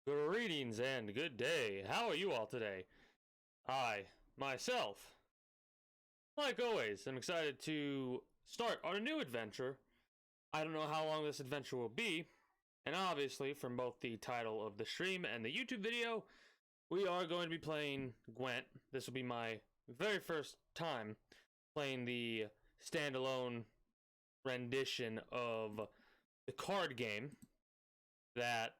Greetings and good day. How are you all today? I, myself, like always, am excited to start on a new adventure. I don't know how long this adventure will be, and obviously, from both the title of the stream and the YouTube video, we are going to be playing GWENT. This will be my very first time playing the standalone rendition of the card game that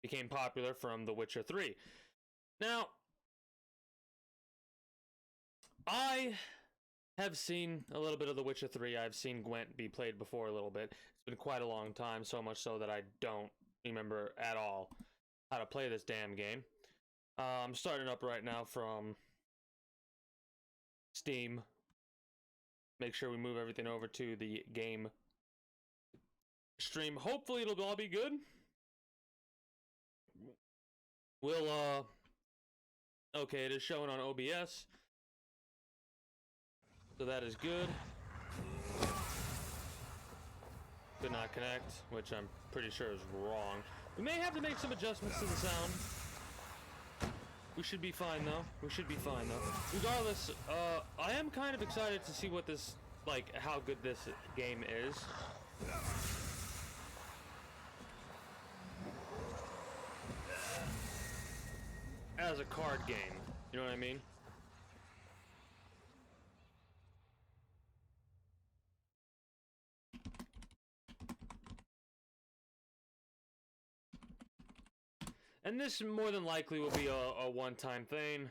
became popular from The Witcher 3. Now, I have seen a little bit of The Witcher 3. I've seen GWENT be played before a little bit. It's been quite a long time, so much so that I don't remember at all how to play this damn game. I'm starting up right now from Steam. Make sure we move everything over to the game stream. Hopefully it'll all be good. We'll, okay, it is showing on OBS. So that is good. Could not connect, which I'm pretty sure is wrong. We may have to make some adjustments to the sound. We should be fine though. We should be fine though. Regardless, I am kind of excited to see what this, like, how good this game is. As a card game, you know what I mean? And this more than likely will be a one-time thing.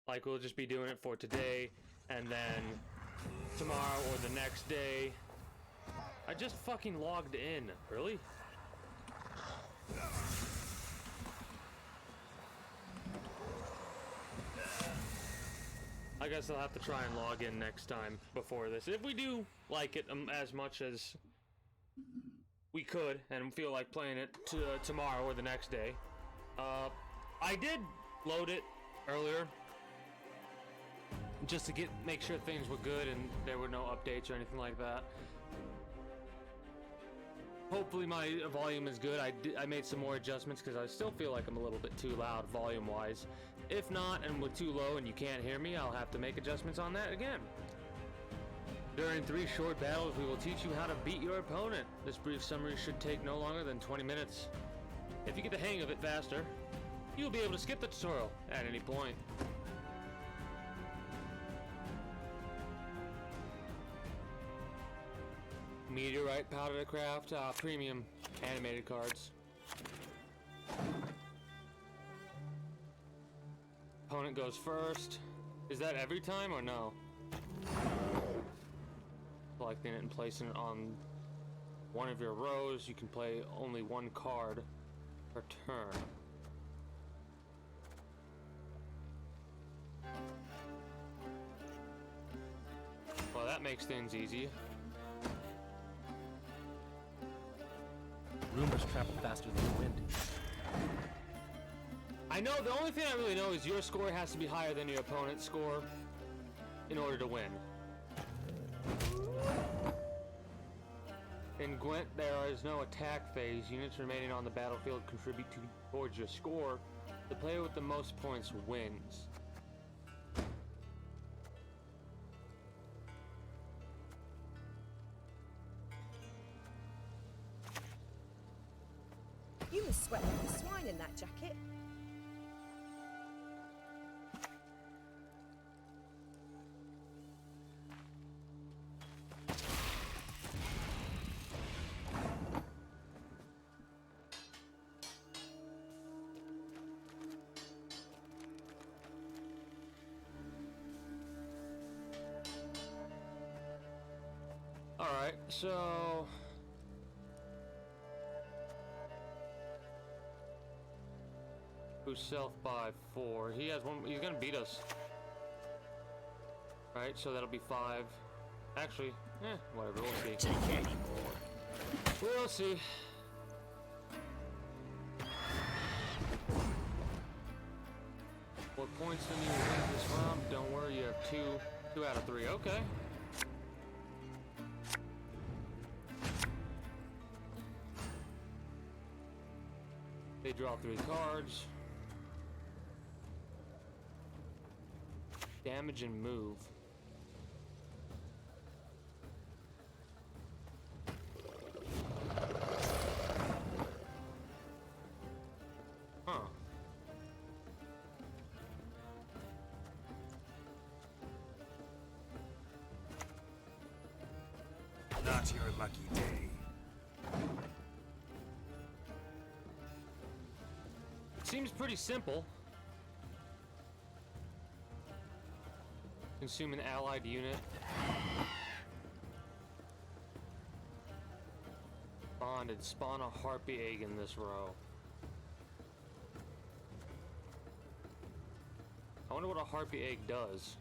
Like, we'll just be doing it for today, and then tomorrow or the next day. I just fucking logged in. Really? I guess I'll have to try and log in next time before this. If we do like it as much as we could and feel like playing it tomorrow or the next day. I did load it earlier just to make sure things were good and there were no updates or anything like that. Hopefully my volume is good. I made some more adjustments because I still feel like I'm a little bit too loud volume-wise. If not, and we're too low and you can't hear me, I'll have to make adjustments on that again. During 3 short battles, we will teach you how to beat your opponent. This brief summary should take no longer than 20 minutes. If you get the hang of it faster, you'll be able to skip the tutorial at any point. Meteorite powder to craft, premium animated cards. Opponent goes first. Is that every time or no? Selecting it and placing it on one of your rows, you can play only one card per turn. Well, that makes things easy. Rumors travel faster than the wind. I know, the only thing I really know is your score has to be higher than your opponent's score in order to win. In GWENT, there is no attack phase. Units remaining on the battlefield contribute towards your score. The player with the most points wins. You must sweat like a swine in that jacket. Alright, so who's self by 4? He has one. He's gonna beat us. Right, so that'll be 5. Actually, whatever. We'll see. Take any more. We'll see. What points do you win this round? Don't worry, you have 2 out of 3. Okay. They draw 3 cards. Damage and move. Huh. Not your lucky day. Seems pretty simple. Consume an allied unit. Bonded. Spawn a harpy egg in this row. I wonder what a harpy egg does.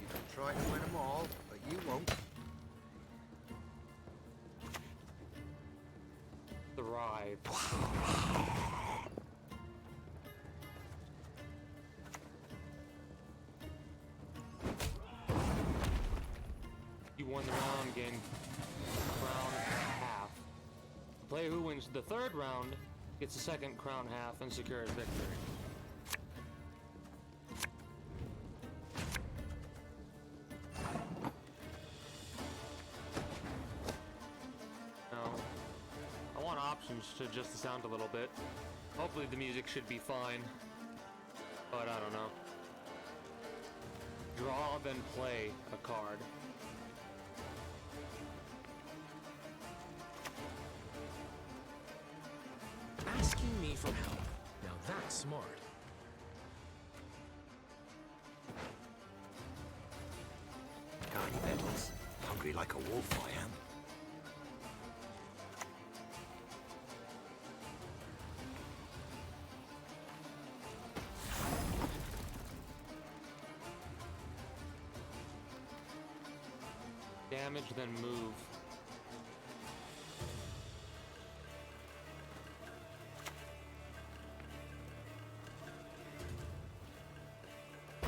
You can try to win them all, but you won't. Thrive. You won the round, gain crown half. The player who wins the 3rd round gets the 2nd crown half and secures victory. Now, I want options to adjust the sound a little bit. Hopefully the music should be fine, but I don't know. Draw, then play a card. Asking me for help. Now that's smart. Got any medals? Hungry like a wolf, I am. Damage, then move.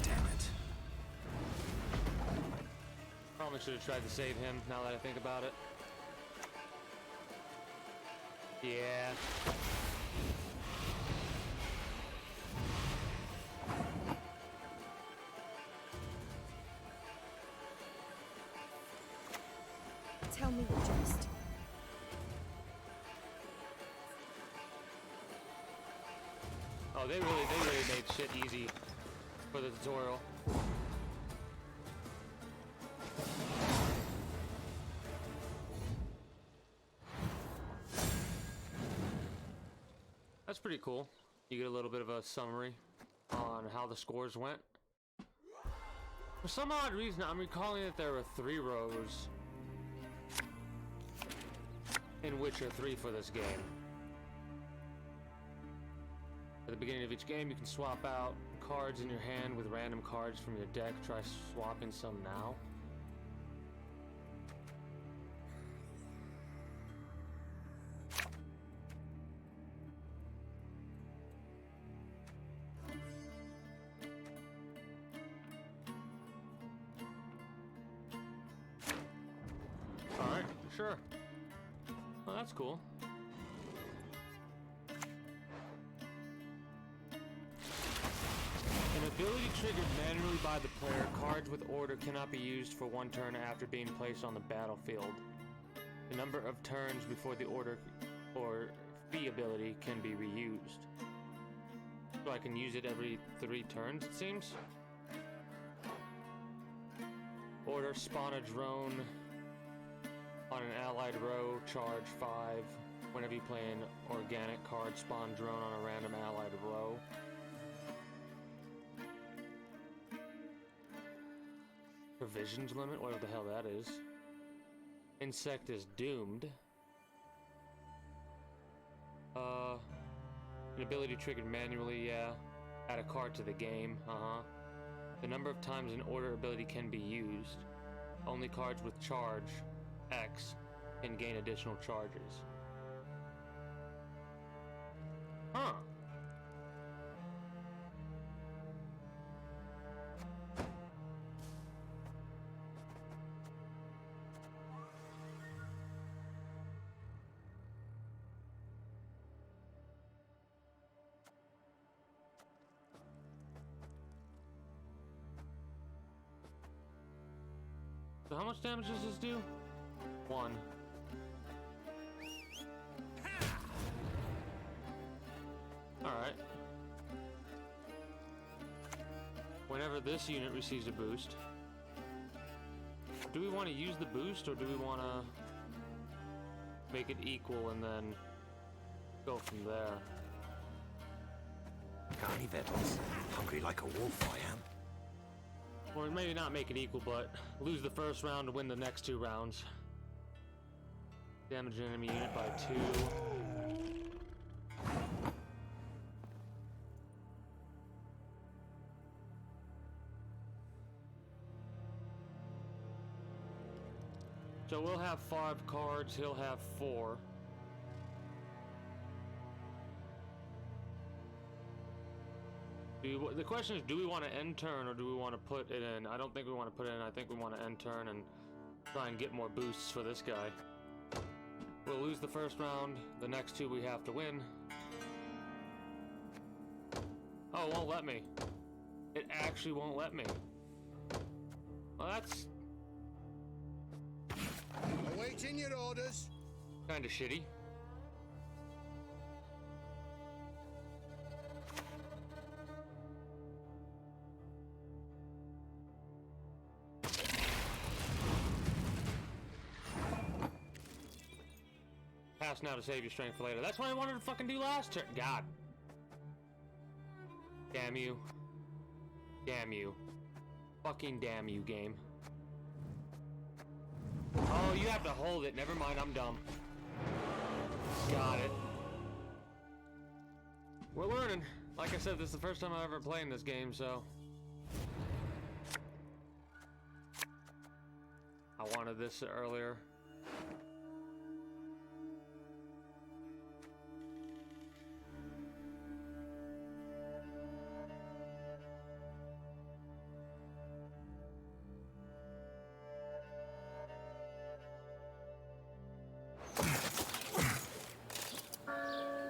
Damn it. Probably should have tried to save him, now that I think about it. Yeah. Tell me the gist. Oh, they really made shit easy for the tutorial. That's pretty cool. You get a little bit of a summary on how the scores went. For some odd reason, I'm recalling that there were 3 rows in Witcher 3 for this game. At the beginning of each game, you can swap out cards in your hand with random cards from your deck. Try swapping some now. Alright, sure. Well, that's cool. An ability triggered manually by the player, cards with order cannot be used for 1 turn after being placed on the battlefield. The number of turns before the order or fee ability can be reused. So I can use it every 3 turns, it seems. Order, spawn a drone on an allied row, charge 5. Whenever you play an organic card, spawn drone on a random allied row. Provisions limit? Whatever the hell that is. Insect is doomed. An ability triggered manually, yeah. Add a card to the game, The number of times an order ability can be used. Only cards with charge X can gain additional charges. Huh. So how much damage does this do? 1. Alright. Whenever this unit receives a boost. Do we want to use the boost, or do we want to make it equal and then go from there? Got any victuals? Hungry like a wolf, I am. Or maybe not make it equal, but lose the first round to win the next 2 rounds. Damage an enemy unit by 2. So we'll have 5 cards, he'll have 4. The question is, do we want to end turn or do we want to put it in? I don't think we want to put it in. I think we want to end turn and try and get more boosts for this guy. We'll lose the first round. The next 2 we have to win. Oh, it won't let me. It actually won't let me. Well, that's Awaiting your orders. kind of shitty. Pass now to save your strength for later. That's what I wanted to fucking do last turn. God. Damn you. Damn you. Fucking damn you, game. Oh, you have to hold it. Never mind, I'm dumb. Got it. We're learning. Like I said, this is the first time I've ever played this game, so... I wanted this earlier.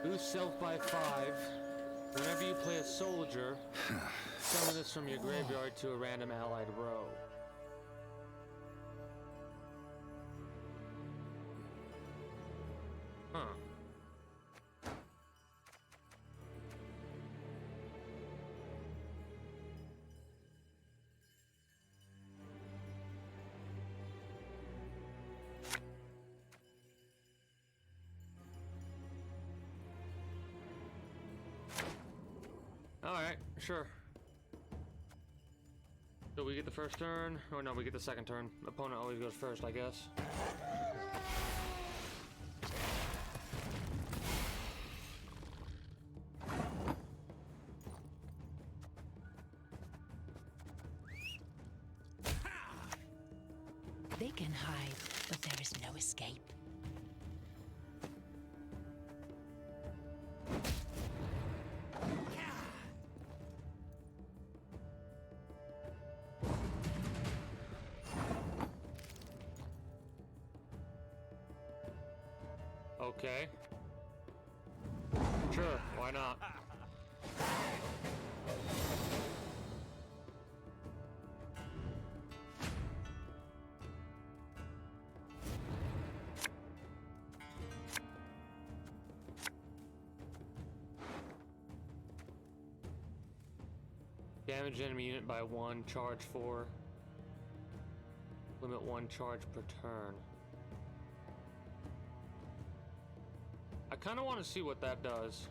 Boost self by 5. Whenever you play a soldier, summon this from your graveyard to a random allied row. Huh. Alright, sure. So we get the first turn, or no, we get the second turn. Opponent always goes first, I guess. They can hide, but there is no escape. Okay. Sure, why not? Damage enemy unit by 1, charge 4. Limit 1 charge per turn. I kind of want to see what that does.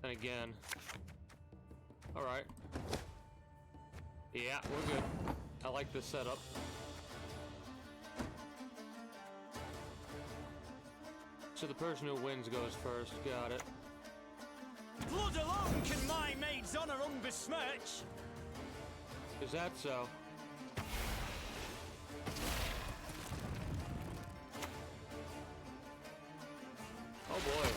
And again. Alright. Yeah, we're good. I like this setup. So the person who wins goes first. Got it. Blood alone can my maid's honor unbesmirch. Is that so? Oh boy.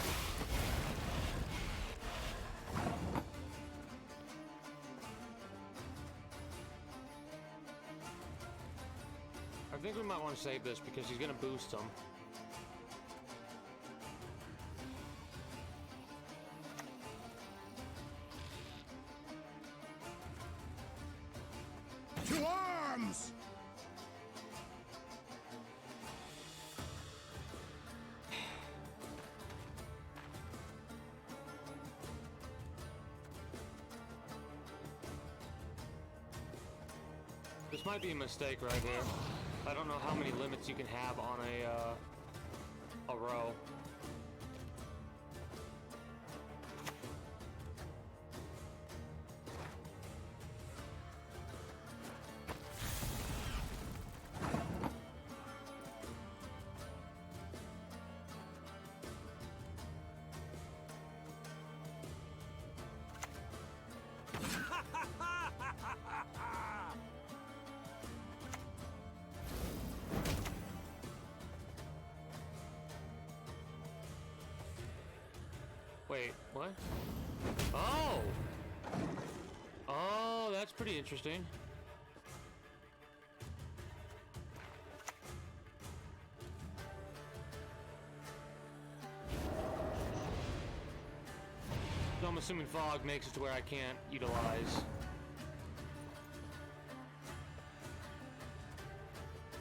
I think we might want to save this because he's gonna boost him. To comes! This might be a mistake right here. I don't know how many limits you can have on a row. Wait, what? Oh! Oh, that's pretty interesting. So I'm assuming fog makes it to where I can't utilize.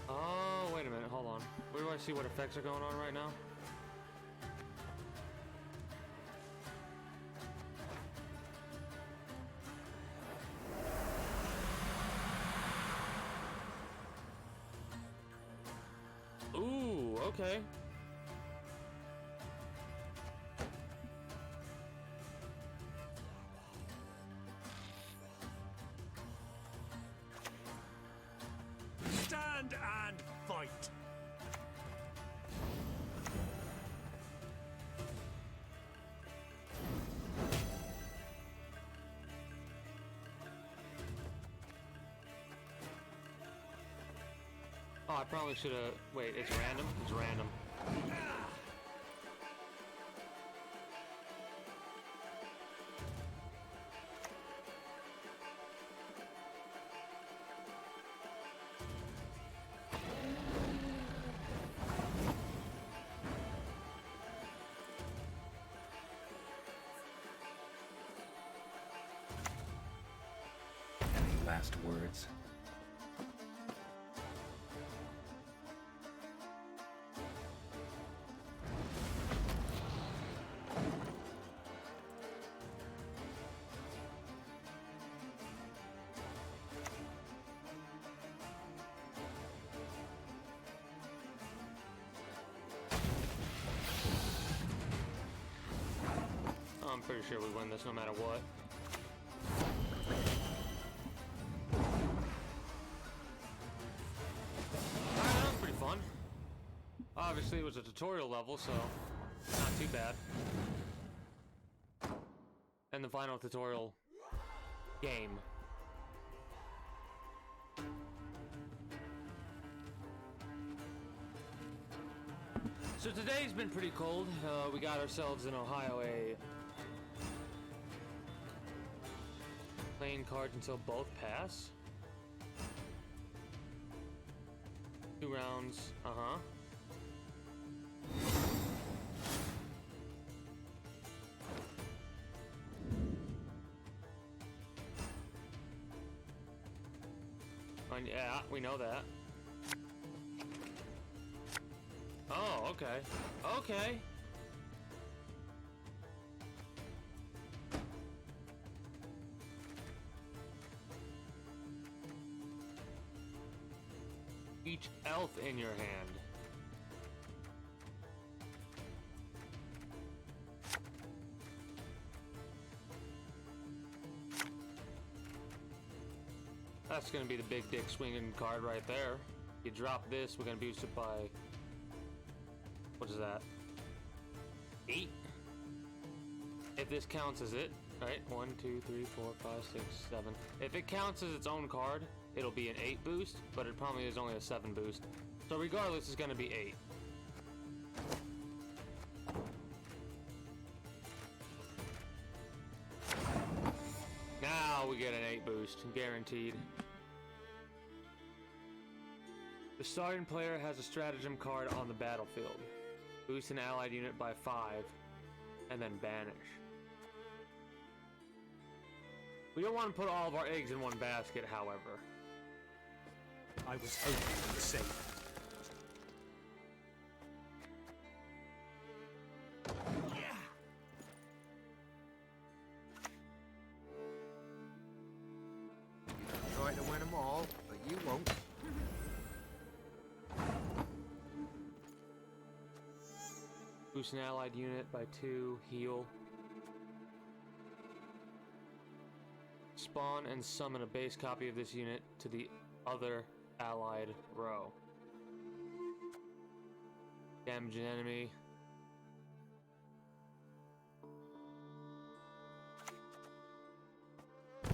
Oh, wait a minute, hold on. Where do I see what effects are going on right now? Ooh, okay. Stand and fight. Oh, I probably should have... Wait, it's random? It's random. Any last words? I'm pretty sure we win this no matter what. Alright, that was pretty fun. Obviously, it was a tutorial level, so not too bad. And the final tutorial game. So today's been pretty cold. We got ourselves in Ohio a playing cards until both pass. 2 rounds. Uh-huh. And yeah, we know that. Oh, okay. Okay. Each elf in your hand. That's gonna be the big dick swinging card right there. You drop this, we're gonna boost it by... What is that? 8? If this counts as it, right? 1, 2, 3, 4, 5, 6, 7. If it counts as its own card, it'll be an 8 boost, but it probably is only a 7 boost. So regardless, it's gonna be 8. Now we get an 8 boost, guaranteed. The starting player has a stratagem card on the battlefield. Boost an allied unit by 5, and then banish. We don't want to put all of our eggs in one basket, however. I was hoping for the same. Try to win them all, but you won't. Boost an allied unit by 2, heal. Spawn and summon a base copy of this unit to the other allied row. Damage an enemy.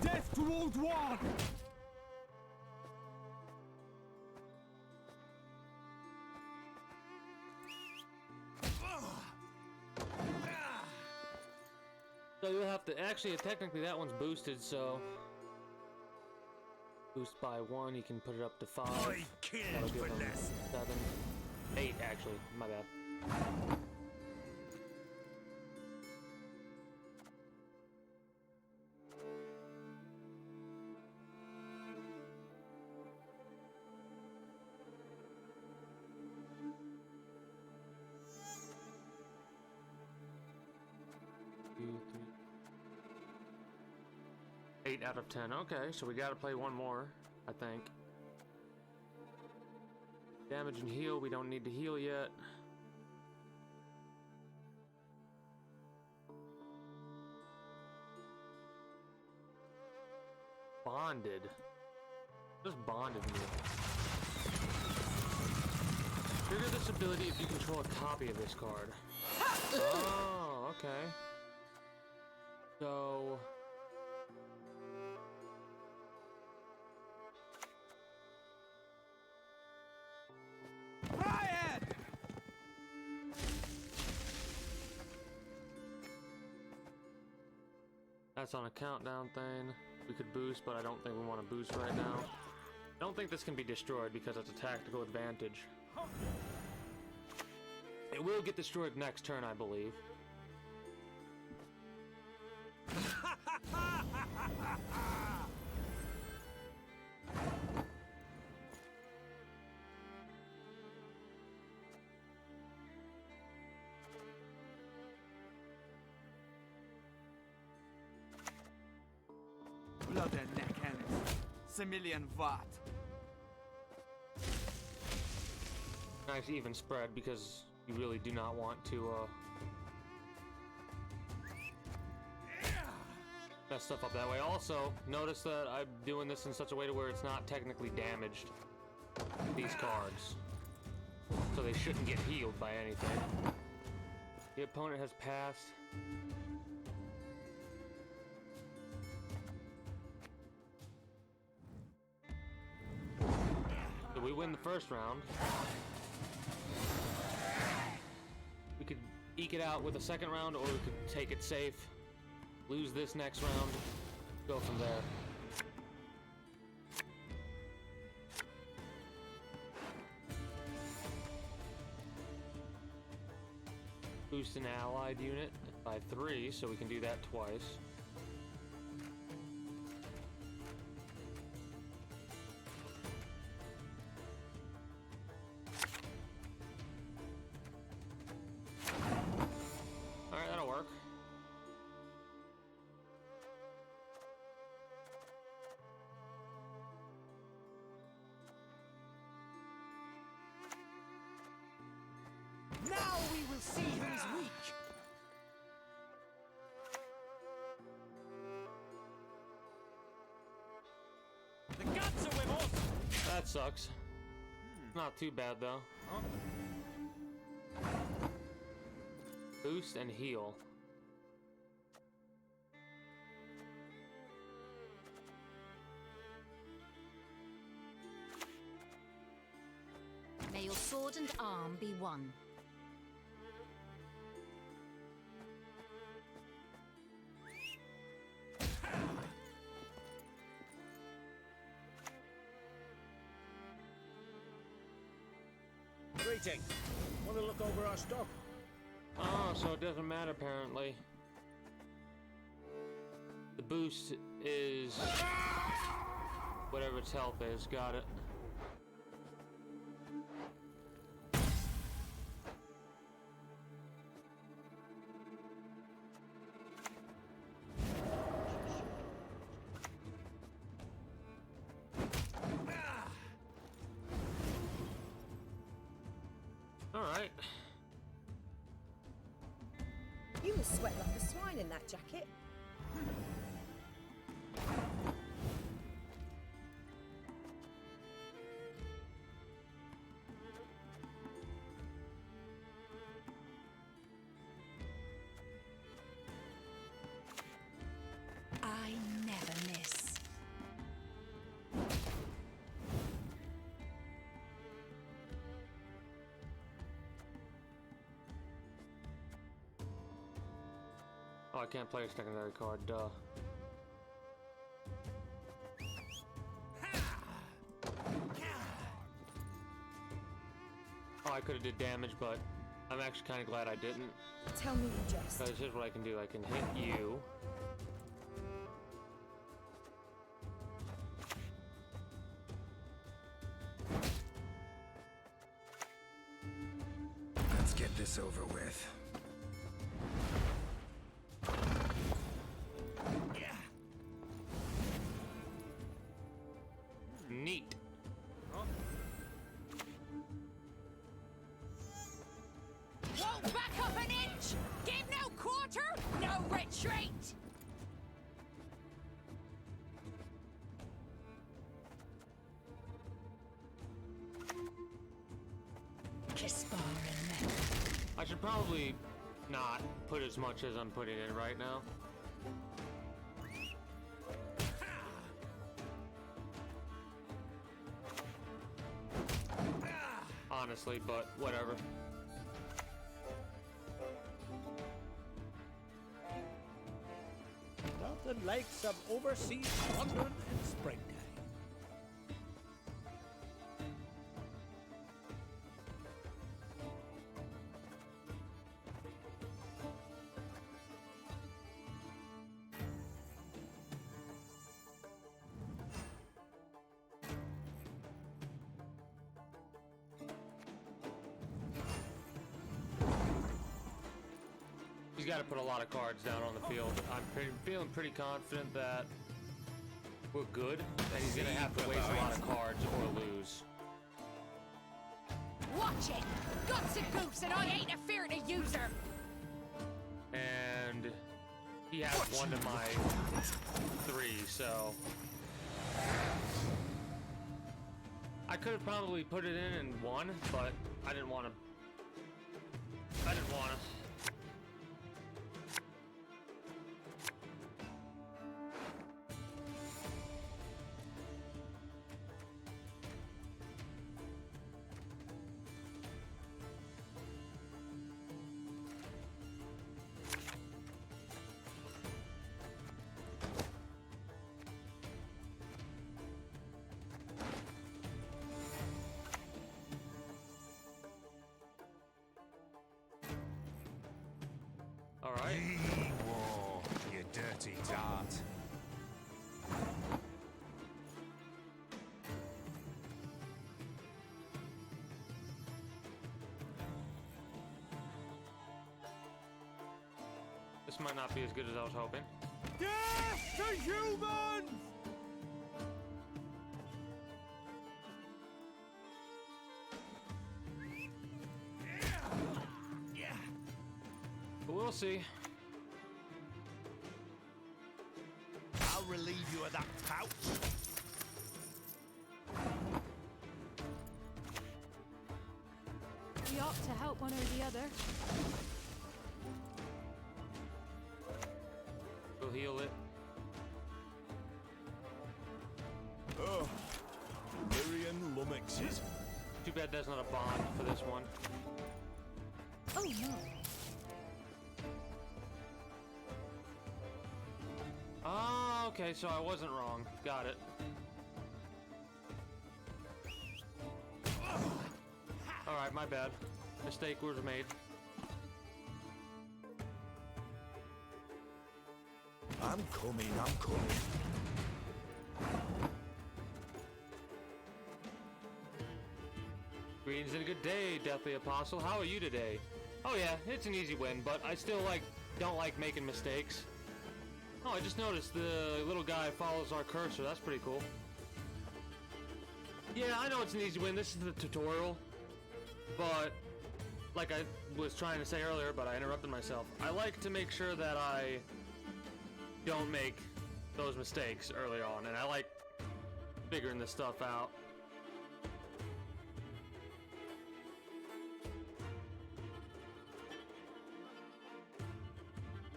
Death to Old One! So you'll have to actually technically that one's boosted, so boost by 1, you can put it up to 5. I killed That'll give for them less. 7. 8 actually, my bad. Two, 3. 8 out of 10. Okay, so we gotta play one more, I think. Damage and heal, we don't need to heal yet. Bonded. Just bonded me. Trigger this ability if you control a copy of this card. Oh, okay. So... Brian! That's on a countdown thing. We could boost, but I don't think we want to boost right now. I don't think this can be destroyed because it's a tactical advantage. It will get destroyed next turn, I believe. Blood and neck ends. Similian Vat. Nice even spread because you really do not want to mess stuff up that way. Also, notice that I'm doing this in such a way to where it's not technically damaged, these cards. So they shouldn't get healed by anything. The opponent has passed. So we win the first round. We could eke it out with a second round, or we could take it safe, lose this next round, go from there. Boost an allied unit by 3, so we can do that twice. Alright, that'll work. Now we will see who's weak. The gods are with us. That sucks. Not too bad though. Boost and heal. May your sword and arm be one. Greeting. Want to look over our stock? Oh, so it doesn't matter apparently. The boost is whatever its health is, got it. Alright. You must sweat like a swine in that jacket. I never miss. Oh, I can't play a secondary card, duh. Oh, I could have did damage, but I'm actually kind of glad I didn't. Tell me you jest. Because here's what I can do. I can hit you. Let's get this over with. Neat. Won't back up an inch! Give no quarter, no retreat! I should probably not put as much as I'm putting in right now. Honestly, but whatever. Nothing like some overseas wandering in springtime. He's got to put a lot of cards down on the field. I'm feeling pretty confident that we're good, and he's going to have to waste a lot of cards or lose. Watch it! Guts a goose, and I ain't afeard to use her! And he has one of my three, so I could have probably put it in and won, but I didn't want to. I didn't want to. All right. Whoa, you dirty dart. This might not be as good as I was hoping. Death to humans! But we'll see. I'll relieve you of that pouch. We ought to help one or the other. We'll heal it. Oh, Miriam lummoxes. Too bad there's not a bond for this one. Oh no. Oh, okay, so I wasn't wrong. Got it. Alright, my bad. Mistake was made. I'm coming, I'm coming. Greetings and a good day, Deathly Apostle. How are you today? Oh yeah, it's an easy win, but I still don't like making mistakes. Oh, I just noticed the little guy follows our cursor. That's pretty cool. Yeah, I know it's an easy win. This is the tutorial. But like I was trying to say earlier, but I interrupted myself. I like to make sure that I don't make those mistakes early on, and I like figuring this stuff out.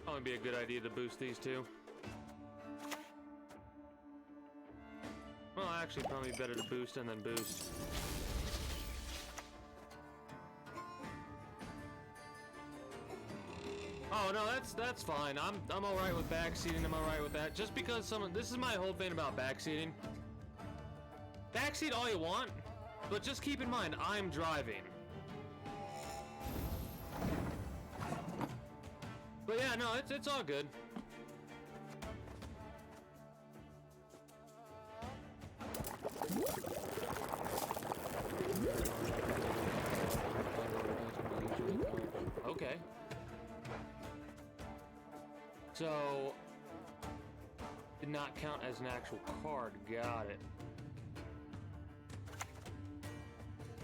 Probably be a good idea to boost these two. Well, actually, probably better to boost and then boost. Oh no, that's fine. I'm all right with backseating. I'm all right with that. Just because this is my whole thing about backseating. Backseat all you want, but just keep in mind I'm driving. But yeah, no, it's all good. Okay. So, did not count as an actual card. Got it.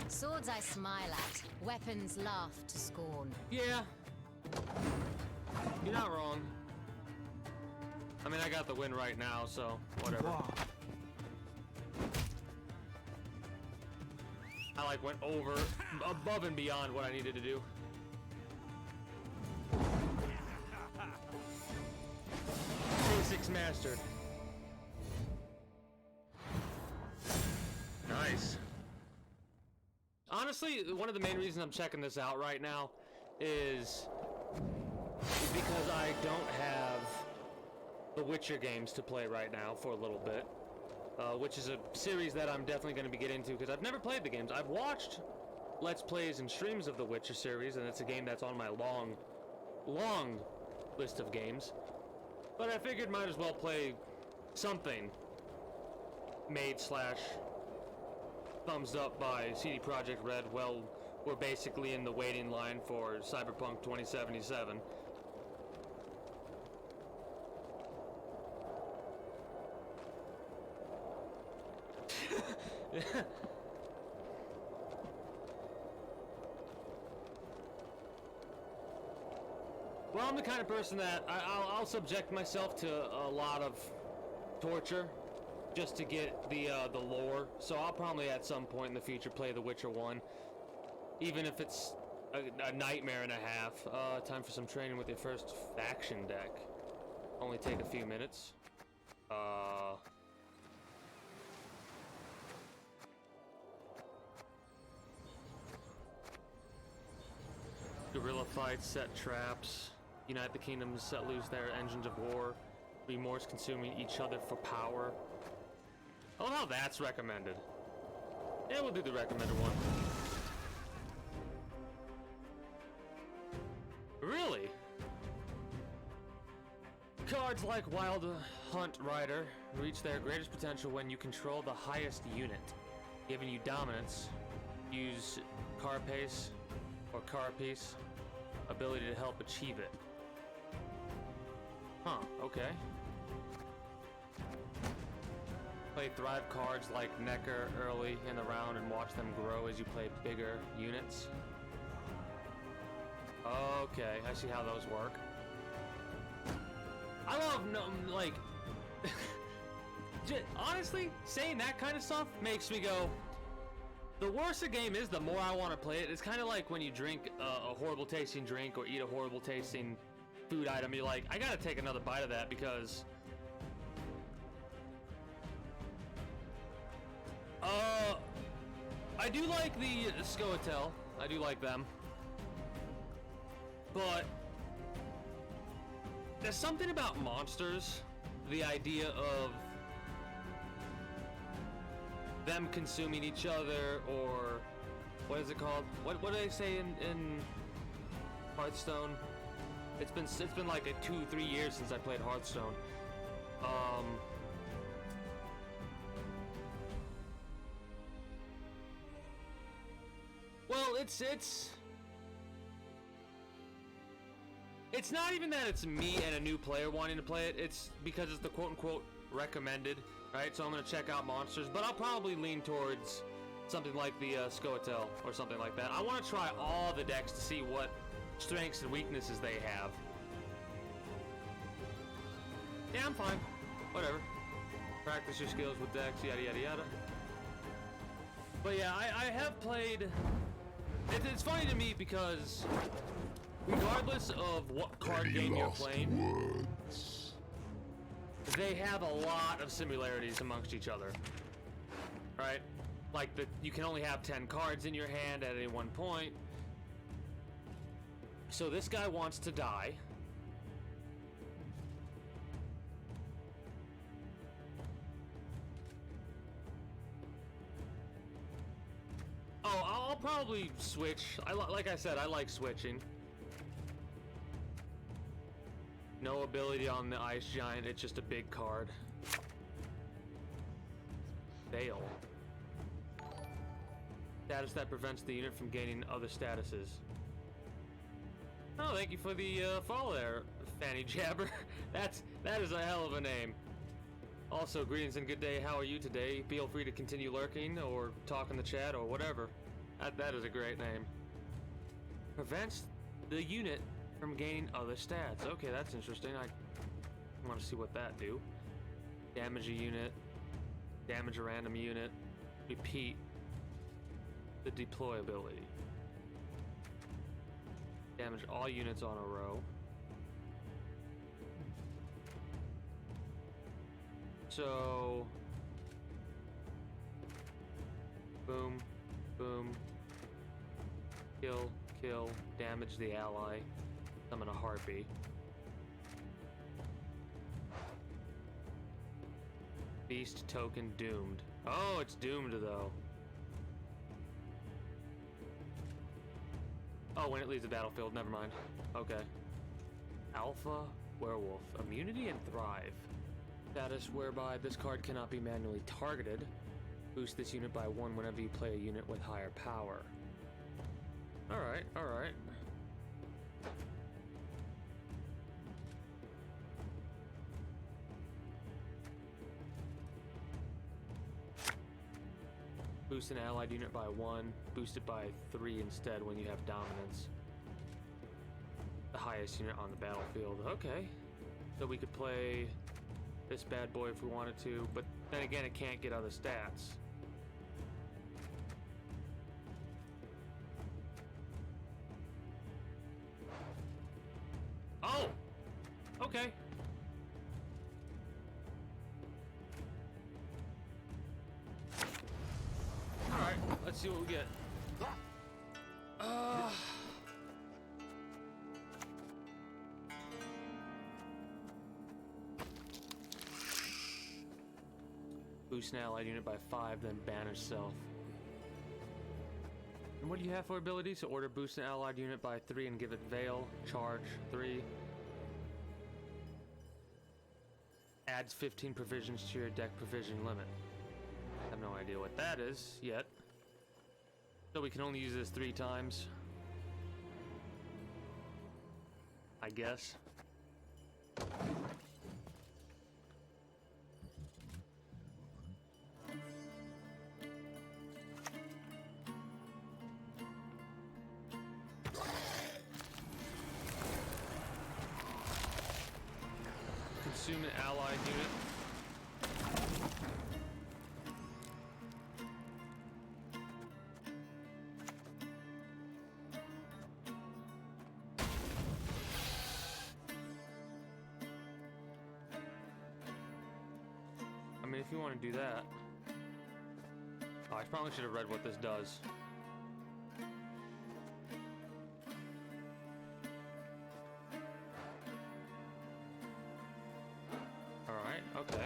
Swords I smile at, weapons laugh to scorn. Yeah. You're not wrong. I mean, I got the win right now, so whatever. I like went above and beyond what I needed to do. Basics mastered. Nice. Honestly, one of the main reasons I'm checking this out right now is because I don't have the Witcher games to play right now for a little bit, which is a series that I'm definitely going to be getting into because I've never played the games. I've watched Let's Plays and streams of the Witcher series, and it's a game that's on my long list of games. But I figured might as well play something made / thumbs up by CD Projekt Red. Well, we're basically in the waiting line for Cyberpunk 2077. Well, I'm the kind of person that I'll subject myself to a lot of torture just to get the lore. So I'll probably at some point in the future play The Witcher 1, even if it's a nightmare and a half. Time for some training with your first faction deck. Only take a few minutes. Guerrilla fights, set traps, unite the kingdoms, set loose their engines of war, remorse consuming each other for power. I love how that's recommended. Yeah, we'll do the recommended one. Really? Cards like Wild Hunt Rider reach their greatest potential when you control the highest unit, giving you dominance. Use Carapace or Carapace ability to help achieve it. Huh, okay. Play Thrive cards like Necker early in the round and watch them grow as you play bigger units. Okay, I see how those work. I love, like, honestly, saying that kind of stuff makes me go, the worse a game is, the more I want to play it. It's kind of like when you drink a horrible tasting drink or eat a horrible tasting food item. You're like, I gotta take another bite of that because I do like the Scoia'tael. I do like them. But there's something about monsters, the idea of them consuming each other, or what is it called? What do they say in Hearthstone? It's been like 2-3 years since I played Hearthstone. Well, it's not even that it's me and a new player wanting to play it. It's because it's the quote-unquote recommended, right? So I'm gonna check out monsters, but I'll probably lean towards Something like the Scoia'tael or something like that. I want to try all the decks to see what strengths and weaknesses they have. Yeah, I'm fine. Whatever. Practice your skills with decks, yada yada yada. But yeah, I have played... It's funny to me because regardless of what card game you're playing, they have a lot of similarities amongst each other. Right? Like, you can only have 10 cards in your hand at any one point. So this guy wants to die. Oh, I'll probably switch. Like I said, I like switching. No ability on the Ice Giant, it's just a big card. Veil. Status that prevents the unit from gaining other statuses. Oh, thank you for the follow there, Fanny Jabber. That is a hell of a name. Also, greetings and good day. How are you today? Feel free to continue lurking or talk in the chat or whatever. That is a great name. Prevents the unit from gaining other stats. Okay, that's interesting. I want to see what that do. Damage a unit. Damage a random unit. Repeat the deployability. Damage all units on a row. So, boom, boom, kill, kill, damage the ally, summon a harpy. Beast token doomed. Oh, it's doomed though. Oh, when it leaves the battlefield, never mind. Okay. Alpha Werewolf. Immunity and Thrive. Status whereby this card cannot be manually targeted. Boost this unit by 1 whenever you play a unit with higher power. Alright, alright. Boost an allied unit by 1, boost it by 3 instead when you have dominance. The highest unit on the battlefield. Okay. So we could play this bad boy if we wanted to, but then again it can't get other stats. Oh! Okay. Alright, let's see what we get. Boost an allied unit by 5, then banish self. And what do you have for abilities? So order boost an allied unit by 3 and give it Veil, charge 3. Adds 15 provisions to your deck provision limit. I have no idea what that is yet. So we can only use this 3 times. I guess. Consume an allied unit. I mean, if you want to do that. Oh, I probably should have read what this does. Alright, okay.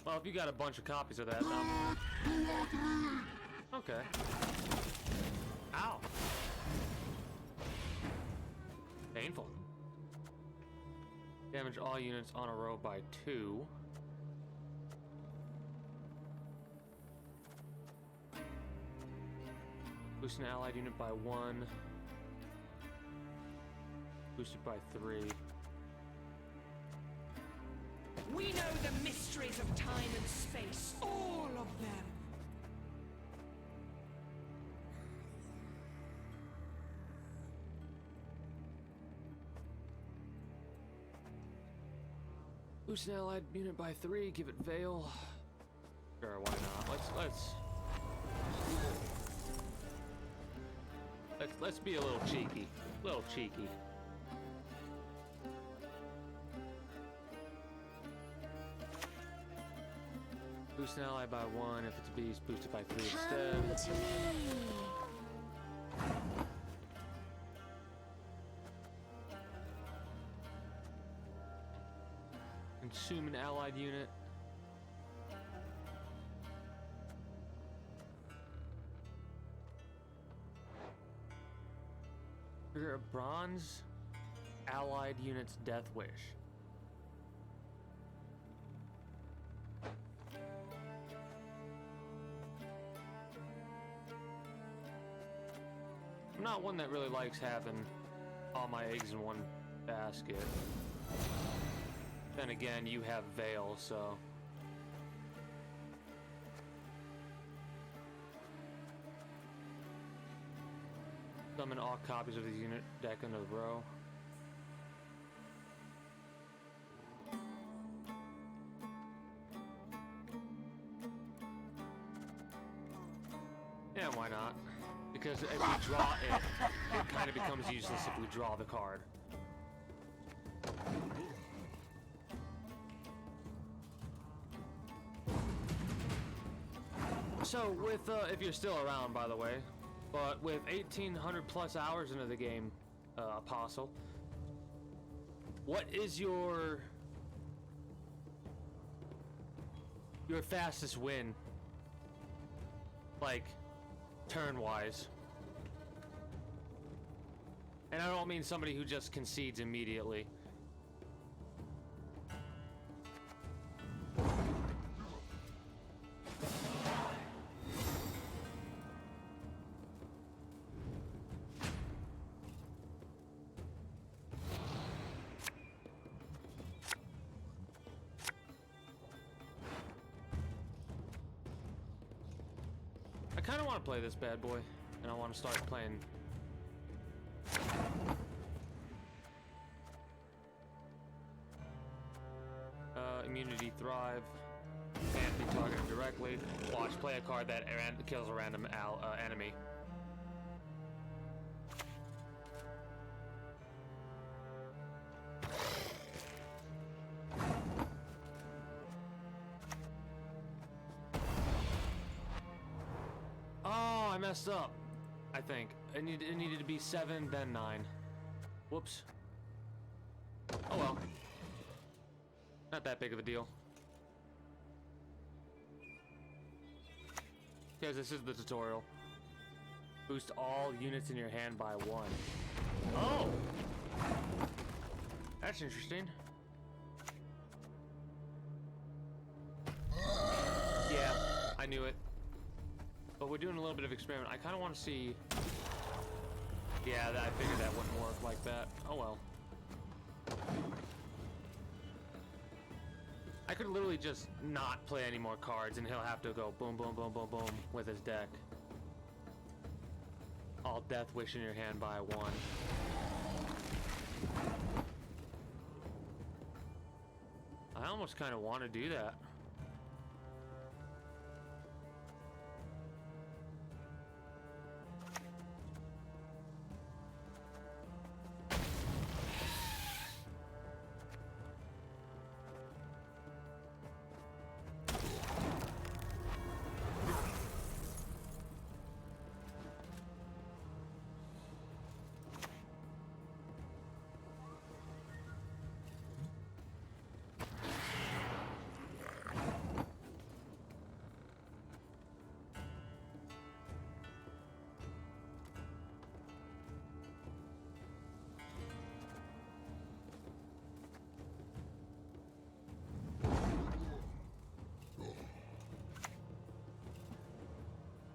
Well, if you got a bunch of copies of that, okay. Ow. Painful. Damage all units on a row by 2. Boost an allied unit by 1. boosted by 3. We know the mysteries of time and space, all of them. Boost an allied unit by 3, give it Veil. Sure, why not? Let's be a little cheeky. A little cheeky. Boost an ally by 1, if it's a beast, boost it by 3 Come instead. to me. Consume an allied unit. Trigger a bronze allied unit's death wish. I'm not one that really likes having all my eggs in one basket. Then again, you have Veil, so... Summon all copies of the unit deck into the row. Yeah, why not? Because if we draw it, it kind of becomes useless if we draw the card. So with, if you're still around, by the way, but with 1,800 plus hours into the game, Apostle, what is your fastest win? Like, turn-wise. And I don't mean somebody who just concedes immediately. I kind of want to play this bad boy, and I want to start playing. Immunity Thrive. Can't be targeted directly. Watch, play a card that kills a random enemy. Oh, I messed up. I think it needed to be 7, then 9. Whoops. Oh well. Not that big of a deal. Because this is the tutorial. Boost all units in your hand by 1. Oh! That's interesting. Yeah, I knew it. But we're doing a little bit of experiment. I kind of want to see... Yeah, I figured that wouldn't work like that. Oh well. I could literally just not play any more cards and he'll have to go boom, boom, boom, boom, boom with his deck. All Death Wish in your hand by 1. I almost kind of want to do that.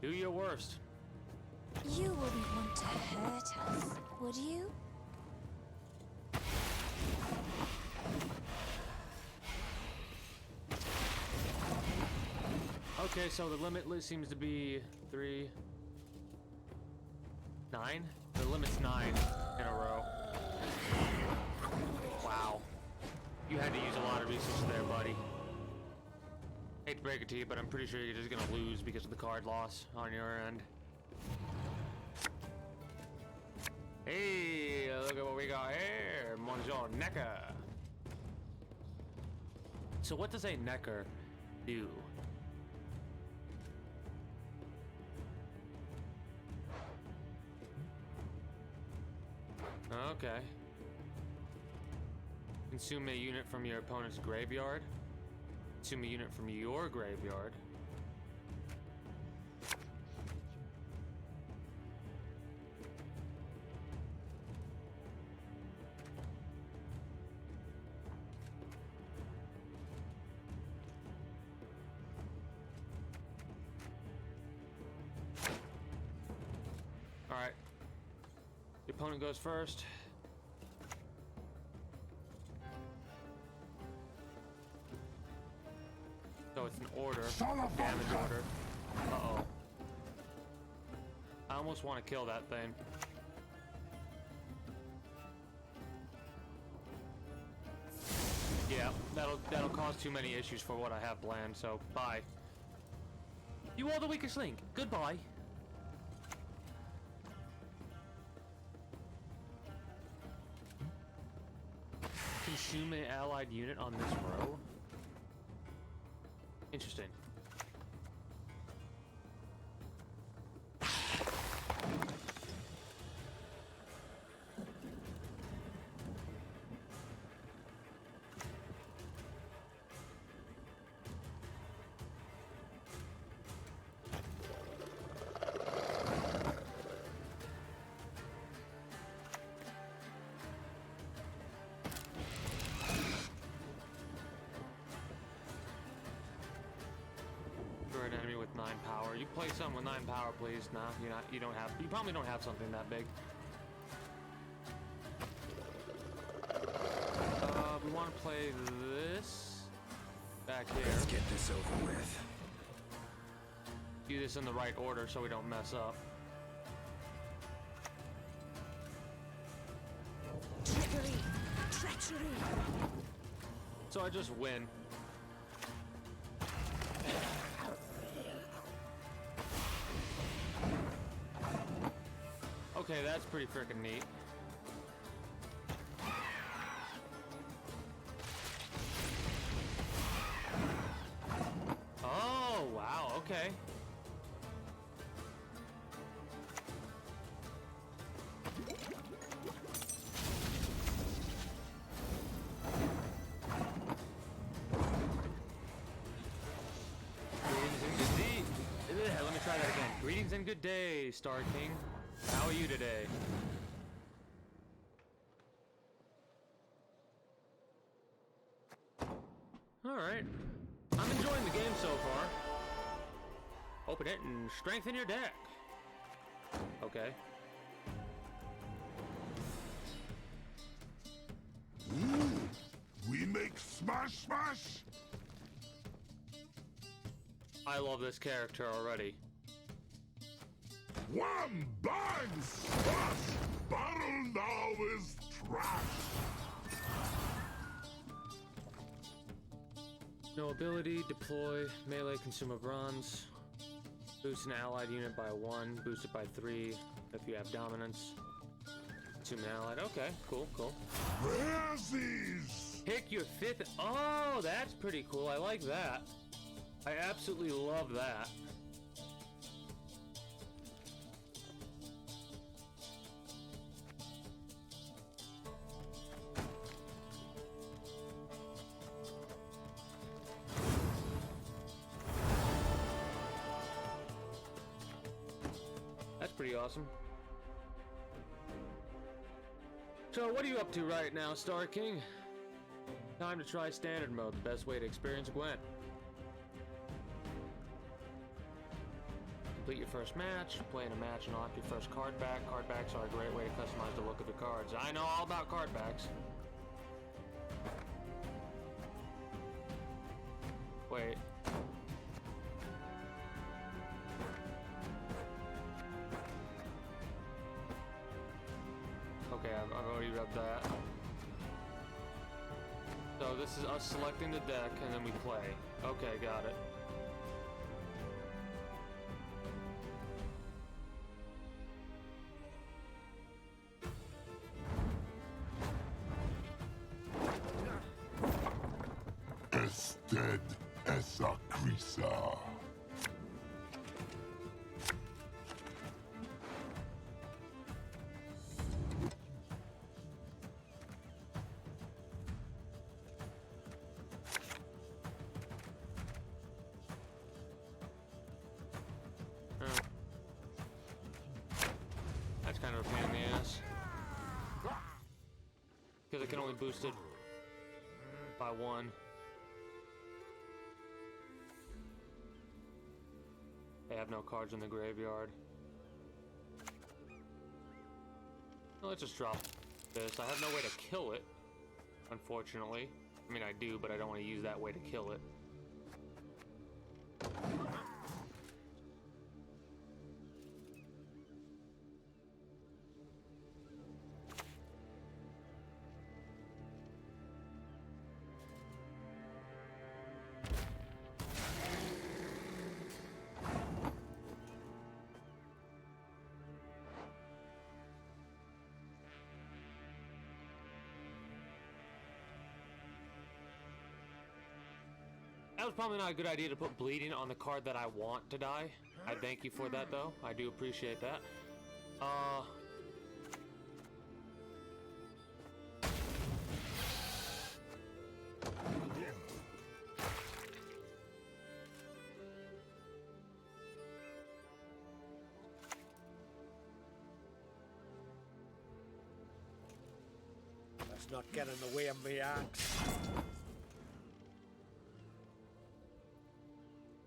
Do your worst. You wouldn't want to hurt us, would you? Okay, so the limit seems to be 3, 9. The limit's 9 in a row. Wow. You had to use a lot of resources there, buddy. Hate to break it to you, but I'm pretty sure you're just gonna lose because of the card loss on your end. Hey, look at what we got here. Monsieur Necker. So what does a Necker do? Okay. Consume a unit from your opponent's graveyard. Consume a unit from your graveyard. Alright. The opponent goes first. So it's an order, damage order. Uh-oh. I almost want to kill that thing. Yeah, that'll cause too many issues for what I have planned, so bye. You are the weakest link. Goodbye. Consume an allied unit on this row? Interesting. An enemy with 9 power. You play something with 9 power, please. Nah, you don't have. You probably don't have something that big. We want to play this back here. Let's get this over with. Do this in the right order so we don't mess up. Trickery! Treachery! So I just win. Okay, that's pretty freaking neat. Oh, wow, okay. Let me try that again. Greetings and good day, Star King. How are you today? Alright. I'm enjoying the game so far. Open it and strengthen your deck. Okay. Ooh, we make smash smash. I love this character already. Wham! Bang! Smash! Battle now is trash! No ability, deploy, melee, consume a bronze. Boost an allied unit by 1, boost it by 3 if you have dominance. Consume an allied. Okay, cool, cool. Razzies! Pick your 5th. Oh, that's pretty cool. I like that. I absolutely love that. That's pretty awesome. So, what are you up to right now, Star King? Time to try standard mode, the best way to experience Gwent. Complete your first match, play in a match and unlock your first card back. Card backs are a great way to customize the look of your cards. I know all about card backs. Wait. So this is us selecting the deck and then we play. Okay, got it. Ested esa crisa. That's kind of a pain in the ass. Because it can only boost it by one. They have no cards in the graveyard. Well, let's just drop this. I have no way to kill it, unfortunately. I mean, I do, but I don't want to use that way to kill it. That was probably not a good idea to put bleeding on the card that I want to die. I thank you for that, though. I do appreciate that. Let's not get in the way of me axe.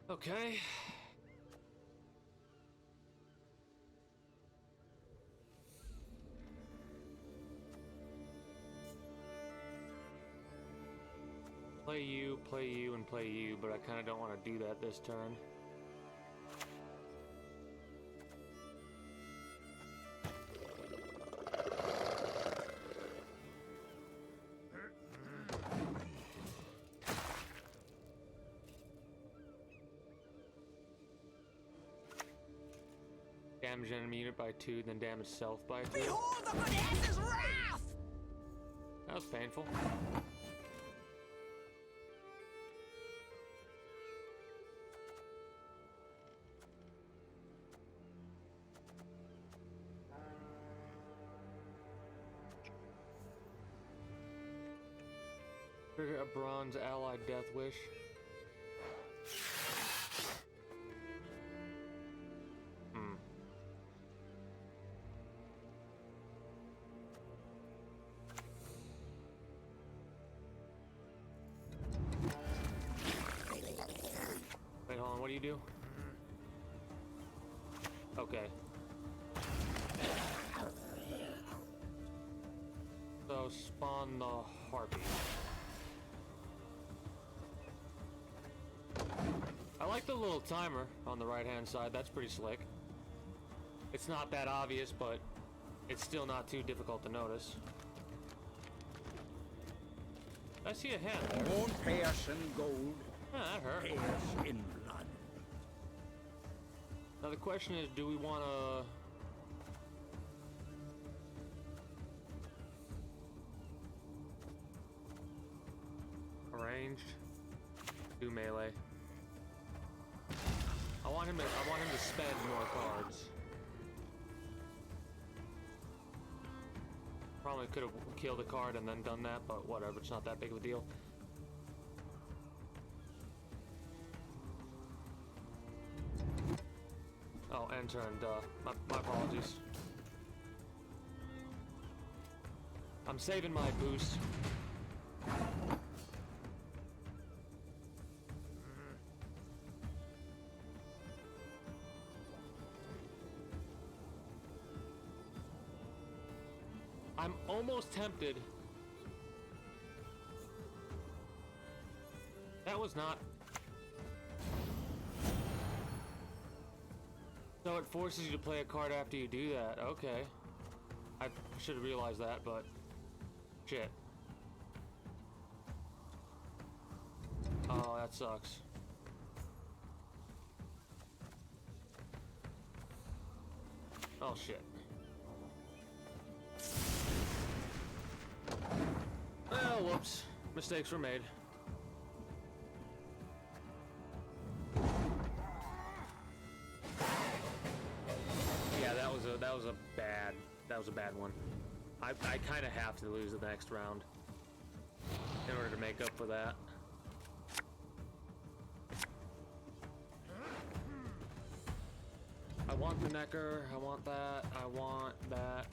Okay. Play you, and play you, but I kind of don't want to do that this turn. Damage enemy unit by 2, then damage self by 2. Behold the goddess's wrath! That was painful. Trigger a bronze allied death wish. Wait, hold on, what do you do? Okay. So spawn the harpy. I like the little timer on the right hand side, that's pretty slick. It's not that obvious, but it's still not too difficult to notice. I see a hand there. Won't pay us in gold, Ah, that hurt. pay us in blood. Now the question is, do we want to arranged? Do melee. I want him to spend more cards. Probably could have killed a card and then done that, but whatever, it's not that big of a deal. Oh, and turned, my apologies. I'm saving my boost. I'm almost tempted. That was not. So it forces you to play a card after you do that. Okay. I should have realized that, but shit. Oh, that sucks. Oh shit. Well, whoops. Mistakes were made. Yeah, that was a bad one. I kind of have to lose the next round in order to make up for that. I want the necker, I want that, I want that.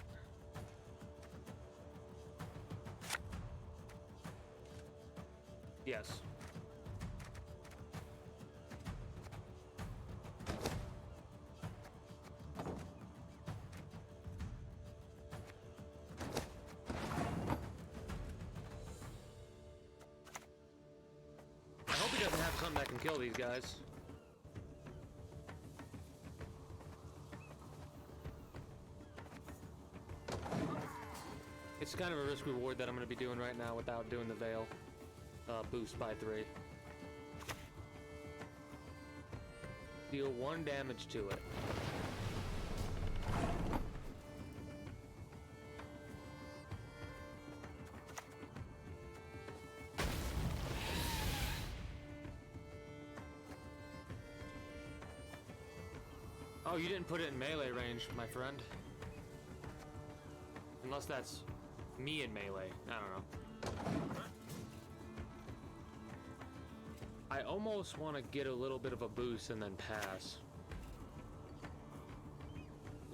Yes. I hope he doesn't have something that can kill these guys. It's kind of a risk reward that I'm going to be doing right now without doing the Veil boost by 3. Deal 1 damage to it. Oh, you didn't put it in melee range, my friend. Unless that's me in melee. I don't know. I almost want to get a little bit of a boost and then pass.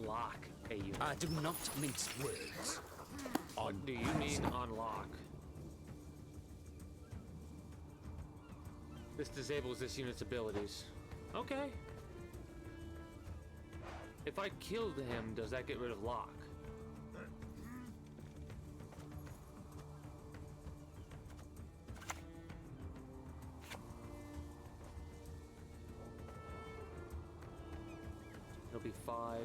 Lock a unit. I do not mince words. What do you mean unlock? This disables this unit's abilities. Okay. If I killed him, does that get rid of lock? It'll be 5.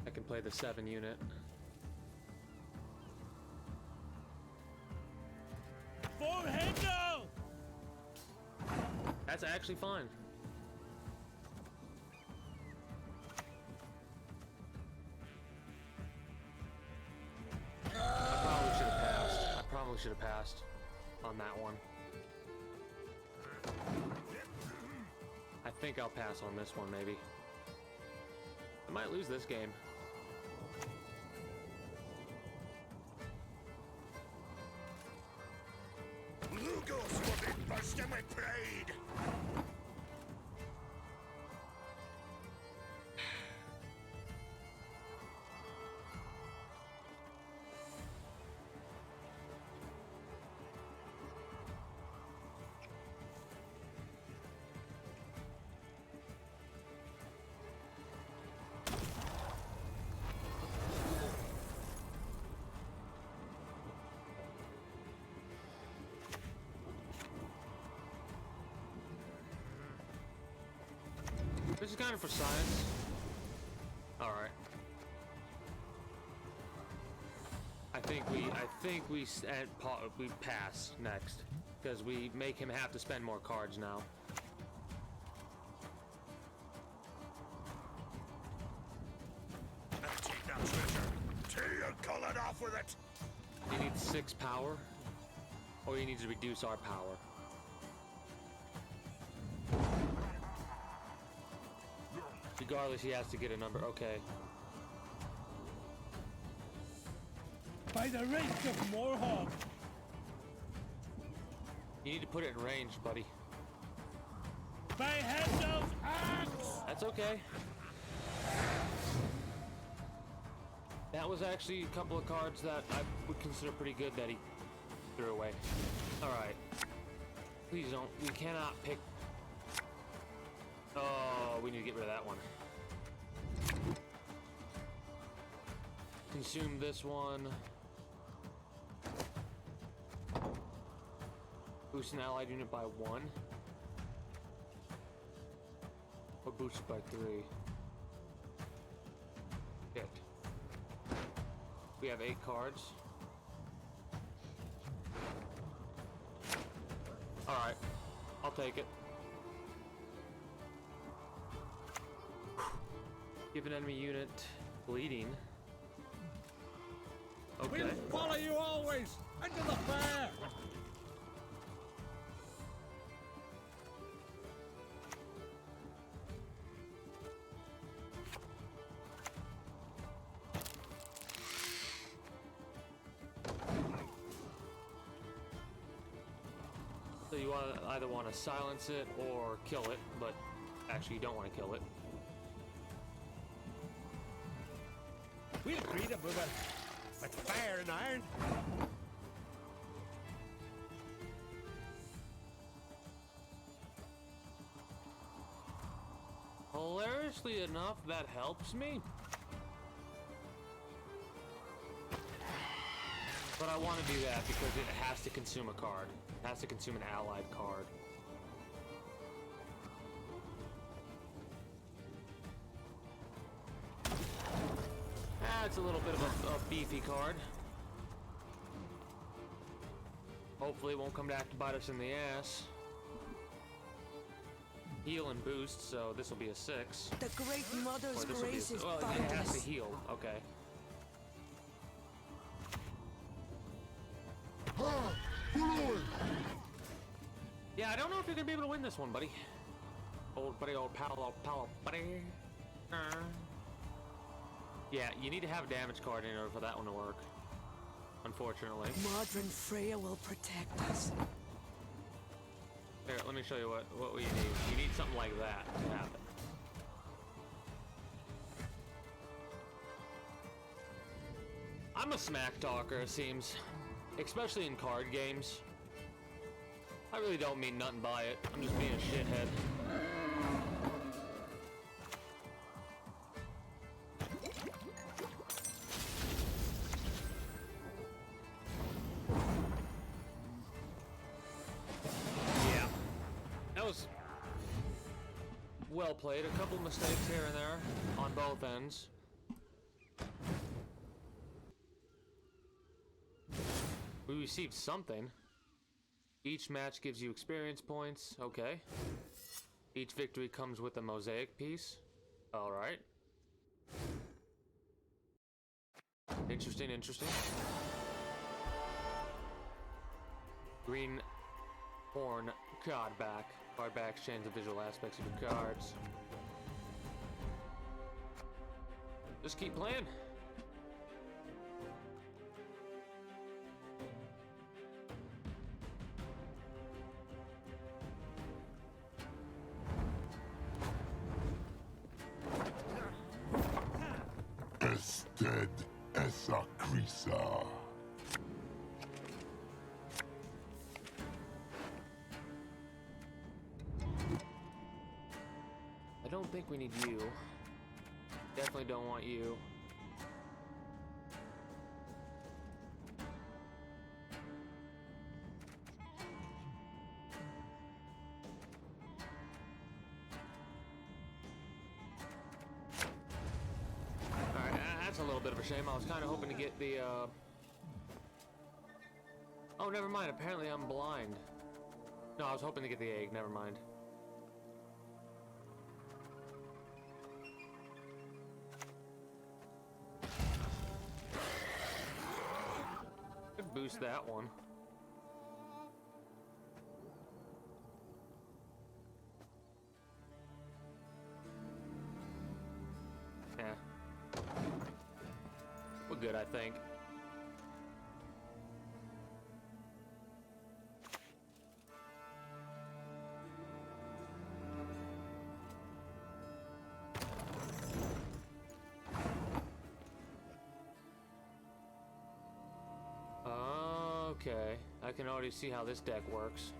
I can play the 7 unit. Forehead now! That's actually fine. I probably should have passed on that one. I think I'll pass on this one, maybe. I might lose this game. Lugos for the first time I prayed. This is kind of for science. All right. I think we pass next because we make him have to spend more cards now. Take that treasure. Till you're colored off with it. He needs 6 power, or he needs to reduce our power. Regardless, he has to get a number. Okay. By the reach of Morhog! You need to put it in range, buddy. By Handel's axe! That's okay. That was actually a couple of cards that I would consider pretty good that he threw away. Alright. Please don't. We cannot pick... Oh, we need to get rid of that one. Consume this one. Boost an allied unit by 1. Or boost it by 3. Shit. We have 8 cards. Alright. I'll take it. Give an enemy unit bleeding. Okay. We'll follow you always into the fair. So you either want to silence it or kill it, but actually you don't want to kill it. We agreed to move it with fire and iron. Hilariously enough, that helps me. But I want to do that because it has to consume a card. It has to consume an allied card. It's a little bit of a beefy card. Hopefully it won't come back to bite us in the ass. Heal and boost, so this will be a 6. The Great Mother's Or this will be grace is well, it has to boundless. heal. Okay. Yeah, I don't know if you're gonna be able to win this one, buddy. Old buddy, old pal, buddy. Yeah, you need to have a damage card in order for that one to work. Unfortunately. Modern Freya will protect us. Here, let me show you what you need. You need something like that to happen. I'm a smack talker, it seems. Especially in card games. I really don't mean nothing by it. I'm just being a shithead. Yeah. That was well played. A couple mistakes here and there on both ends. We received something. Each match gives you experience points. Okay. Each victory comes with a mosaic piece. Alright. Interesting, interesting. Green horn card back. Card back exchange the visual aspects of your cards. Just keep playing. Ested esa crisa. I don't think we need you. Definitely don't want you. Alright, that's a little bit of a shame. I was kind of hoping to get the, Oh, never mind. Apparently I'm blind. No, I was hoping to get the egg. Never mind. Could boost that one. Yeah. We're good, I think. Okay, I can already see how this deck works.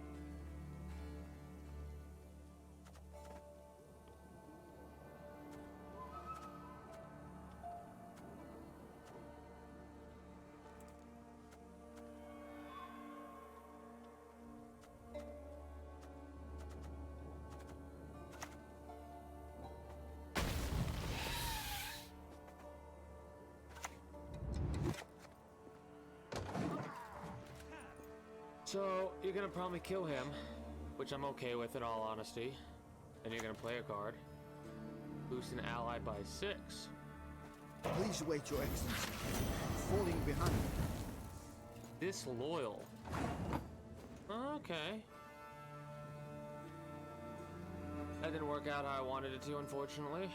So, you're gonna probably kill him, which I'm okay with in all honesty. And you're gonna play a card. Boost an ally by 6. Please wait, Your Excellency. Falling behind. Disloyal. Okay. That didn't work out how I wanted it to, unfortunately.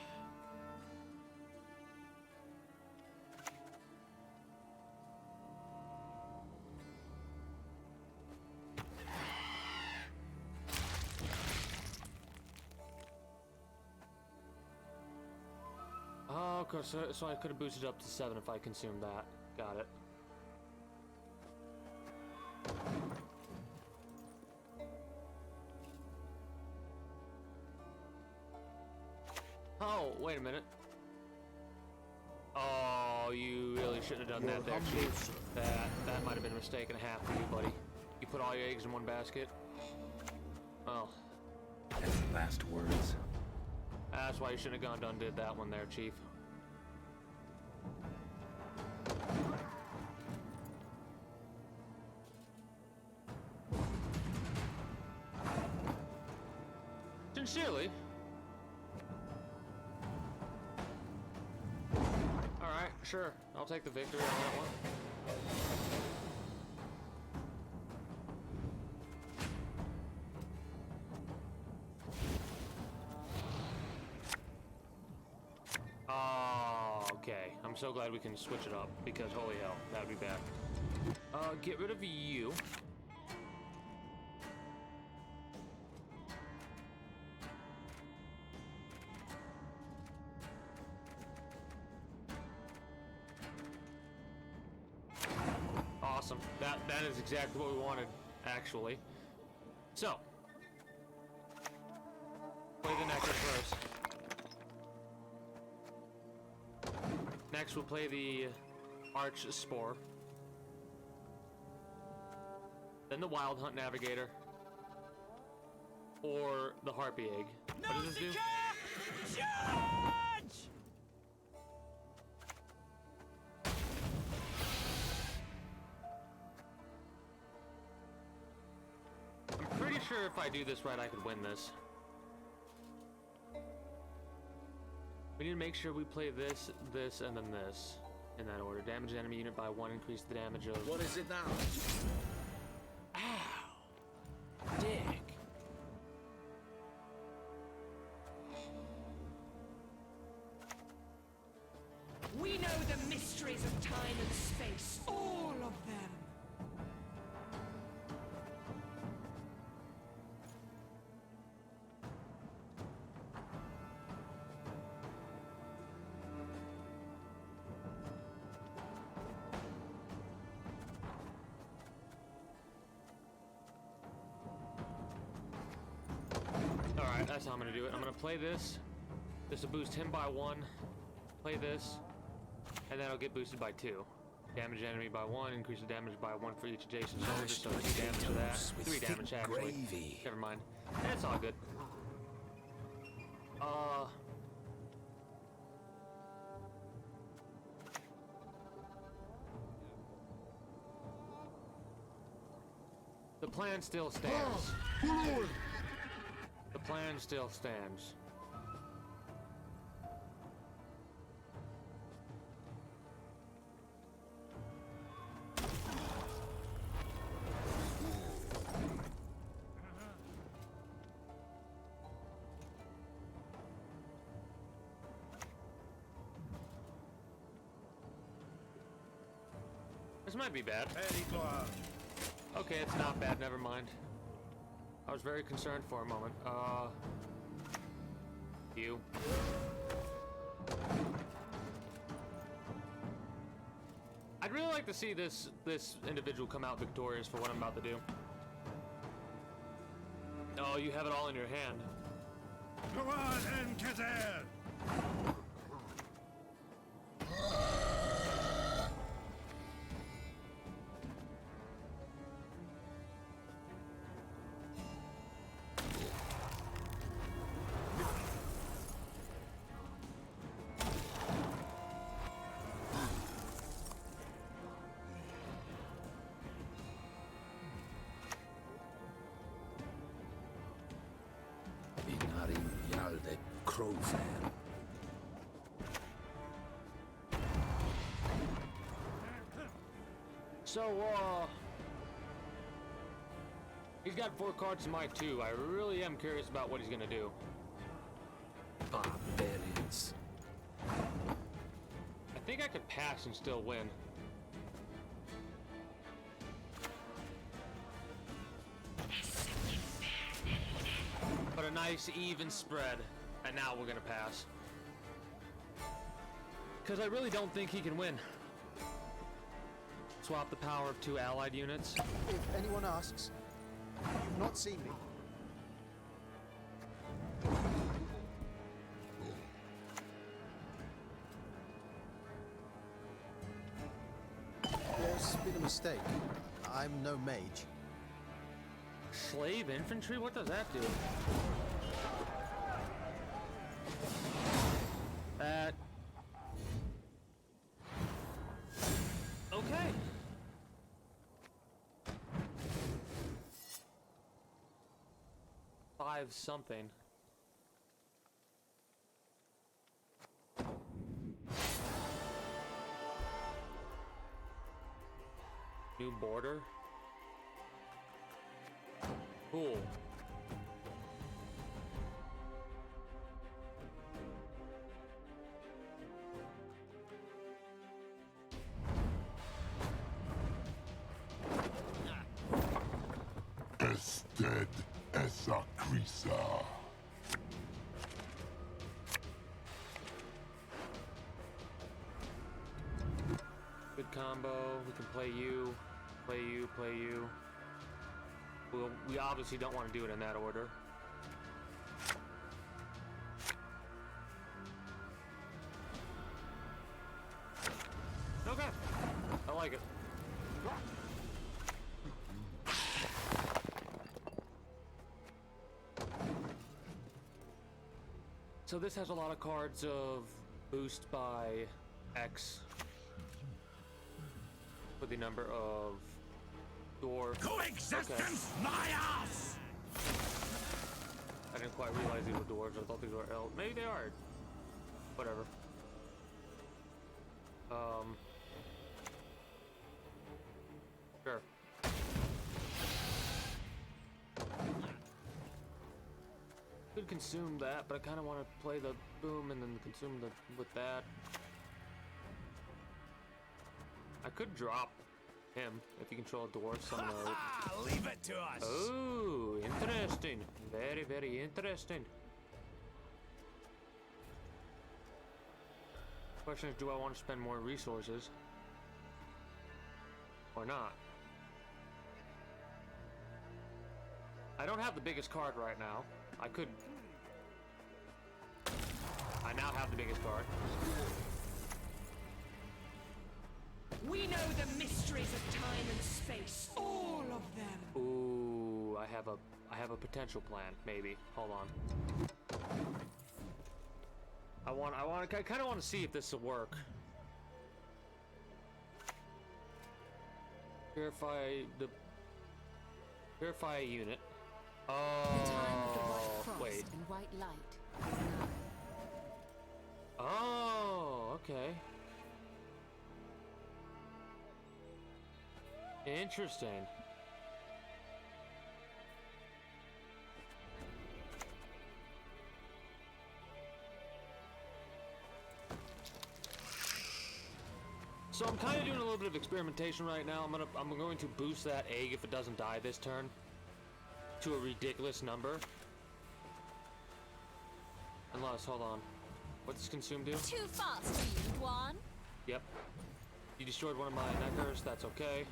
Oh, of course, so I could have boosted up to 7 if I consumed that. Got it. Oh, wait a minute. Oh, you really shouldn't have done that there, Chief. That might have been a mistake and a half for you, buddy. You put all your eggs in one basket. Oh. Any last words? That's why you shouldn't have gone did that one there, Chief. Sincerely. Alright, sure. I'll take the victory on that one. Oh, okay. I'm so glad we can switch it up, because holy hell, that'd be bad. Get rid of you. Awesome. That is exactly what we wanted, actually. So, play the necklace first. Next, we'll play the Arch Spore. Then the Wild Hunt Navigator. Or the Harpy Egg. What does this do? Charge! I'm pretty sure if I do this right, I could win this. We need to make sure we play this, this, and then this. In that order. Damage the enemy unit by 1, increase the damage of... What is it now? Ow! Dick! We know the mysteries of time and space, all of them. Alright, that's how I'm gonna do it. I'm gonna play this. This will boost him by 1. Play this. And then I'll get boosted by 2. Damage enemy by 1, increase the damage by 1 for each adjacent soldier, so 2 damage to that. 3 damage actually. Gravy. Never mind. That's all good. The plan still stands. The plan still stands. This might be bad. Okay, it's not bad, never mind. I was very concerned for a moment. You. I'd really like to see this individual come out victorious for what I'm about to do. Oh, you have it all in your hand. Go on, Enkazer! Frozen. So, he's got 4 cards to my 2. I really am curious about what he's gonna do. Barbarians. I think I could pass and still win. But a nice even spread, and now we're gonna pass. Because I really don't think he can win. Swap the power of 2 allied units. If anyone asks, you've not seen me. There's been a mistake. I'm no mage. Slave infantry? What does that do? That... Okay. Five something. New border? Cool. Ested esa crisa. Good combo. We can play you, play you, play you. We obviously don't want to do it in that order. Okay. I like it. So this has a lot of cards of boost by X with the number of door. Coexistence, my ass! I didn't quite realize these were dwarves. I thought these were elves. Maybe they are. Whatever. Sure. Could consume that, but I kind of want to play the boom and then consume the with that. I could drop him if you control a dwarf. Leave it to us. Oh, interesting. Very, very interesting. Question is, do I want to spend more resources or not? I don't have the biggest card right now. I could. I now have the biggest card. We know the mysteries of time and space, all of them. Ooh, I have a potential plan, maybe. Hold on. I kind of want to see if this will work. Purify a unit. The time of the Oh, white frost wait. and white light is nigh. Oh, okay. Interesting. So I'm kind of doing a little bit of experimentation right now. I'm going to boost that egg if it doesn't die this turn to a ridiculous number. Unless, hold on. What's this consume do? Too fast for you, Dwan. Yep. You destroyed one of my neckers, that's okay.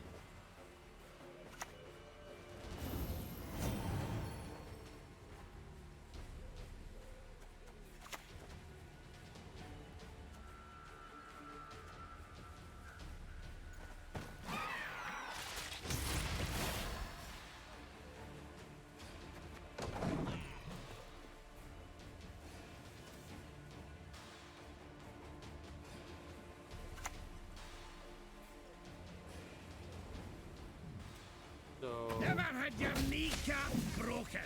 So Never had your kneecap broken.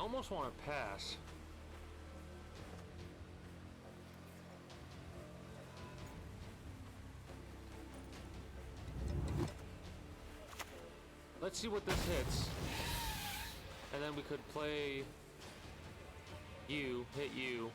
almost want to pass. Let's see what this hits. And then we could play you, hit you.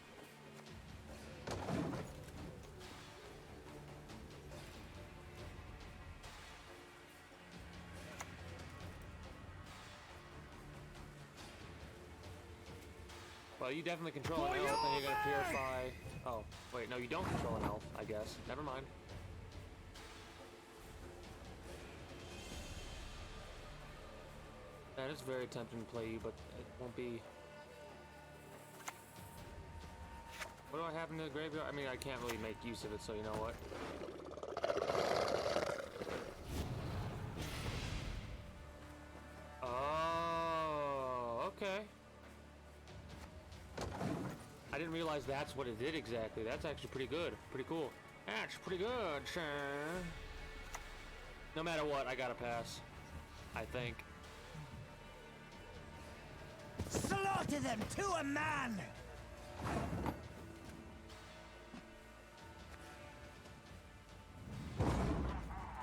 Well, you definitely control an elf, and you're gonna purify. Oh, wait, no, you don't control an elf, I guess. Never mind. That is very tempting to play you, but it won't be. What do I have in the graveyard? I mean, I can't really make use of it, so you know what? Oh, okay. I didn't realize that's what it did exactly. That's actually pretty good. Pretty cool. That's pretty good, sir. No matter what, I gotta pass. I think. Slaughter them to a man!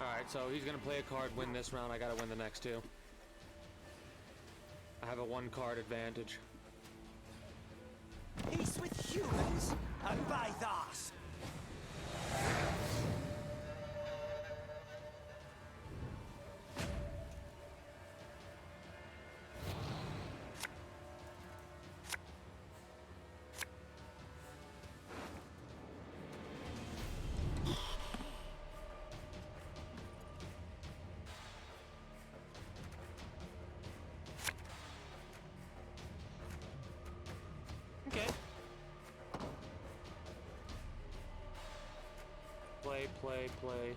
Alright, so he's gonna play a card, win this round. I gotta win the next two. I have a 1-card advantage. Peace with humans, and by thus. Okay. Play.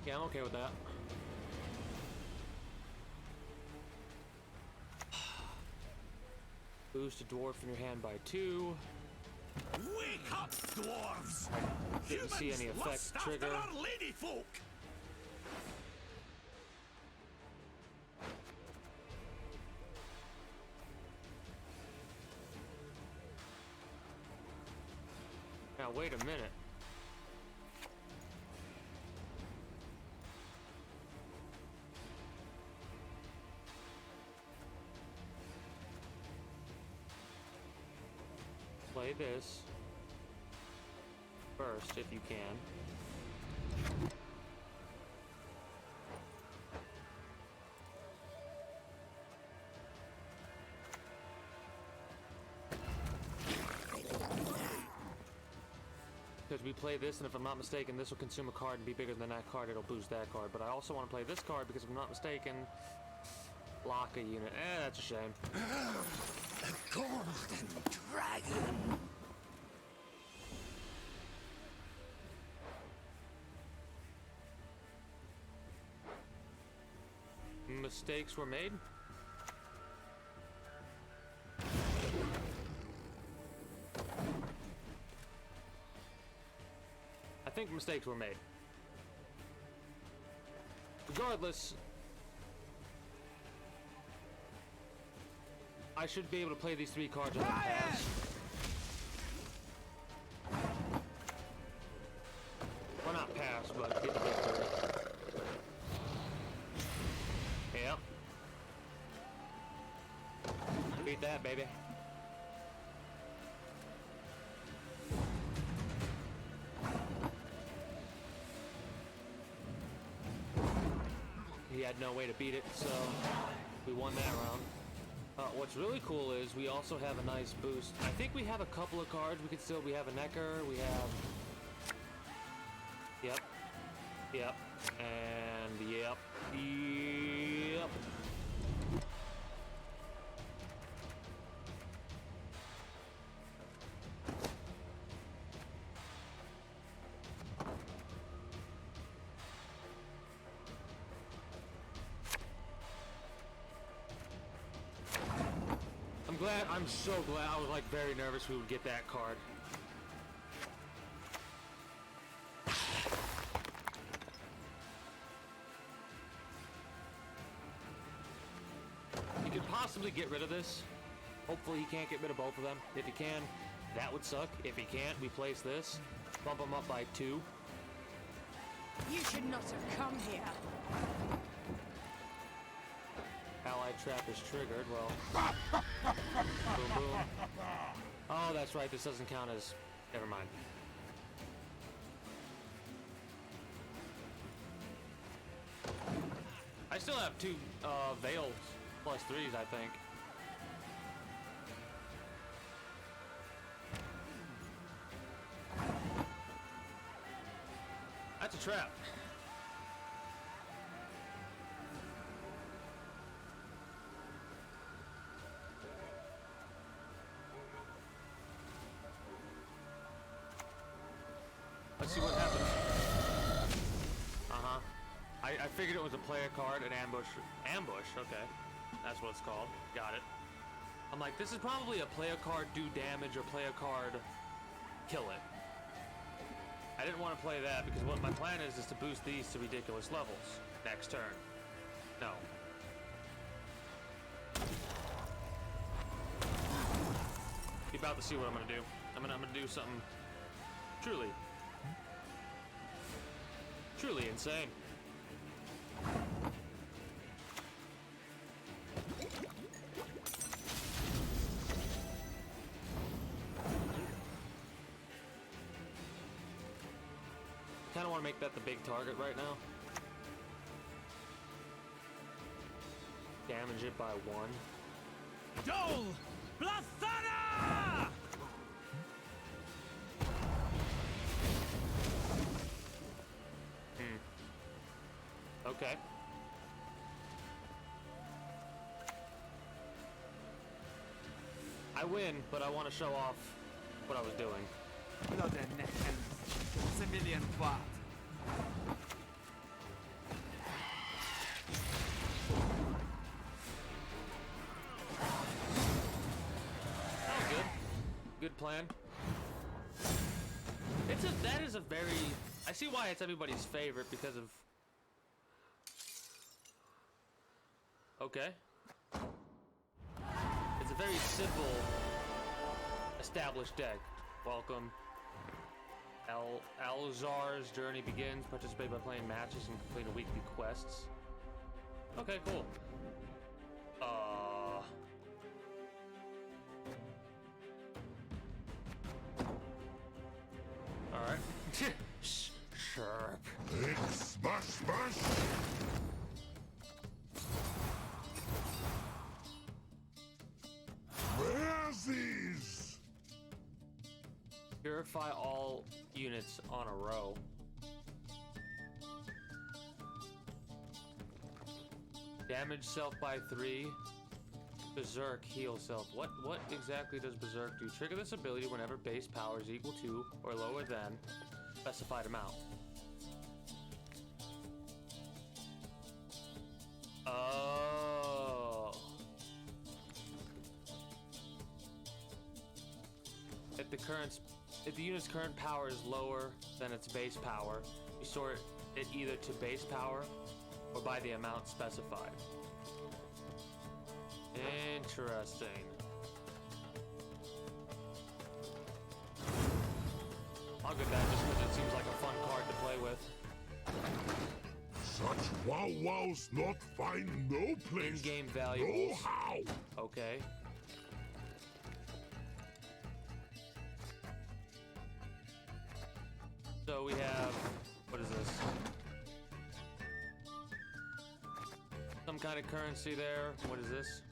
Yeah, I'm okay with that. Boost a dwarf in your hand by 2. Wake up, dwarves! Didn't see any effect Lust after trigger. our lady folk! Now wait a minute. Play this first if you can. Because we play this, and if I'm not mistaken, this will consume a card and be bigger than that card. It'll boost that card. But I also want to play this card because, if I'm not mistaken, lock a unit. That's a shame. The golden dragon! Mistakes were made. I think mistakes were made. Regardless, I should be able to play these 3 cards on the pass. Well, not pass, but get the victory. Yep. Beat that, baby. He had no way to beat it, so we won that round. What's really cool is we also have a nice boost. I think we have a couple of cards. We have a Necker, we have... Yep. And yep. I'm so glad. I was like very nervous we would get that card. possibly get rid of this. Hopefully he can't get rid of both of them. If he can, that would suck. If he can't, we place this. Bump him up by 2. You should not have come here. Allied trap is triggered. Well, boom, boom. Oh, that's right. This doesn't count as... Never mind. I still have 2 Veils +3s, I think. That's a trap. Let's see what happens. Uh-huh. I figured it was a player card, an ambush. Ambush, okay. That's what it's called. Got it. I'm like, this is probably a player card do damage or player card kill it. I didn't want to play that because what my plan is to boost these to ridiculous levels next turn. No. You're about to see what I'm gonna do. I'm gonna do something truly insane. Kind of want to make that the big target right now. Damage it by 1. Dol! Blathana! Okay. I win, but I want to show off what I was doing. Blood and neck and civilian part. That was good. Good plan. That is a very... I see why it's everybody's favorite because of... Okay. It's a very simple, established deck. Welcome. Alzar's journey begins. Participate by playing matches and completing weekly quests. Okay, cool. Alright. Sure. Smash, smash! Razzies! Purify all units on a row. Damage self by 3. Berserk heal self. What exactly does Berserk do? Trigger this ability whenever base power is equal to or lower than specified amount. Oh. If the unit's current power is lower than its base power, you sort it either to base power or by the amount specified. Interesting. I'll get that just because it seems like a fun card to play with. Such wow-wows not find no place. In-game valuables. No how. Okay. So we have, what is this? Some kind of currency there. What is this?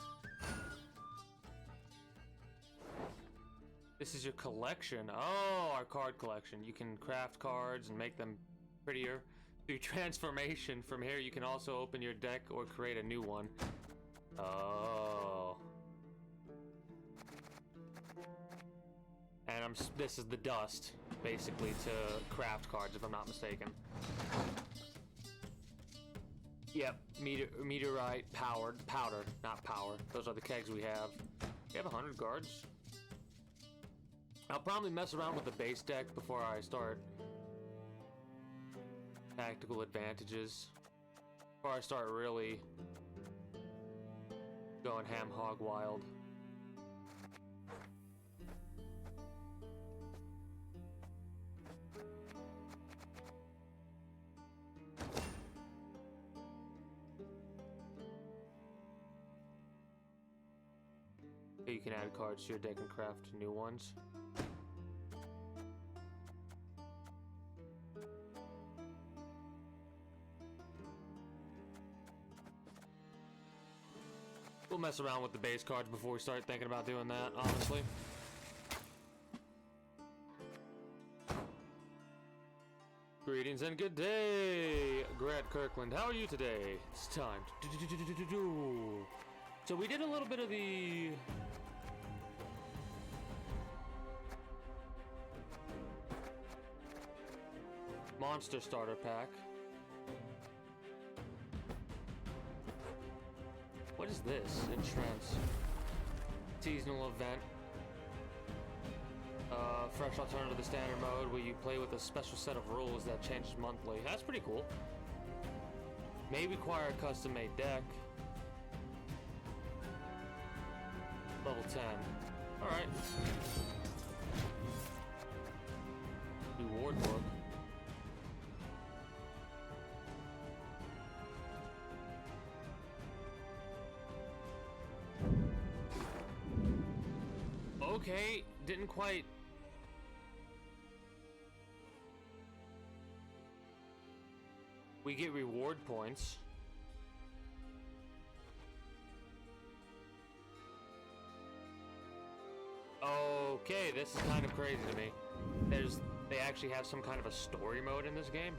This is your collection. Oh, our card collection. You can craft cards and make them prettier. Through transformation, from here you can also open your deck or create a new one. Oh. And this is the dust, basically, to craft cards, if I'm not mistaken. Yep, meteorite, powder, not power. Those are the kegs we have. We have 100 cards. I'll probably mess around with the base deck before I start tactical advantages. Before I start really going going ham hog wild. You can add cards to your deck and craft new ones. We'll mess around with the base cards before we start thinking about doing that, honestly. Greetings and good day, Grant Kirkland. How are you today? It's time. So we did a little bit of the Monster Starter Pack. What is this? Entrance. Seasonal event. Fresh alternative to the standard mode where you play with a special set of rules that changes monthly. That's pretty cool. May require a custom-made deck. Level 10. Alright. Reward book. Okay, didn't quite. We get reward points. Okay, this is kind of crazy to me. They actually have some kind of a story mode in this game.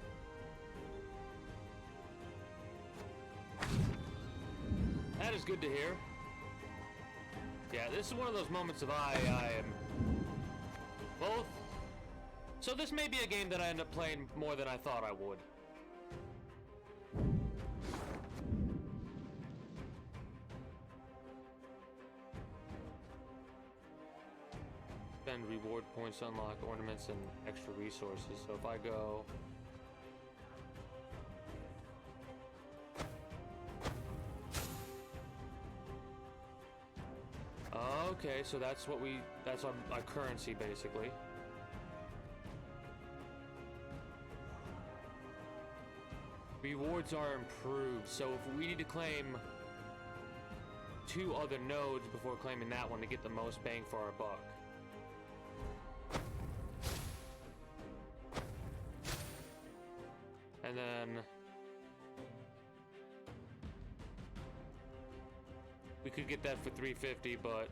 That is good to hear. Yeah, this is one of those moments of I am both. So this may be a game that I end up playing more than I thought I would. Spend reward points to unlock ornaments and extra resources. So if I go okay, so that's our currency basically. Rewards are improved, so if we need to claim 2 other nodes before claiming that one to get the most bang for our buck. And then we could get that for 350, but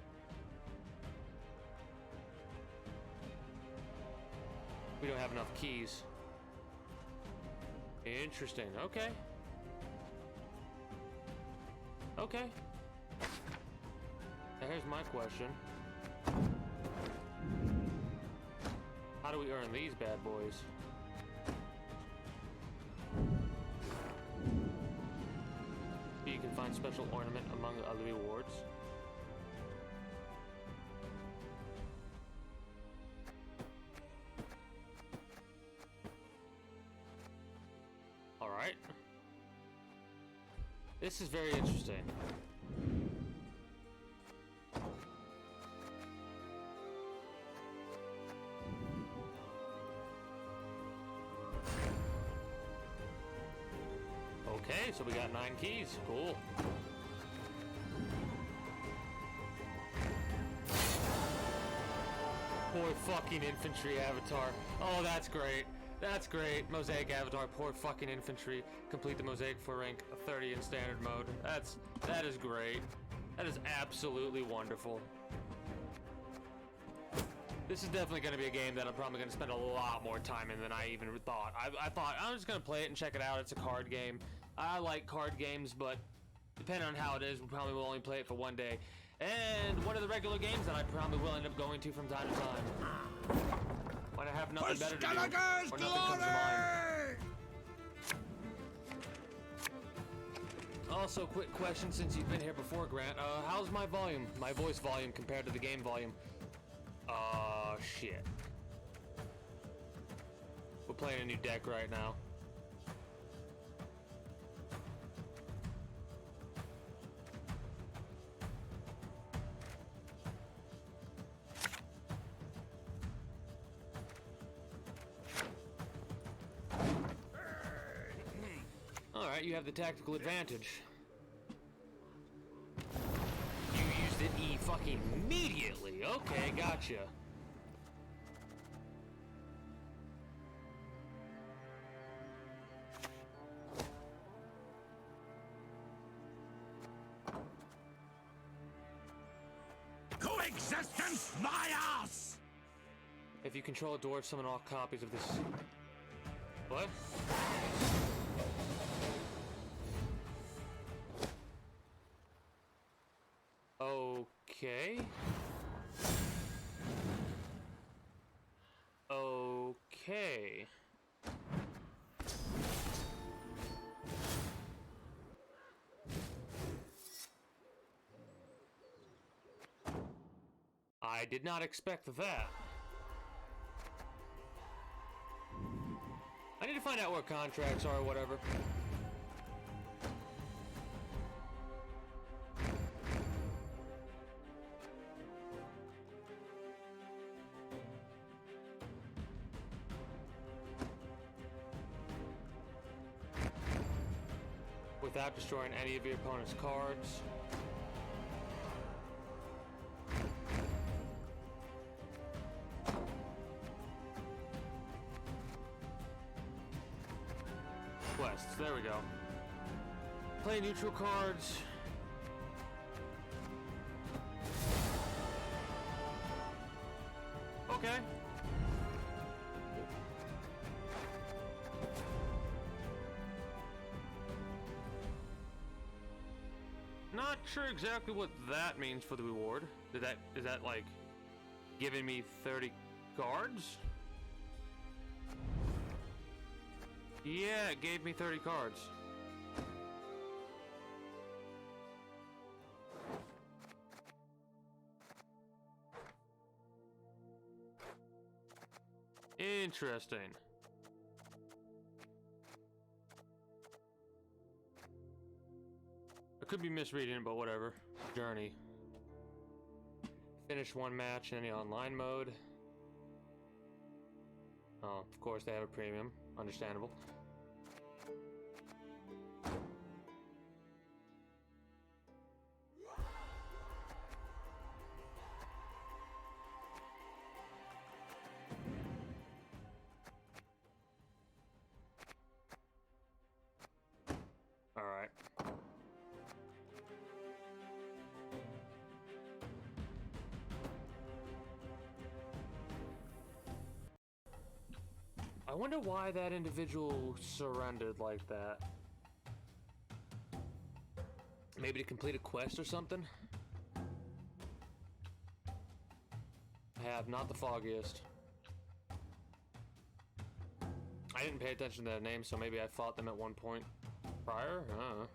we don't have enough keys. Interesting. Okay. Okay. Now here's my question. How do we earn these bad boys? You can find special ornament among the other rewards. Alright. This is very interesting. Okay, so we got 9 keys. Cool. Poor fucking infantry avatar. Oh, that's great. That's great. Mosaic avatar, poor fucking infantry. Complete the mosaic for rank 30 in standard mode. That is great. That is absolutely wonderful. This is definitely going to be a game that I'm probably going to spend a lot more time in than I even thought. I thought I'm just going to play it and check it out. It's a card game. I like card games, but depending on how it is, we probably will only play it for one day. And one of the regular games that I probably will end up going to from time to time. When I have nothing better to do, or nothing comes to mind. Also, quick question since you've been here before, Grant. How's my volume, my voice volume compared to the game volume? Shit. We're playing a new deck right now. you have the tactical advantage. You used it fucking immediately. Okay, gotcha. Coexistence, my ass! If you control a dwarf, summon all copies of this. What? Okay. Okay. I did not expect that. I need to find out what contracts are or whatever. Without destroying any of your opponent's cards. Quests, there we go. Play neutral cards. Okay. Not sure exactly what that means for the reward. Is that like giving me 30 cards? Yeah, it gave me 30 cards. Interesting. I could be misreading it, but whatever. Journey. Finish one match in any online mode. Oh, of course they have a premium. Understandable. All right. I wonder why that individual surrendered like that. Maybe to complete a quest or something? I have not the foggiest. I didn't pay attention to their name, so maybe I fought them at one point prior? I don't know.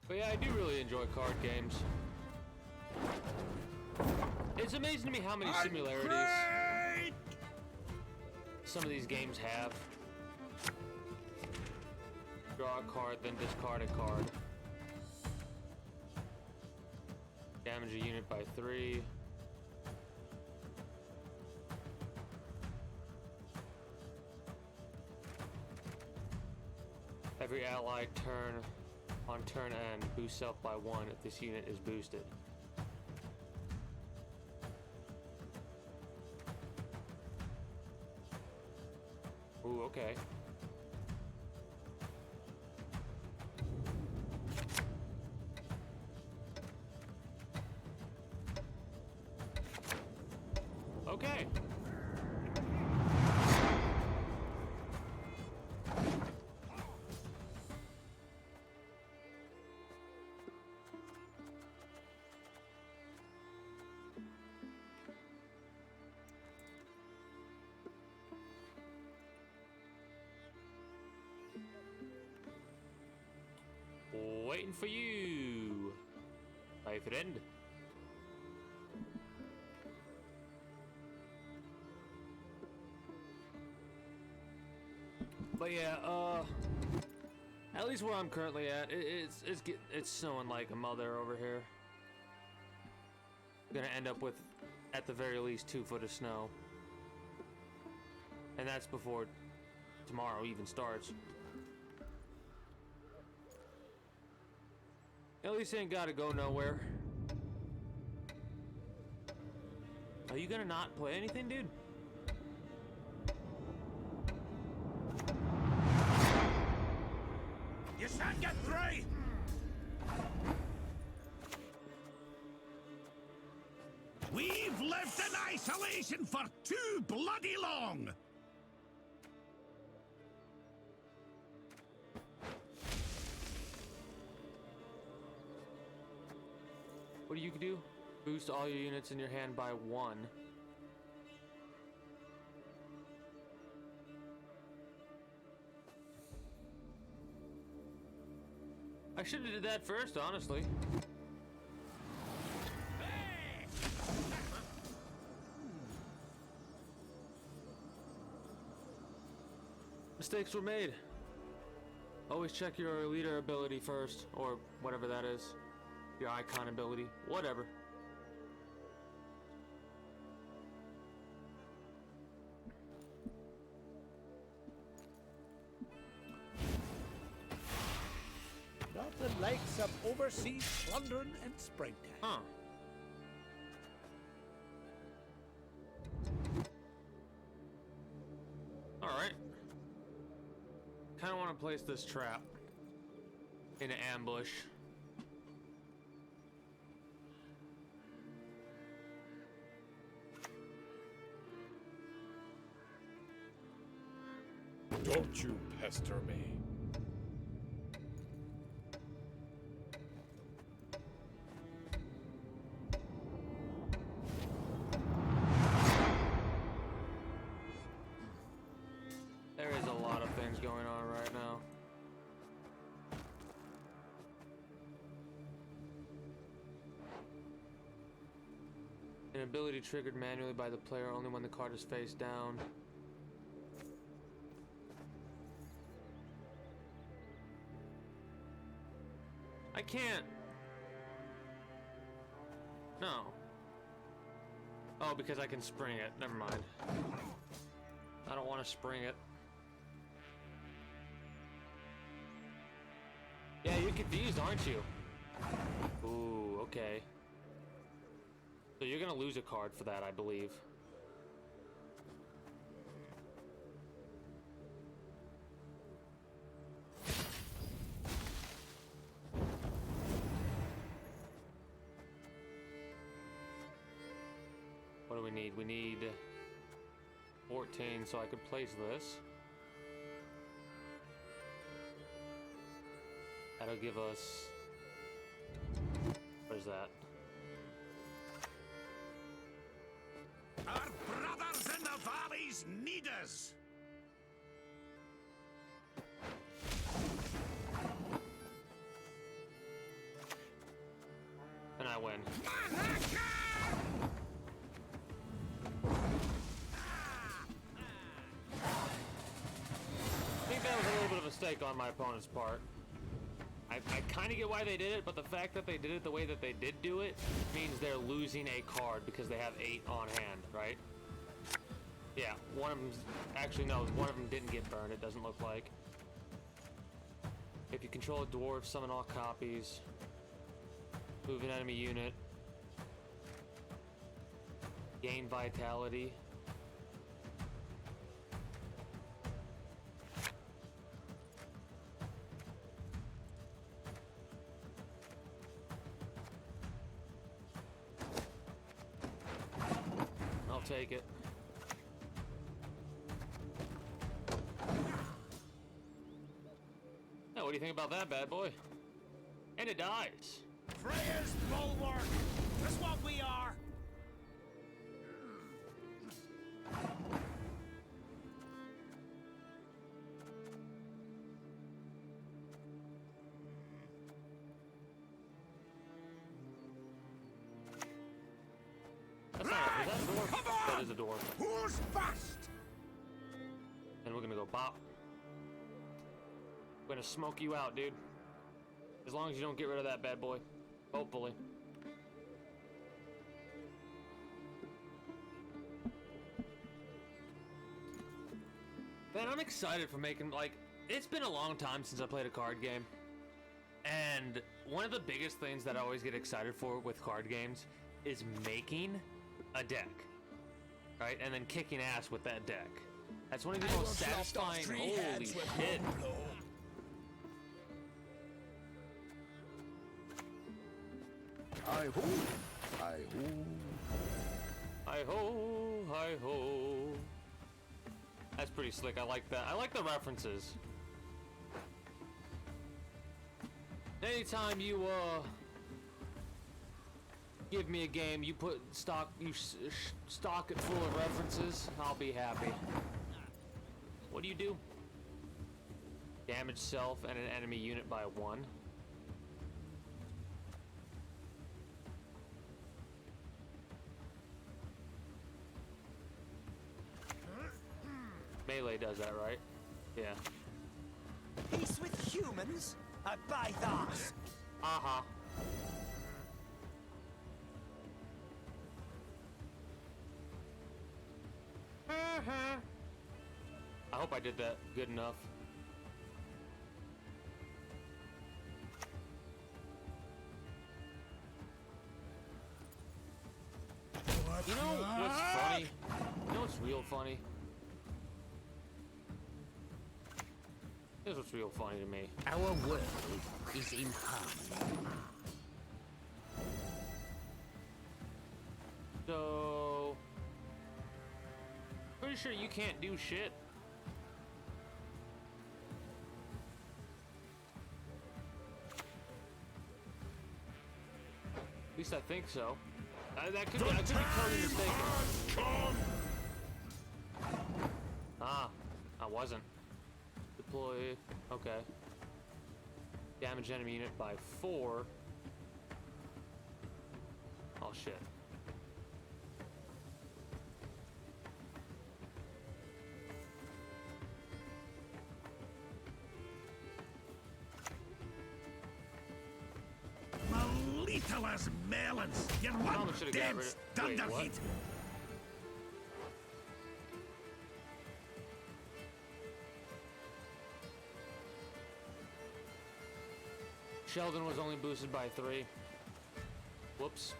But yeah, I do really enjoy card games. It's amazing to me how many similarities some of these games have. Draw a card, then discard a card. Damage a unit by 3. Every allied turn on turn end boosts self by 1 if this unit is boosted. Ooh, okay. Okay. Waiting for you, my friend. But yeah, at least where I'm currently at, it's snowing like a mother over here. gonna end up with, at the very least, 2 foot of snow. And that's before tomorrow even starts. At least ain't gotta go nowhere. Are you gonna not play anything, dude? You shan't get through! We've lived in isolation for too bloody long! What do you do? Boost all your units in your hand by 1. I should have did that first, honestly. Mistakes were made. Always check your leader ability first, or whatever that is. Your icon ability, whatever. Not the likes of overseas plundering in springtime. Huh. Alright. Kinda wanna place this trap in an ambush. Don't you pester me. There is a lot of things going on right now. An ability triggered manually by the player only when the card is face down. I can't. No. Oh, because I can spring it. Never mind. I don't want to spring it. Yeah, you're confused, aren't you? Ooh, okay. So you're gonna lose a card for that, I believe. What do we need? We need 14, so I could place this. That'll give us... What is that? Our brothers in the valleys need us! And I win. I think that was a little bit of a mistake on my opponent's part. I kind of get why they did it, but the fact that they did it the way that they did do it means they're losing a card because they have 8 on hand, right? Yeah, one of them's... Actually, no, one of them didn't get burned, it doesn't look like. If you control a dwarf, summon all copies. Move an enemy unit. Gain vitality. I'll take it. Now, what do you think about that bad boy? And it dies. Freya's bulwark! That's what we are! That's not is that a door? Come on! That is a door. Who's fast? And we're gonna go bop. We're gonna smoke you out, dude. As long as you don't get rid of that bad boy. Hopefully. Man, I'm excited for making, like, it's been a long time since I played a card game. And one of the biggest things that I always get excited for with card games is making a deck. Right? And then kicking ass with that deck. That's one of the most satisfying. Holy shit. Hi-ho! Hi-ho! Hi-ho! Hi-ho! That's pretty slick. I like that. I like the references. Anytime you, give me a game, you put stock, stock it full of references, I'll be happy. What do you do? Damage self and an enemy unit by 1. Melee does that, right? Yeah. Peace with humans? I buy that. Uh-huh. I hope I did that good enough. You know what's funny? You know what's real funny? Here's what's real funny to me. Our world is in harmony. So... pretty sure you can't do shit. At least I think so. That could be, I could be totally mistaken. Ah, I wasn't. Deploy, okay. Damage enemy unit by 4. Oh shit. Malitalas melons! You're Probably one should've got rid dense of- wait, what? dunderhead! Sheldon was only boosted by 3. Whoops.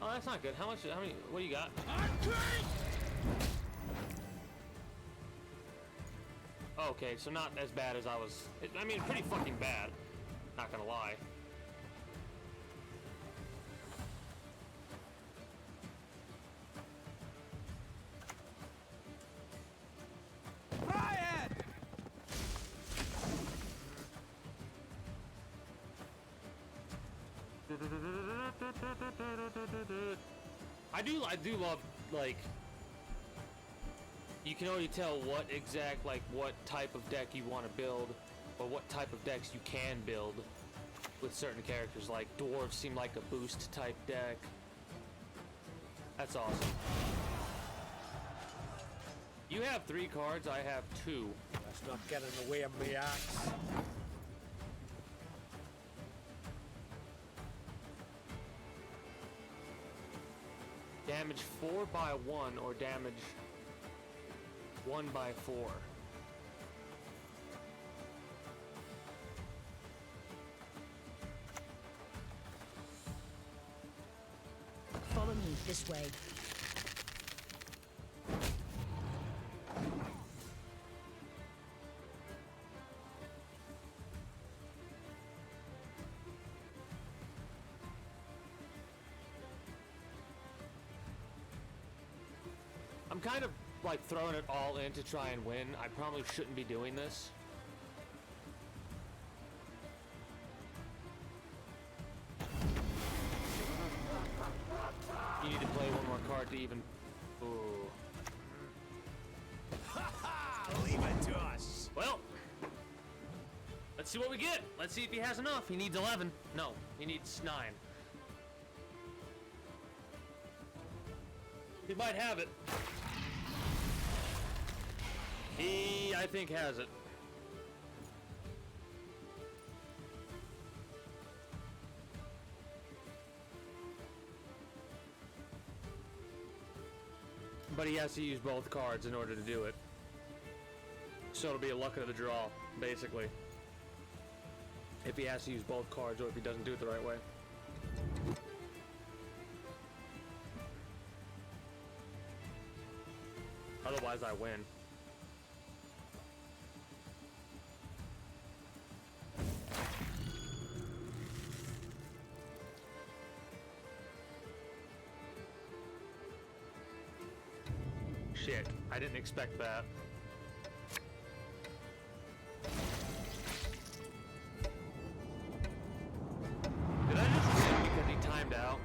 Oh, that's not good. How much? How many? What do you got? Okay, so not as bad as I was. I mean, pretty fucking bad. Not gonna lie. I do love, like, you can already tell what exact, like, what type of deck you want to build, or what type of decks you can build with certain characters. Like, dwarves seem like a boost type deck. That's awesome. You have 3 cards, I have 2. Let's not get in the way of me axe. Damage 4 by 1 or damage 1 by 4. Follow me this way. I'm kind of like throwing it all in to try and win. I probably shouldn't be doing this. You need to play one more card to even... Ooh. Ha ha! Leave it to us. Well, let's see what we get. Let's see if he has enough. He needs 11. No, he needs 9. He might have it. He, I think, has it. But he has to use both cards in order to do it. So it'll be a luck of the draw, basically. If he has to use both cards or if he doesn't do it the right way. Otherwise, I win. Shit, I didn't expect that. Did I just win because he timed out?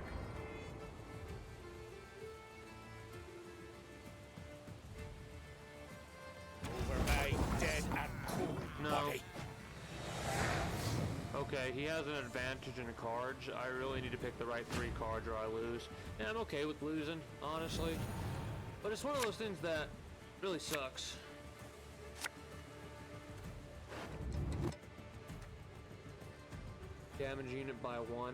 Over my dead and cold body. Okay, he has an advantage in cards. I really need to pick the right 3 cards or I lose. And I'm okay with losing, honestly. But it's one of those things that really sucks. Damage unit by 1.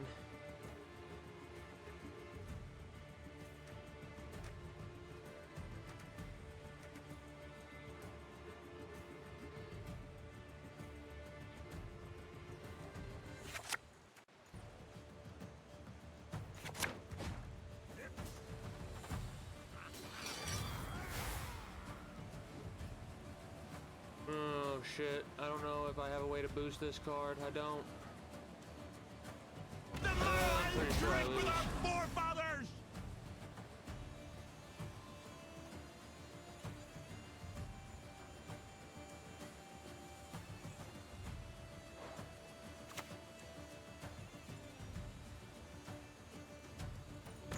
Oh shit, I don't know if I have a way to boost this card. I don't. The pretty sure I drink with lose. our forefathers!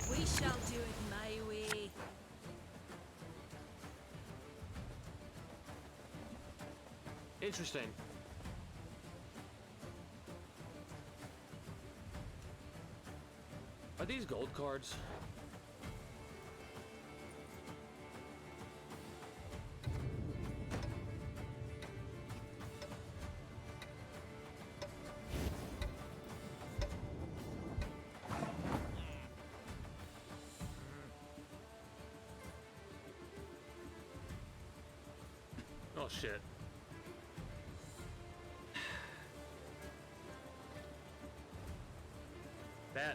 We shall do it my way. Interesting. Are these gold cards? Oh shit.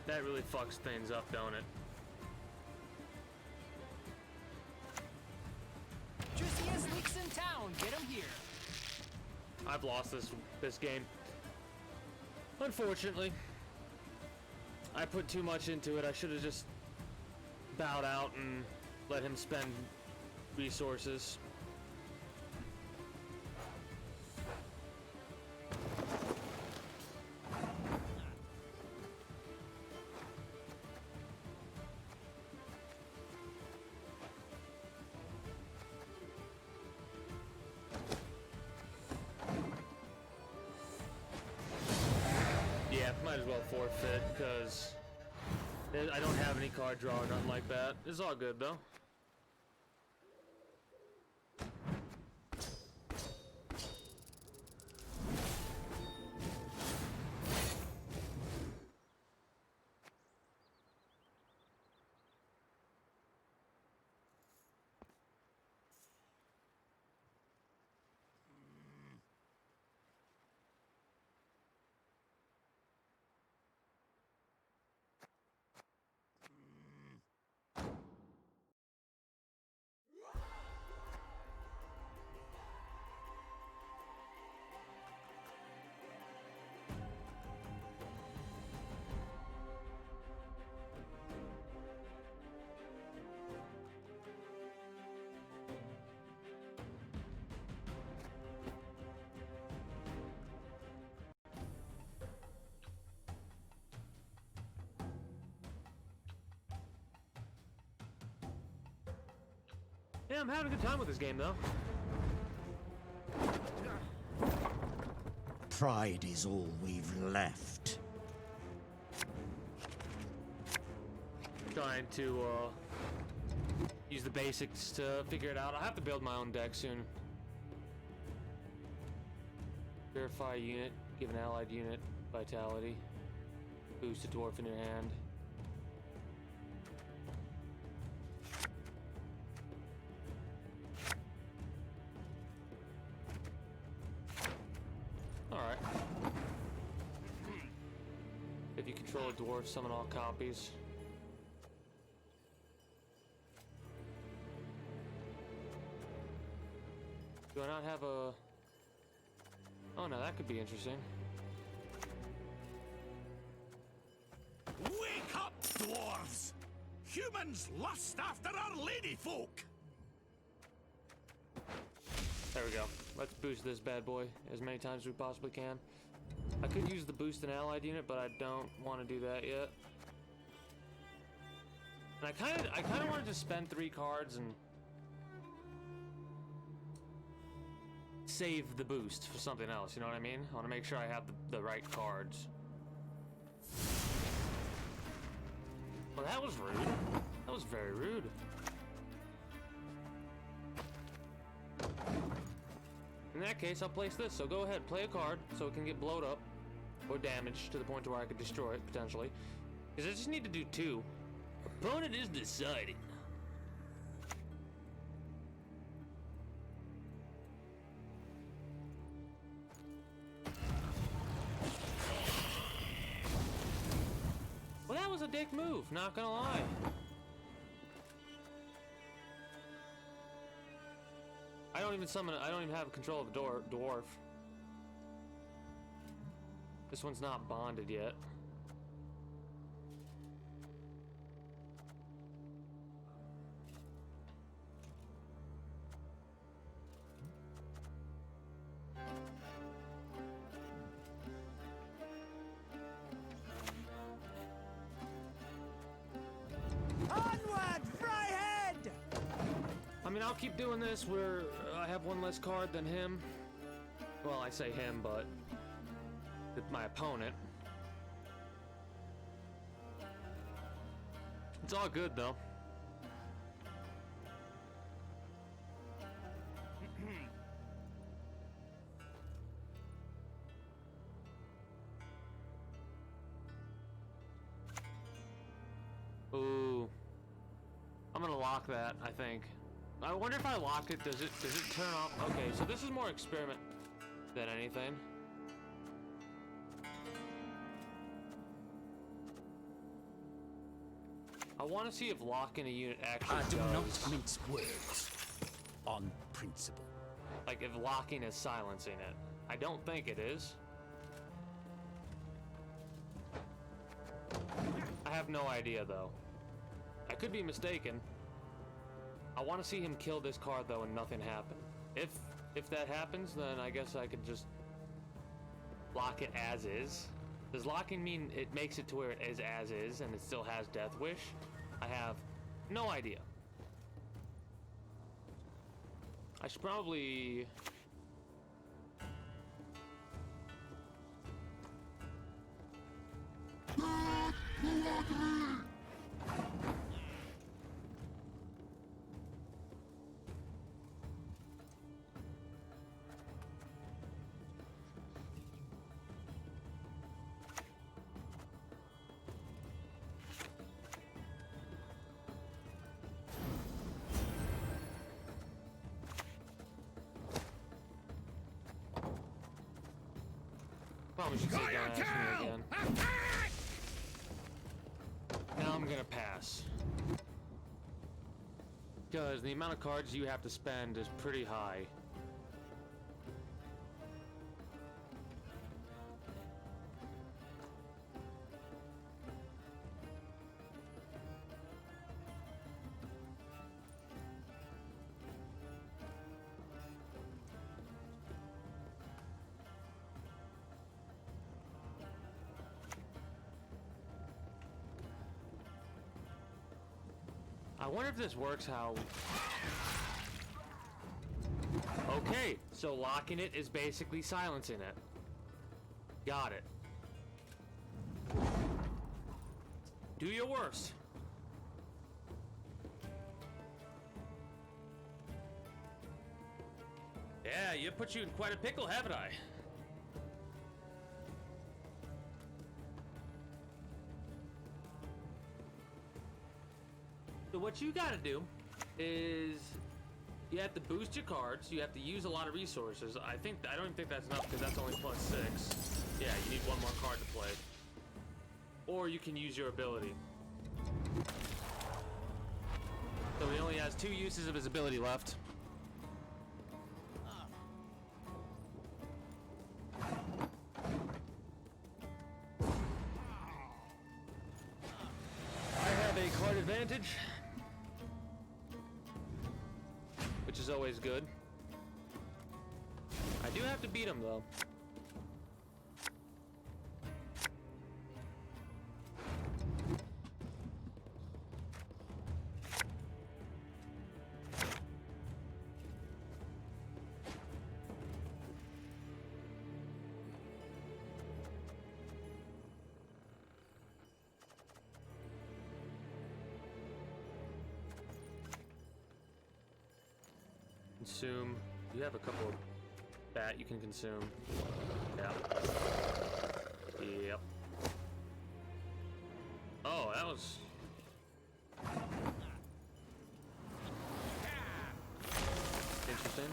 That really fucks things up, don't it? Juiciest leaks in town. Get 'em here. I've lost this game. Unfortunately. I put too much into it. I should have just bowed out and let him spend resources. Yeah, might as well forfeit, because I don't have any card draw or nothing like that. It's all good, though. Yeah, I'm having a good time with this game, though. Pride is all we've left. Trying to use the basics to figure it out. I'll have to build my own deck soon. Verify unit, give an allied unit vitality. Boost a dwarf in your hand. Alright. If you control a dwarf, summon all copies. Do I not have a... Oh no, that could be interesting. Wake up, dwarves! Humans lust after our lady folk! There we go. Let's boost this bad boy as many times as we possibly can. I could use the boost an allied unit, but I don't want to do that yet. And I kind of wanted to spend 3 cards and save the boost for something else, you know what I mean? I want to make sure I have the right cards. Well, that was rude. That was very rude. In that case, I'll place this. So go ahead, play a card so it can get blowed up or damaged to the point to where I could destroy it, potentially. Because I just need to do 2. Opponent is deciding. Well, that was a dick move, not gonna lie. I don't even have control of a dwarf. This one's not bonded yet. Onward, Fryhead! I mean, I'll keep doing this where I have 1 less card than him. Well, I say him, but my opponent. It's all good, though. Ooh. I'm gonna lock that, I think. I wonder if I lock it, does it turn off? Okay, so this is more experiment than anything. I want to see if locking a unit actually I do does. not mince words. On principle. Like if locking is silencing it. I don't think it is. I have no idea though. I could be mistaken. I want to see him kill this card though and nothing happen. If that happens, then I guess I could just lock it as is. Does locking mean it makes it to where it is as is and it still has Death Wish? I have no idea. I should probably... Probably should say don't ask me again. Now I'm gonna pass. Because the amount of cards you have to spend is pretty high. I wonder if this works how... Okay, so locking it is basically silencing it. Got it. Do your worst. Yeah, you put you in quite a pickle, haven't I? So what you gotta do is you have to boost your cards. You have to use a lot of resources. I don't even think that's enough because that's only +6. Yeah, you need one more card to play. Or you can use your ability. So he only has 2 uses of his ability left. I have a card advantage, which is always good. I do have to beat him though. Consume. You have a couple of that you can consume. Yep. Yep. Oh, that was... interesting.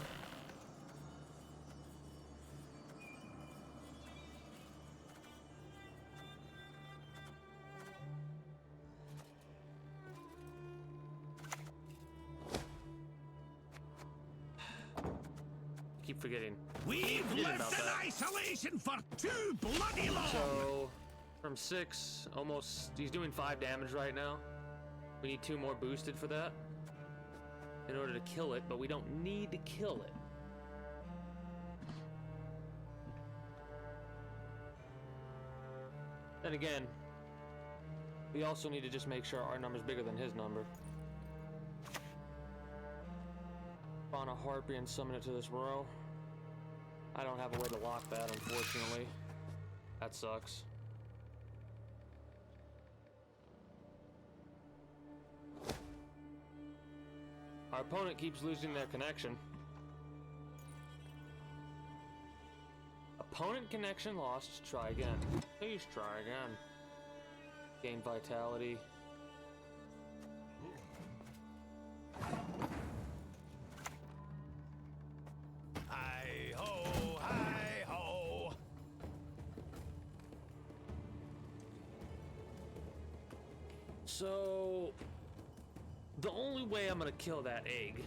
Keep forgetting. We've lived in isolation for too bloody long! So, from 6, almost, he's doing 5 damage right now. We need 2 more boosted for that in order to kill it, but we don't need to kill it. Then again, we also need to just make sure our number's bigger than his number. Spawn a harpy and summon it to this row. I don't have a way to lock that, unfortunately. That sucks. Our opponent keeps losing their connection. Opponent connection lost. Try again. Please try again. Gain vitality. Hi-ho, hi-ho! So... the only way I'm gonna kill that egg...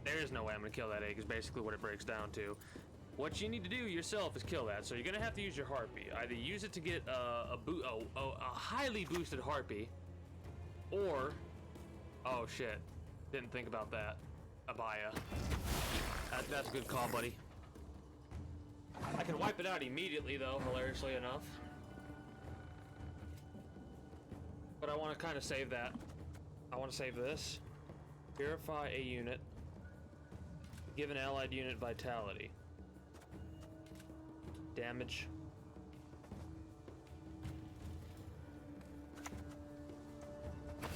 there is no way I'm gonna kill that egg, is basically what it breaks down to. What you need to do yourself is kill that. So you're gonna have to use your harpy. Either use it to get a highly boosted harpy, or... oh shit. Didn't think about that. Abaya. That's a good call, buddy. I can wipe it out immediately, though, hilariously enough. But I want to kind of save that. I want to save this. Purify a unit. Give an allied unit vitality. Damage.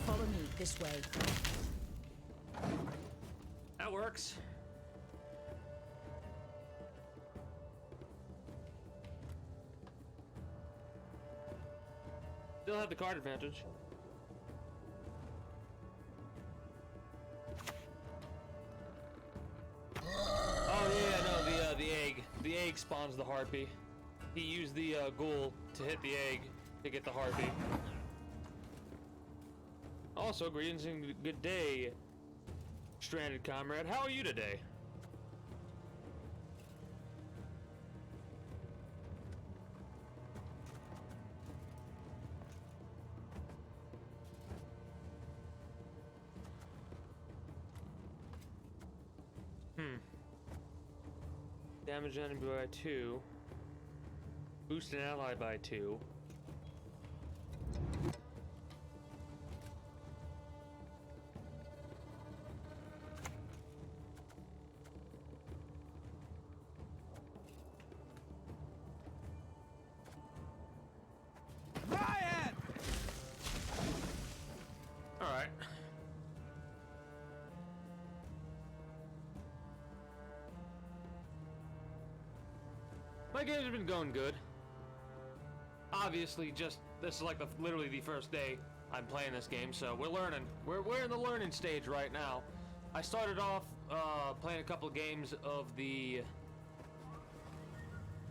Follow me this way. That works. Still have the card advantage. Oh yeah, no, the egg. The egg spawns the harpy. He used the ghoul to hit the egg to get the harpy. Also, greetings and good day, stranded comrade. How are you today? Damage enemy by 2. Boost an ally by 2. My game's been going good. Obviously, this is like literally the first day I'm playing this game, so we're learning. We're in the learning stage right now. I started off playing a couple of games of the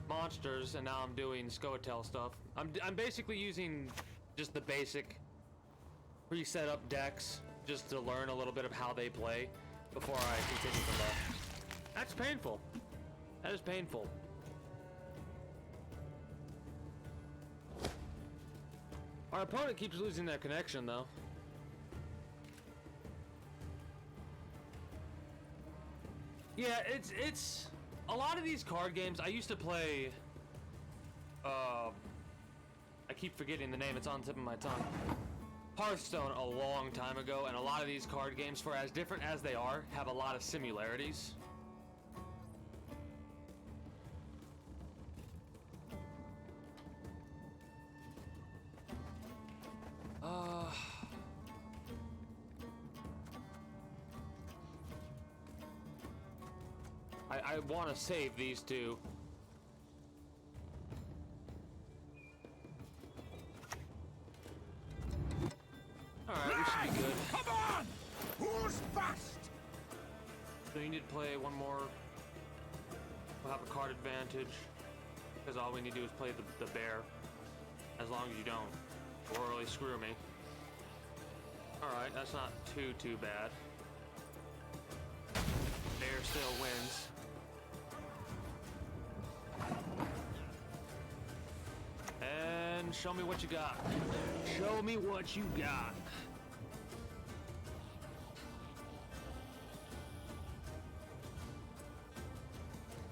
monsters, and now I'm doing Scoia'tael stuff. I'm basically using just the basic pre-set up decks just to learn a little bit of how they play before I continue from there. That's painful. That is painful. Our opponent keeps losing their connection, though. Yeah, it's a lot of these card games. I used to play. I keep forgetting the name. It's on the tip of my tongue. Hearthstone a long time ago, and a lot of these card games, for as different as they are, have a lot of similarities. I want to save these two. Alright, we should be good. Come on! Who's fast? So you need to play one more. We'll have a card advantage. Because all we need to do is play the bear. As long as you don't. Or really screw me. Alright, that's not too bad. Bear still wins. And show me what you got. Show me what you got.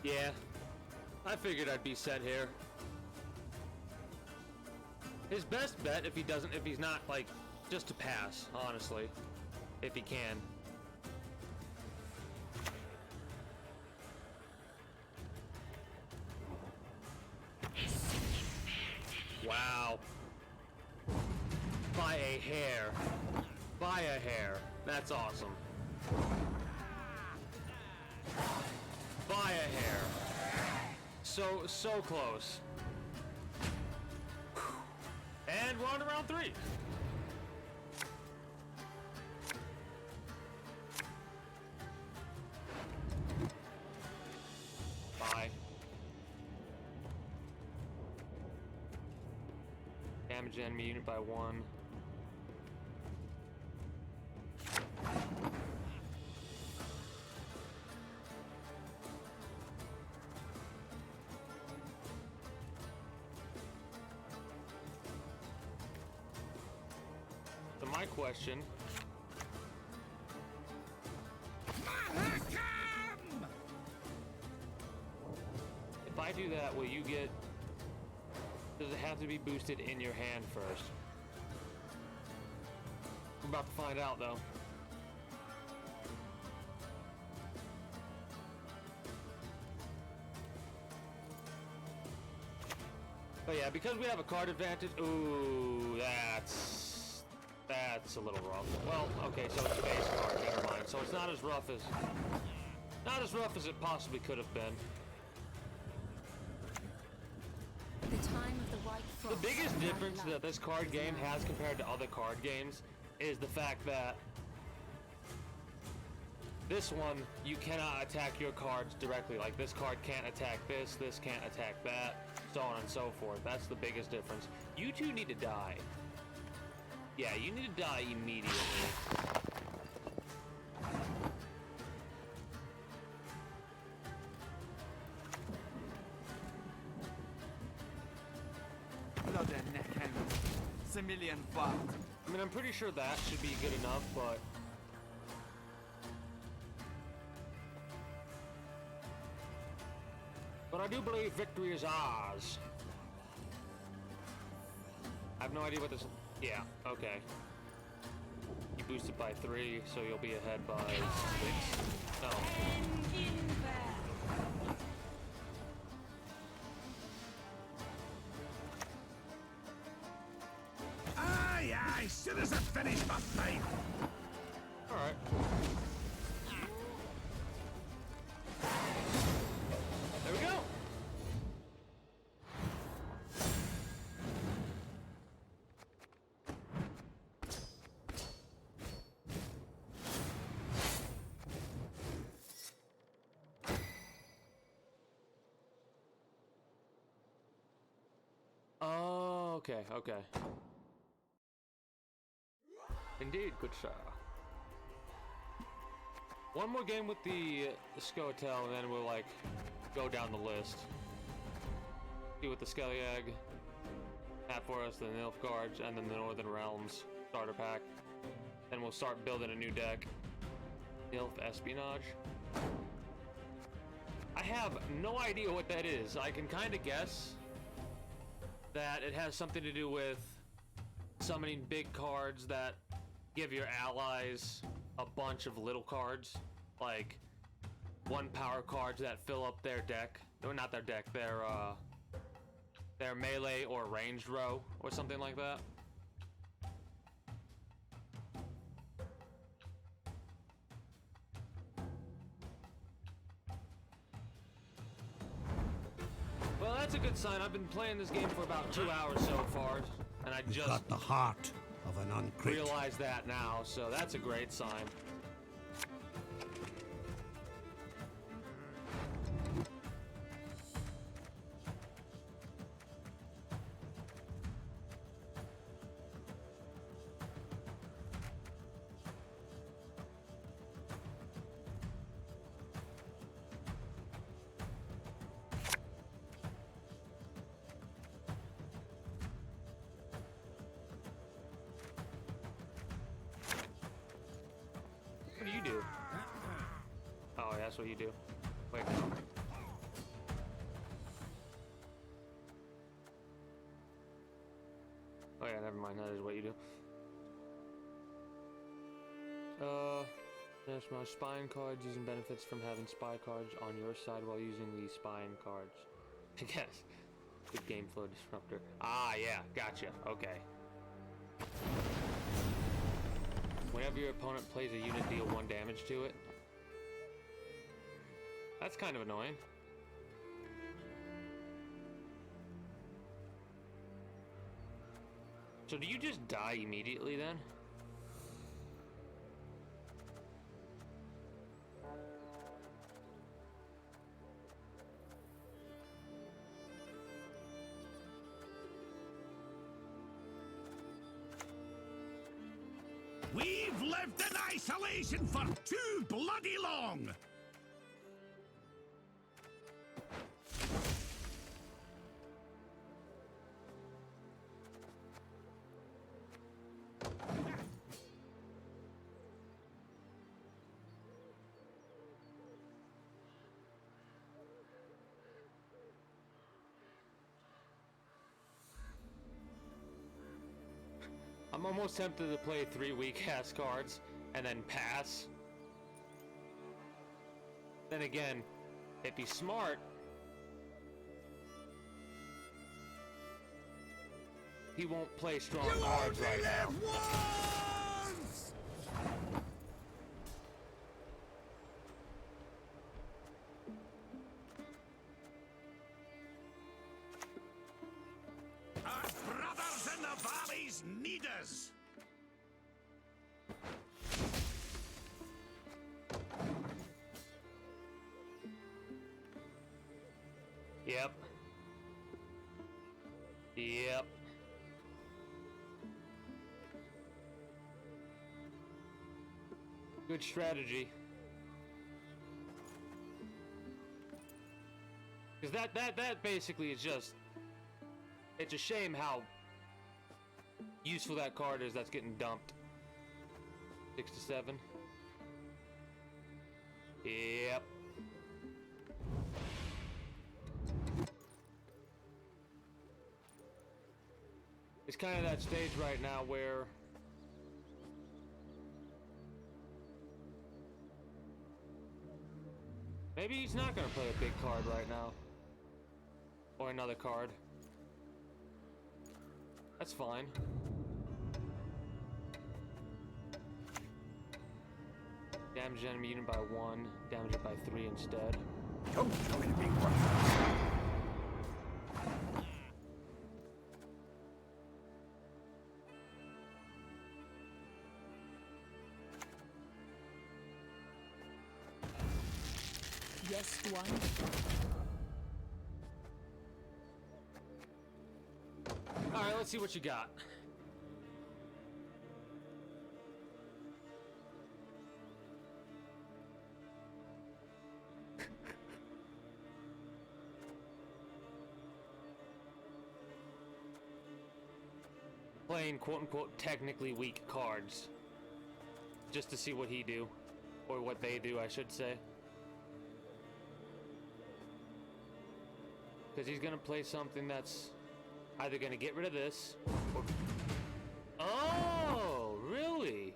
Yeah, I figured I'd be set here. His best bet, if he's not, like, just to pass, honestly, if he can. Wow. By a hair. By a hair. That's awesome. By a hair. So close. And we're on to round 3. Bye. Damage enemy unit by 1. So my question. If I do that, will you get... Does it have to be boosted in your hand first? We're about to find out, though. But yeah, because we have a card advantage. Ooh, that's a little rough. Well, okay, so it's a base card. Never mind. So it's not as rough as it possibly could have been. The time of the white frost. The biggest difference that this card game has compared to other card games is the fact that this one, you cannot attack your cards directly. Like, this card can't attack this can't attack that, so on and so forth. That's the biggest difference. You two need to die. Yeah, you need to die immediately. Blood and neck hands. Civilian fart. I mean, I'm pretty sure that should be good enough, but... But I do believe victory is ours. I have no idea what this... Yeah, okay. You boost it by 3, so you'll be ahead by 6. No. Aye, soon as I finish my fight. Alright. There we go. okay, okay. Indeed, good sir. One more game with the Scotel, and then we'll, like, go down the list. See what the Skelliag, Map Forest, the Nilfgaards, and then the Northern Realms starter pack. Then we'll start building a new deck. Nilf Espionage. I have no idea what that is. I can kind of guess that it has something to do with summoning big cards that give your allies a bunch of little cards, like 1 power cards that fill up their deck. No, not their deck, their melee or ranged row or something like that. Well, that's a good sign. I've been playing this game for about 2 hours so far, and I You've just got the heart of an uncrit. realize that now, so that's a great sign. What do you do? Oh, that's what you do. Wait, no. Oh yeah, never mind. That is what you do. There's my spine cards using benefits from having spy cards on your side while using these spine cards. I guess. Good game flow disruptor. Ah, yeah, gotcha. Okay. Whenever your opponent plays a unit, deal 1 damage to it. That's kind of annoying. So do you just die immediately then? We've lived in isolation for too bloody long! I'm almost tempted to play 3 weak-ass cards and then pass. Then again, if he's smart, he won't play strong cards right now. Once! Our brothers in the valleys need us! Yep. Yep. Good strategy. Because that basically is just... It's a shame how useful that card is that's getting dumped. 6 to 7. Yep. It's kind of that stage right now where maybe he's not gonna play a big card right now. Or another card. That's fine. Damage enemy unit by 1, damage it by 3 instead. Don't show me the big one. Yes, one. Alright, let's see what you got. Playing quote-unquote technically weak cards. Just to see what he do. Or what they do, I should say. Because he's gonna play something that's either gonna get rid of this, or... Oh, really?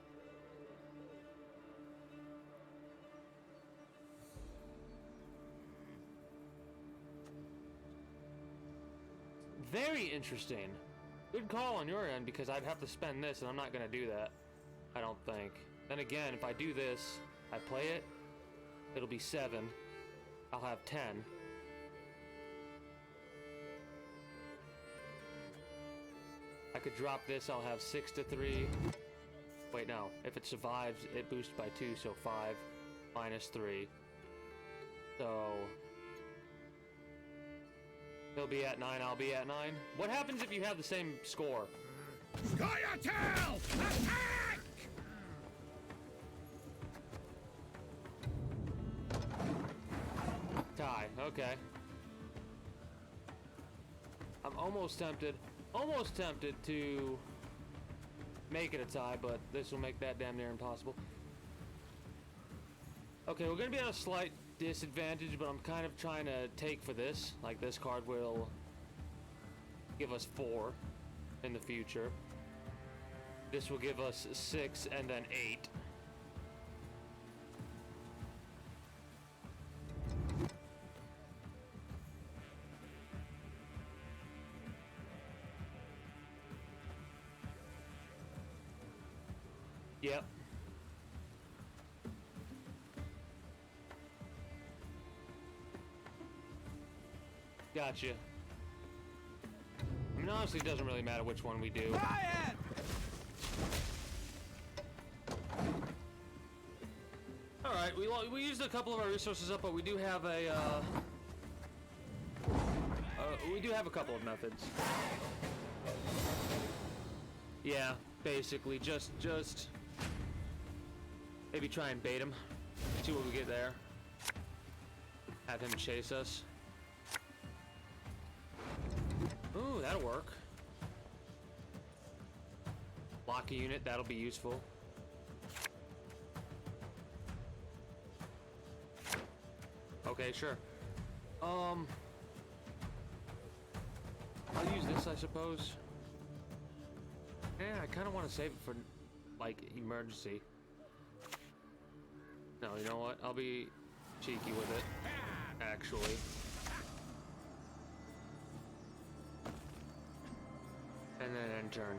Very interesting. Good call on your end, because I'd have to spend this, and I'm not gonna do that. I don't think. Then again, if I do this, I play it, it'll be 7. I'll have 10. I could drop this, I'll have 6 to 3. Wait, no. If it survives, it boosts by 2, so 5 minus 3. So... he'll be at 9, I'll be at 9. What happens if you have the same score? Scoia'tael! Attack! Tie, okay. I'm almost tempted to make it a tie, but this will make that damn near impossible. Okay, we're gonna be at a slight disadvantage, but I'm kind of trying to take for this. Like, this card will give us 4 in the future. This will give us 6 and then 8. Yep. Gotcha. I mean, honestly, it doesn't really matter which one we do. Alright, we used a couple of our resources up, but we do have a, we do have a couple of methods. Yeah, basically, just maybe try and bait him. See what we get there. Have him chase us. Ooh, that'll work. Lock a unit, that'll be useful. Okay, sure. I'll use this, I suppose. Yeah, I kind of want to save it for, like, emergency. No, you know what? I'll be cheeky with it, actually. And then end turn.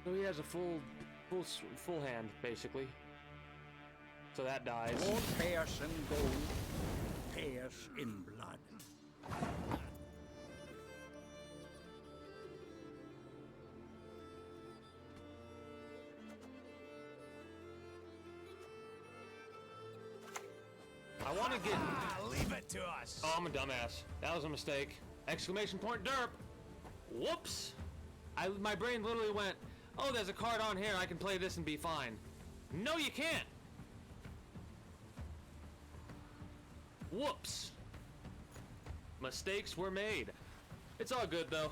So he has a full hand, basically. So that dies. All pierce in gold, pierce in blood. I want to get... Leave it to us. Oh, I'm a dumbass. That was a mistake. Exclamation point derp. Whoops. My brain literally went, oh, there's a card on here. I can play this and be fine. No, you can't. Whoops. Mistakes were made. It's all good, though.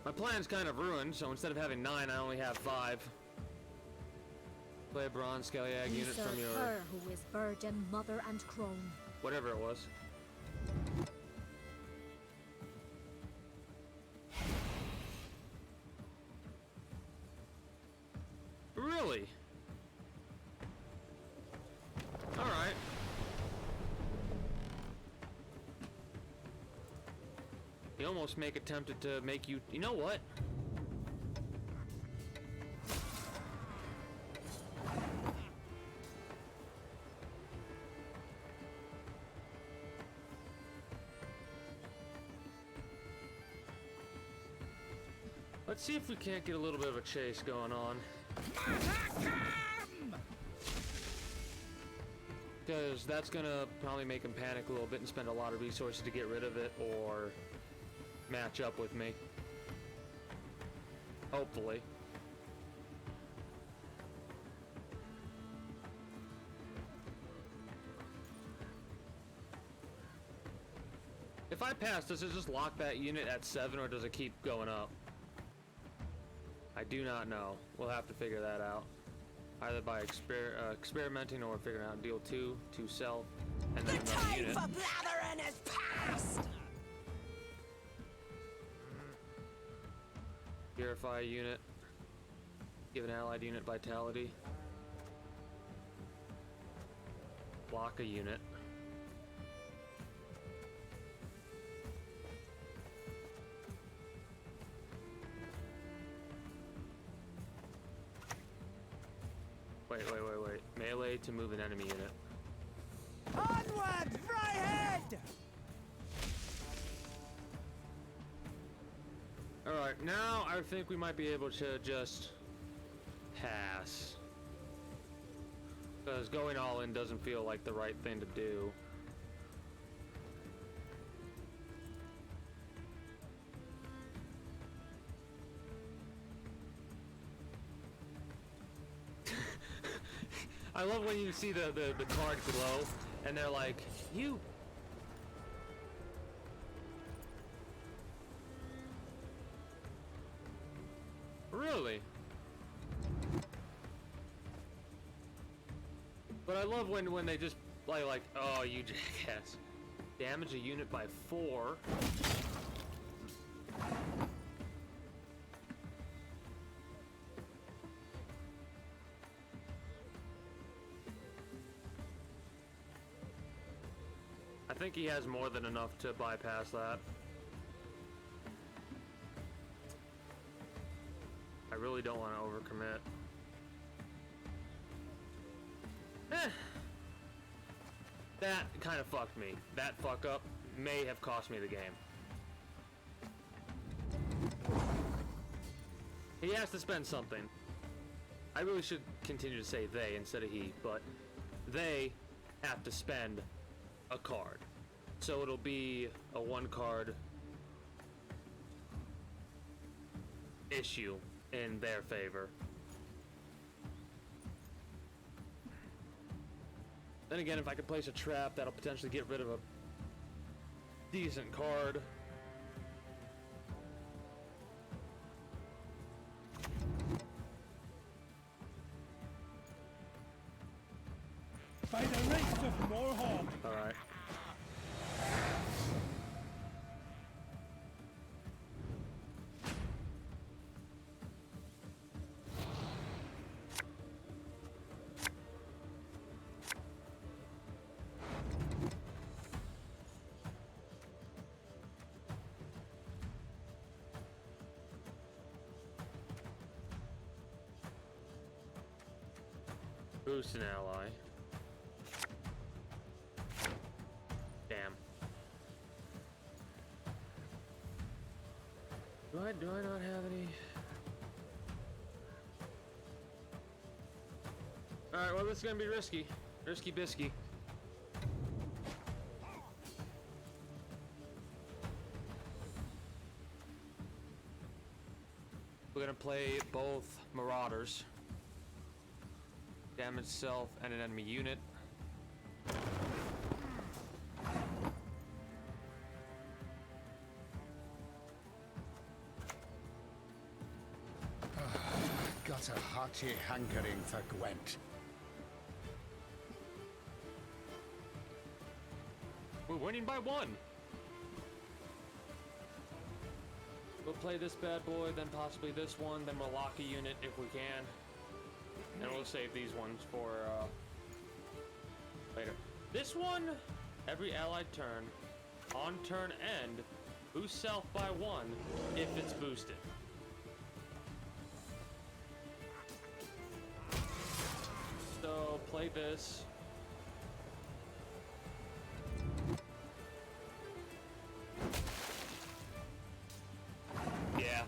My plan's kind of ruined, so instead of having 9, I only have 5. Play a bronze Scalliag You unit serve from your... her who is virgin, mother, and crone. whatever it was. Really? Alright. You almost make it tempted to make you... You know what? Let's see if we can't get a little bit of a chase going on. Because that's gonna probably make him panic a little bit and spend a lot of resources to get rid of it or match up with me. Hopefully. If I pass, does it just lock that unit at 7 or does it keep going up? I do not know. We'll have to figure that out. Either by experimenting or figuring out deal 2 to self and then another unit. The time for blathering has passed! Purify a unit. Give an allied unit vitality. Block a unit. Wait. Melee to move an enemy unit. Onward, Fryhead! Alright, now I think we might be able to just pass. Because going all in doesn't feel like the right thing to do. I love when you see the card glow and they're like, you. Really? But I love when they just like, oh, you jackass. Damage a unit by 4. I think he has more than enough to bypass that. I really don't want to overcommit. That kind of fucked me. That fuck up may have cost me the game. He has to spend something. I really should continue to say they instead of he, but they have to spend a card. So it'll be a 1 card issue in their favor. Then again, if I could place a trap, that'll potentially get rid of a decent card. By the race of Morhawk! Alright. Boost an ally. Damn. Do I not have any? Alright, well this is gonna be risky. Risky bisky. We're gonna play both Marauders. Damage self and an enemy unit. Got a hearty hankering for Gwent. We're winning by 1. We'll play this bad boy, then possibly this one, then we'll lock a unit if we can. And we'll save these ones for later. This one, every allied turn, on turn end, boost self by 1 if it's boosted. So play this. Yeah.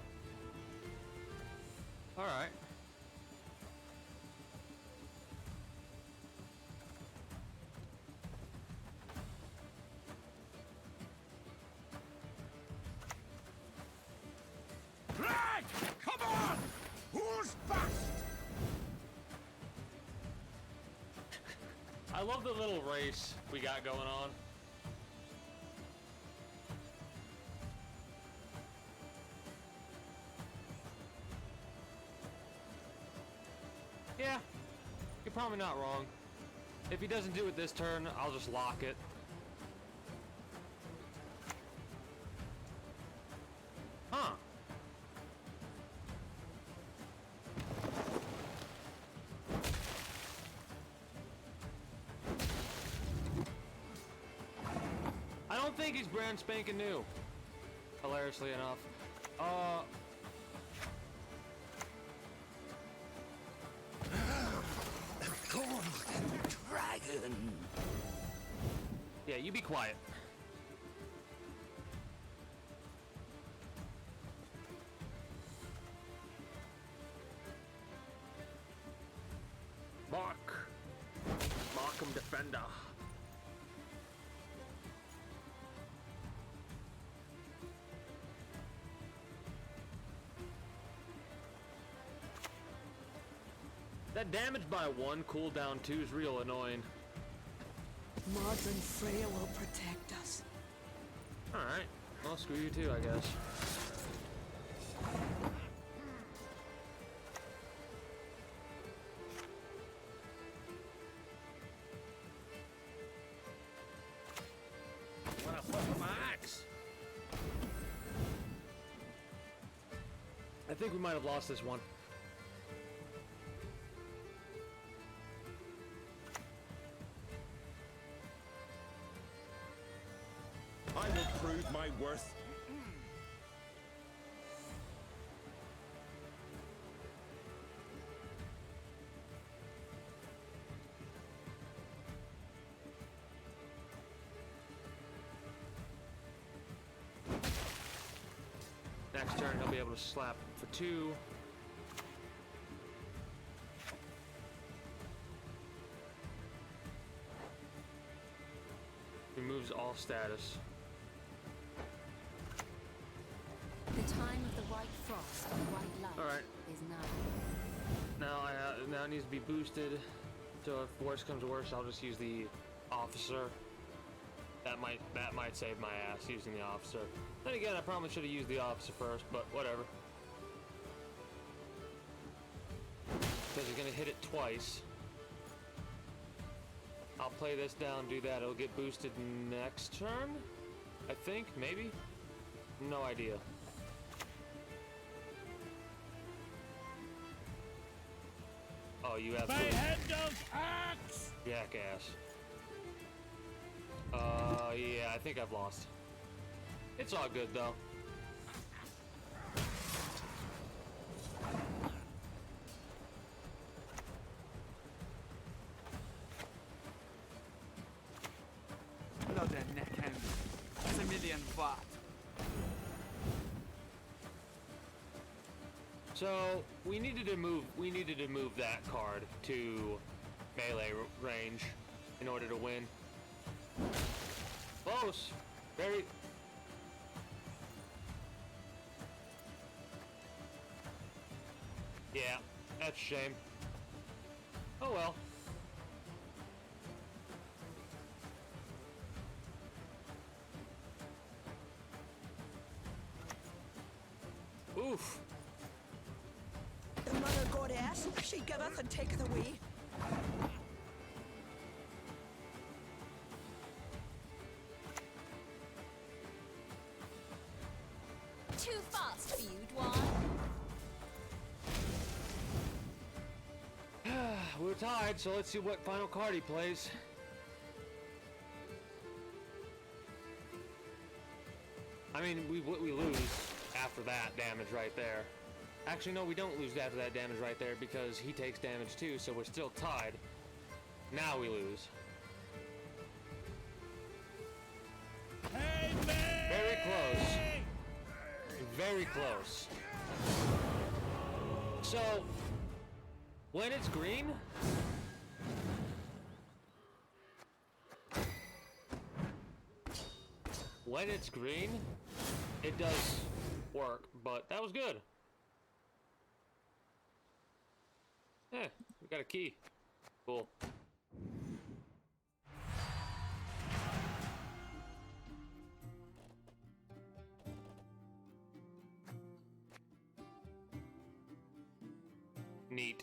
I love the little race we got going on. Yeah, you're probably not wrong. If he doesn't do it this turn, I'll just lock it. Huh. I don't think he's brand spanking new. Hilariously enough. Golden dragon. Yeah, you be quiet. Markham Defender. That damage by 1, cooldown 2 is real annoying. Mods and Freya will protect us. Alright, well screw you too, I guess. What a flip of my axe! I think we might have lost this one. I will prove my worth. Next turn, he'll be able to slap for 2. Removes all status. The time of the white frost and white light Alright. is now. Now it needs to be boosted. So if worse comes to worse, I'll just use the officer. That might save my ass using the officer. Then again, I probably should have used the officer first, but whatever. Because he's gonna hit it twice. I'll play this down, do that. It'll get boosted next turn? I think, maybe? No idea. Oh, you have Axe! jackass. Yeah, I think I've lost. It's all good though. Blood and neck and it's a million watt. So we needed to move that card to melee range in order to win. Close. Very. Yeah, that's a shame. Oh well. Oof. The mother goddess, she giveth and taketh away. Too fast for you, Dwan. We're tied, so let's see what final card he plays. I mean, we lose after that damage right there. Actually, no, we don't lose after that damage right there because he takes damage too, so we're still tied. Now we lose. Hey, man! Very close. Very close. So, when it's green, it does work, but that was good. Yeah, we got a key. Cool. Neat.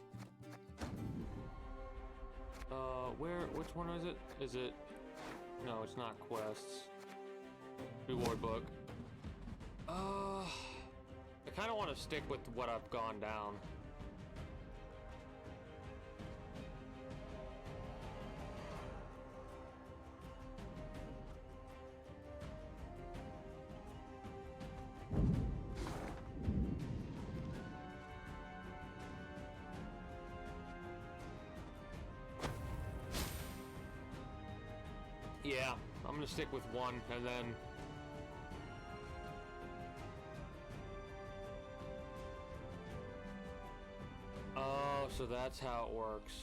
Which one is it? Is it... No, it's not quests. Reward book. I kind of want to stick with what I've gone down. Yeah, I'm gonna stick with one, and then... Oh, so that's how it works.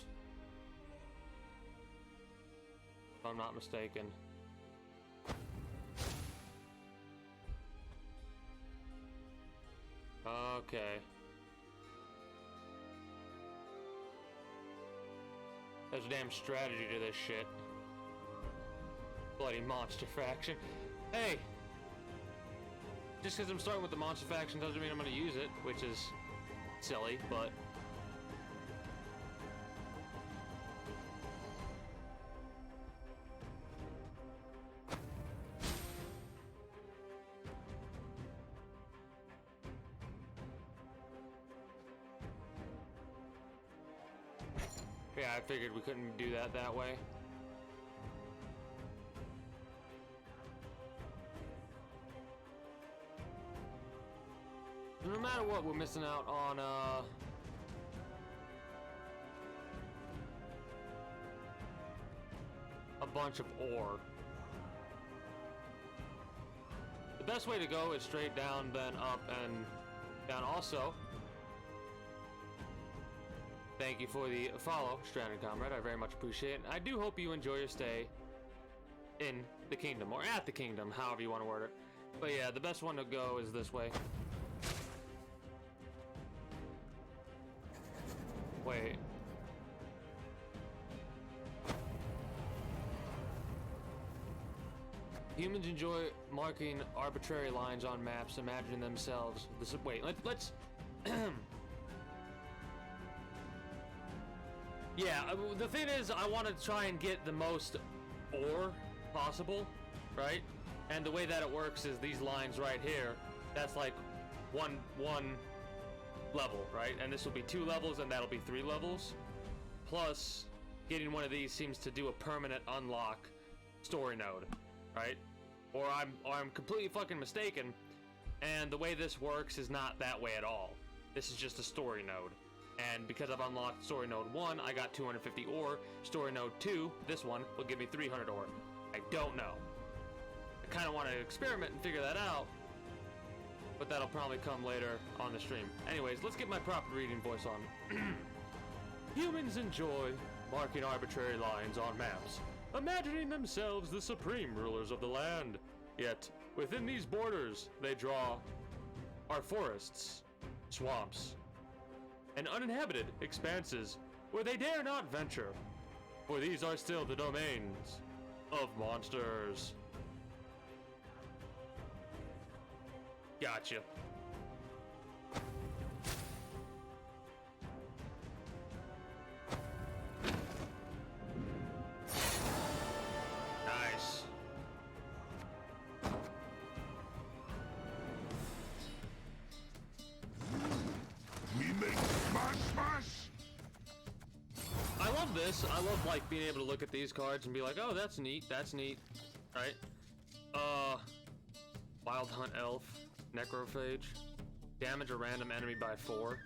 If I'm not mistaken. Okay. There's a damn strategy to this shit. Bloody monster faction. Hey! Just because I'm starting with the monster faction doesn't mean I'm going to use it, which is silly, but... Yeah, I figured we couldn't do that way. No matter what, we're missing out on, a bunch of ore. The best way to go is straight down, then up, and down. Also, thank you for the follow, Stranded Comrade. I very much appreciate it. I do hope you enjoy your stay in the kingdom, or at the kingdom, however you want to word it. But yeah, the best one to go is this way. Wait. Humans enjoy marking arbitrary lines on maps, imagining themselves. Wait, let's. Yeah, the thing is, I want to try and get the most ore possible, right? And the way that it works is these lines right here. That's like one level, right? And this will be 2 levels, and that'll be 3 levels. Plus, getting one of these seems to do a permanent unlock story node, right? Or I'm completely fucking mistaken, and the way this works is not that way at all. This is just a story node. And because I've unlocked story node 1, I got 250 ore. Story node 2, this one, will give me 300 ore. I don't know. I kind of want to experiment and figure that out, but that'll probably come later on the stream. Anyways, let's get my proper reading voice on. Humans enjoy marking arbitrary lines on maps, imagining themselves the supreme rulers of the land. Yet, within these borders, they draw our forests, swamps, and uninhabited expanses where they dare not venture, for these are still the domains of monsters. Gotcha. Nice. We make smash smash. I love this. I love like being able to look at these cards and be like, oh, that's neat, right? Wild Hunt Elf, Necrophage, damage a random enemy by 4.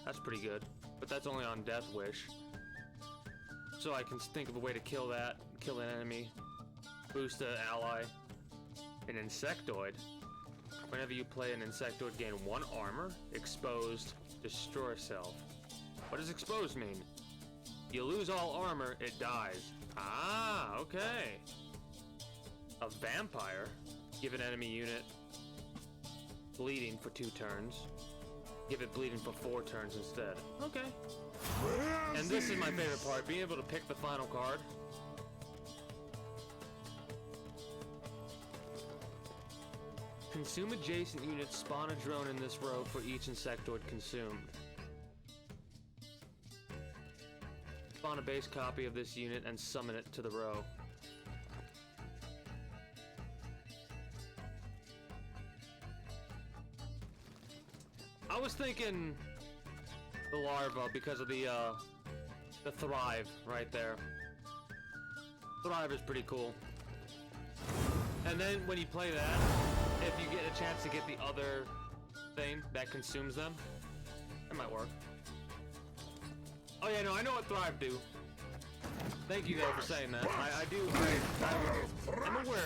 That's pretty good, but that's only on Death Wish. So I can think of a way to kill that, kill an enemy, boost an ally. An Insectoid. Whenever you play an Insectoid, gain 1 armor, exposed, destroy self. What does exposed mean? You lose all armor, it dies. Ah, okay. A Vampire. Give an enemy unit bleeding for 2 turns. Give it bleeding for 4 turns instead. Okay. And this is my favorite part, being able to pick the final card. Consume adjacent units, spawn a drone in this row for each Insectoid consumed. spawn a base copy of this unit and summon it to the row. I was thinking the larva because of the thrive right there. Thrive is pretty cool. And then when you play that, if you get a chance to get the other thing that consumes them, it might work. Oh yeah, no, I know what Thrive do. Thank you though for saying that. I do. I'm aware.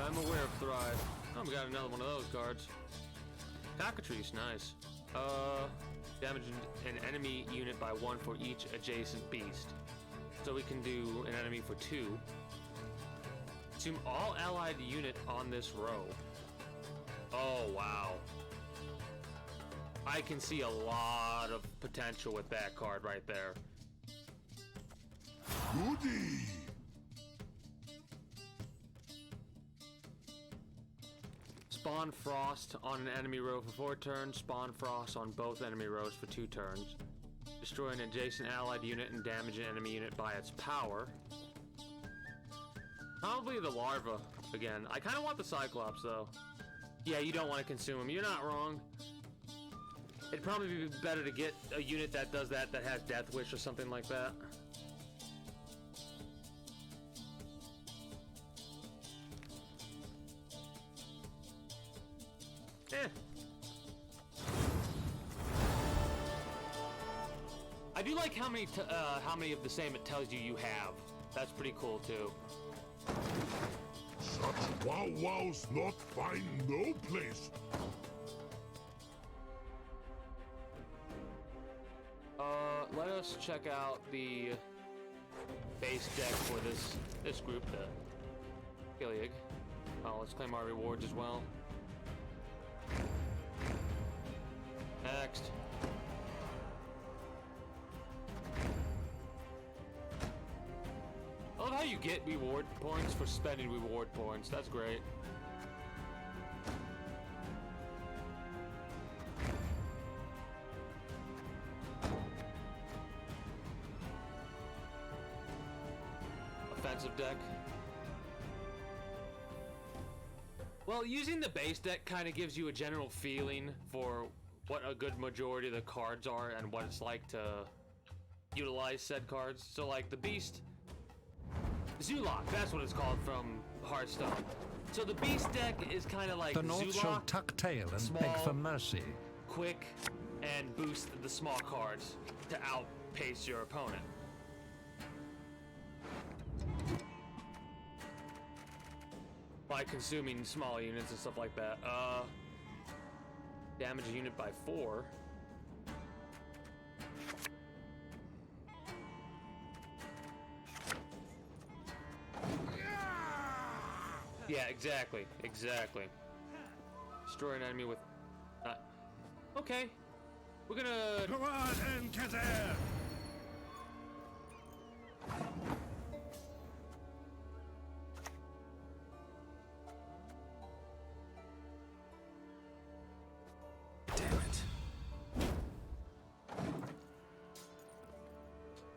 I'm aware of Thrive. Oh, we got another one of those cards. Cockatrice, nice. Damage an enemy unit by 1 for each adjacent beast. So we can do an enemy for 2. Consume all allied unit on this row. Oh wow. I can see a lot of potential with that card right there. Goody! Spawn Frost on an enemy row for 4 turns. Spawn Frost on both enemy rows for 2 turns. Destroy an adjacent allied unit and damage an enemy unit by its power. Probably the larva again. I kind of want the Cyclops though. Yeah, you don't want to consume them. You're not wrong. It'd probably be better to get a unit that does that has Death Wish or something like that. Eh. I do like how many of the same it tells you you have. That's pretty cool too. Such wow-wows not find no place. Let us check out the base deck for this group, the Gilead. Oh, let's claim our rewards as well. Next. I love how you get reward points for spending reward points. That's great. Offensive deck. Well, using the base deck kind of gives you a general feeling for what a good majority of the cards are and what it's like to utilize said cards. So like the Beast, Zulok, that's what it's called from Hearthstone. So the Beast deck is kind of like The North Zulok, shall tuck tail and small, beg for mercy. quick, and boost the small cards to outpace your opponent. By consuming small units and stuff like that. Damage a unit by 4. Yeah, exactly. Destroy an enemy with... okay. We're gonna... Go on and Kazer!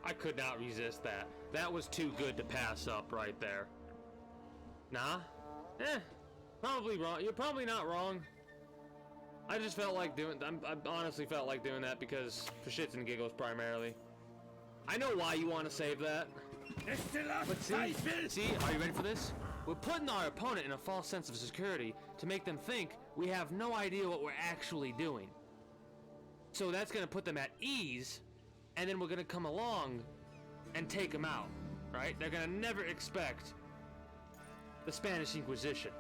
I could not resist that. That was too good to pass up right there. Nah? Probably wrong. You're probably not wrong. I just felt like doing... I honestly felt like doing that because... for shits and giggles primarily. I know why you want to save that. But see, are you ready for this? We're putting our opponent in a false sense of security to make them think we have no idea what we're actually doing. So that's going to put them at ease, and then we're going to come along and take them out, right? They're going to never expect the Spanish Inquisition.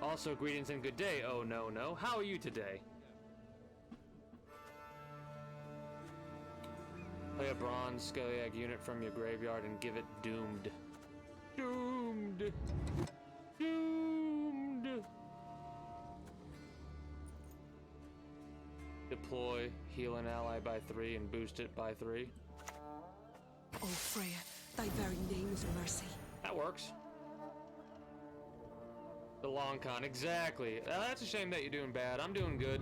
Also, greetings and good day. Oh, no. How are you today? Play a bronze Skeliag unit from your graveyard and give it doomed. Doomed. Deploy, heal an ally by 3 and boost it by 3. Oh, Freya, thy very name is mercy. That works. The long con, exactly. That's a shame that you're doing bad. I'm doing good.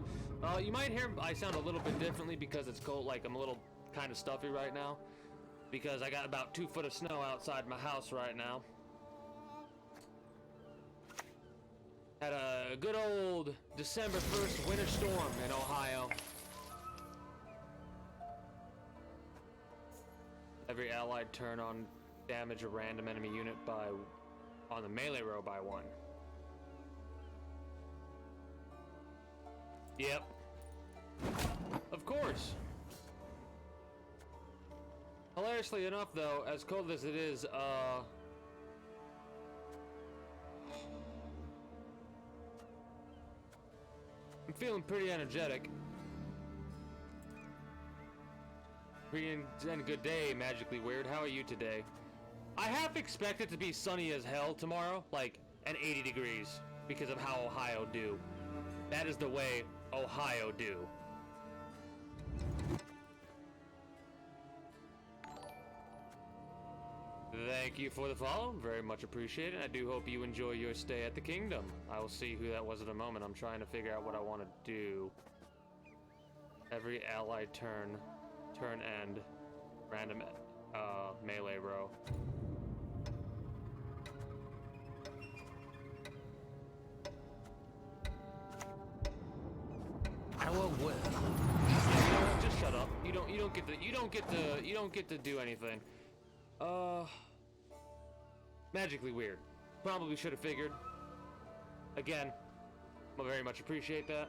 You might hear I sound a little bit differently because it's cold. Like I'm a little kind of stuffy right now because I got about 2 foot of snow outside my house right now. Had a good old December 1st winter storm in Ohio. Every allied turn on damage a random enemy unit on the melee row by 1. Yep. Of course. Hilariously enough, though, as cold as it is, I'm feeling pretty energetic. Pretty and a good day, magically weird. How are you today? I half expect it to be sunny as hell tomorrow, like, and 80 degrees, because of how Ohio do. That is the way Ohio do. Thank you for the follow, very much appreciated. I do hope you enjoy your stay at the kingdom. I will see who that was in a moment. I'm trying to figure out what I want to do. Every allied turn end, random melee row. Our word. Just shut up. You don't get to do anything. Magically weird. Probably should have figured. Again, I very much appreciate that.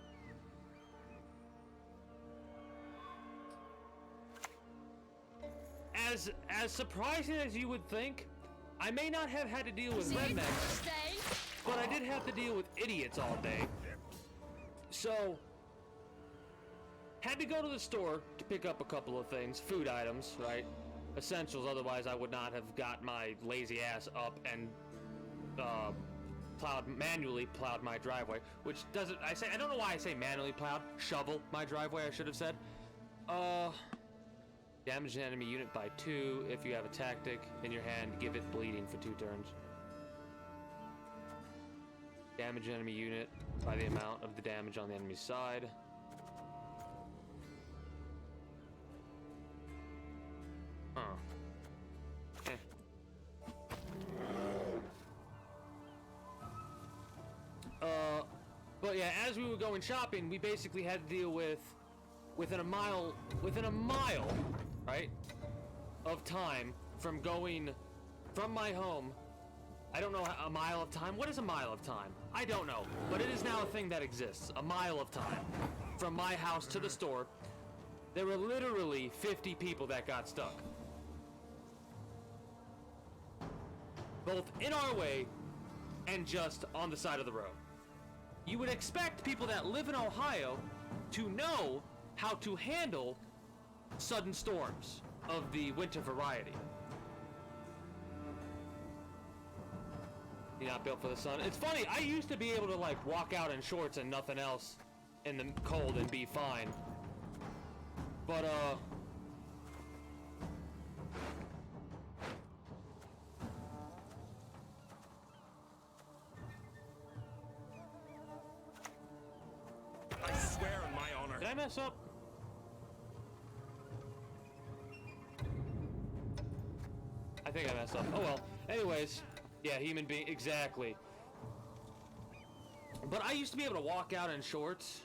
As surprising as you would think, I may not have had to deal with rednecks, but I did have to deal with idiots all day. So, had to go to the store to pick up a couple of things, food items, right? Essentials, otherwise I would not have got my lazy ass up and manually plowed my driveway, which doesn't, I don't know why I say manually plowed, shovel my driveway, I should have said. Damage an enemy unit by 2. If you have a tactic in your hand, give it bleeding for 2 turns. Damage an enemy unit by the amount of the damage on the enemy's side. Huh. But yeah, as we were going shopping, we basically had to deal with within a mile, right, of time from going from my home. I don't know, a mile of time? What is a mile of time? I don't know, but it is now a thing that exists. A mile of time from my house to the store. There were literally 50 people that got stuck. Both in our way and just on the side of the road. You would expect people that live in Ohio to know how to handle sudden storms of the winter variety. You're not built for the sun. It's funny, I used to be able to like walk out in shorts and nothing else in the cold and be fine. But I swear on my honor. did I mess up? I think I messed up. Oh well. Anyways, yeah, human being, exactly. But I used to be able to walk out in shorts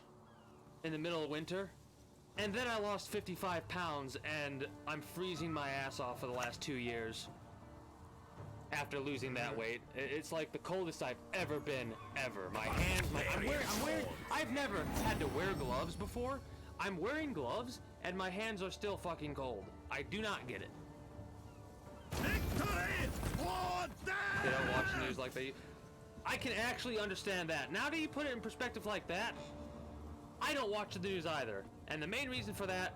in the middle of winter, and then I lost 55 pounds, and I'm freezing my ass off for the last 2 years after losing that weight. It's like the coldest I've ever been, ever. My hands, I've never had to wear gloves before. I'm wearing gloves, and my hands are still fucking cold. I do not get it. Victory! For They don't watch the news like they... I can actually understand that. Now that you put it in perspective like that, I don't watch the news either. And the main reason for that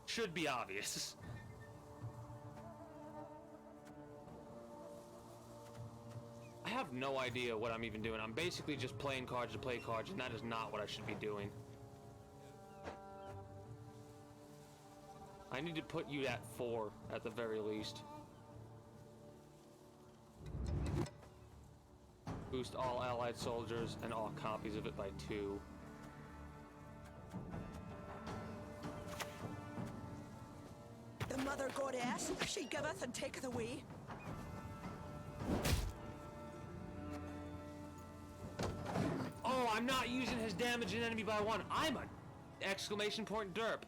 should be obvious. I have no idea what I'm even doing. I'm basically just playing cards to play cards, and that is not what I should be doing. I need to put you at 4 at the very least. Boost all allied soldiers and all copies of it by 2. The Mother Goddess, she giveth and taketh away. Oh, I'm not using his damage an enemy by 1. I'm a exclamation point derp.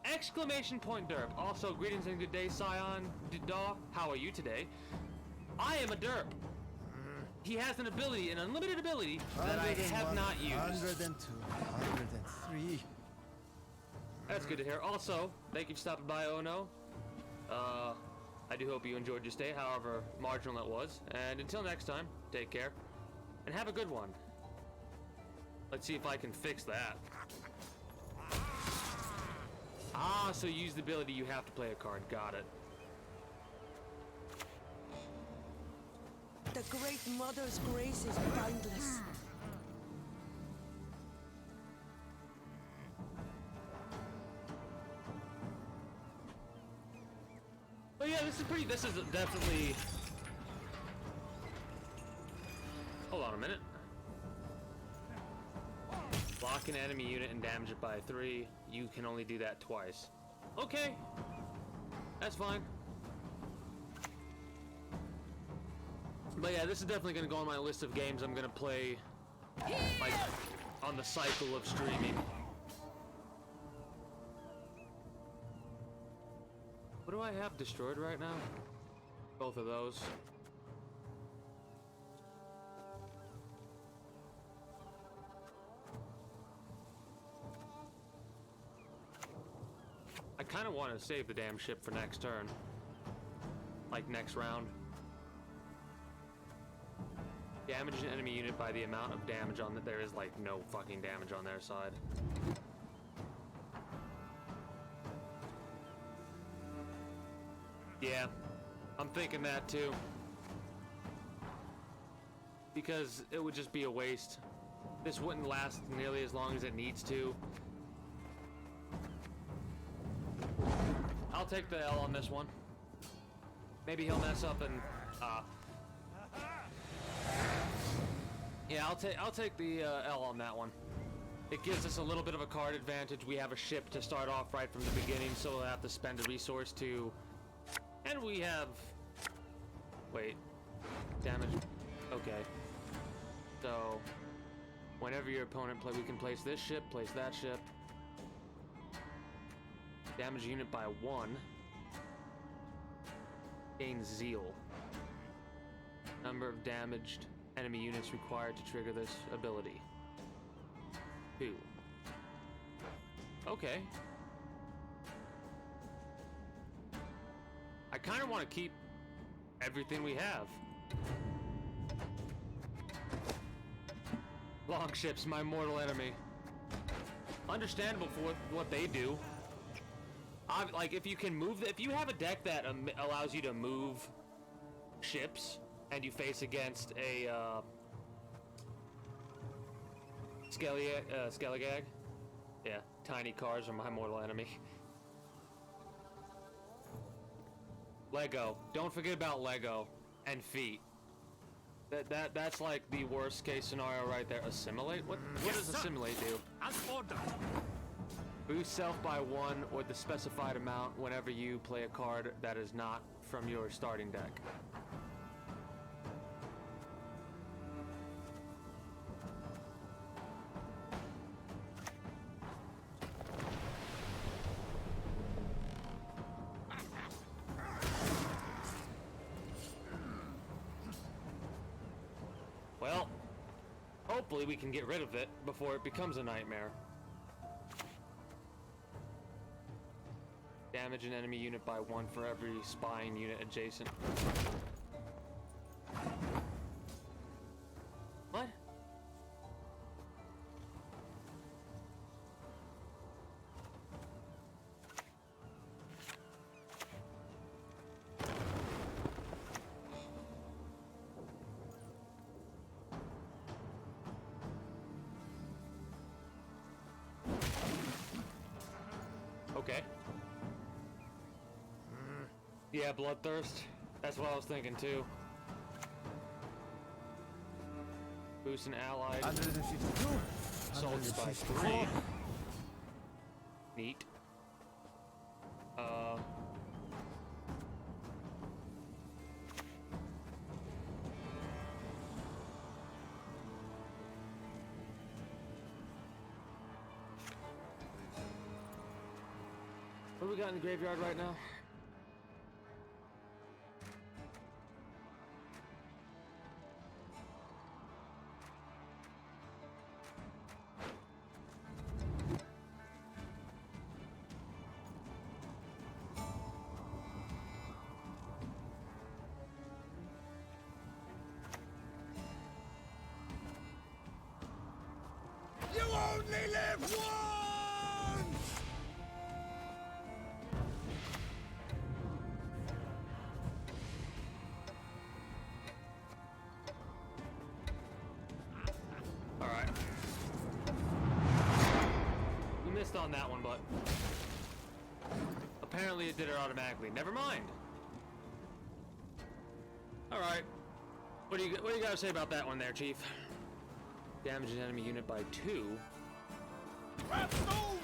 Exclamation point derp. Also, greetings and good day, Scion Daw. How are you today? I am a derp. He has an ability, an unlimited ability, that I have not used. 102, 103. That's good to hear. Also, thank you for stopping by, Oh No. I do hope you enjoyed your stay, however marginal it was. And until next time, take care, and have a good one. Let's see if I can fix that. Ah, so use the ability, you have to play a card. Got it. The Great Mother's grace is boundless. Oh yeah, this is definitely... Hold on a minute. Block an enemy unit and damage it by 3. You can only do that twice. Okay. That's fine. But yeah, this is definitely going to go on my list of games I'm going to play, like, on the cycle of streaming. What do I have destroyed right now? Both of those. I kind of want to save the damn ship for next turn. Like next round. Damage an enemy unit by the amount of damage on that. There is like no fucking damage on their side. Yeah, I'm thinking that too. Because it would just be a waste. This wouldn't last nearly as long as it needs to. I'll take the L on this one. Maybe he'll mess up and yeah, I'll take the L on that one. It gives us a little bit of a card advantage. We have a ship to start off right from the beginning, so we'll have to spend a resource to... And we have... Wait. Damage. Okay. So... Whenever your opponent we can place this ship, place that ship. Damage unit by 1. Gain Zeal. Number of damaged enemy units required to trigger this ability. 2. Okay. I kind of want to keep everything we have. Longships, my mortal enemy. Understandable for what they do. Like, if you can move... If you have a deck that allows you to move ships, and you face against a, Skelligag? Yeah, tiny cars are my mortal enemy. Lego. Don't forget about Lego. And feet. That's like the worst case scenario right there. Assimilate? What does assimilate do? As ordered. Boost self by 1 or the specified amount whenever you play a card that is not from your starting deck. Well, hopefully we can get rid of it before it becomes a nightmare. Damage an enemy unit by 1 for every spying unit adjacent. What? Okay. Yeah, Bloodthirst. That's what I was thinking too. Boost an allied. 152. Soldiers by 3. Neat. What do we got in the graveyard right now? You only live once! Alright. We missed on that one, but apparently it did it automatically. Never mind. Alright. What do you got to say about that one there, Chief? Damage an enemy unit by 2. Rapstone!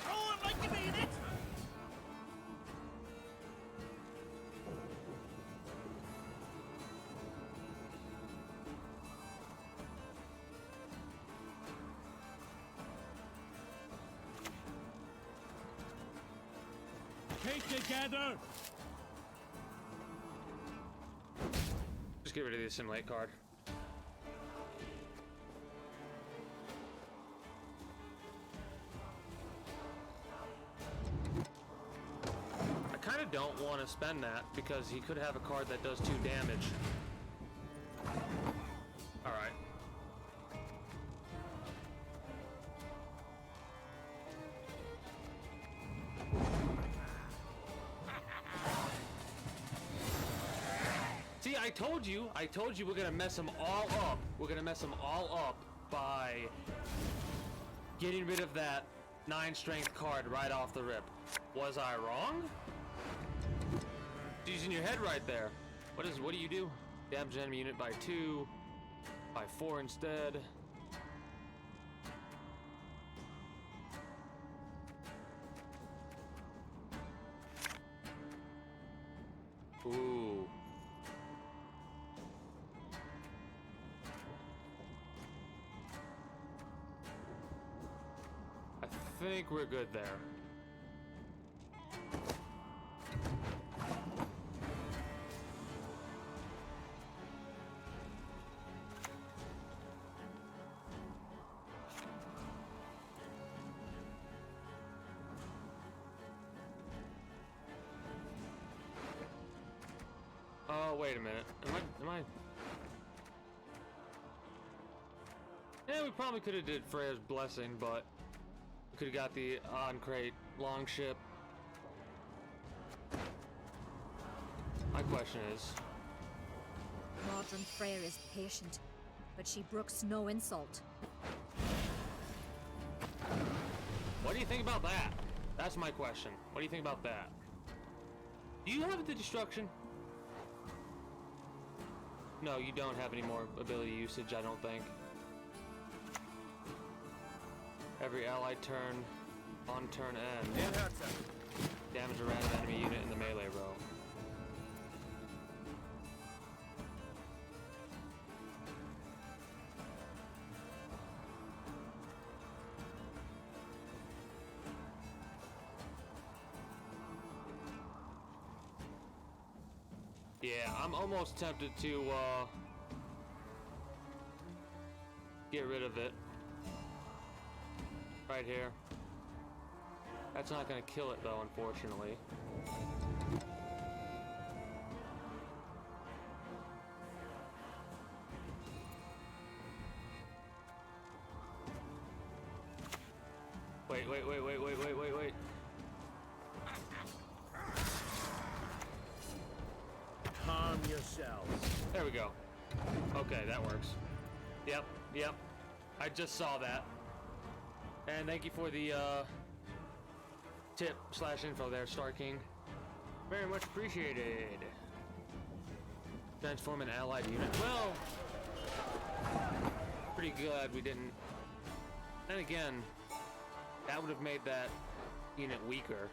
Throw it like you mean it! Take together! Just get rid of the assimilate card. I kind of don't want to spend that because he could have a card that does 2 damage. Alright. See, I told you we're gonna mess them all up. We're gonna mess them all up by getting rid of that 9 strength card right off the rip. Was I wrong? It's using your head right there. What do you do? Damage an enemy unit by 2, by 4 instead. Ooh. I think we're good there. Oh, wait a minute. Am I? Yeah, we probably could have did Freya's Blessing, but we could have got the on-crate Longship. My question is... Modern Freyr is patient, but she brooks no insult. What do you think about that? That's my question. What do you think about that? Do you have the destruction? No, you don't have any more ability usage, I don't think. Every allied turn, on turn end. Damage a random enemy unit in the melee row. Yeah, I'm almost tempted to get rid of it. Right here. That's not gonna kill it though, unfortunately. Wait. Calm yourselves. There we go. Okay, that works. Yep. I just saw that. And thank you for the tip/info there, Star King. Very much appreciated. Transform an allied unit. Well, pretty good we didn't. Then again, that would have made that unit weaker.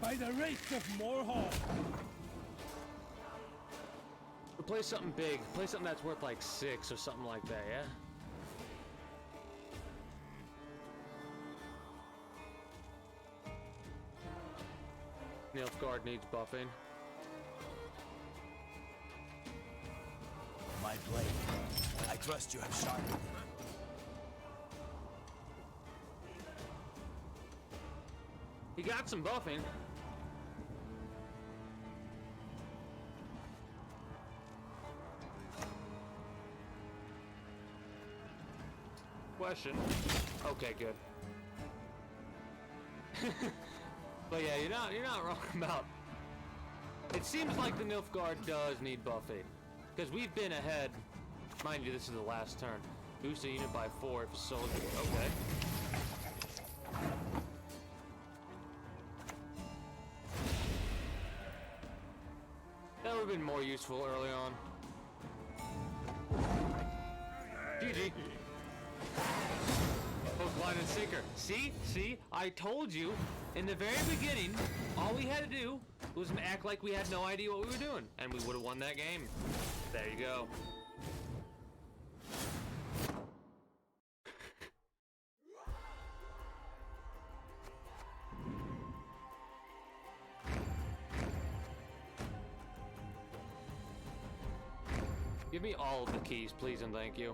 By the race of Morhawk. play something big. Play something that's worth like 6 or something like that, yeah? Nilfgaard needs buffing. My blade. I trust you have sharpened it. He got some buffing. Question. Okay, good. But yeah, you're not wrong about. It seems like the Nilfgaard does need buffing, because we've been ahead. Mind you, this is the last turn. Boost a unit by 4 if a soldier. Okay. That would have been more useful early on. GG. Hook, line, and sinker. See? I told you in the very beginning, all we had to do was act like we had no idea what we were doing, and we would have won that game. There you go. Give me all of the keys, please, and thank you.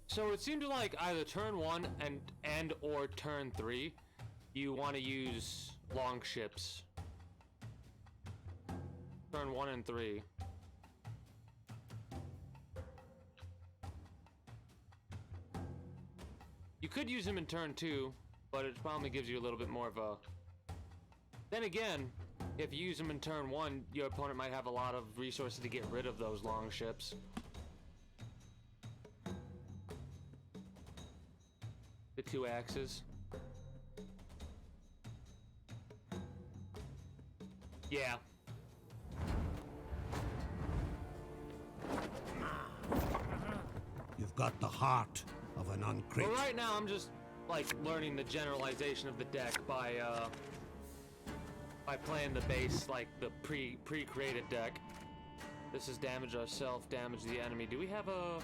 So it seemed like either turn 1 and or turn 3, you want to use long ships. Turn 1 and 3. You could use them in turn 2, but it probably gives you a little bit more of a... Then again, if you use them in turn 1, your opponent might have a lot of resources to get rid of those long ships. The 2 axes. Yeah. You've got the heart of an uncrit. Well, right now I'm just like learning the generalization of the deck by playing the base, like the pre-created deck. This is damage ourselves, damage the enemy. Do we have a...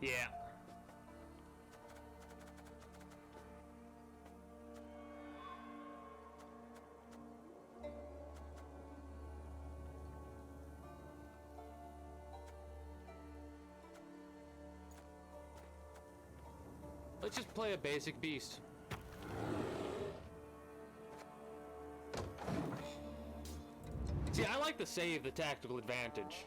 Yeah. Let's just play a basic beast. See, I like to save the tactical advantage.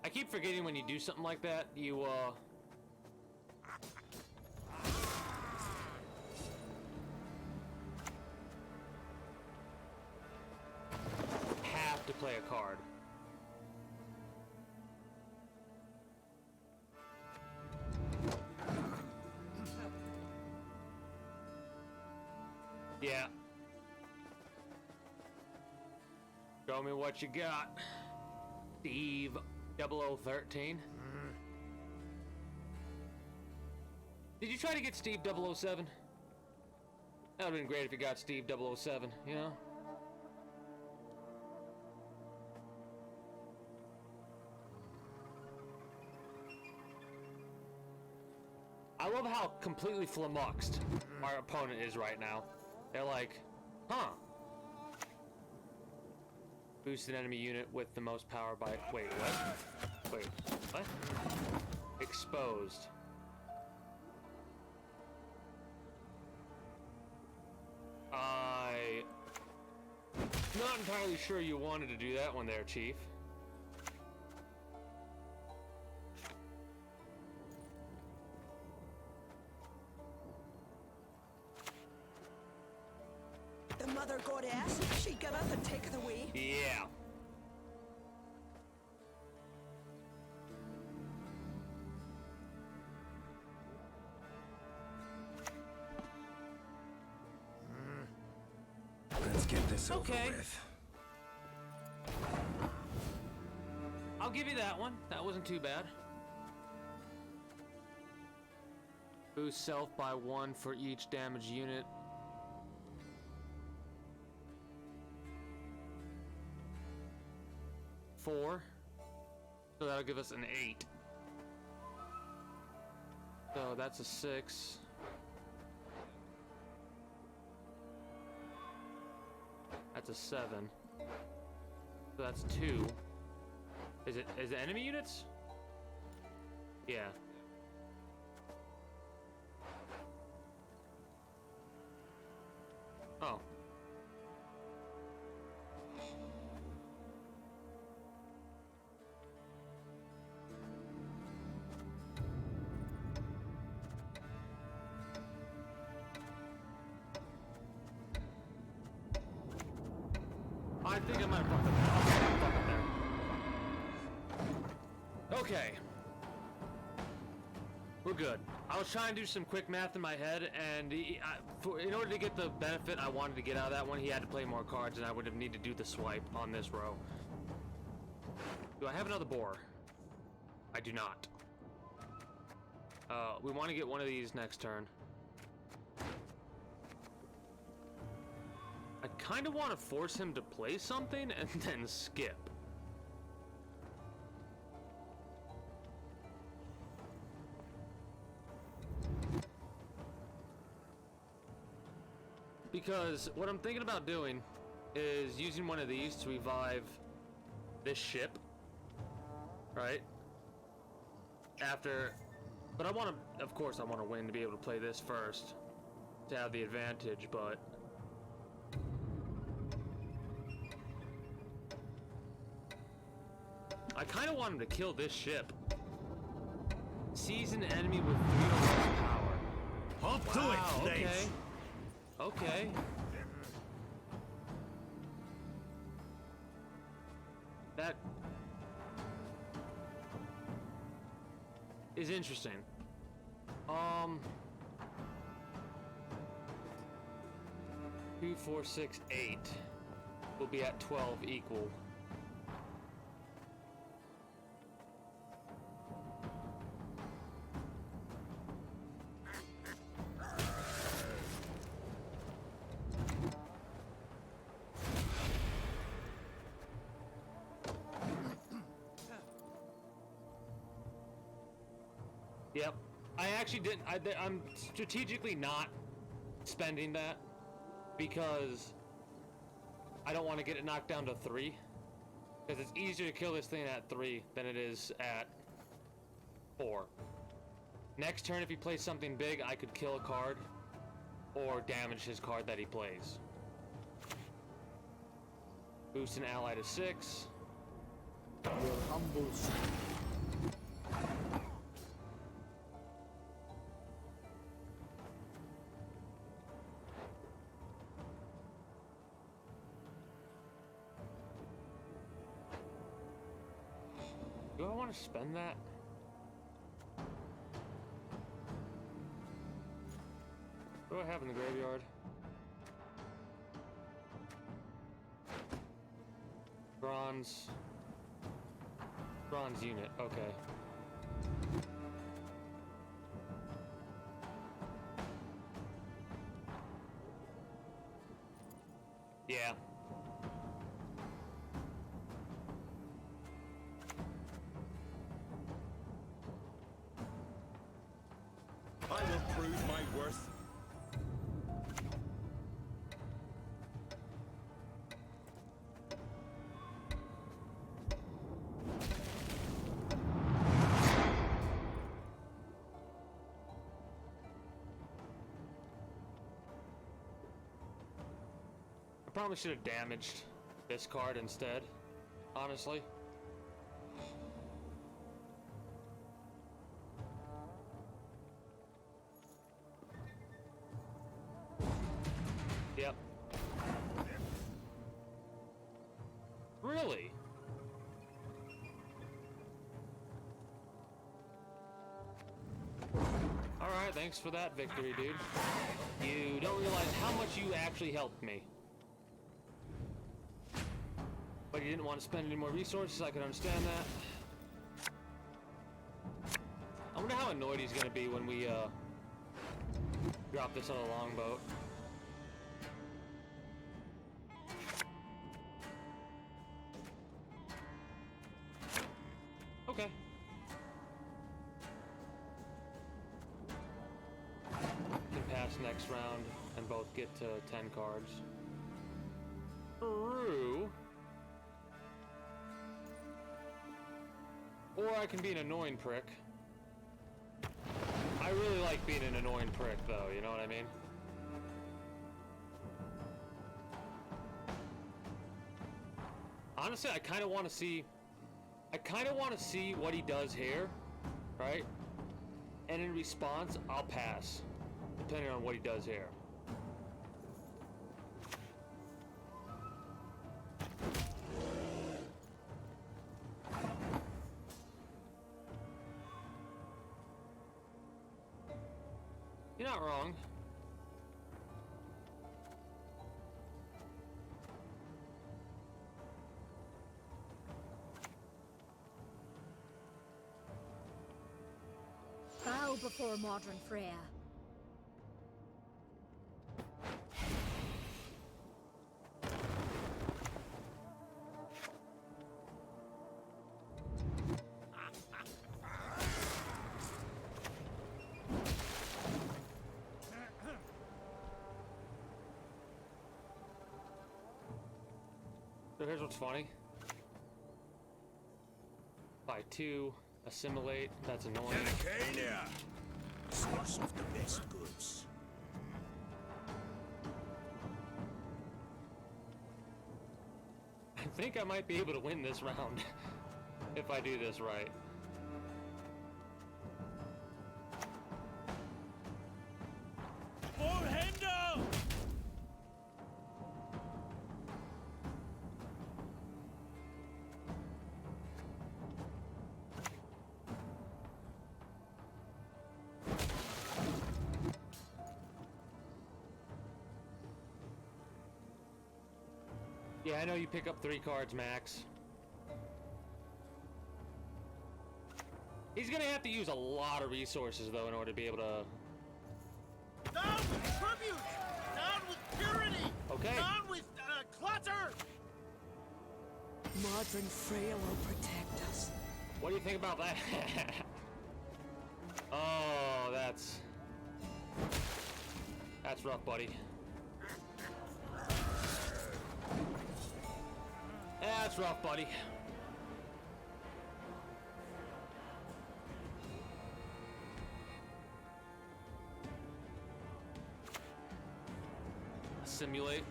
I keep forgetting when you do something like that, you have to play a card. Yeah. Show me what you got, Steve 0013. Did you try to get Steve 007? That would have been great if you got Steve 007, you know? I love how completely flummoxed our opponent is right now. They're like, huh. Boost an enemy unit with the most power by... Wait, what? Wait, what? Exposed. No! not entirely sure you wanted to do that one there, Chief. The mother goddess, she giveth and taketh away. Yeah. Let's get this Okay. over with. I'll give you that one. That wasn't too bad. Boost self by 1 for each damage unit. Four. So that'll give us an 8. So that's a 6. That's a 7. So that's 2. Is it enemy units? Yeah. Oh. I think I might have fucked up there. Okay, I fucked up there. Okay. We're good. I was trying to do some quick math in my head, and in order to get the benefit I wanted to get out of that one, he had to play more cards, and I would have needed to do the swipe on this row. Do I have another boar? I do not. We want to get one of these next turn. I kind of want to force him to play something and then skip. Because what I'm thinking about doing is using one of these to revive this ship, right? After, but I want to, of course I want to win to be able to play this first, to have the advantage, but I kind of want him to kill this ship. Seize an enemy with 3 or less power. Up to it, Okay. Snakes. Okay. That is interesting. 2, 4, 6, 8 will be at 12 equal. Yep. I actually didn't. I'm strategically not spending that because I don't want to get it knocked down to 3. Because it's easier to kill this thing at 3 than it is at 4. Next turn, if he plays something big, I could kill a card or damage his card that he plays. Boost an ally to 6. Your humble servant. Do I want to spend that? What do I have in the graveyard? Bronze unit, okay. Yeah. I will prove my worth. I probably should have damaged this card instead, honestly. Yep. Really? Alright, thanks for that victory, dude. You don't realize how much you actually helped me. But you didn't want to spend any more resources, I can understand that. I wonder how annoyed he's gonna be when we, drop this on a longboat. Okay. Can pass next round and both get to 10 cards. True. Or I can be an annoying prick. I really like being an annoying prick, though, you know what I mean? Honestly, I kind of want to see what he does here, right? And in response, I'll pass, depending on what he does here. You're not wrong. Bow before modern Freya. So here's what's funny. Buy 2, assimilate, that's annoying. Arcania! Source of the best goods. I think I might be able to win this round if I do this right. Forehänder! Yeah, I know you pick up 3 cards max. He's gonna have to use a lot of resources though in order to be able to... Down with tribute! Down with tyranny! Okay. Down with clutter! Modern Freya will protect us. What do you think about that? Oh, that's rough, buddy. That's rough, buddy. Simulate.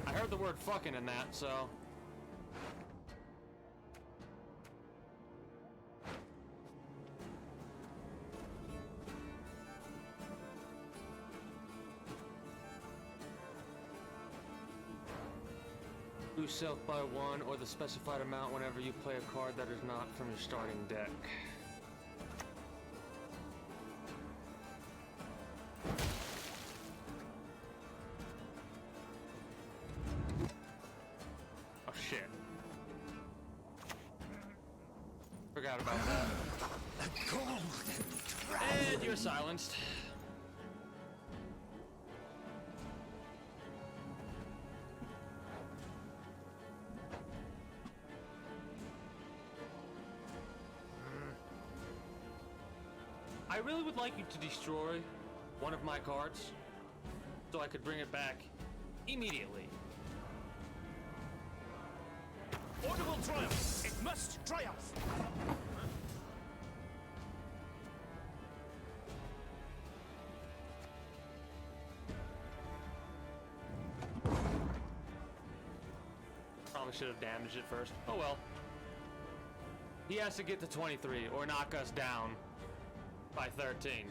I heard the word fucking in that, so... Lose self by 1 or the specified amount whenever you play a card that is not from your starting deck. Oh shit. Forgot about that. And you're silenced. I really would like you to destroy one of my cards so I could bring it back immediately. Order will triumph! It must triumph! Probably should have damaged it first. Oh well. He has to get to 23 or knock us down by 13.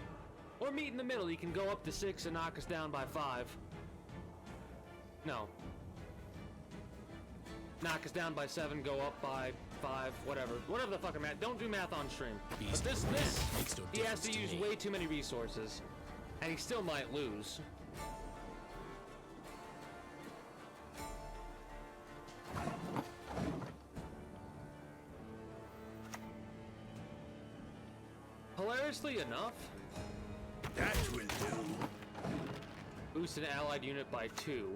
Or meet in the middle. He can go up to 6 and knock us down by 5. No. Knock us down by 7, go up by 5, whatever. Whatever the fucking math. Don't do math on stream. But this, he has to use way too many resources. And he still might lose. Hilariously enough, That will do. boost an allied unit by 2.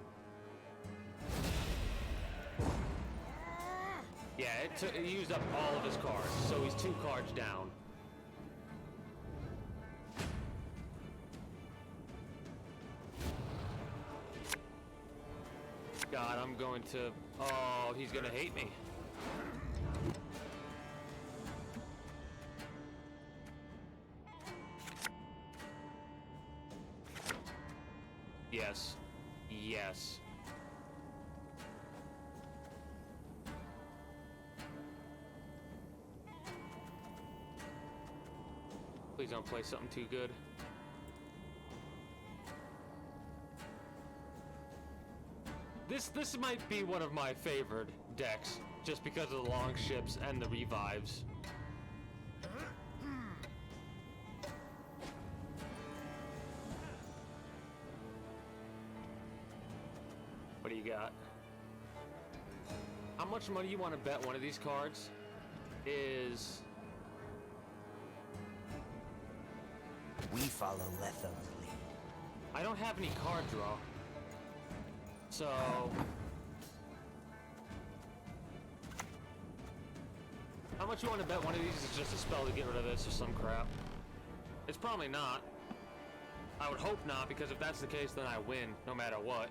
Yeah, it used up all of his cards, so he's 2 cards down. God, I'm going to... Oh, he's gonna hate me. Yes. Yes. Please don't play something too good. This might be one of my favored decks, just because of the long ships and the revives. What do you got? How much money you want to bet one of these cards is... We follow Letho's lead. I don't have any card draw. So... How much you want to bet one of these is just a spell to get rid of this or some crap? It's probably not. I would hope not, because if that's the case, then I win, no matter what.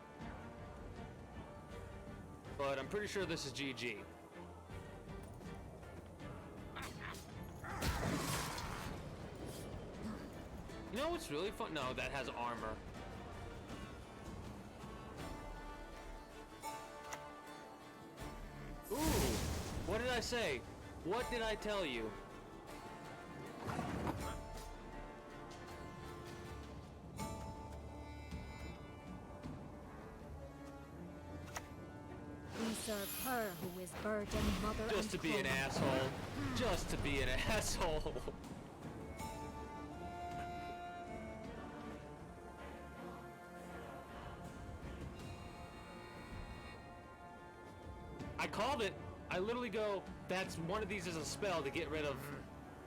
But I'm pretty sure this is GG. You know what's really fun? No, that has armor. Ooh, what did I say? What did I tell you? We serve her who is burdened mother Just to and be an crone. asshole. Just to be an asshole. I called it. I literally go, that's one of these is a spell to get rid of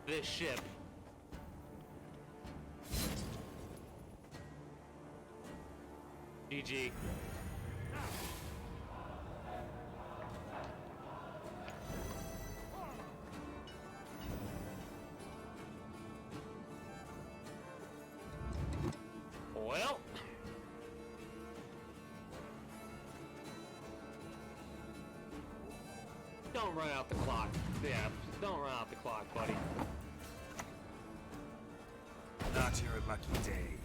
this ship. GG. Well. Don't run out the clock. Yeah, don't run out the clock, buddy. Not your lucky day.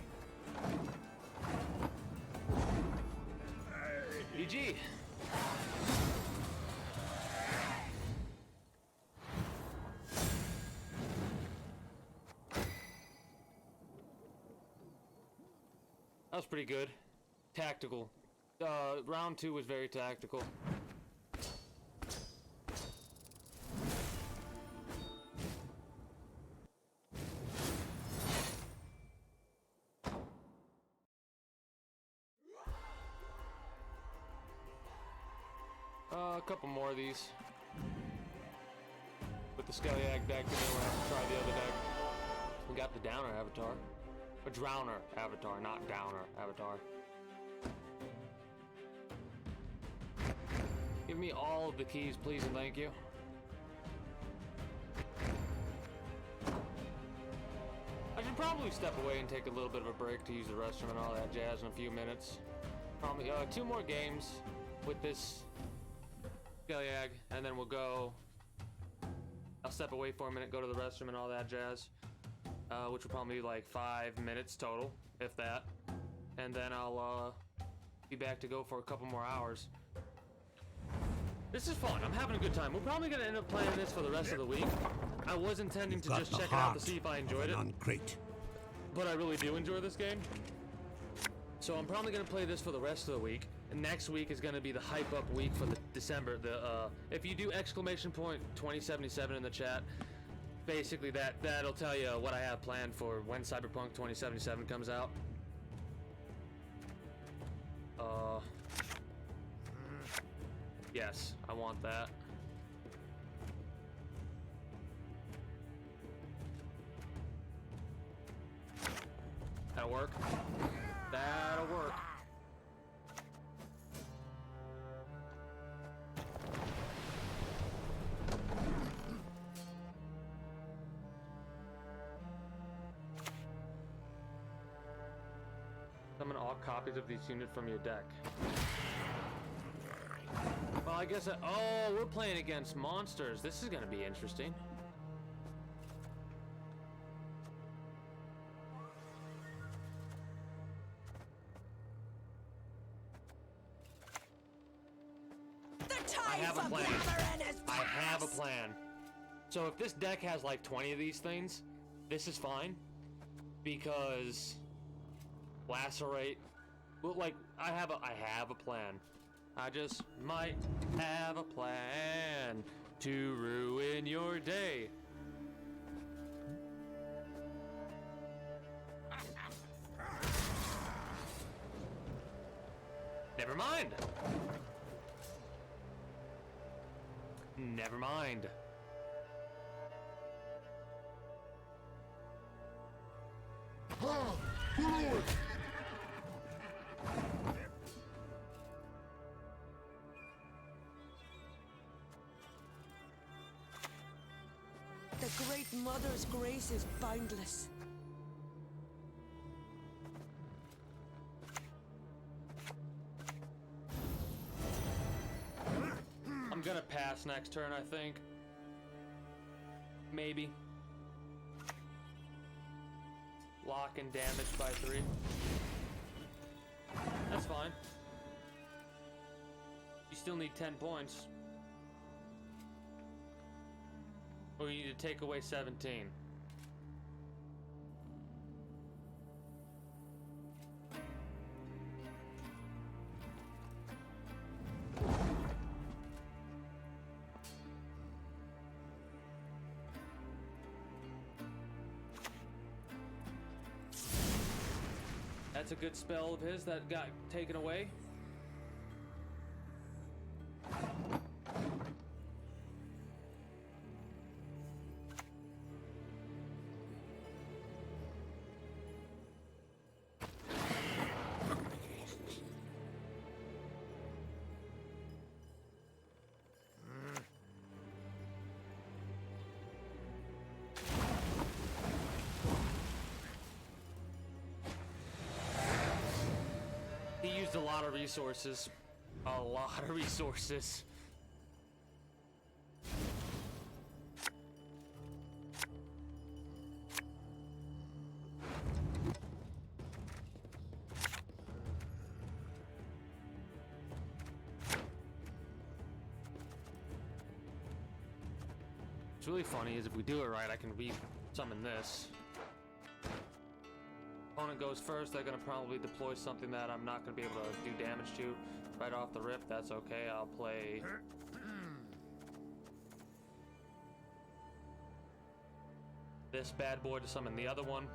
GG. That was pretty good. Tactical. Round 2 was very tactical. A couple more of these. With the Skelyag deck, and then we'll have to try the other deck. We got the Downer Avatar. A Drowner Avatar, not Downer Avatar. Give me all of the keys, please and thank you. I should probably step away and take a little bit of a break to use the restroom and all that jazz in a few minutes. Probably 2 more games with this Skelyag, and then we'll go. I'll step away for a minute, go to the restroom and all that jazz, which will probably be like 5 minutes total, if that. And then I'll be back to go for a couple more hours. This is fun. I'm having a good time. We're probably gonna end up playing this for the rest of the week. I was intending to Got just the check it out heart to see if I of enjoyed an it, uncrate. but I really do enjoy this game. So I'm probably gonna play this for the rest of the week. And next week is gonna be the hype up week for the December. If you do exclamation point 2077 in the chat, basically that'll tell you what I have planned for when Cyberpunk 2077 comes out. Yes, I want that. That'll work. That'll work. Summon all copies of these units from your deck. Well, I guess oh, we're playing against monsters. This is gonna be interesting. I have a plan. I have a plan. So if this deck has like 20 of these things, this is fine. Because lacerate. Well, like I have a plan. I just might have a plan to ruin your day. Never mind. Never mind. The Great Mother's grace is boundless. I'm gonna pass next turn, I think. Maybe. Lock and damage by 3. That's fine. You still need 10 points. Or you need to take away 17. That's a good spell of his that got taken away. He used a lot of resources. A lot of resources. What's really funny is if we do it right, I can re-summon this. Opponent goes first, they're gonna probably deploy something that I'm not gonna be able to do damage to right off the rip. That's okay, I'll play this bad boy to summon the other one.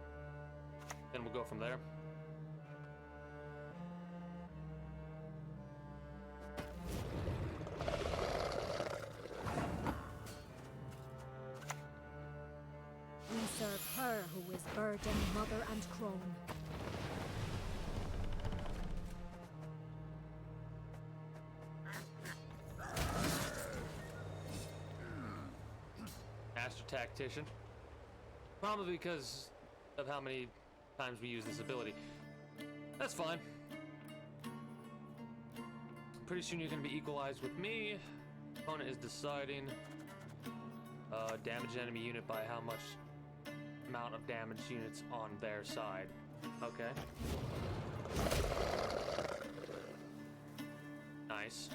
Then we'll go from there. We serve her who is burden, mother, and crone. Master Tactician. Probably because of how many times we use this ability. That's fine. Pretty soon you're going to be equalized with me. Opponent is deciding damage enemy unit by how much amount of damage units on their side. Okay. Nice.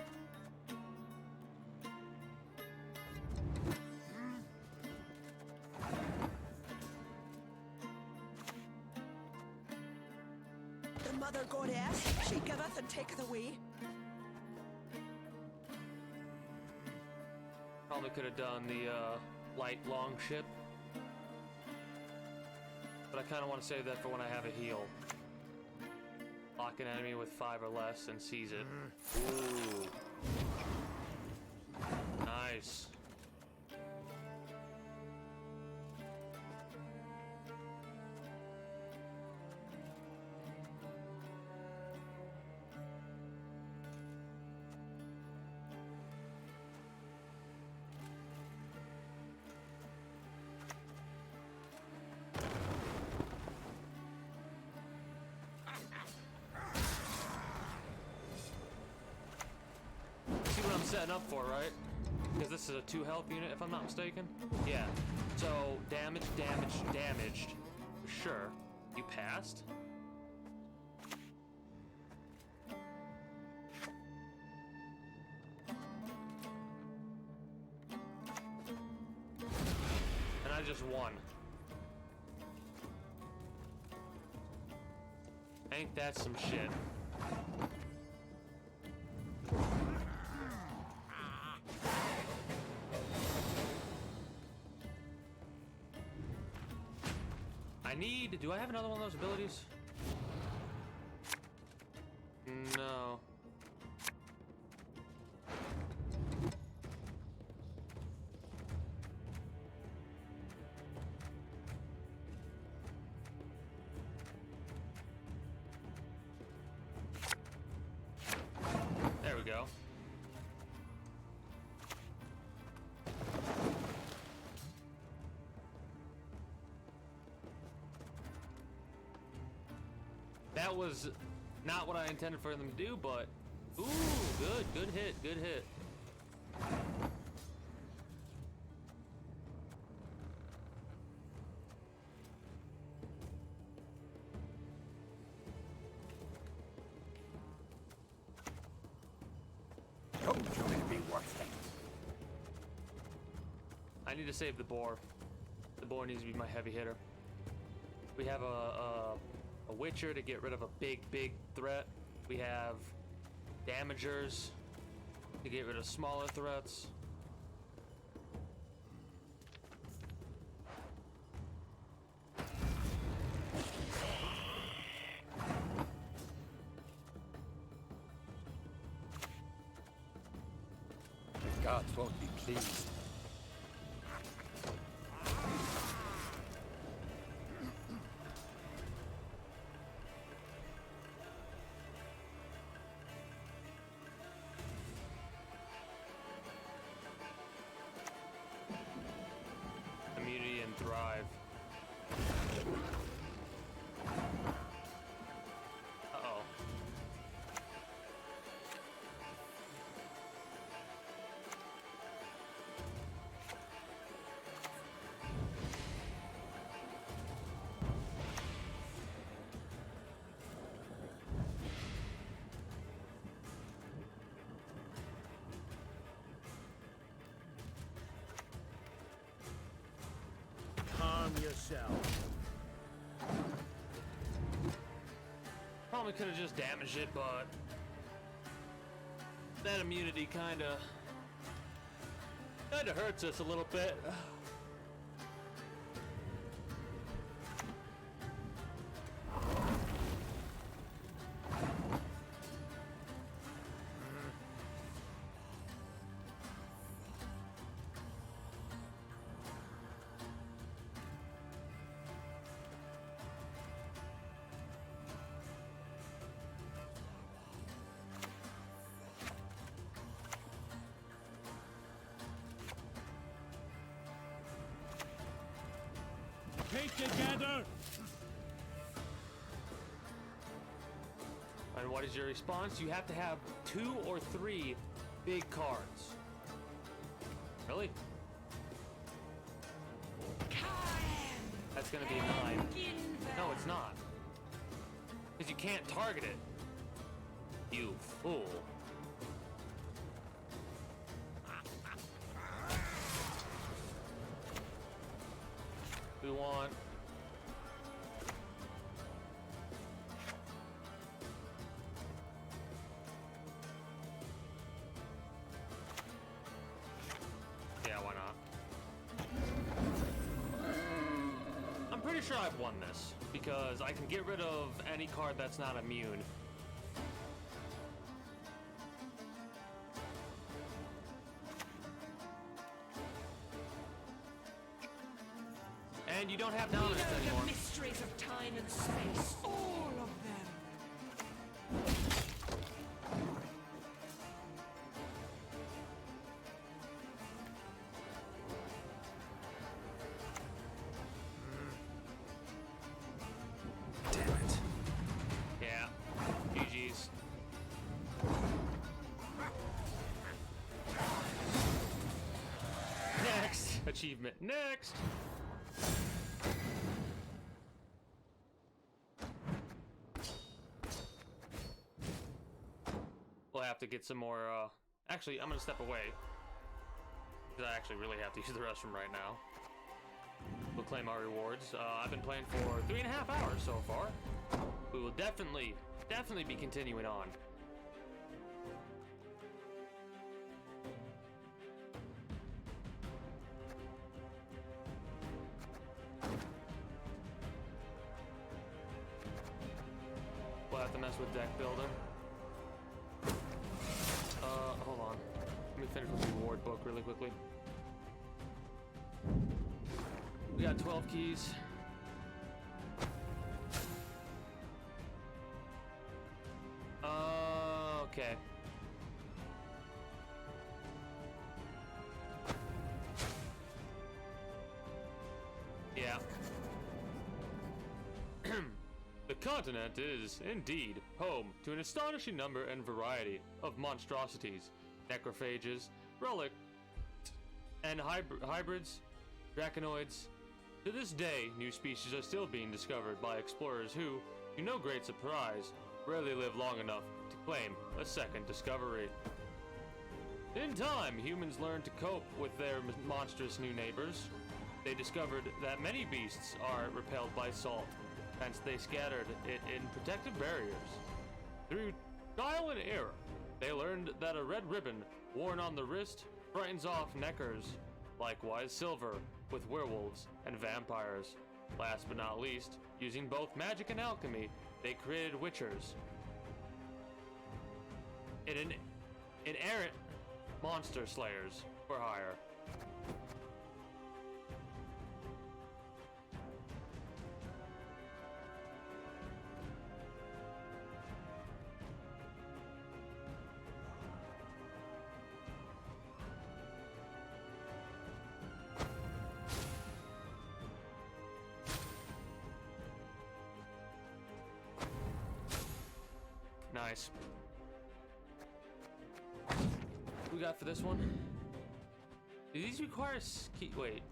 Mother Goddess, she giveth and taketh away. Probably could have done the light long ship. But I kind of want to save that for when I have a heal. Lock an enemy with 5 or less and seize it. Ooh. Nice. See what I'm setting up for, right? Because this is a 2 health unit, if I'm not mistaken. Yeah. So, damaged. Sure. You passed? And I just won. Ain't that some shit? Do I have another one of those abilities? No. There we go. That was not what I intended for them to do, but ooh, good hit. Told you it'd be worth it. I need to save the boar. The boar needs to be my heavy hitter. We have a Witcher to get rid of a big threat. We have Damagers to get rid of smaller threats. The gods won't be pleased. Immunity and thrive. Uh-oh. Calm yourself. Probably could have just damaged it, but that immunity kinda hurts us a little bit. Keep together. And what is your response? You have to have 2 or 3 big cards. Really? That's gonna be a 9. No, it's not. Because you can't target it. You fool. We want sure I've won this, because I can get rid of any card that's not immune. And you don't have We know dominance anymore. the mysteries of time and space, all of them. Damn it. Yeah. GG's. Next! Achievement. Next! We'll have to get some more, actually, I'm gonna step away. Because I actually really have to use the restroom right now. We'll claim our rewards. I've been playing for 3.5 hours so far. We will definitely be continuing on. We'll have to mess with deck builder. Hold on. Let me finish with the reward book really quickly. We got 12 keys. Okay. Yeah. The continent is, indeed, home to an astonishing number and variety of monstrosities, necrophages, relics, and hybrids, draconoids. To this day, new species are still being discovered by explorers who, to no great surprise, rarely live long enough to claim a second discovery. In time, humans learned to cope with their monstrous new neighbors. They discovered that many beasts are repelled by salt, hence they scattered it in protective barriers. Through trial and error, they learned that a red ribbon worn on the wrist frightens off neckers, likewise silver with werewolves and vampires. Last but not least, using both magic and alchemy, they created witchers. Inerrant monster slayers for hire. Nice. What we got for this one? Do these require key? Wait.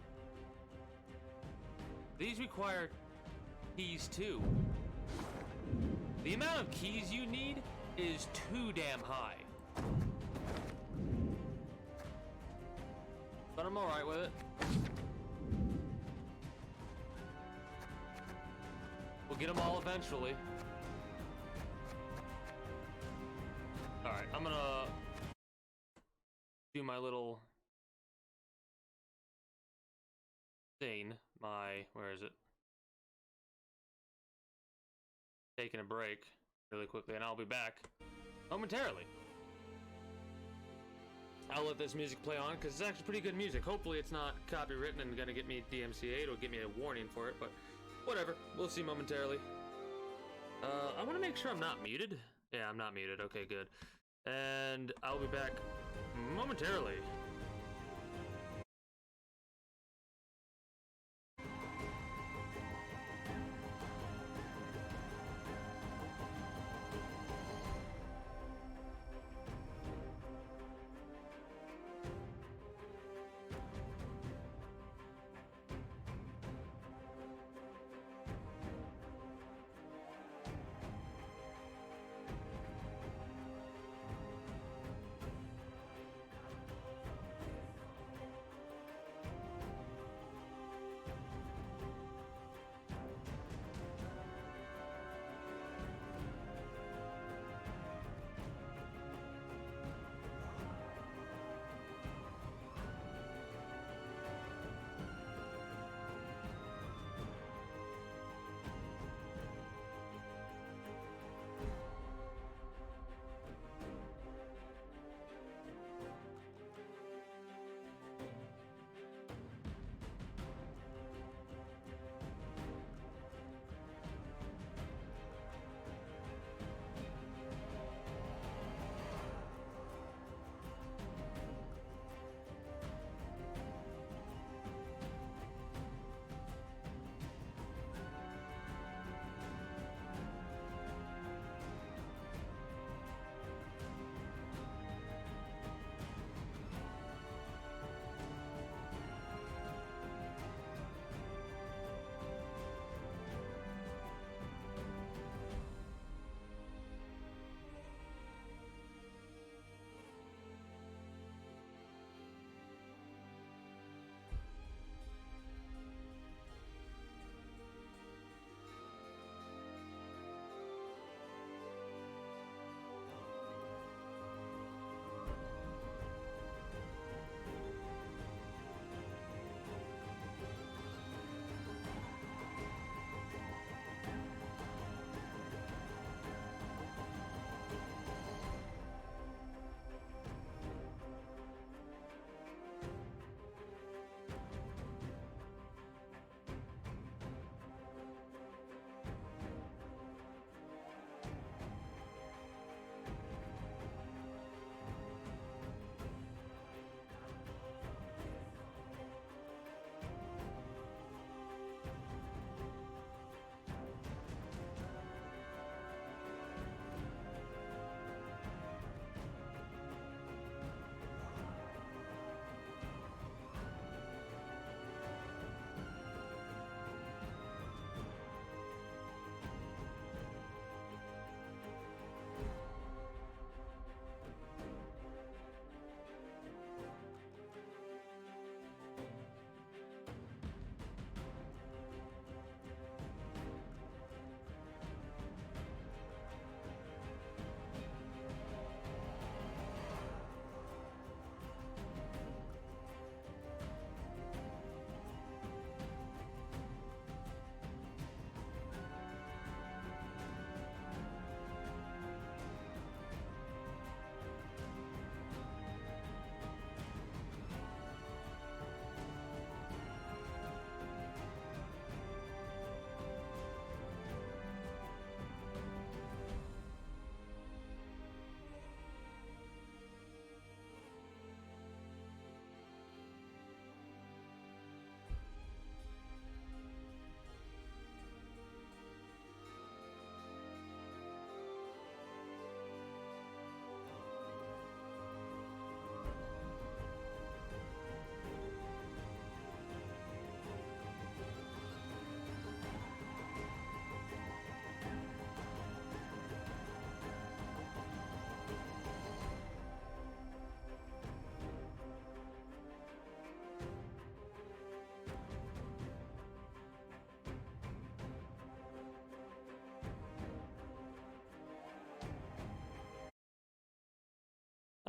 These require keys too. The amount of keys you need is too damn high. But I'm alright with it. We'll get them all eventually. Alright, I'm gonna do my little thing. Where is it? Taking a break really quickly, and I'll be back momentarily. I'll let this music play on because it's actually pretty good music. Hopefully it's not copywritten and gonna get me DMCA'd or give me a warning for it, but whatever. We'll see momentarily. I want to make sure I'm not muted. Yeah, I'm not muted. Okay, good. And I'll be back momentarily.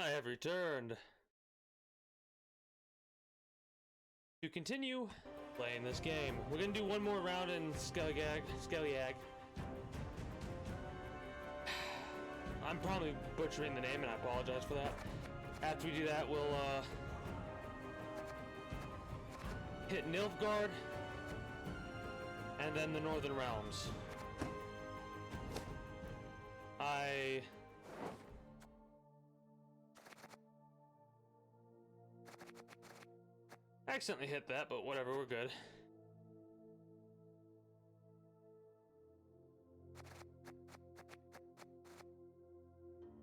I have returned to continue playing this game. We're gonna do one more round in Skelliag. I'm probably butchering the name and I apologize for that. After we do that, we'll hit Nilfgaard and then the Northern Realms. I accidentally hit that, but whatever, we're good.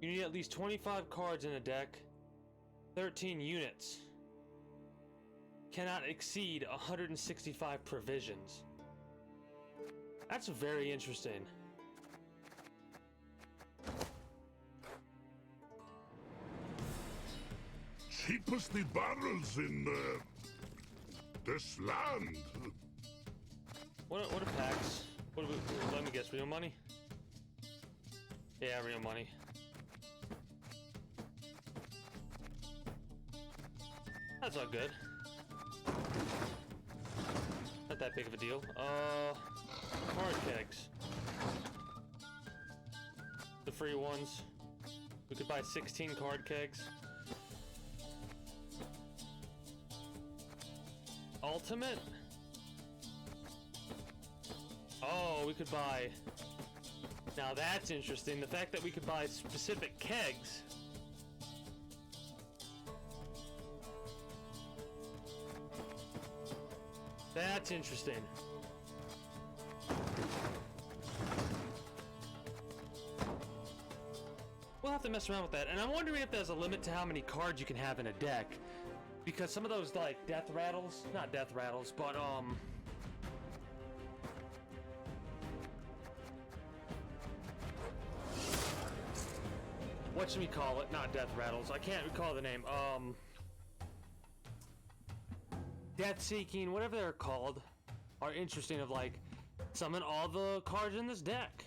You need at least 25 cards in a deck, 13 units. Cannot exceed 165 provisions. That's very interesting. Cheapest the barrels in this land. What are packs? What do we, let me guess, real money? Yeah, real money. That's not good. Not that big of a deal. Card kegs. The free ones. We could buy 16 card kegs. Ultimate? Oh, we could buy... Now that's interesting. The fact that we could buy specific kegs. That's interesting. We'll have to mess around with that. And I'm wondering if there's a limit to how many cards you can have in a deck. Because some of those, like, death rattles, not death rattles, but, what should we call it? Not death rattles. I can't recall the name. Death seeking, whatever they're called, are interesting of, like, summon all the cards in this deck.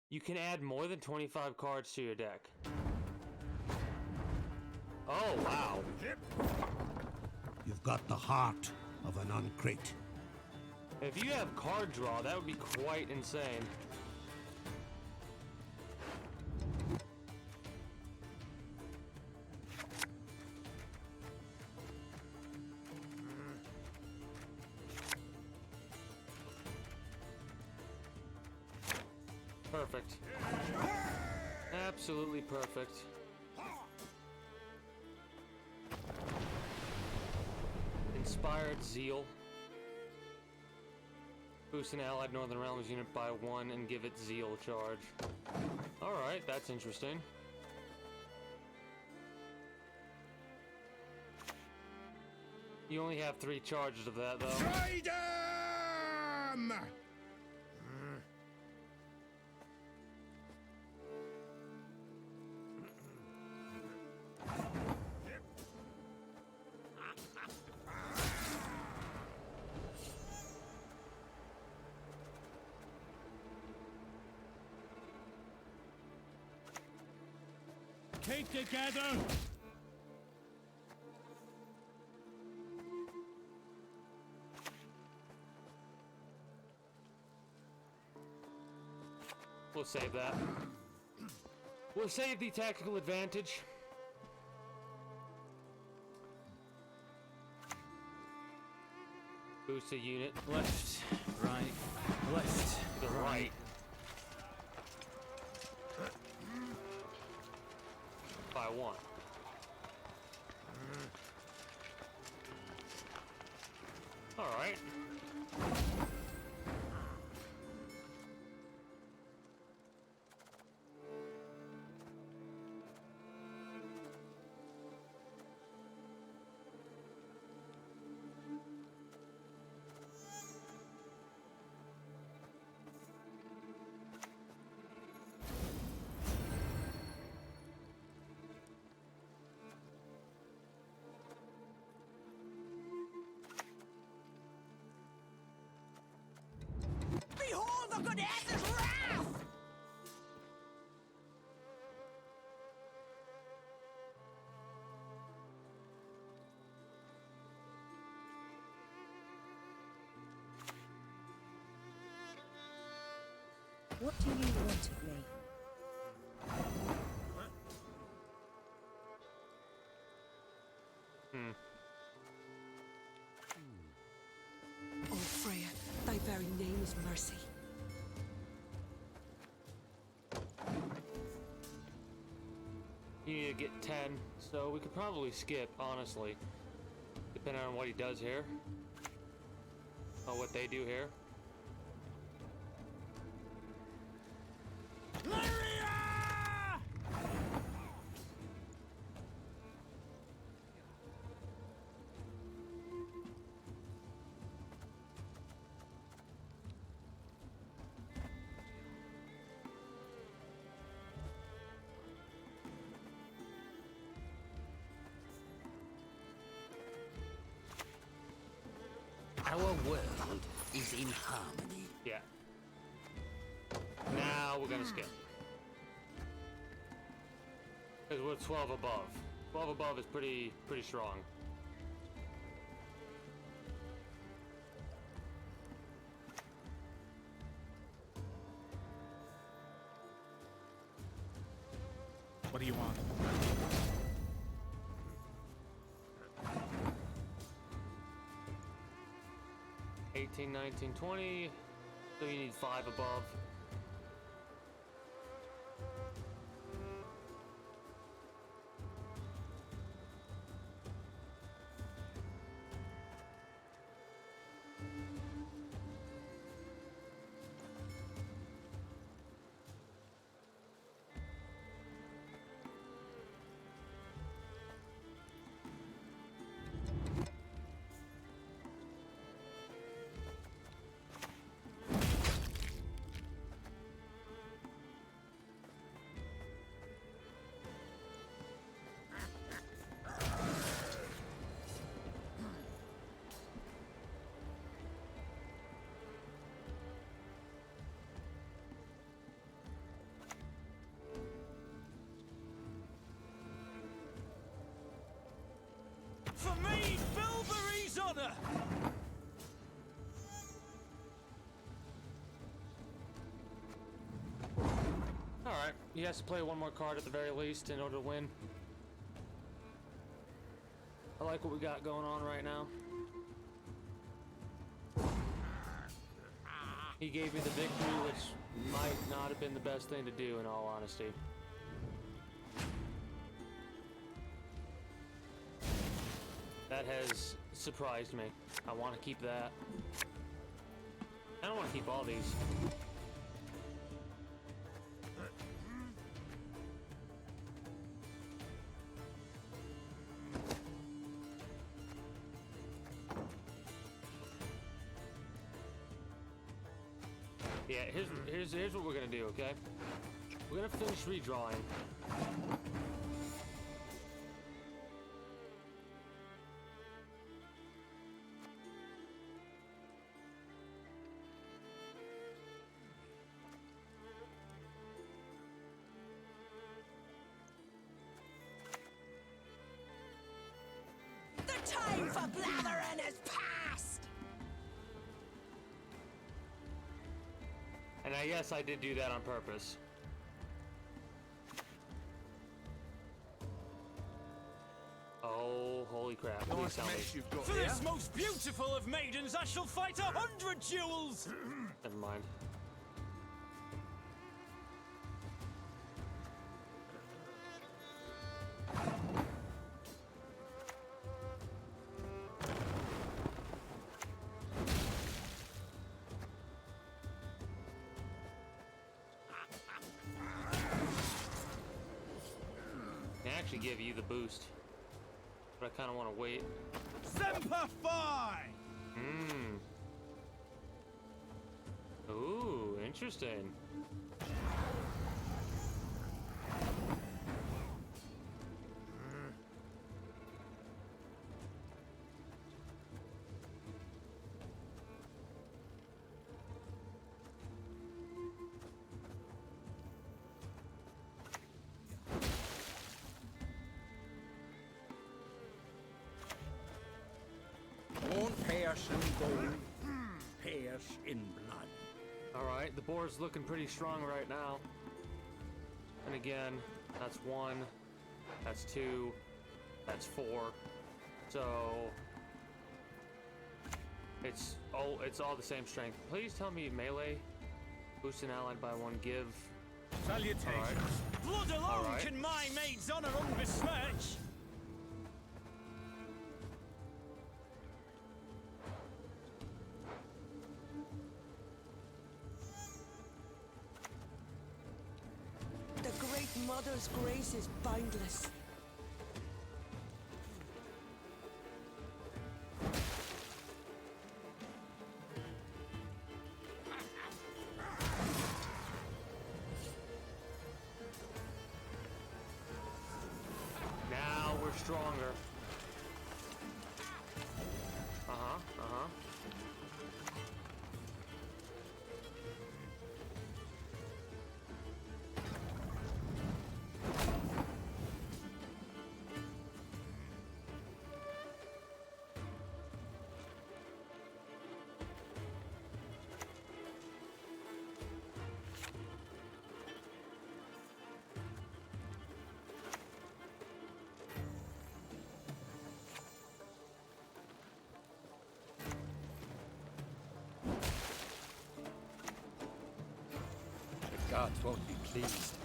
You can add more than 25 cards to your deck. Oh, wow. You've got the heart of an uncrate. If you have card draw, that would be quite insane. Perfect. Absolutely perfect. Inspired Zeal. Boost an allied Northern Realms unit by 1 and give it Zeal charge. Alright, that's interesting. You only have 3 charges of that, though. Freedom! Keep together! We'll save that. We'll save the tactical advantage. Boost a unit. Left, right, left, The right. By 1. Alright. What do you want of me? Oh, Freya, thy very name is mercy. You need to get 10, so we could probably skip, honestly. Depending on what he does here. Or what they do here. Our world is in harmony. Yeah. Now we're gonna skip. Because we're 12 above. 12 above is pretty strong. What do you want? 18, 19, 20. So you need 5 above. For me, Bilberry's honor! Alright, he has to play one more card at the very least in order to win. I like what we got going on right now. He gave me the victory, which might not have been the best thing to do in all honesty. That has surprised me. I want to keep that. I don't want to keep all these. Yeah, here's what we're gonna do, okay? We're gonna finish redrawing. The time for blathering is past! And I guess I did do that on purpose. Oh, holy crap. Please tell me. For this most beautiful of maidens, I shall fight 100 duels! Never mind. Actually give you the boost, but I kind of want to wait. Semper Fi! Ooh, interesting. Won't pierce in gold, pierce in blood. Alright, the board's looking pretty strong right now. And again, that's 1, that's 2, that's 4. So it's all the same strength. Please tell me melee. Boost an allied by 1, give. Salutations. Right. Blood alone Right. can my maid's honor unbesmirch. The Great Mother's grace is boundless. Now we're stronger. The gods won't be pleased.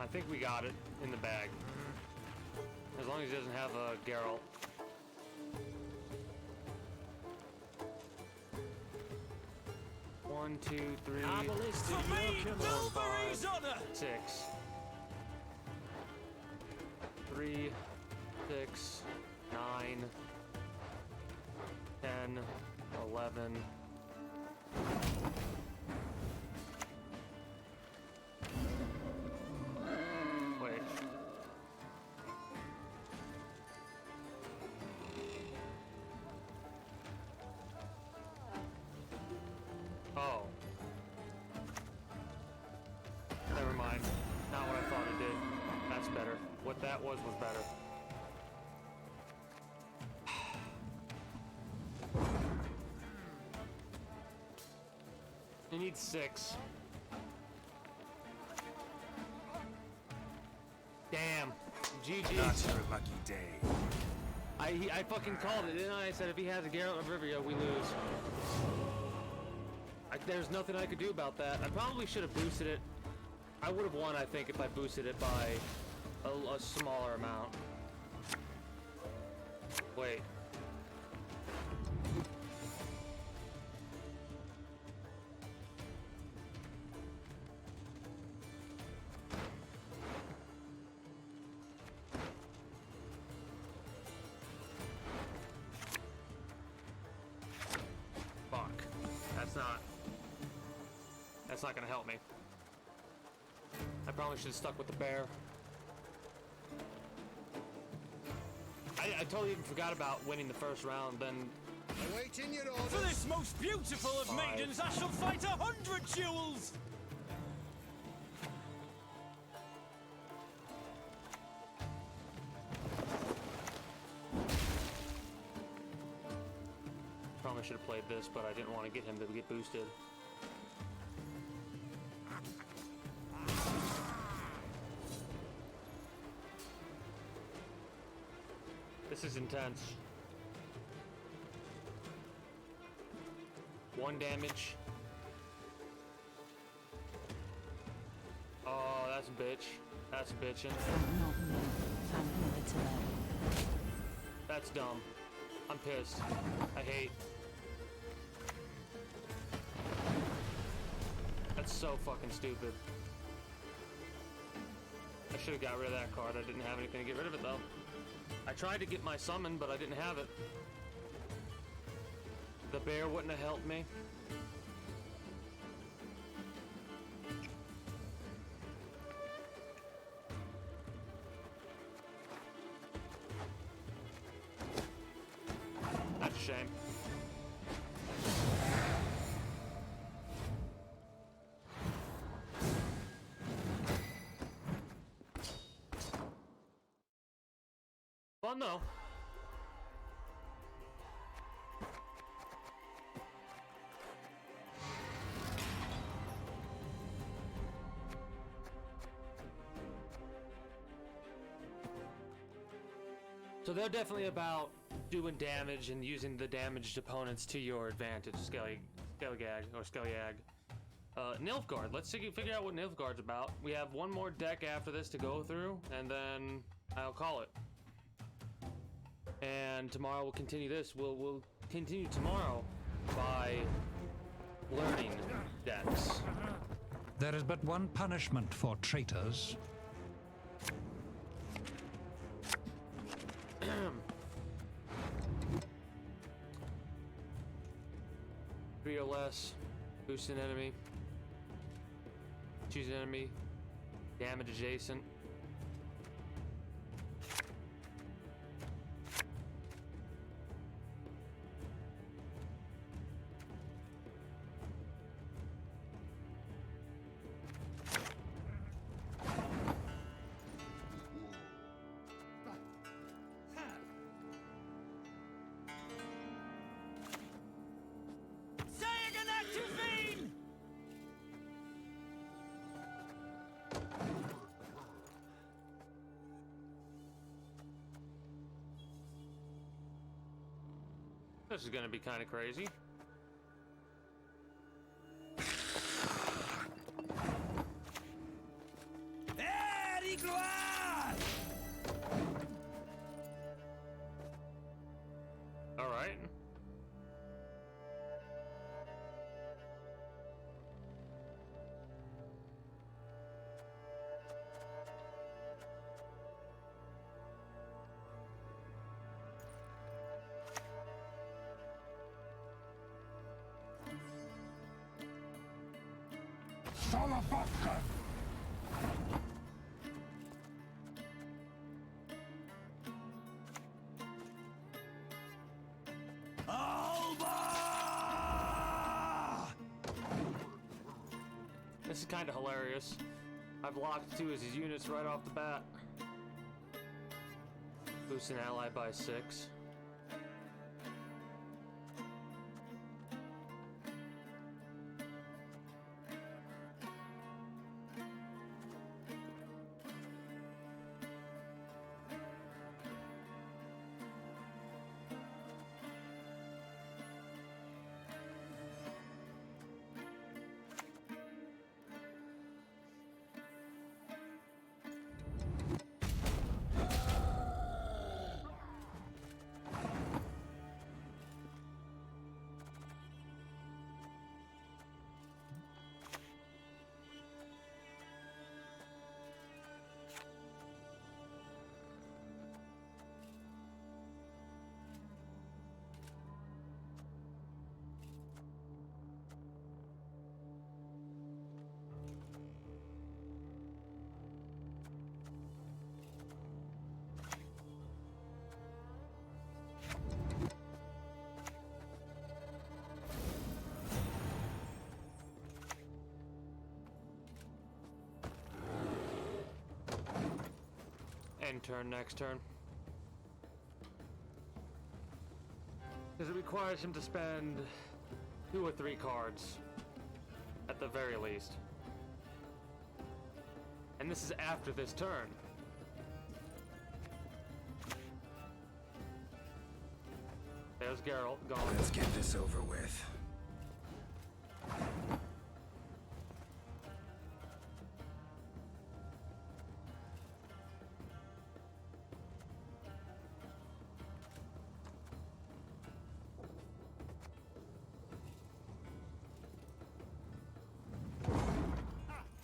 I think we got it in the bag. As long as he doesn't have a Geralt. One, two, three, For me, Bilberry's honor. 6. 3, 6, 9, 10, 11. Wait. Oh. Never mind. Not what I thought it did. That's better. What that was better. You need 6. Damn. GG. Not your lucky day. I fucking called it, didn't I? I said if he has a Geralt of Rivia, we lose. There's nothing I could do about that. I probably should have boosted it. I would have won, I think, if I boosted it by a smaller amount. Wait. Fuck. That's not gonna help me. I probably should have stuck with the bear. I totally even forgot about winning the first round, then... Awaiting your orders. For this most beautiful of maidens, I shall fight 100 duels. Probably should have played this, but I didn't want to get him to get boosted. This is intense. 1 damage. Oh, that's a bitch. That's bitchin'. Not me. I'm here to learn. That's dumb. I'm pissed. I hate. That's so fucking stupid. I should have got rid of that card. I didn't have anything to get rid of it though. I tried to get my summon, but I didn't have it. The bear wouldn't have helped me. That's a shame. Fun though. So they're definitely about doing damage and using the damaged opponents to your advantage, Skelligag or Skelliag. Nilfgaard, let's figure out what Nilfgaard's about. We have one more deck after this to go through, and then I'll call it. And tomorrow we'll continue this. We'll continue tomorrow by learning decks. There is but one punishment for traitors. 3 or less, boost an enemy, choose an enemy, damage adjacent. This is gonna be kind of crazy. All right. This is kind of hilarious. I've locked 2 of his units right off the bat. Boost an ally by 6. End turn, next turn. Because it requires him to spend 2 or 3 cards, at the very least. And this is after this turn. There's Geralt gone. Let's get this over with.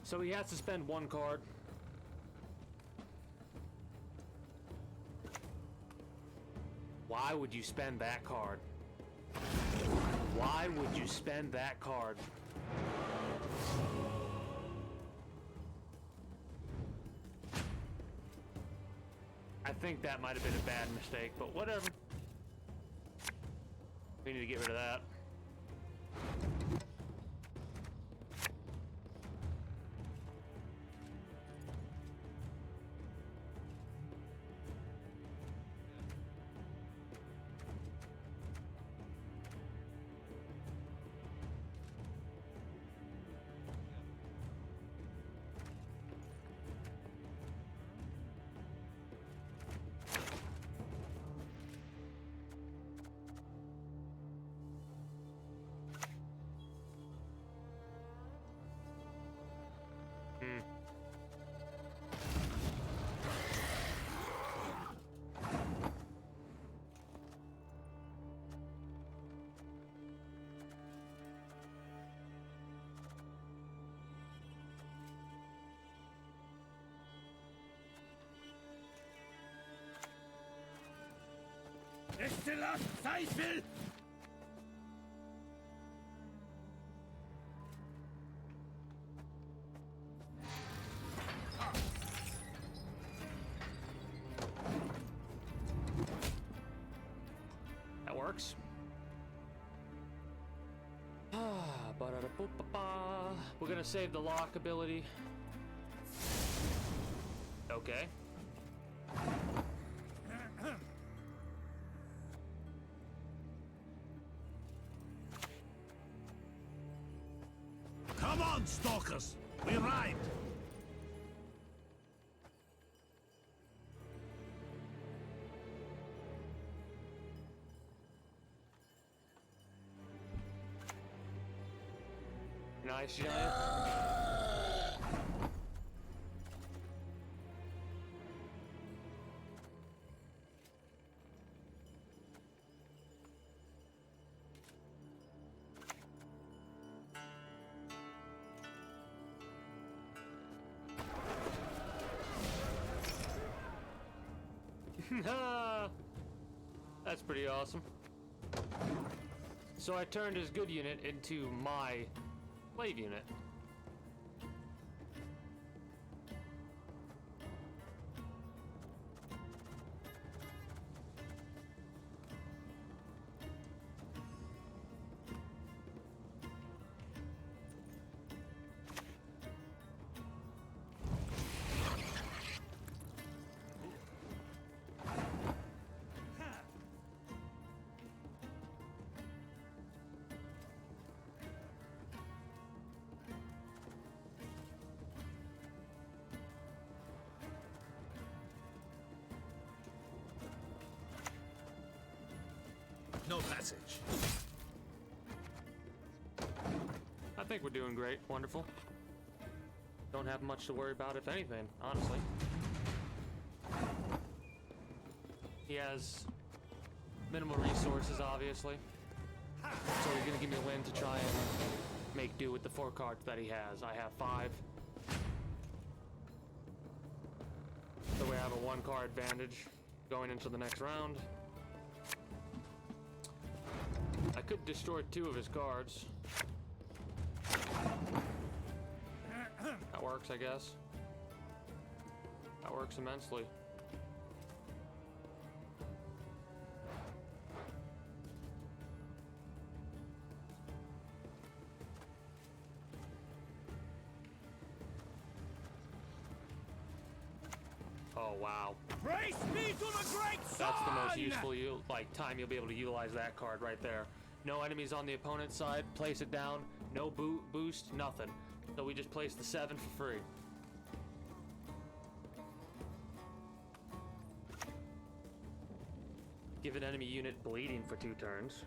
So he has to spend one card. Why would you spend that card? Why would you spend that card? I think that might have been a bad mistake, but whatever. We need to get rid of that. Estella, Seisville! That works. We're gonna save the lock ability. Okay. Come on, stalkers! We ride! Nice, giant. That's pretty awesome. So I turned his good unit into my slave unit. No passage. I think we're doing great. Wonderful. Don't have much to worry about, if anything, honestly. He has minimal resources, obviously. So he's gonna give me a win to try and make do with the 4 cards that he has. I have 5. So we have a 1-card advantage going into the next round. I could destroy 2 of his cards. That works, I guess. That works immensely. Oh wow. Praise be to the great sun! That's the most useful time you'll be able to utilize that card right there. No enemies on the opponent's side, place it down, no boost, nothing. So we just place the 7 for free. Give an enemy unit bleeding for 2 turns.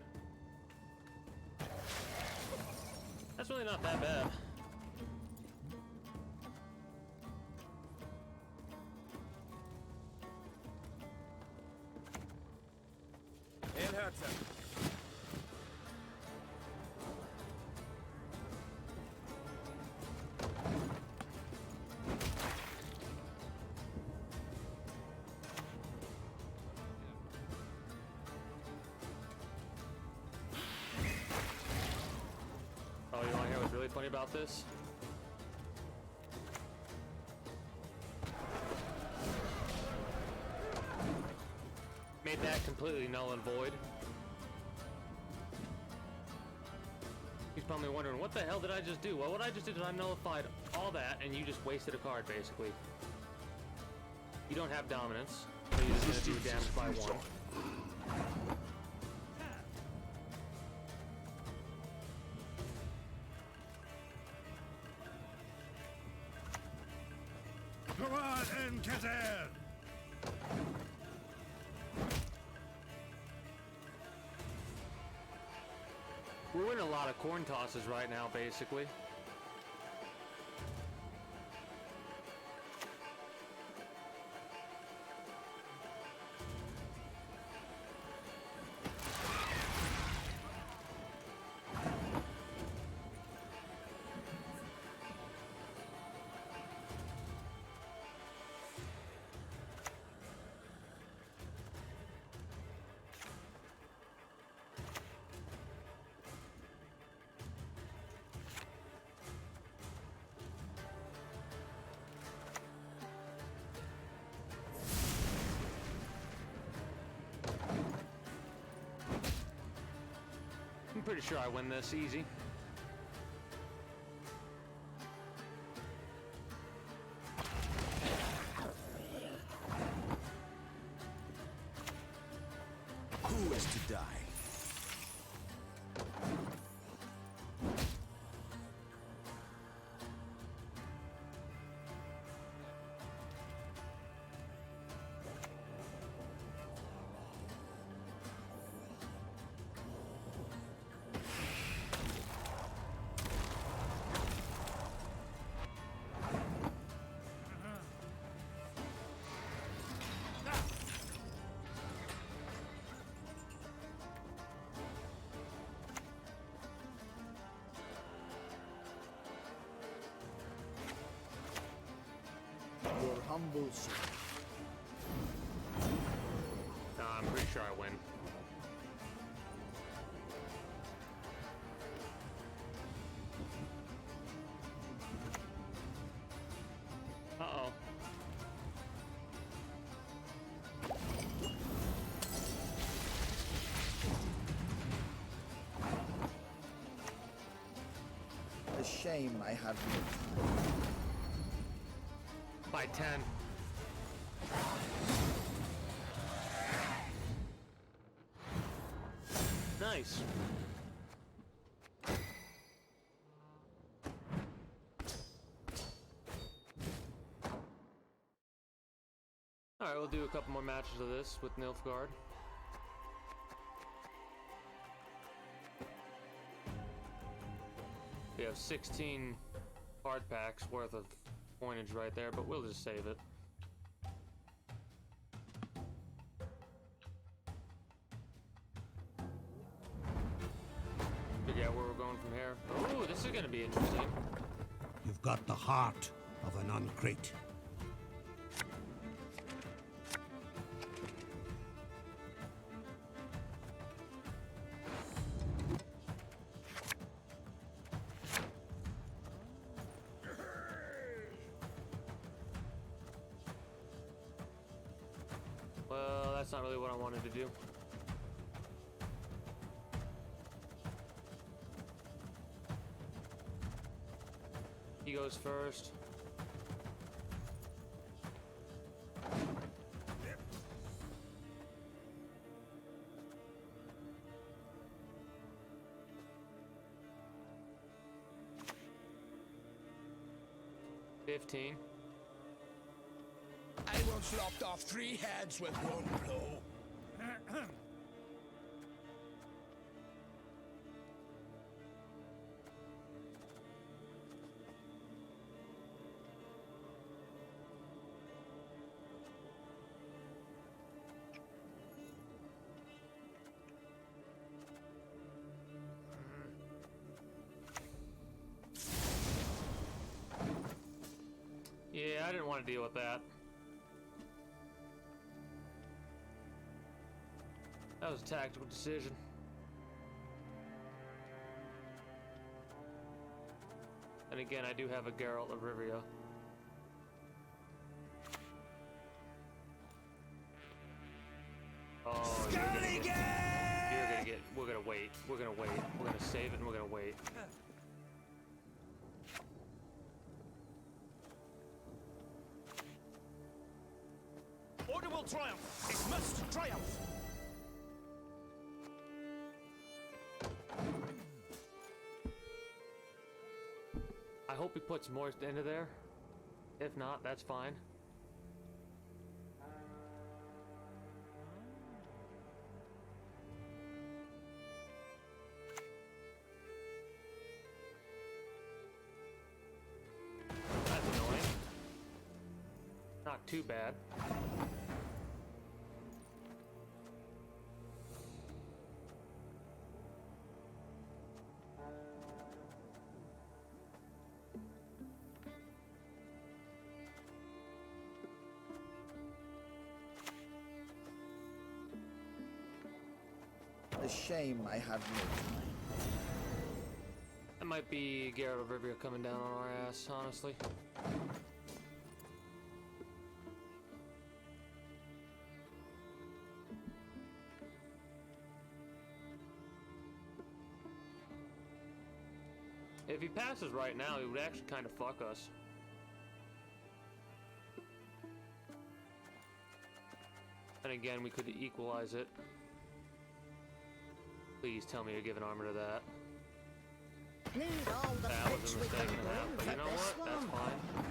That's really not that bad. funny about this? Made that completely null and void. He's probably wondering, what the hell did I just do? Well, what I just did is I nullified all that, and you just wasted a card, basically. You don't have dominance, so you're just gonna do damage by 1. Come on, Encazer! We're winning a lot of corn tosses right now, basically. I'm pretty sure I win this easy. Who is to die? Your humble servant. I'm pretty sure I win. Uh-oh. A shame I had By 10. Nice. Alright, we'll do a couple more matches of this with Nilfgaard. We have 16 card packs worth of pointage right there, but we'll just save it. Figure out where we're going from here. Oh, this is gonna be interesting. You've got the heart of an uncrate. Well, that's not really what I wanted to do. He goes first. $15. I once lopped off 3 heads with one blow. Yeah, I didn't want to deal with that. That was a tactical decision. Then again, I do have a Geralt of Rivia. Oh, you're gonna get. We're gonna wait. We're gonna wait. We're gonna save it and we're gonna wait. Order will triumph. It must triumph. I hope he puts more into there. If not, that's fine. That's annoying. Not too bad. A shame I have no time. That might be Geralt of Rivia coming down on our ass, honestly. If he passes right now, he would actually kind of fuck us. And again, we could equalize it. Please tell me you're giving armor to that. Need all the That was pitch a we mistake can and a half, bring but for you know this what? That's one. fine.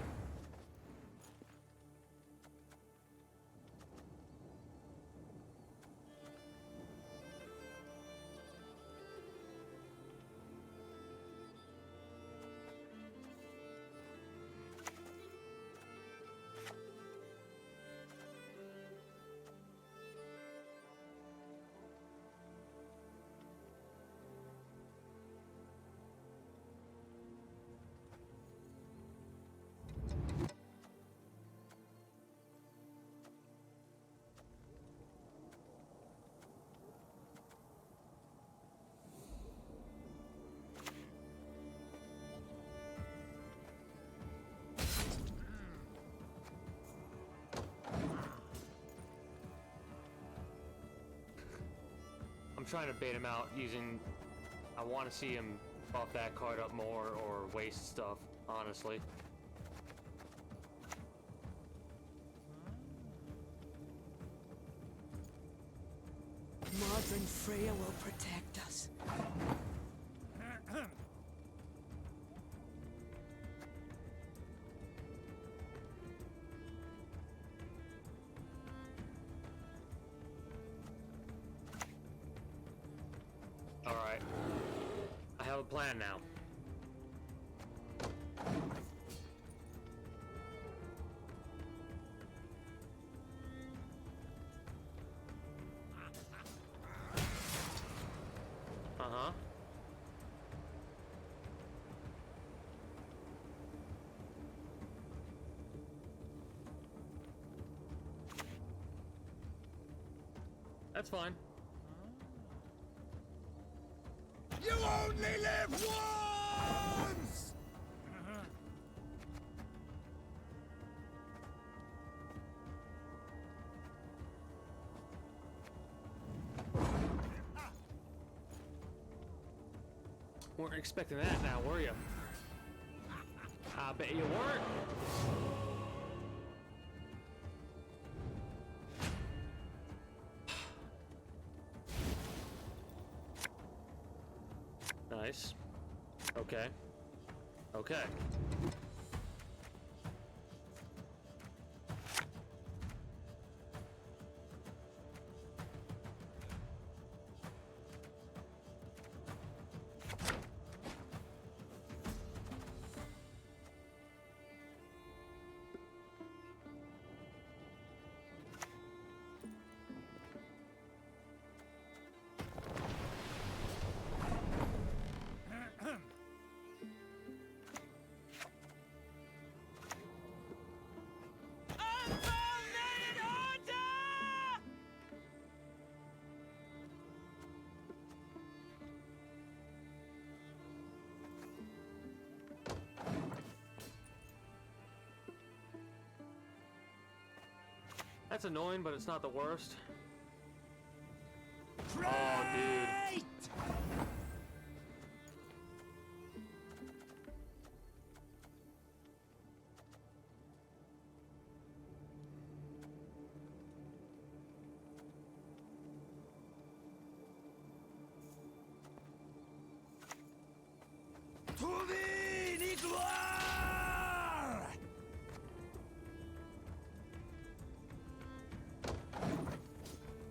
I'm trying to bait him out using... I want to see him buff that card up more or waste stuff, honestly. Modern Freya will protect us. Alright. I have a plan now. Uh-huh. That's fine. You only live once! Weren't expecting that now, were you? I bet you weren't. Nice. Okay. Okay. That's annoying, but it's not the worst. Oh, dude.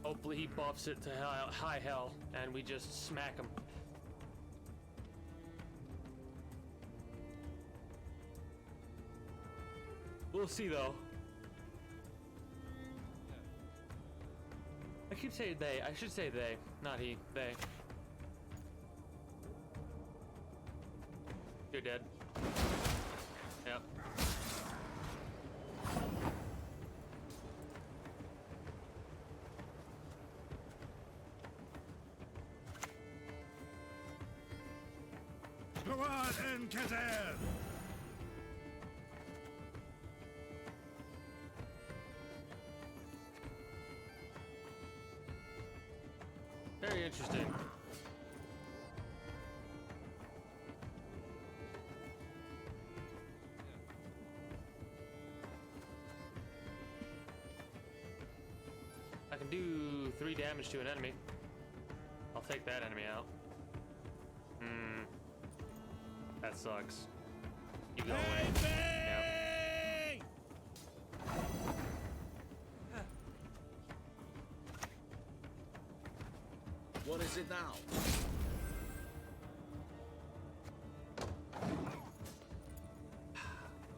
Hopefully he buffs it to high hell, and we just smack him. We'll see, though. I keep saying they. I should say they, not he. They. You're dead. Yep. Go on, Enkazer! Very interesting. I can do 3 damage to an enemy. I'll take that enemy out. That sucks. You go away. Yep. What is it now?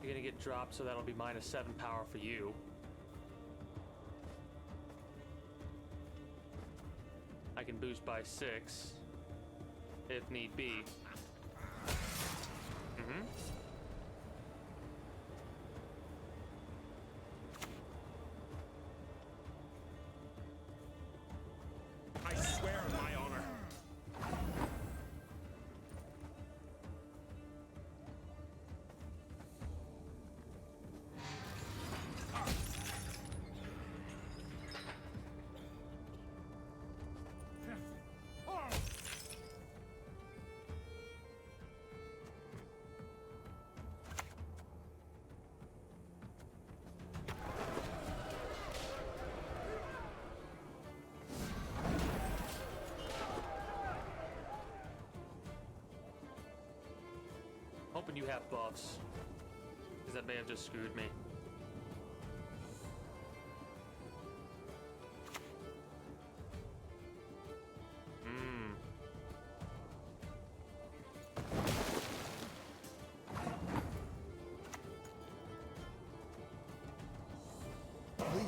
You're gonna get dropped, so that'll be -7 power for you. I can boost by 6 if need be. I swear on my honor. Hoping you have buffs, because that may have just screwed me.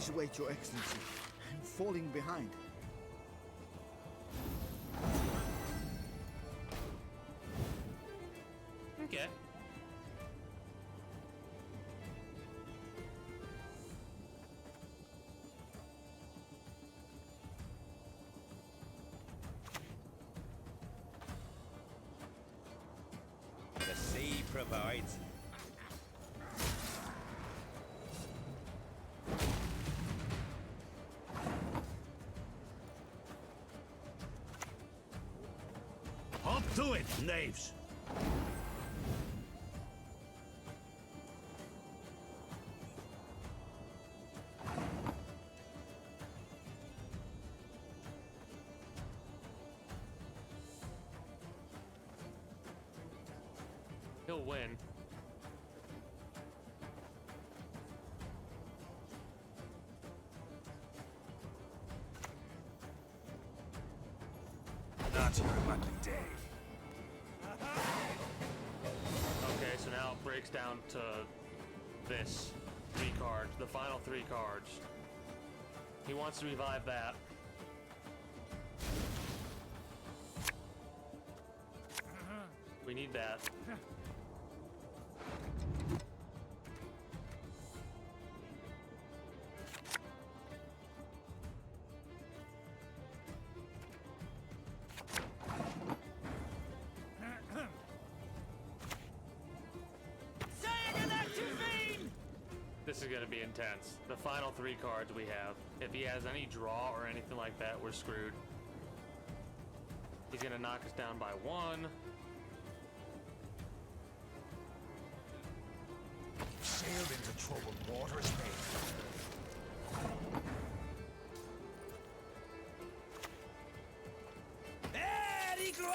Please wait, Your Excellency. I'm falling behind. Okay. The sea provides. Up to it, knaves! He'll win. Not your lucky day. Okay, so now it breaks down to this 3 cards, the final 3 cards. He wants to revive that. We need that. This This is gonna be intense. The final 3 cards we have. If he has any draw or anything like that, we're screwed. He's gonna knock us down by 1. Sailed into troubled waters, mate. Very good!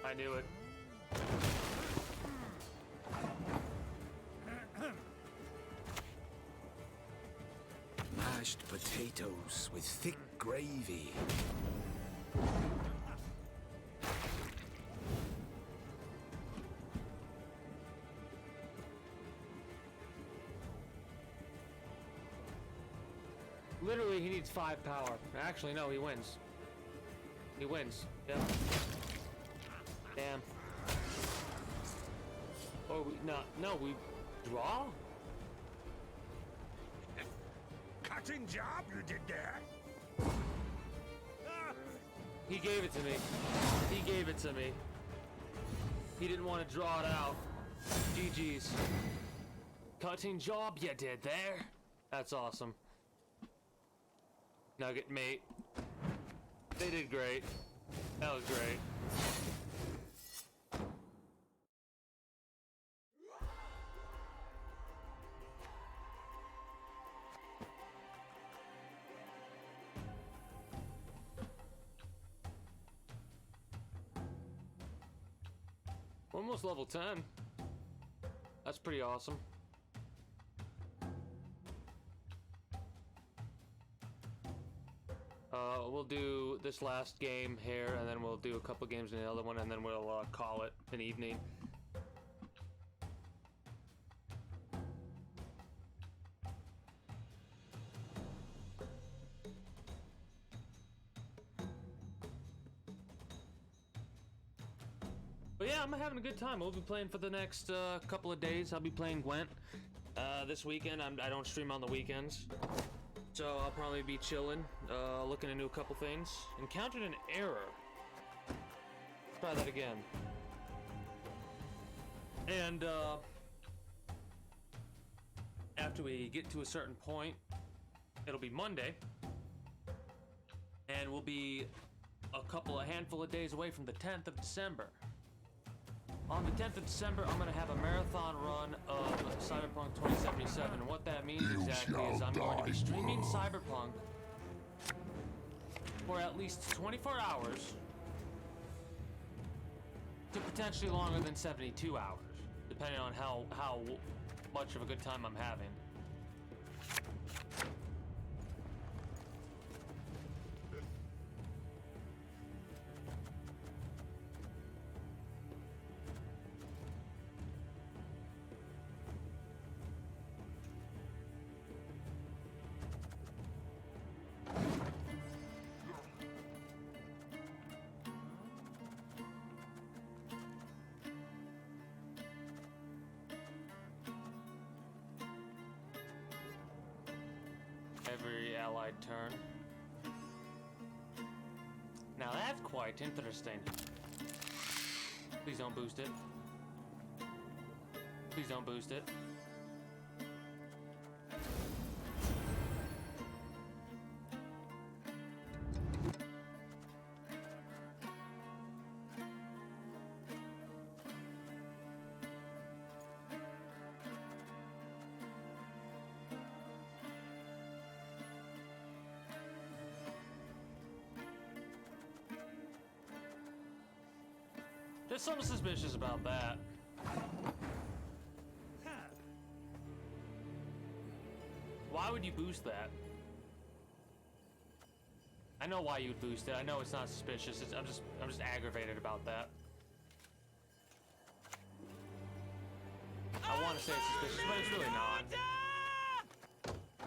I knew it. Mashed potatoes with thick gravy. Literally, he needs 5 power. Actually, no, he wins. He wins. Yep. Damn. Oh, no, we draw? Cutting job you did there. He gave it to me. He gave it to me. He didn't want to draw it out. GG's. Cutting job you did there. That's awesome. Nugget mate. They did great. That was great. Almost level 10. That's pretty awesome. We'll do this last game here, and then we'll do a couple games in the other one, and then we'll call it an evening. But yeah, I'm having a good time. We'll be playing for the next couple of days. I'll be playing Gwent this weekend. I don't stream on the weekends, so I'll probably be chilling, looking into a couple things. Encountered an error. Try that again. And after we get to a certain point, it'll be Monday, and we'll be a handful of days away from the 10th of December. On the 10th of December, I'm going to have a marathon run of Cyberpunk 2077. And what that means exactly is I'm going to be streaming Cyberpunk for at least 24 hours to potentially longer than 72 hours, depending on how much of a good time I'm having. Every allied turn. Now that's quite interesting. Please don't boost it. Please don't boost it. There's something suspicious about that. Why would you boost that? I know why you'd boost it. I know it's not suspicious. I'm just aggravated about that. I want to say it's suspicious, but it's really not.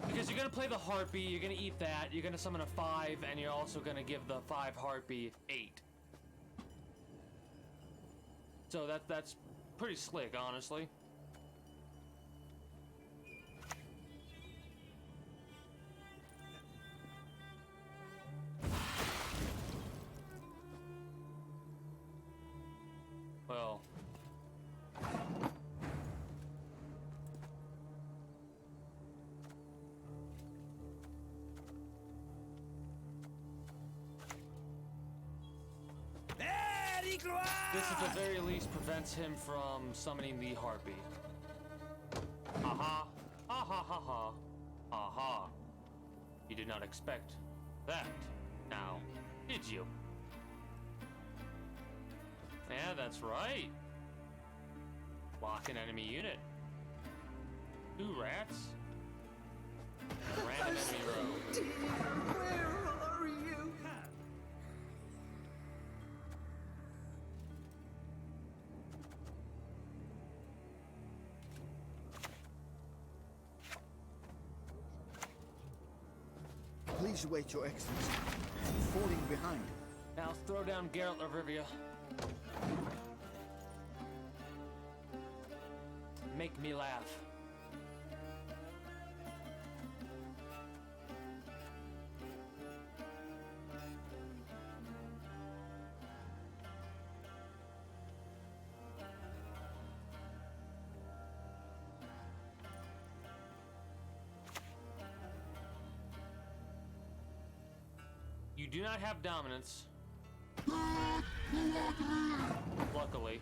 Because you're gonna play the Harpy, you're gonna eat that, you're gonna summon a 5, and you're also gonna give the 5 Harpy 8. So that's pretty slick, honestly. This at the very least prevents him from summoning the harpy. Aha! Ha ha ha ha! Aha! You did not expect that, now, did you? Yeah, that's right. Lock an enemy unit. 2 rats. Random enemy row. Where are you? Please wait, Your Excellency. I'm falling behind. Now throw down Geralt of Rivia. Make me laugh. You do not have dominance. Luckily.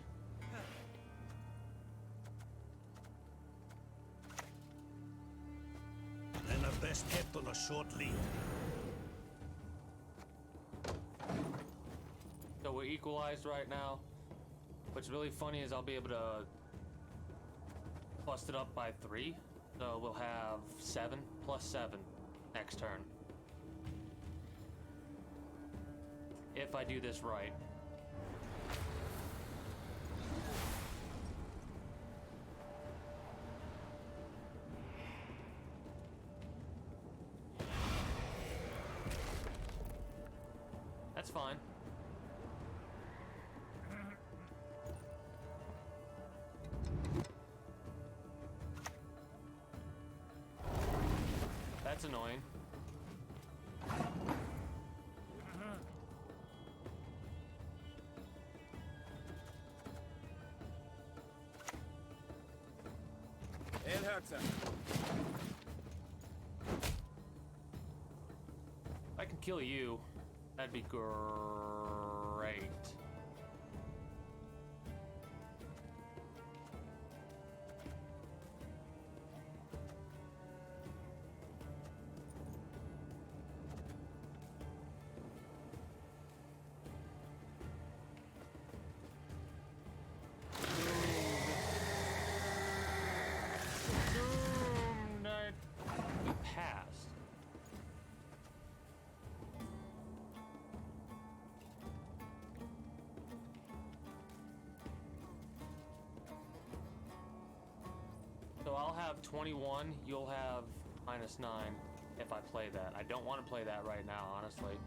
Men are best kept on a short lead. So we're equalized right now. What's really funny is I'll be able to bust it up by 3. So we'll have 7 plus 7 next turn. If I do this right. That's fine. That's annoying. If I can kill you, that'd be great. We passed. So I'll have 21, you'll have -9 if I play that. I don't want to play that right now, honestly.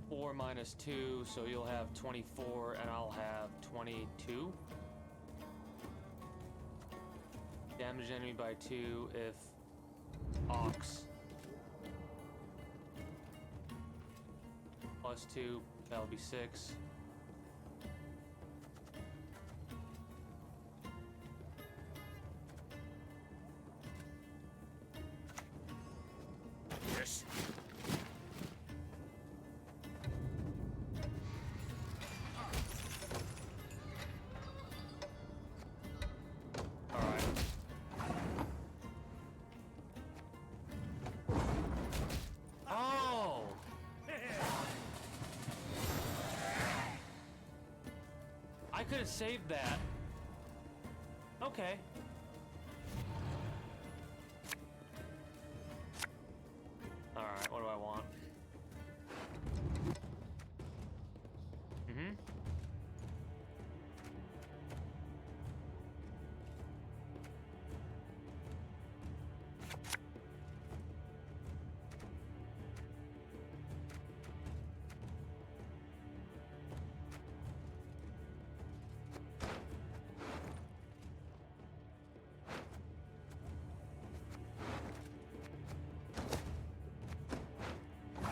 4 minus 2, so you'll have 24 and I'll have 22. Damage enemy by 2 if Ox. Plus 2, that'll be 6. Yes. Alright. Oh! I could have saved that. Okay. Alright, what do I want? Mm-hmm.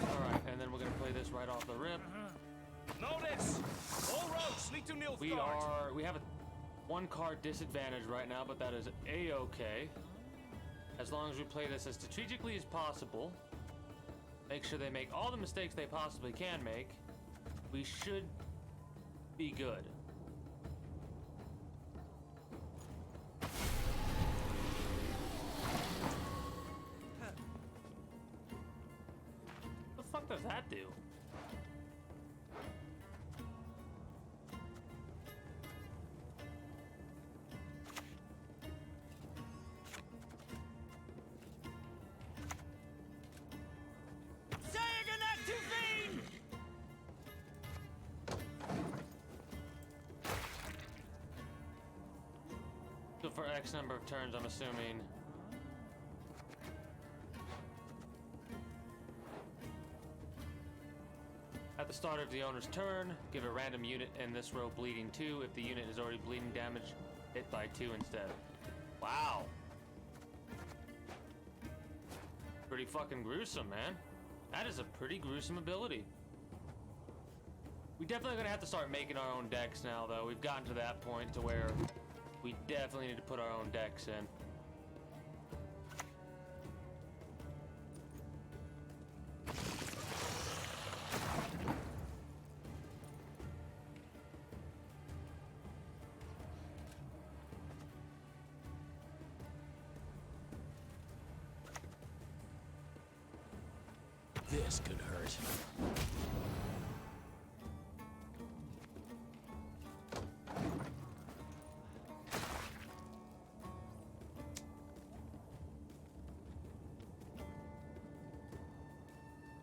Alright, and then we're gonna play this right off the rip. Notice! All roads lead to Nilfgaard. We have a 1 card disadvantage right now, but that is a-okay. As long as we play this as strategically as possible, make sure they make all the mistakes they possibly can make, we should be good. What the fuck does that do? So for X number of turns, I'm assuming. At the start of the owner's turn, give a random unit in this row bleeding 2. If the unit is already bleeding damage, hit by 2 instead. Wow. Pretty fucking gruesome, man. That is a pretty gruesome ability. We definitely gonna have to start making our own decks now, though. We've gotten to that point to where we definitely need to put our own decks in. This could hurt.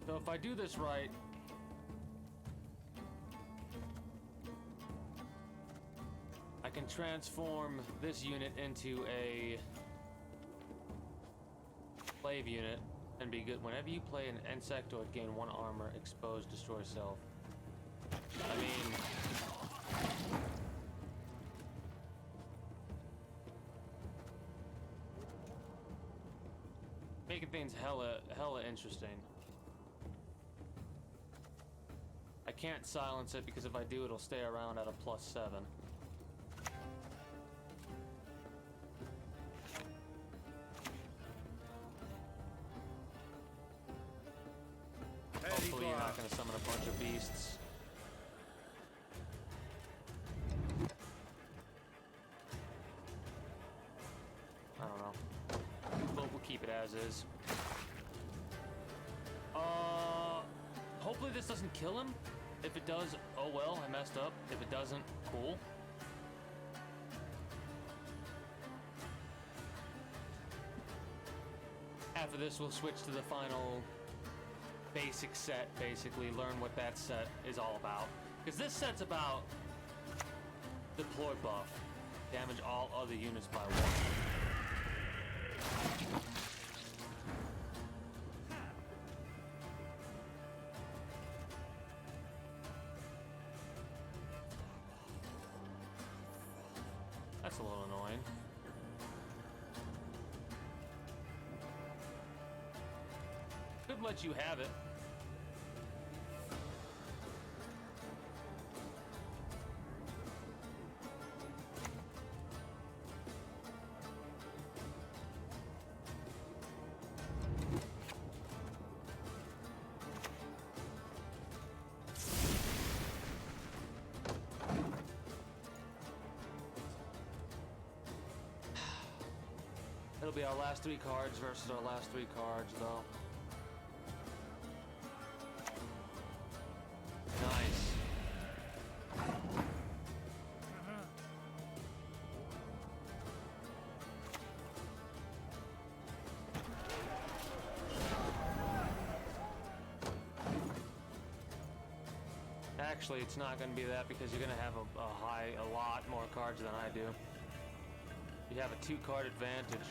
So if I do this right, I can transform this unit into a slave unit and be good. Whenever you play an insectoid, gain 1 armor, expose, destroy self. I mean, making things hella interesting. I can't silence it because if I do, it'll stay around at a +7. Hopefully you're not going to summon a bunch of beasts. I don't know. But we'll keep it as is. Hopefully this doesn't kill him. If it does, oh well, I messed up. If it doesn't, cool. After this, we'll switch to the final basic set, basically. Learn what that set is all about. Because this set's about deploy buff. Damage all other units by 1. That's a little annoying. Could let you have it. It'll be our last 3 cards versus our last 3 cards, though. Nice. Actually, it's not going to be that because you're going to have a lot more cards than I do. You have a 2-card advantage.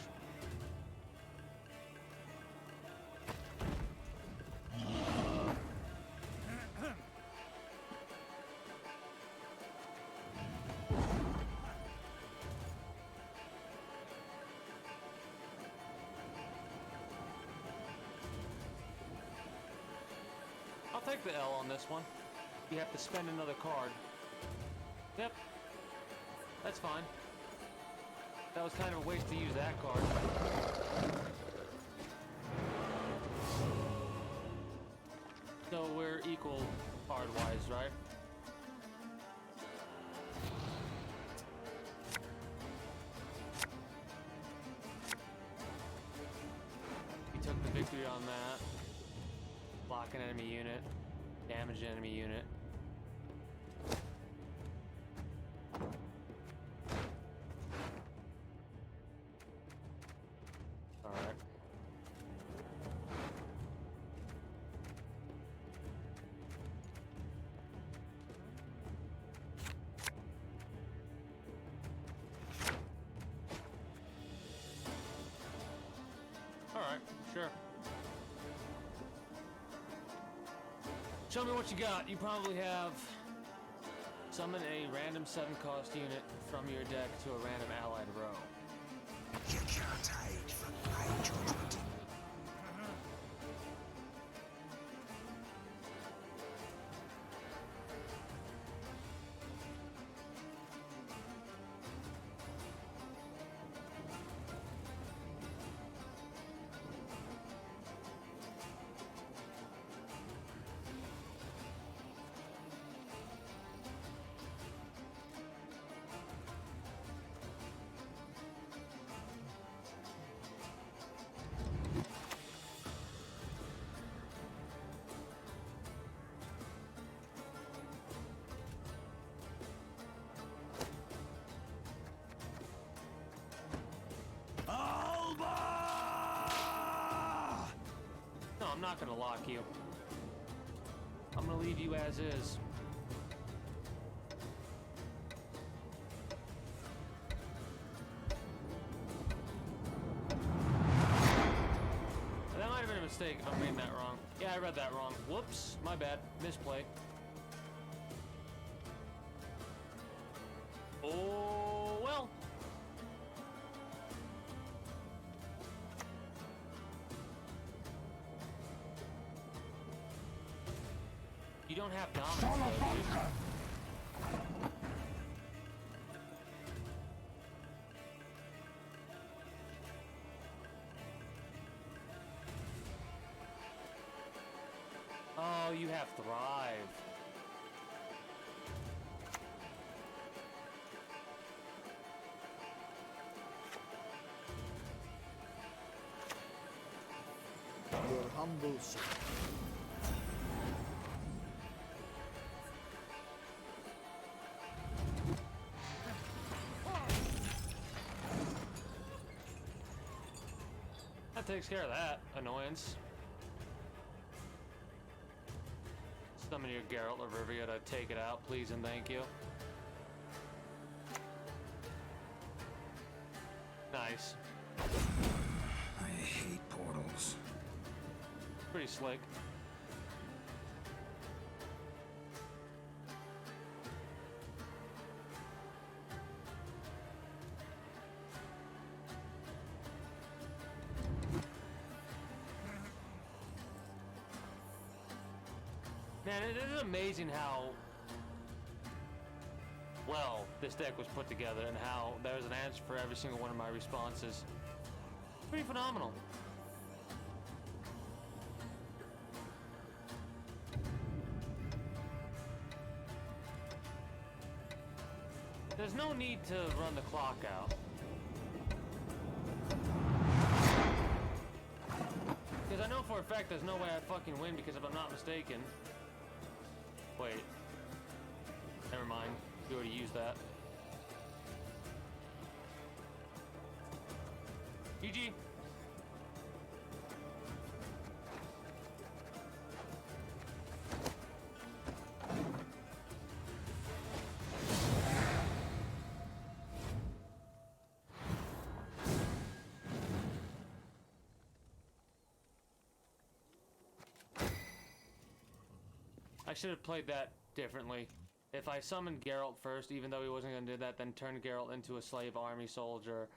I'll take the L on this one. You have to spend another card. Yep. That's fine. That was kind of a waste to use that card. So we're equal card-wise, right? took the victory on that. Block an enemy unit. Damage an enemy unit. Alright. Alright, sure. Show me what you got. You probably have summon a random 7-cost unit from your deck to a random allied row. You can't hide from my judgment. No, I'm not gonna lock you. I'm gonna leave you as is. That might have been a mistake if I'm reading that wrong. Yeah, I read that wrong. Whoops, my bad. Misplay. Oh, well. You don't have dominance, though, dude. Oh, you have Thrive. Your humble servant. That takes care of that annoyance. Summon your Geralt or Rivia to take it out, please and thank you. Nice. I hate portals. Pretty slick. Man, it is amazing how well this deck was put together and how there's an answer for every single one of my responses. Pretty phenomenal. There's no need to run the clock out. Because I know for a fact there's no way I'd fucking win, because if I'm not mistaken... Wait. Never mind. You already used that. GG. I should have played that differently. If I summoned Geralt first, even though he wasn't going to do that, then turned Geralt into a slave army soldier,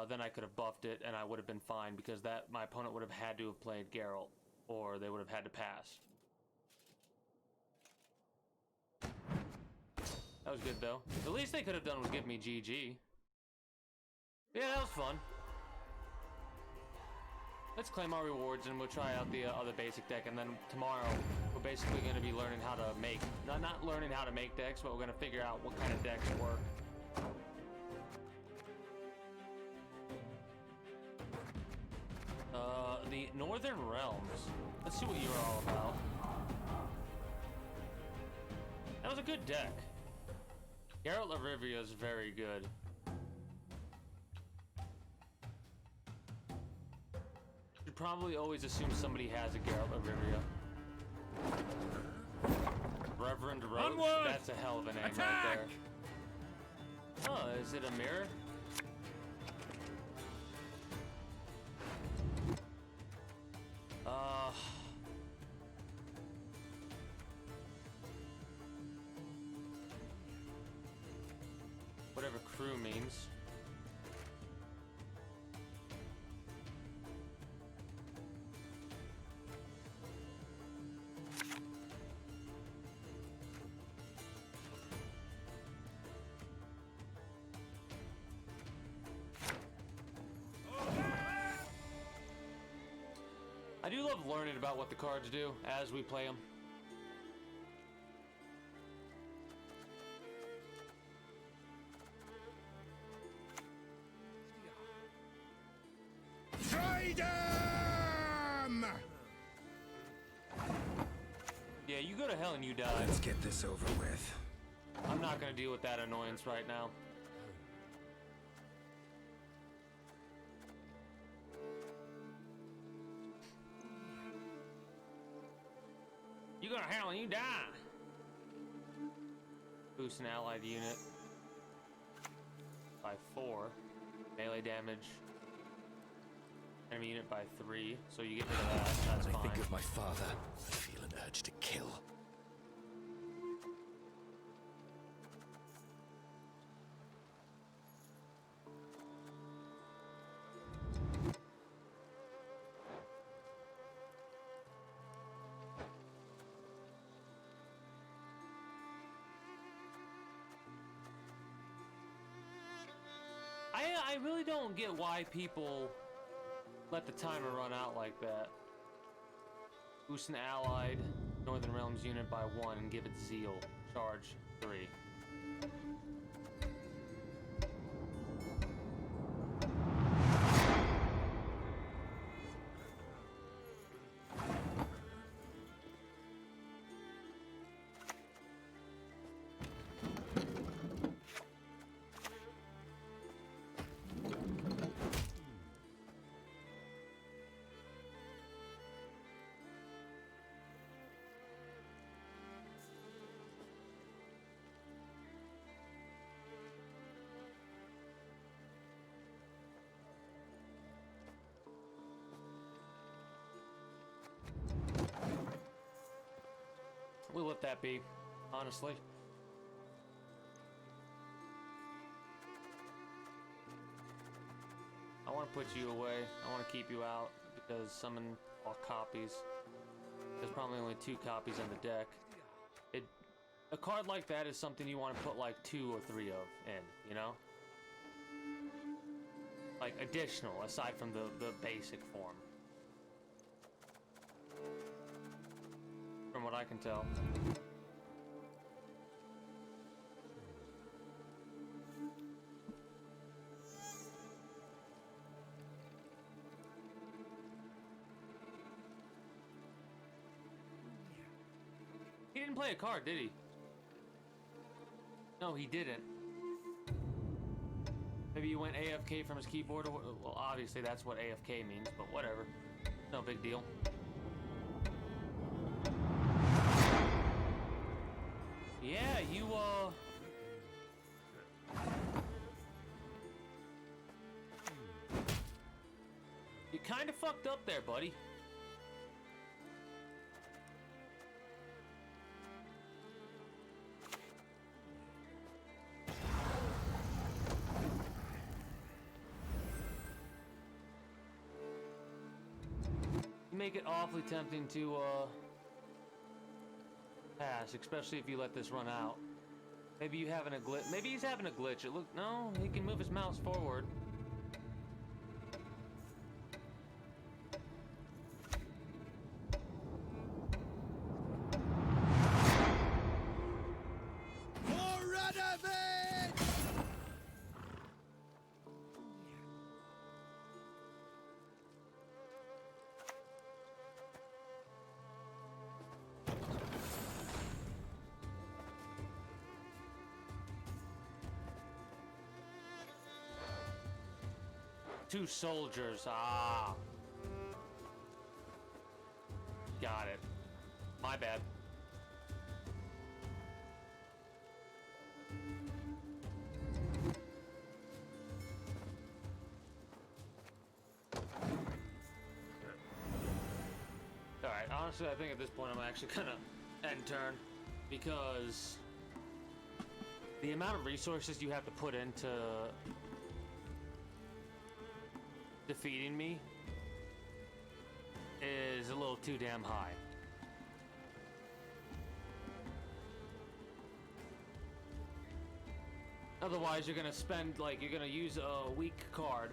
then I could have buffed it and I would have been fine, because that my opponent would have had to have played Geralt, or they would have had to pass. That was good though. The least they could have done was give me GG. Yeah, that was fun. Let's claim our rewards and we'll try out the other basic deck, and then tomorrow we're basically going to be learning how to make, not learning how to make decks, but we're going to figure out what kind of decks work. the Northern Realms. Let's see what you're all about. That was a good deck. Geralt of Rivia is very good. Should probably always assume somebody has a Geralt of Rivia. Reverend Roach, Onward! that's a hell of a name Attack! right there. Oh, is it a mirror? Whatever crew means. I do love learning about what the cards do as we play them. Freedom! Yeah, you go to hell and you die. Let's get this over with. I'm not gonna deal with that annoyance right now. You go to hell and you die. Boost an allied unit by 4. Melee damage. Enemy unit by 3. So you get rid of that. That's When I fine. think of my father, I feel an urge to kill. I really don't get why people let the timer run out like that. Boost an allied Northern Realms unit by 1 and give it Zeal. Charge 3. We'll let that be, honestly. I want to put you away. I want to keep you out because summon all copies. There's probably only 2 copies in the deck. A card like that is something you want to put like 2 or 3 of in, you know? Like additional, aside from the basic form. From what I can tell. He didn't play a card, did he? No, he didn't. Maybe he went AFK from his keyboard, or well, obviously that's what AFK means, but whatever. No big deal. Yeah, you kind of fucked up there, buddy. You make it awfully tempting to pass, especially if you let this run out. Maybe you having a glitch. Maybe he's having a glitch. No, he can move his mouse forward. 2 soldiers. Ah. Got it. My bad. Alright, honestly, I think at this point I'm actually gonna end turn because the amount of resources you have to put into defeating me is a little too damn high. Otherwise, you're gonna spend, like, you're gonna use a weak card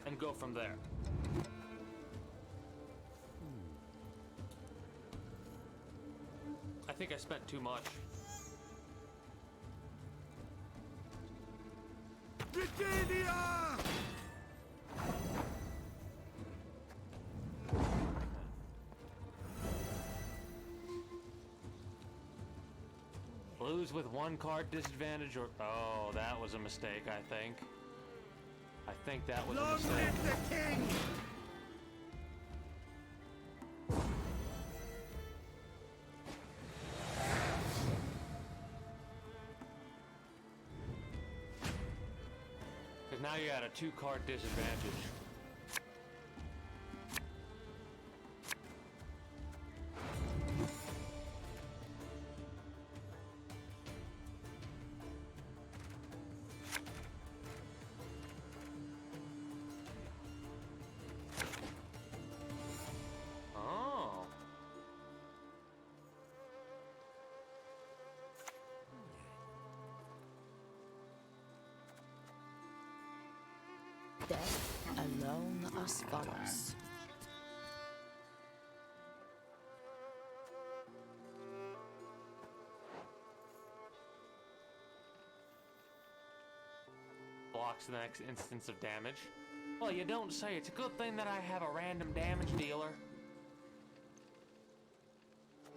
and go from there. I think I spent too much. Britannia! Lose with 1 card disadvantage or... Oh, that was a mistake, I think. I think that was a Long mistake. live the king! Because now you're at a 2 card disadvantage. Oh. Death alone us follows. Blocks the next instance of damage. Well, you don't say. It's a good thing that I have a random damage dealer.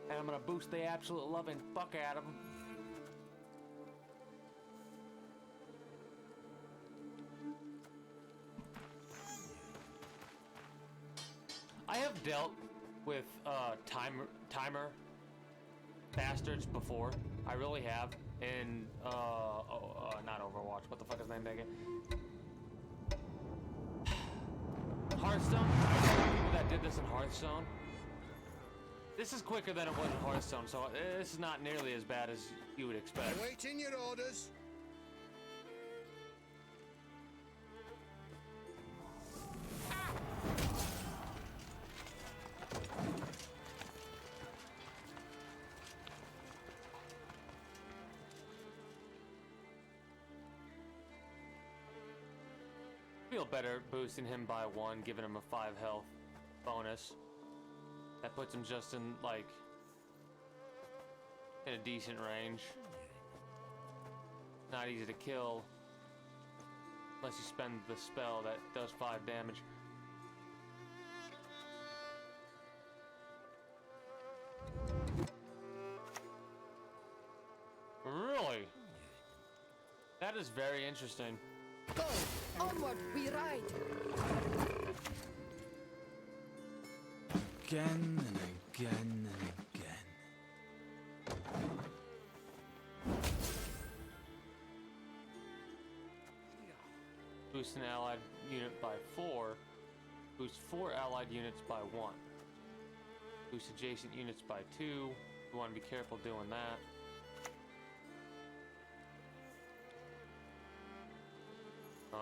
And I'm gonna boost the absolute loving fuck out of him. I have dealt with timer bastards before. I really have. In not Overwatch. What the fuck is the name again? Hearthstone. People that did this in Hearthstone. This is quicker than it was in Hearthstone, so this is not nearly as bad as you would expect. Awaiting your orders. Feel better boosting him by 1, giving him a 5 health bonus. That puts him just in, like, in a decent range. Not easy to kill unless you spend the spell that does 5 damage. Really? That is very interesting. Go! Onward we ride! Again and again and again. Boost an allied unit by 4. Boost 4 allied units by 1. Boost adjacent units by 2. You want to be careful doing that. Oh.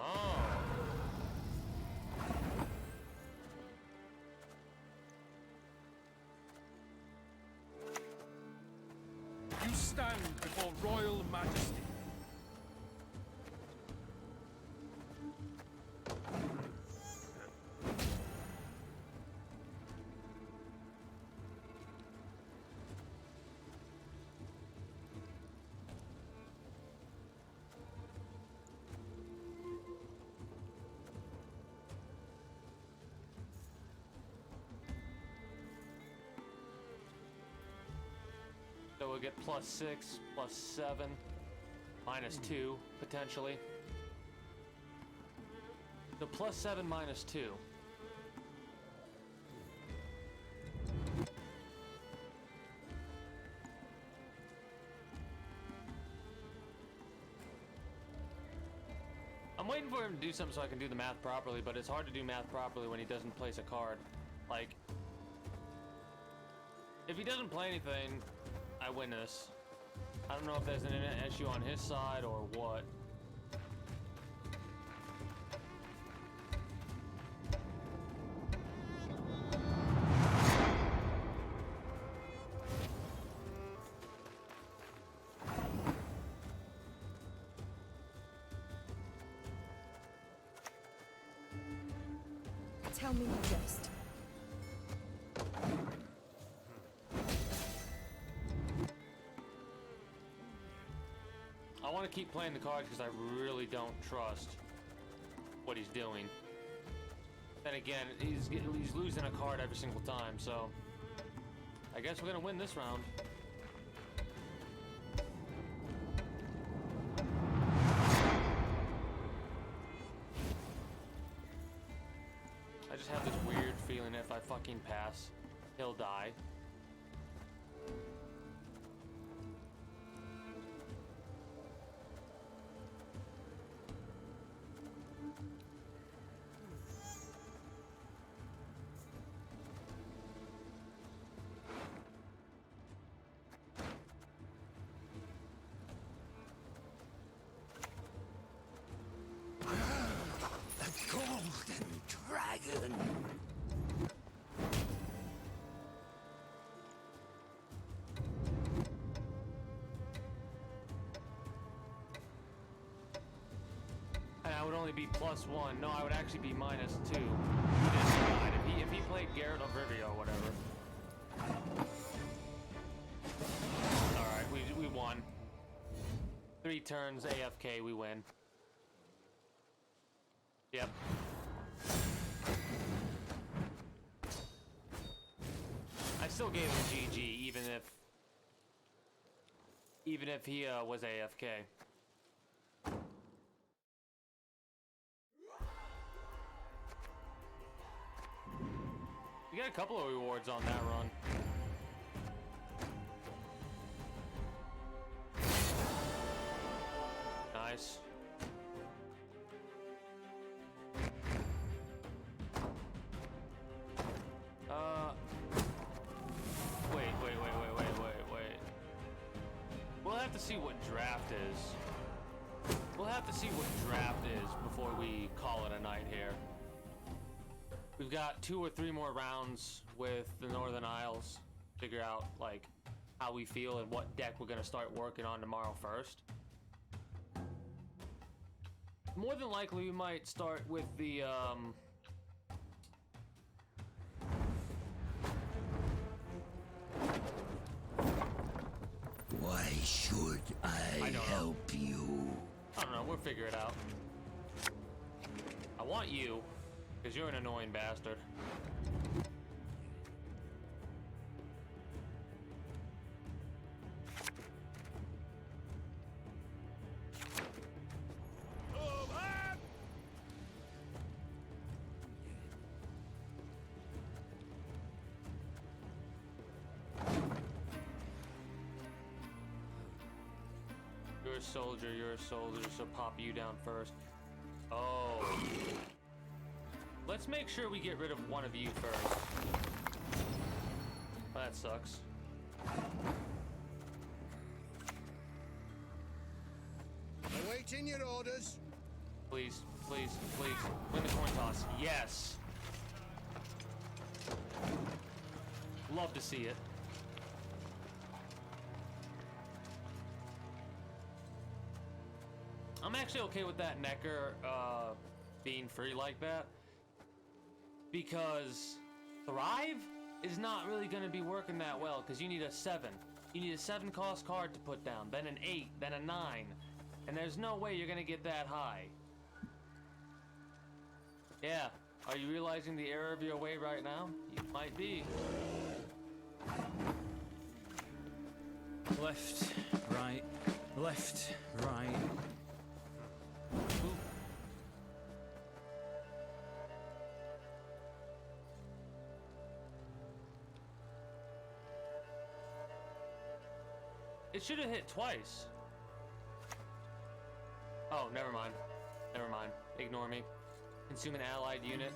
You stand before royal majesty. So we'll get +6, +7, -2, potentially. So +7 -2. I'm waiting for him to do something so I can do the math properly, but it's hard to do math properly when he doesn't place a card. Like, if he doesn't play anything, I win this. I don't know if there's an issue on his side or what. Tell me the rest. I want to keep playing the cards because I really don't trust what he's doing. Then again, he's losing a card every single time, so I guess we're gonna win this round. I just have this weird feeling that if I fucking pass, he'll die. The Golden Dragon. And I would only be +1. No, I would actually be -2. He just died. If he played Garrett of Rivia or whatever. Alright, we won. 3 turns AFK, we win. Yep. I still gave him GG even if he was AFK. We got a couple of rewards on that run. Nice. Wait. We'll have to see what draft is. We'll have to see what draft is before we call it a night here. We've got 2 or 3 more rounds with the Northern Isles. Figure out, like, how we feel and what deck we're gonna start working on tomorrow first. More than likely, we might start with the, Why should I help you? I don't know, we'll figure it out. I want you, because you're an annoying bastard. You're a soldier, so pop you down first. Oh. Let's make sure we get rid of one of you first. Oh, that sucks. Awaiting your orders. Please. Win the coin toss. Yes. Love to see it. I'm actually okay with that Necker being free like that, because Thrive is not really going to be working that well, because you need a 7. You need a 7 cost card to put down, then an 8, then a 9, and there's no way you're going to get that high. Yeah, are you realizing the error of your way right now? You might be. Left, right, left, right. It should have hit twice. Oh, never mind. Never mind. Ignore me. Consume an allied unit.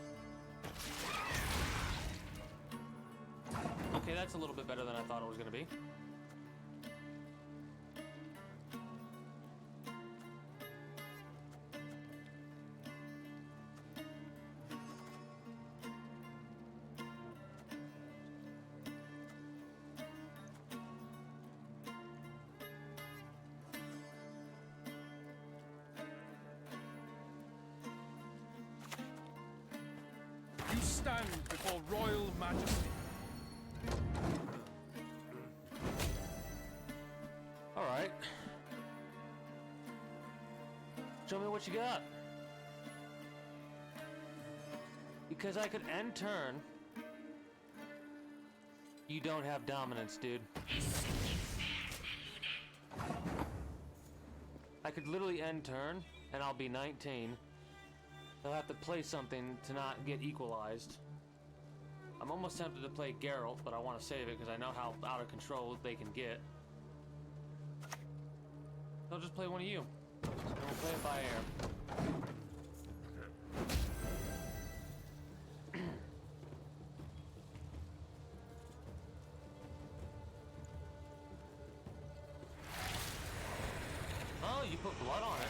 Okay, that's a little bit better than I thought it was going to be. You stand before royal majesty. All right. Show me what you got. Because I could end turn. You don't have dominance, dude. I could literally end turn, and I'll be 19. They'll have to play something to not get equalized. I'm almost tempted to play Geralt, but I want to save it because I know how out of control they can get. They'll just play one of you. And we'll play it by air. Oh, you put blood on it.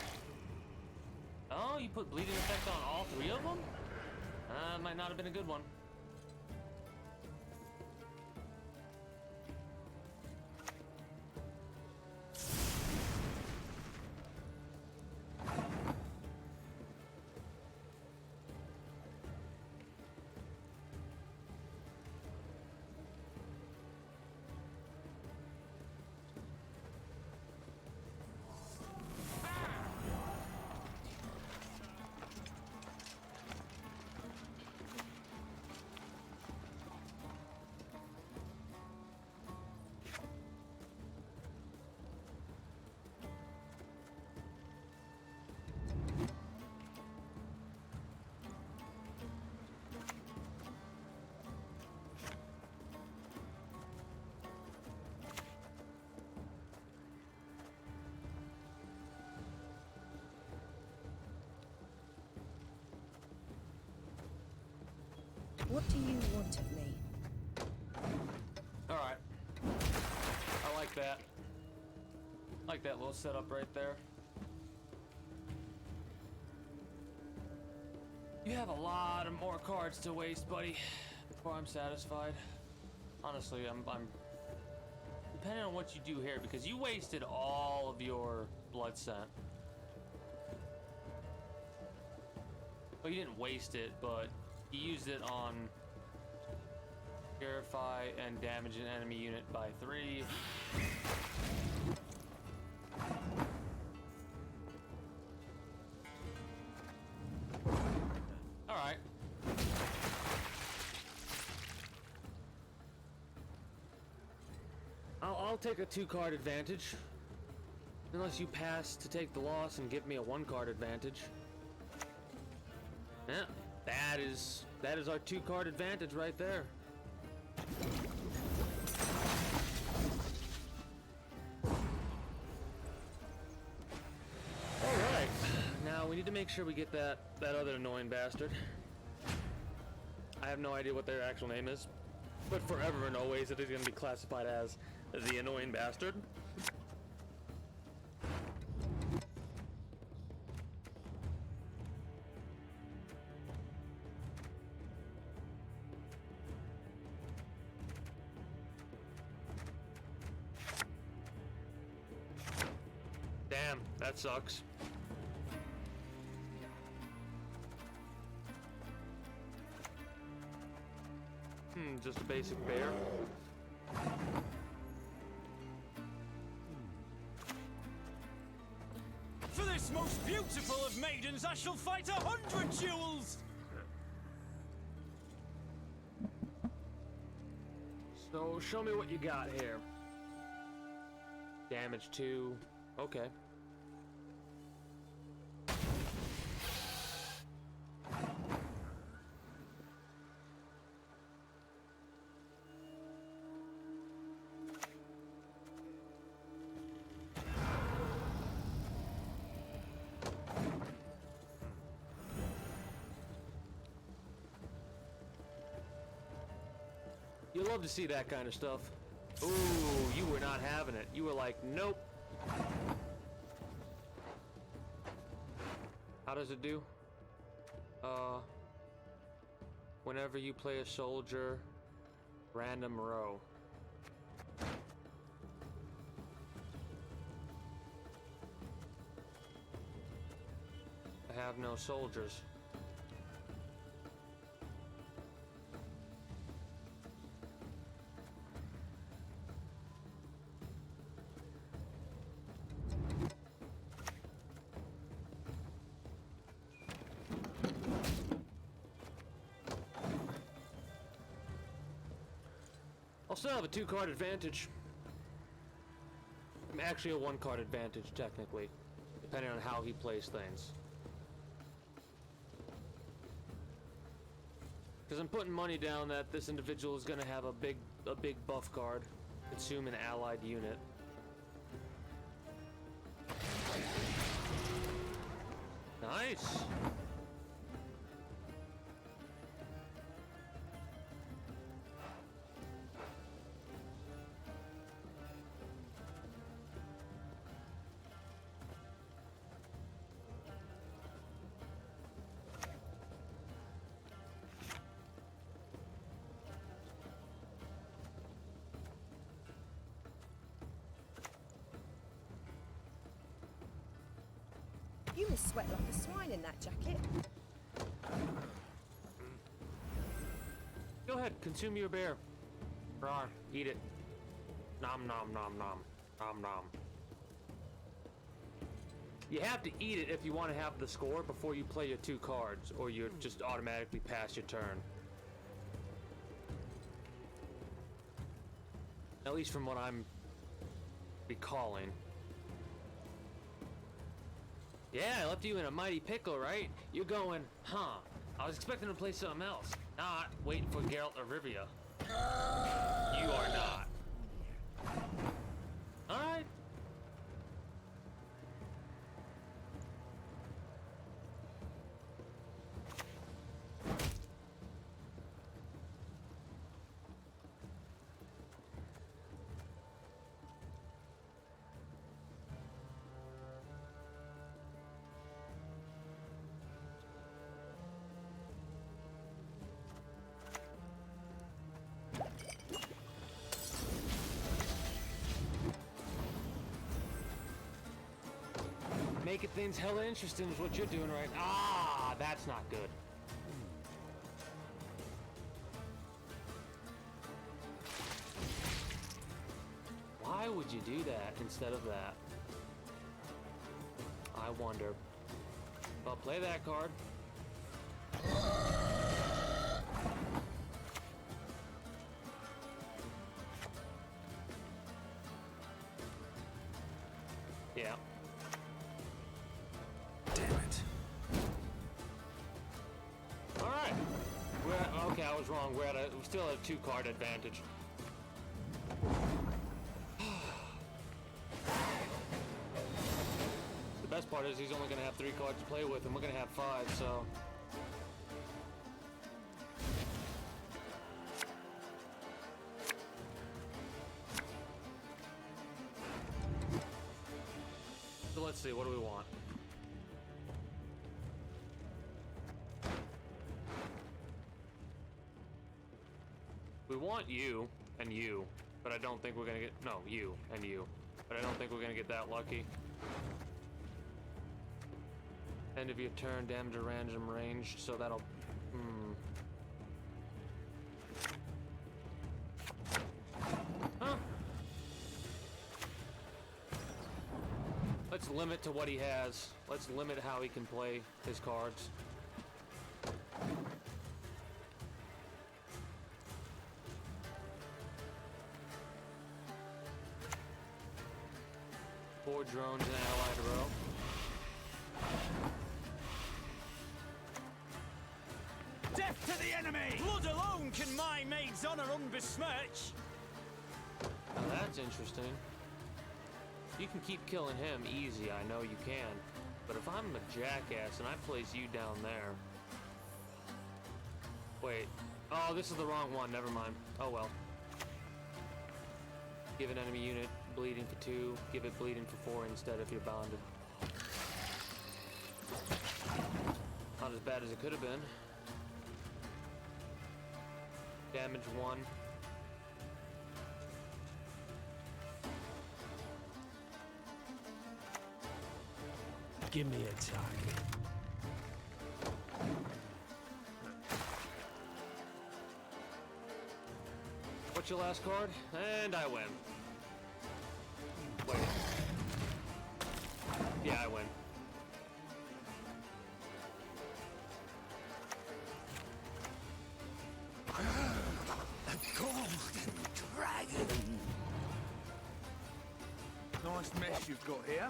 Oh, you put bleeding effect on all three of them? Might not have been a good one. What do you want of me? Alright. I like that. Like that little setup right there. You have a lot of more cards to waste, buddy, before I'm satisfied. Honestly, I'm depending on what you do here, because you wasted all of your blood scent. Well, you didn't waste it, but you used it on purify and damage an enemy unit by 3. Alright. I'll take a 2-card advantage. Unless you pass to take the loss and give me a 1-card advantage. Yeah, that is our 2-card advantage right there. Alright, now we need to make sure we get that other annoying bastard. I have no idea what their actual name is, but forever and always it is going to be classified as the annoying bastard. Damn, that sucks. Just a basic bear. For this most beautiful of maidens, I shall fight 100 duels! So, show me what you got here. Damage 2. Okay. You love to see that kind of stuff. Ooh, you were not having it. You were like, nope. How does it do? Whenever you play a soldier, random row. I have no soldiers. I'll still have a 2-card advantage. I'm actually a 1-card advantage, technically, depending on how he plays things. Because I'm putting money down that this individual is going to have a big buff card, consume an allied unit. Nice. You must sweat like a swine in that jacket. Go ahead, consume your bear. Rawr, eat it. Nom nom nom nom. Nom nom. You have to eat it if you want to have the score before you play your 2 cards, or you just automatically pass your turn. At least from what I'm recalling. Yeah, I left you in a mighty pickle, right? You're going, huh? I was expecting to play something else. Not waiting for Geralt of Rivia. You are not. Alright. Making things hella interesting is what you're doing right now. Ah, that's not good. Why would you do that instead of that? I wonder. Well, play that card. Yeah. Damn it. Alright. Okay, I was wrong. We still have 2-card advantage. The best part is he's only going to have 3 cards to play with, and we're going to have 5, so... So let's see, what do we want? We want you and you, but I don't think we're gonna get... No, you and you. But I don't think we're gonna get that lucky. End of your turn, damage a random range, so that'll... Huh? Let's limit to what he has. Let's limit how he can play his cards. Four drones in allied row. Death to the enemy! Blood alone can my maid's honor unbesmirch! Now that's interesting. You can keep killing him easy, I know you can. But if I'm a jackass and I place you down there... Wait. Oh, this is the wrong one. Never mind. Oh well. Give an enemy unit bleeding for 2. Give it bleeding for 4 instead if you're bonded. Not as bad as it could have been. Damage 1. Give me a target. What's your last card? And I win. Wait. Yeah, I win. The golden dragon. Nice mess you've got here.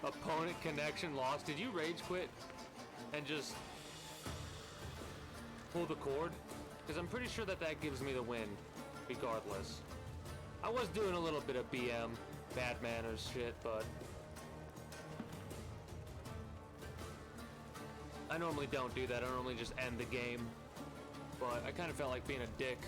Opponent connection lost. Did you rage quit and just pull the cord? Because I'm pretty sure that that gives me the win, regardless. I was doing a little bit of BM, bad manners shit, but I normally don't do that. I normally just end the game, but I kind of felt like being a dick.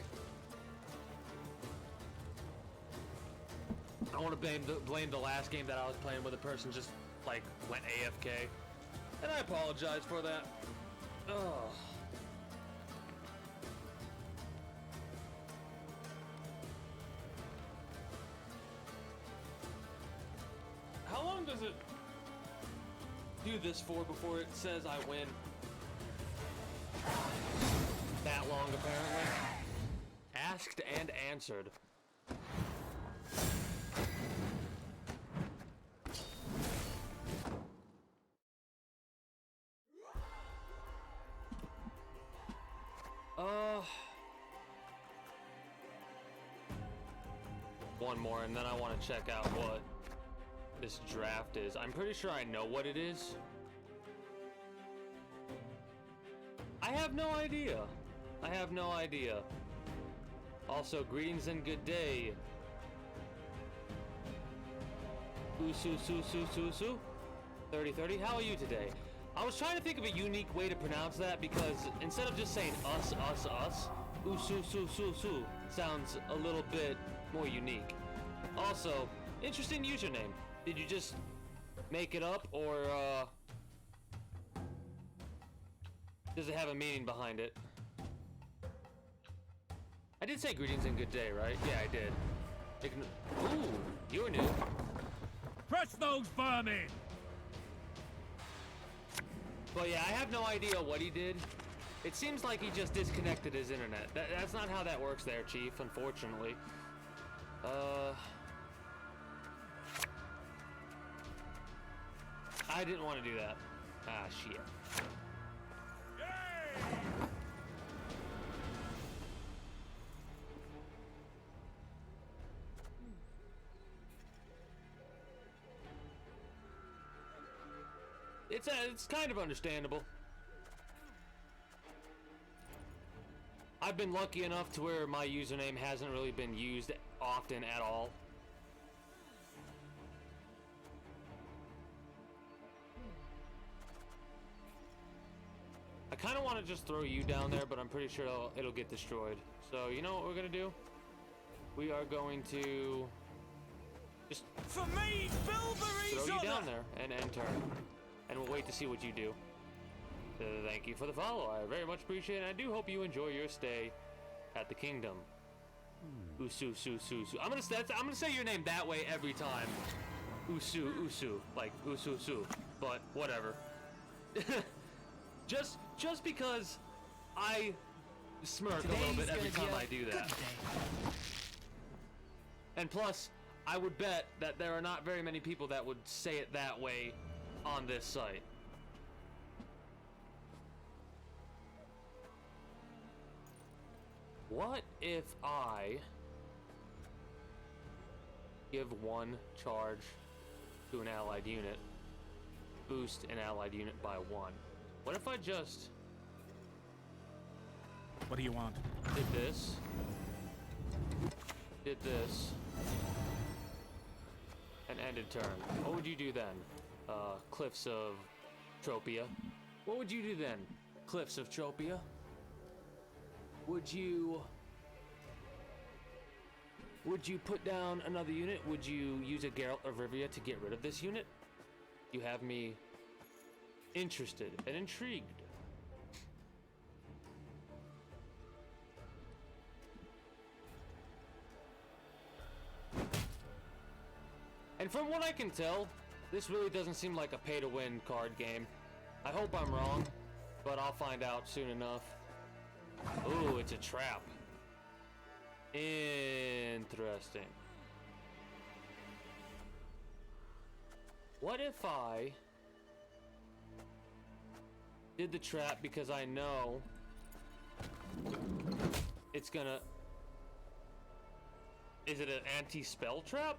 I want to blame the last game that I was playing where the person just like went AFK, and I apologize for that. Ugh. How long does it do this for before it says I win? That long, apparently. Asked and answered. One more, and then I want to check out what this draft is. I'm pretty sure I know what it is. I have no idea. I have no idea. Also, greetings and good day. Usu su su su su. 3030. How are you today? I was trying to think of a unique way to pronounce that because instead of just saying us, Usu su su su sounds a little bit more unique. Also, interesting username. Did you just make it up, or does it have a meaning behind it? I did say greetings and good day, right? Yeah, I did. Ooh, you're new. Press those vermin! But yeah, I have no idea what he did. It seems like he just disconnected his internet. That's not how that works there, Chief, unfortunately. I didn't want to do that. Ah, shit. It's kind of understandable. I've been lucky enough to where my username hasn't really been used often at all. I kind of want to just throw you down there, but I'm pretty sure it'll get destroyed. So, you know what we're going to do? We are going to just For me, Bilberry's throw you down there and enter. And we'll wait to see what you do. Thank you for the follow. I very much appreciate it. And I do hope you enjoy your stay at the kingdom. Usu, su, su, su. I'm gonna say your name that way every time. Usu, usu, like usu, su. But whatever. just because I smirk a little bit every time I do that. And plus, I would bet that there are not very many people that would say it that way on this site. What if I give 1 charge to an allied unit, boost an allied unit by 1? What if I just... What do you want? Did this, ended turn. What would you do then? Cliffs of Tropia. What would you do then? Cliffs of Tropia? Would you put down another unit? Would you use a Geralt of Rivia to get rid of this unit? You have me interested and intrigued. And from what I can tell, this really doesn't seem like a pay-to-win card game. I hope I'm wrong, but I'll find out soon enough. Ooh, it's a trap. Interesting. What if I did the trap because I know it's gonna... Is it an anti-spell trap?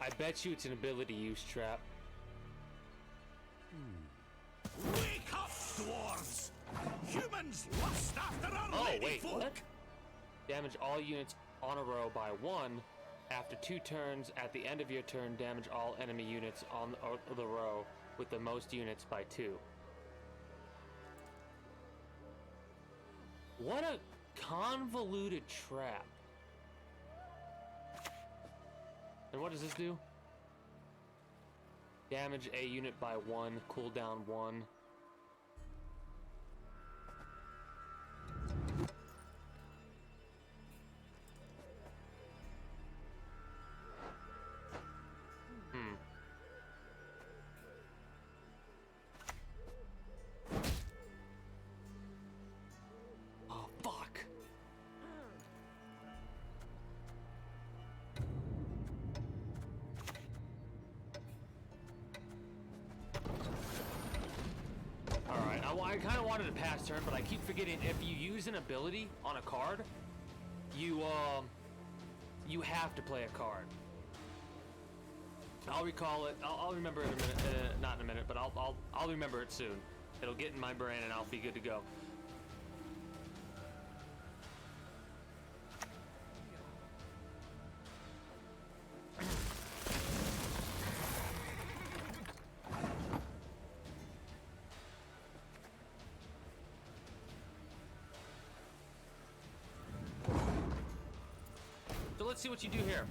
I bet you it's an ability use trap. Wake up, dwarves! Humans lust after our lady folk! What? Damage all units on a row by 1. After 2 turns, at the end of your turn, damage all enemy units on the row with the most units by 2. What a convoluted trap. And what does this do? Damage a unit by 1, cooldown 1. Oh, fuck. I kind of wanted to pass turn, but I keep forgetting if you use an ability on a card, you have to play a card. I'll recall it. I'll remember it in a minute. Not in a minute, but I'll remember it soon. It'll get in my brain, and I'll be good to go. Let's see what you do here.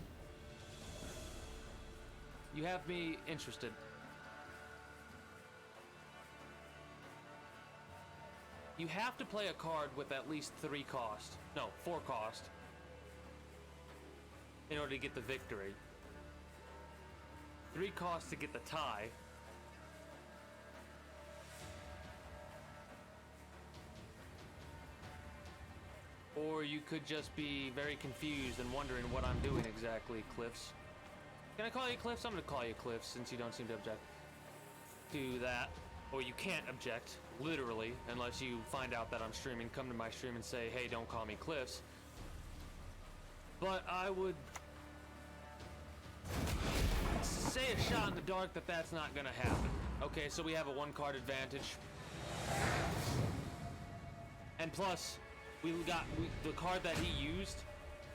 You have me interested. You have to play a card with at least 4 cost in order to get the victory. 3 costs to get the tie. Or you could just be very confused and wondering what I'm doing exactly, Cliffs. Can I call you Cliffs? I'm gonna call you Cliffs since you don't seem to object to that. Or you can't object, literally, unless you find out that I'm streaming. Come to my stream and say, hey, don't call me Cliffs. But I would say a shot in the dark that that's not gonna happen. Okay, so we have a 1-card advantage. And plus, the card that he used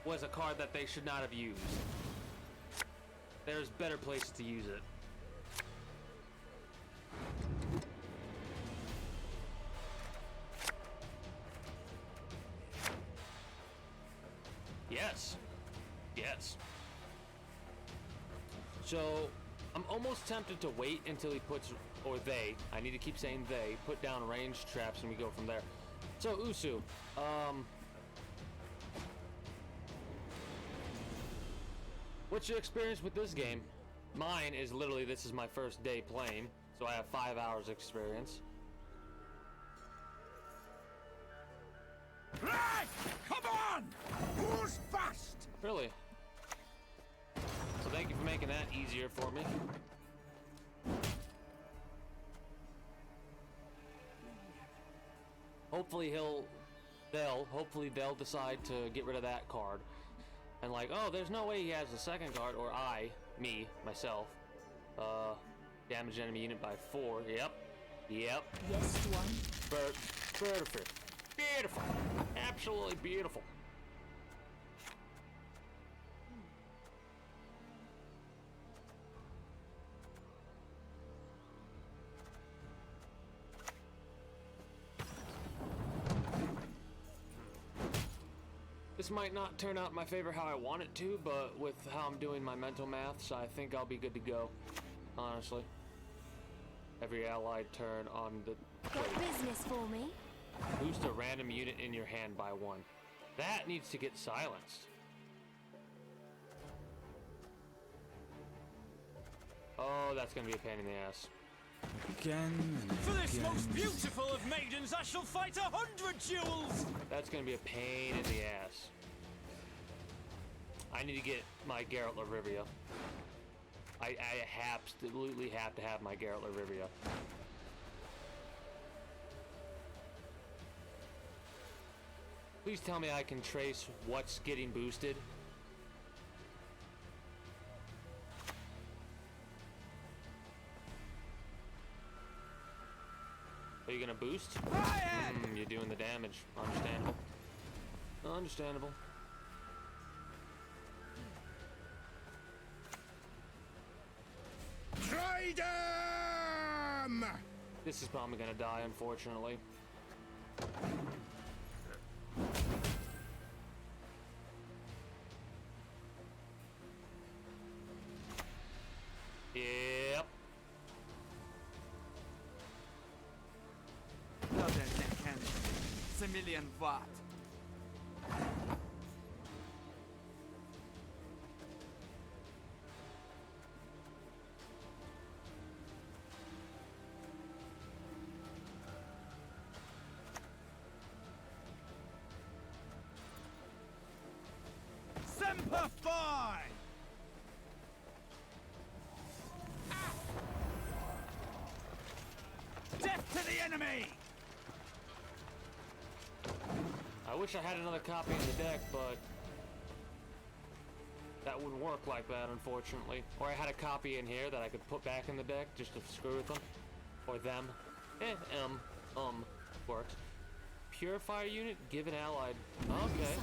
was a card that they should not have used. There's better places to use it. Yes. Yes. So, I'm almost tempted to wait until he puts, or they, I need to keep saying they, put down ranged traps and we go from there. So, Usu, what's your experience with this game? Mine is literally, this is my first day playing, so I have 5 hours experience. Right! Come on! Who's fast? Really? So thank you for making that easier for me. hopefully they'll decide to get rid of that card. And like, oh, there's no way he has the second card, or myself. Damage enemy unit by 4. Yep. Yes, one. Beautiful. Beautiful. Absolutely beautiful. This might not turn out my favor how I want it to, but with how I'm doing my mental maths, I think I'll be good to go. Honestly. Every allied turn on the... Got business for me? Boost a random unit in your hand by 1. That needs to get silenced. Oh, that's gonna be a pain in the ass. For this most beautiful of maidens, I shall fight 100 duels! That's gonna be a pain in the ass. I need to get my Geralt of Rivia. I absolutely have to have my Geralt of Rivia. Please tell me I can trace what's getting boosted. Are you gonna boost? You're doing the damage. Understandable. Understandable. Try them! This is probably gonna die, unfortunately. Yep. Another neck cannon. It's a million watt. Semper Fi! Death to the enemy! I wish I had another copy in the deck, but that wouldn't work like that, unfortunately. Or I had a copy in here that I could put back in the deck just to screw with them. Or them. Works. Purifier unit, give an allied. Okay.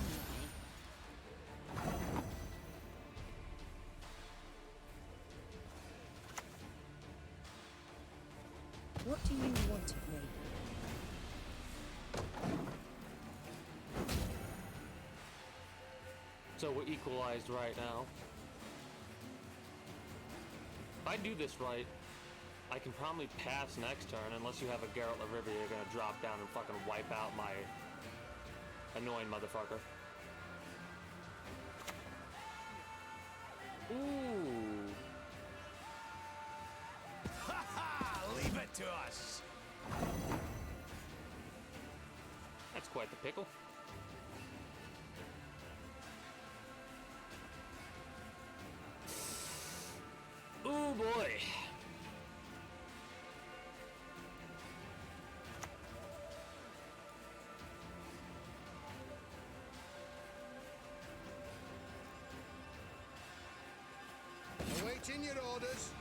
What do you want of me? So we're equalized right now. If I do this right, I can probably pass next turn, unless you have a Geralt of Rivia, you're gonna drop down and fucking wipe out my annoying motherfucker. Ooh. Ha ha! Leave it to us! That's quite the pickle. Oh boy. Awaiting your orders.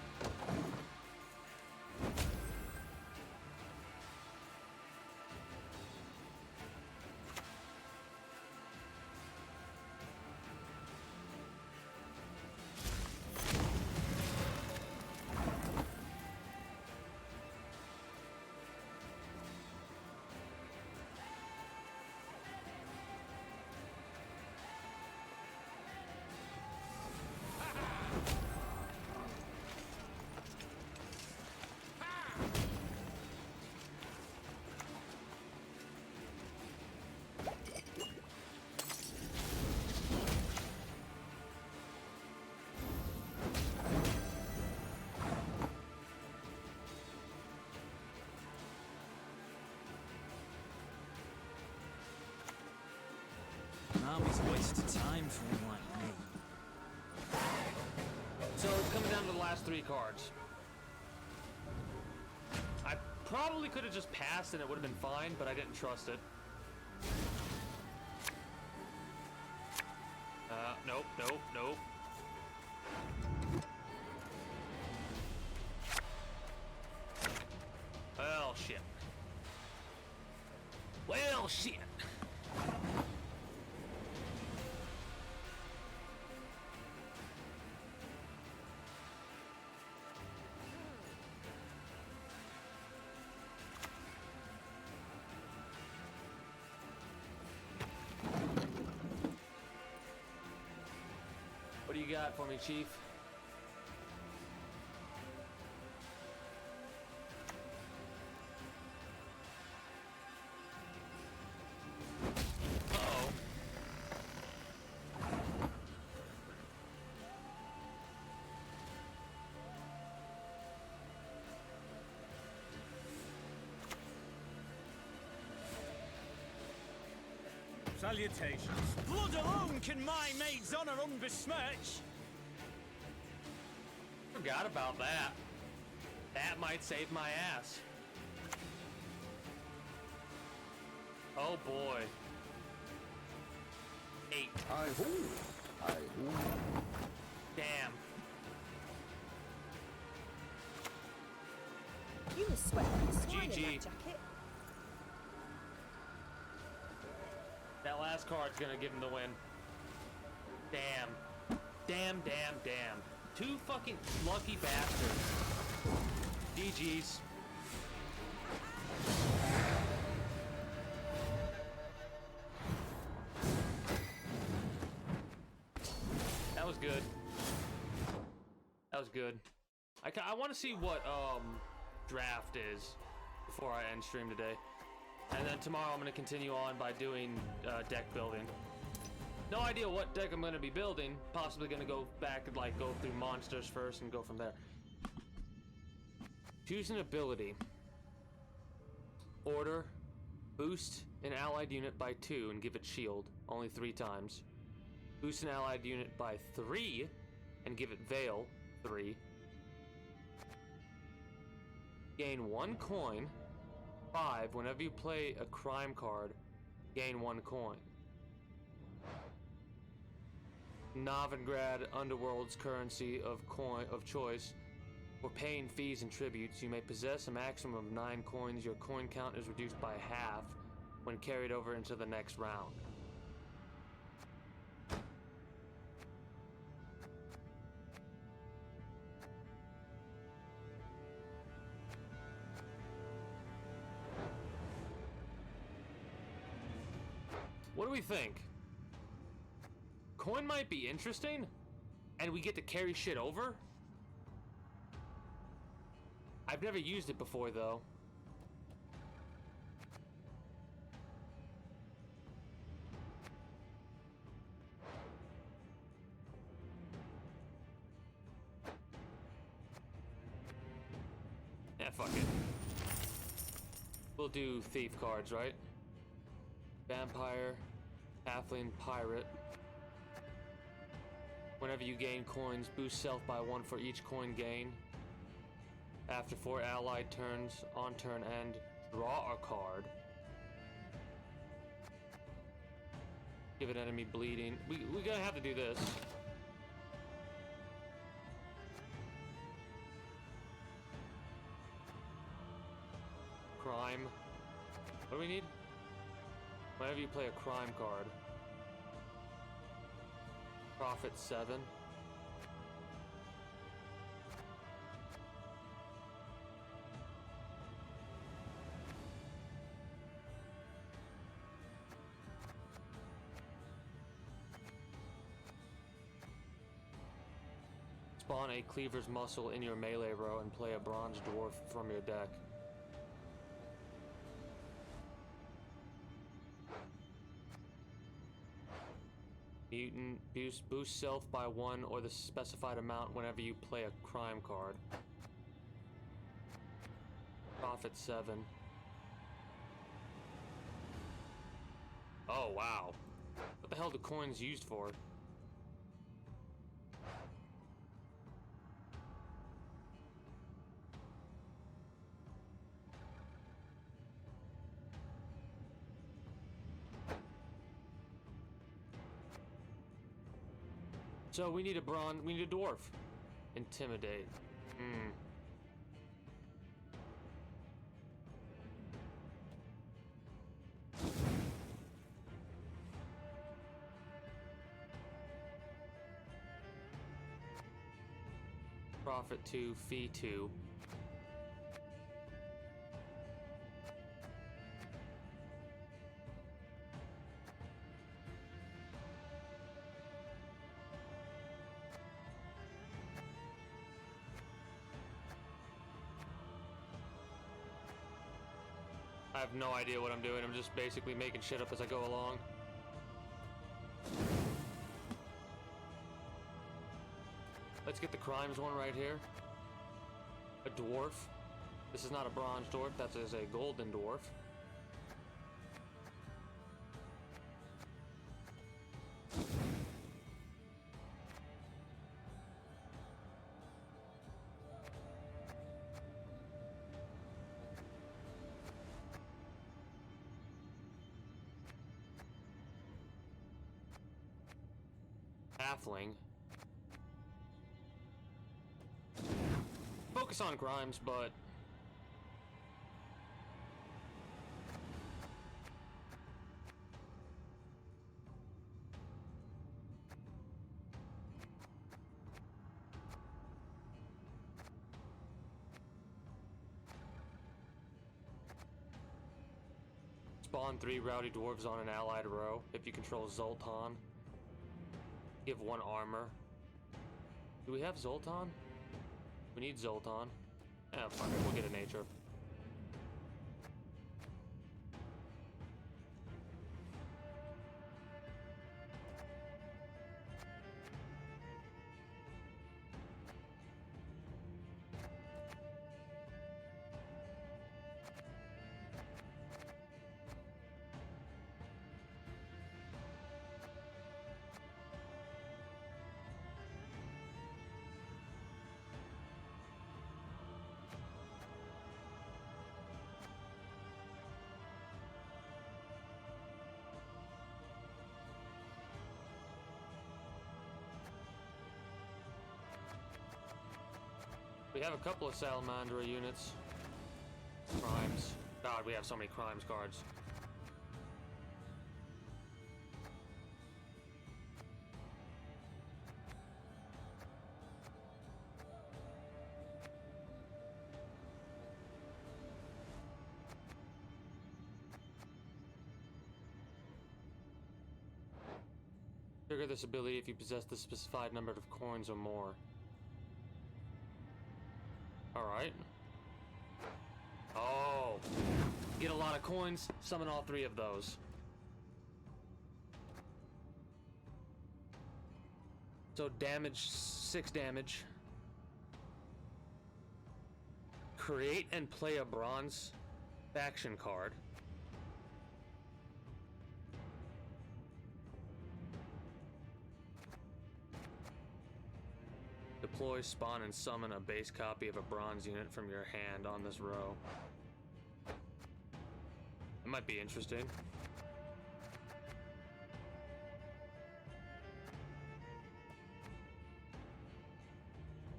Army's a waste of time for one like me. So it's coming down to the last 3 cards. Probably could have just passed and it would have been fine, but I didn't trust it. Nope, nope, nope. Well, shit. Well, shit. What do you got for me, Chief? Uh-oh. Salutations. Blood alone can my maid's honor unbesmirch. Forgot about that. That might save my ass. Oh boy. 8. Hi-ho! Hi-ho! Damn. You were sweating like a swine in GG. that jacket. That last card's gonna give him the win. Damn. Damn, damn, damn. 2 fucking lucky bastards. GG's. That was good. That was good. I want to see what draft is before I end stream today. And then tomorrow I'm going to continue on by doing deck building. No idea what deck I'm going to be building. Possibly going to go back and like go through monsters first and go from there. Choose an ability. Order. Boost an allied unit by 2 and give it shield. Only 3 times. Boost an allied unit by 3 and give it Veil. 3. Gain 1 coin. 5. Whenever you play a crime card, gain 1 coin. Novigrad Underworld's currency of choice. For paying fees and tributes, you may possess a maximum of 9 coins. Your coin count is reduced by half when carried over into the next round. What do we think? Coin might be interesting, and we get to carry shit over? I've never used it before, though. Yeah, fuck it. We'll do thief cards, right? Vampire, halfling, pirate. Whenever you gain coins, boost self by 1 for each coin gain. After 4 allied turns, on turn end, draw a card. Give an enemy bleeding. We're gonna have to do this. Crime. What do we need? Whenever you play a crime card. Profit 7. Spawn a Cleaver's Muscle in your melee row and play a Bronze Dwarf from your deck. Mutant, boost self by 1 or the specified amount whenever you play a crime card. Profit 7. Oh, wow. What the hell are the coins used for? So we need a we need a dwarf. Intimidate. Hmm. Profit 2, fee 2. I have no idea what I'm doing. I'm just basically making shit up as I go along. Let's get the crimes one right here. A dwarf. This is not a bronze dwarf, that is a golden dwarf. Halfling. Focus on crimes, but spawn 3 rowdy dwarves on an allied row. If you control Zoltan, give 1 armor. Do we have Zoltan? We need Zoltan. Yeah, fuck it, we'll get a nature. We have a couple of Salamandra units. Crimes. God, we have so many crimes cards. Trigger this ability if you possess the specified number of coins or more. Alright. Oh. Get a lot of coins, summon all 3 of those. So damage, 6 damage. Create and play a bronze faction card. Deploy, spawn, and summon a base copy of a bronze unit from your hand on this row. It might be interesting.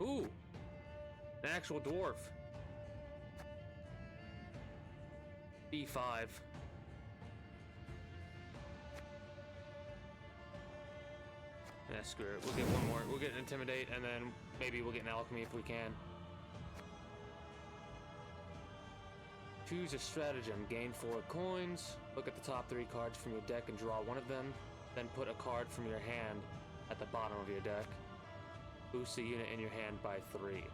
Ooh! An actual dwarf. B5. Yeah, screw it. We'll get 1 more. We'll get an Intimidate, and then maybe we'll get an Alchemy if we can. Choose a stratagem. Gain 4 coins. Look at the top 3 cards from your deck and draw 1 of them. Then put a card from your hand at the bottom of your deck. Boost the unit in your hand by 3.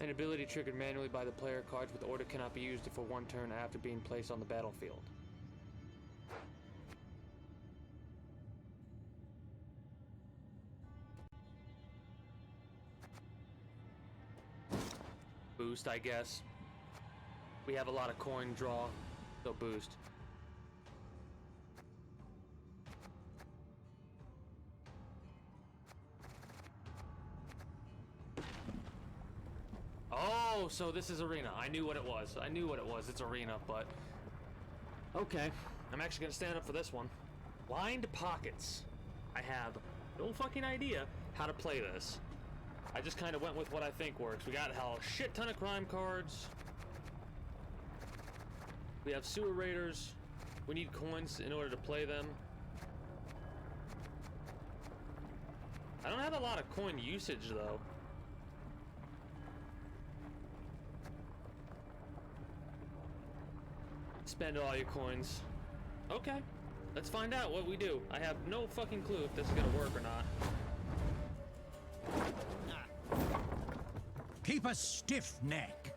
An ability triggered manually by the player. Cards with order cannot be used for 1 turn after being placed on the battlefield. Boost, I guess. We have a lot of coin draw, so boost. Oh, so this is arena. I knew what it was. I knew what it was. It's arena, but... Okay. I'm actually gonna stand up for this one. Blind Pockets. I have no fucking idea how to play this. I just kind of went with what I think works. We got a shit ton of crime cards. We have sewer raiders. We need coins in order to play them. I don't have a lot of coin usage though. Spend all your coins. Okay, let's find out what we do. I have no fucking clue if this is gonna work or not. Keep a stiff neck.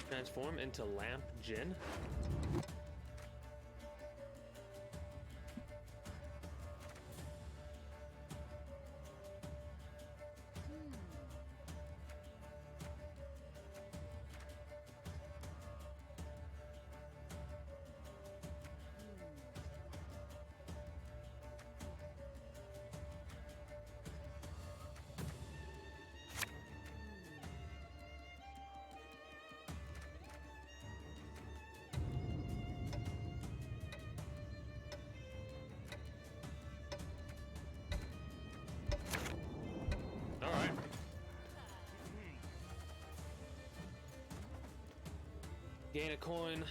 Transform into Lamp Gin. Gain a coin.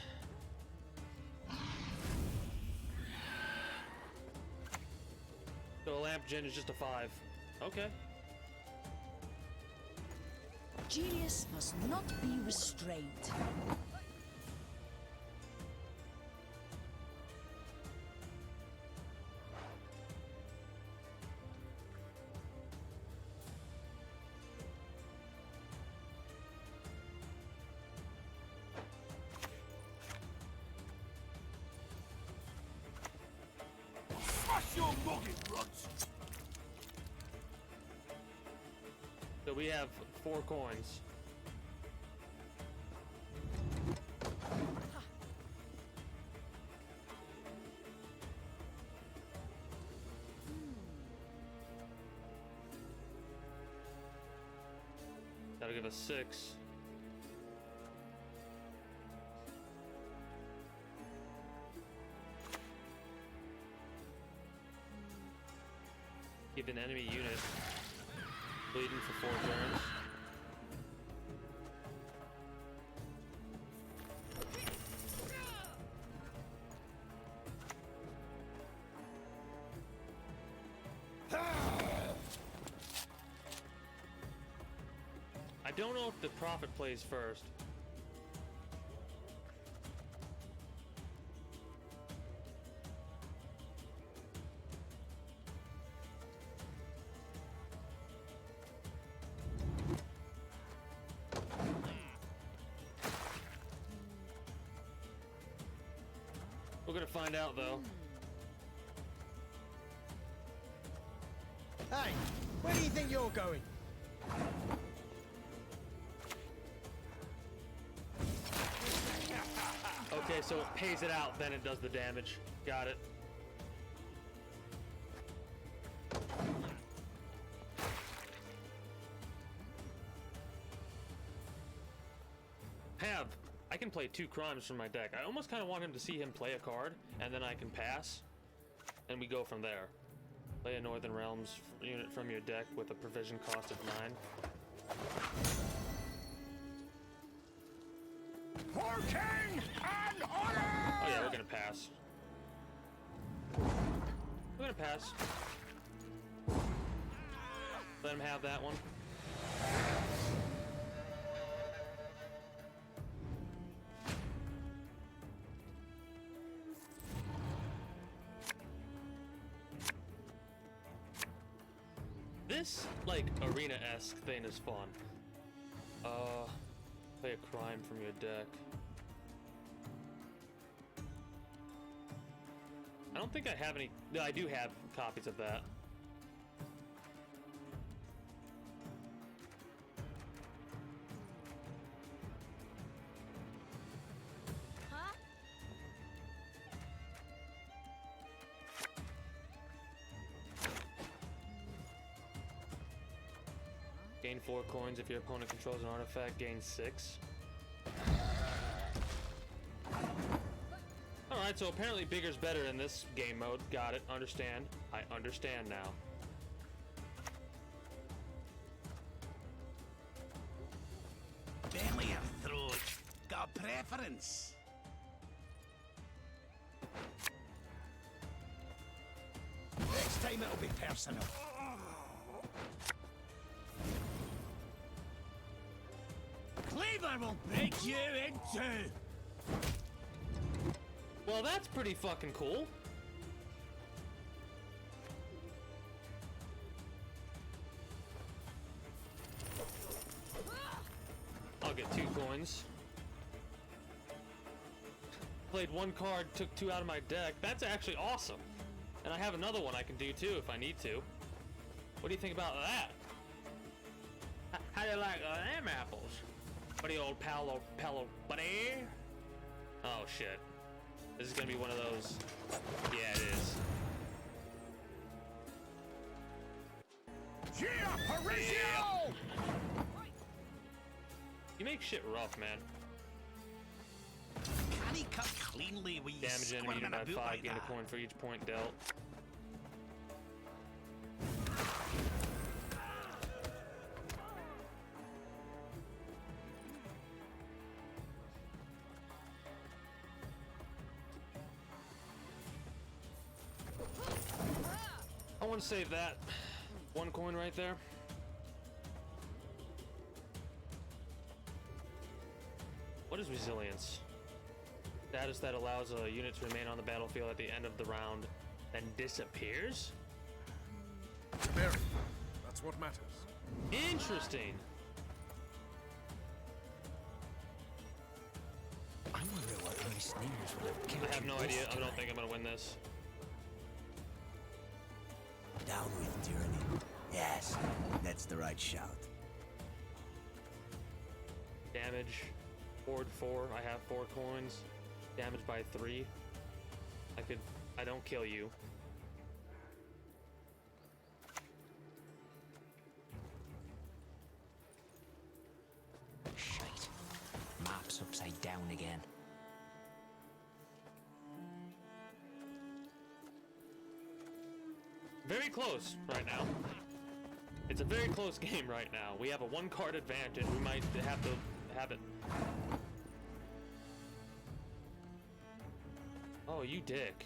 So a lamp gin is just a 5. Okay. Genius must not be restrained. So we have 4 coins. That'll give us 6. Give an enemy unit bleeding for 4 turns. I don't know if the prophet plays first. We're gonna find out though. Hey, where do you think you're going? Okay, so it pays it out, then it does the damage. Got it. I can play 2 crimes from my deck. I almost kind of want him to see him play a card, and then I can pass, and we go from there. Play a Northern Realms unit from your deck with a provision cost of 9. For king and honor! Oh yeah, we're gonna pass. We're gonna pass. Let him have that one. This, like, arena-esque thing is fun. Play a crime from your deck. I don't think I have any... No, I do have copies of that. Gain 4 coins if your opponent controls an artifact. Gain 6. Alright, so apparently bigger's better in this game mode. Got it. Understand. I understand now. Belly or throat? Got a preference? Next time it'll be personal. Cleaver will break you in two. Well, that's pretty fucking cool. I'll get 2 coins. Played 1 card, took 2 out of my deck. That's actually awesome. And I have another one I can do too if I need to. What do you think about that? How do you like them apples? Buddy old pal, buddy? Oh shit. This is gonna be one of those. Yeah, it is. Yeah, Horatio! You make shit rough, man. Can he cut cleanly with Damage enemy unit by 5, gain a coin for each point dealt. I want to save that 1 coin right there. What is resilience? Status that allows a unit to remain on the battlefield at the end of the round, then disappears? Very. That's what matters. Interesting. I wonder what any sneers would have killed. I have no idea. I don't think I'm gonna win this. Down with tyranny. Yes, that's the right shout. Damage. Board 4. I have 4 coins. Damage by 3. I don't kill you. Shite. Map's upside down again. Very close right now. It's a very close game right now. We have a 1 card advantage. We might have to have it. Oh, you dick.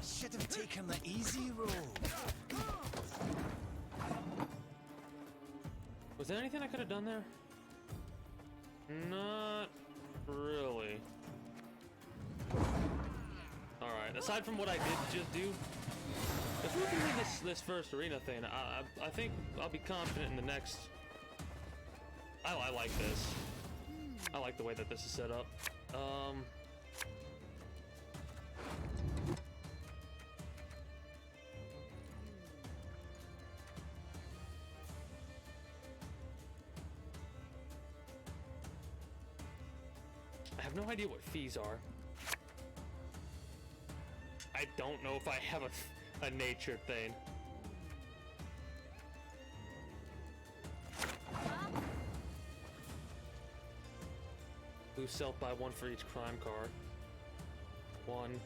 Should have taken the easy road. Was there anything I could have done there? Not really. Alright, aside from what I did just do, if we can win this first arena thing, I think I'll be confident in the next. I like this. I like the way that this is set up. I have no idea what fees are. I don't know if I have a nature thing. Lose self by 1 for each crime card. 1.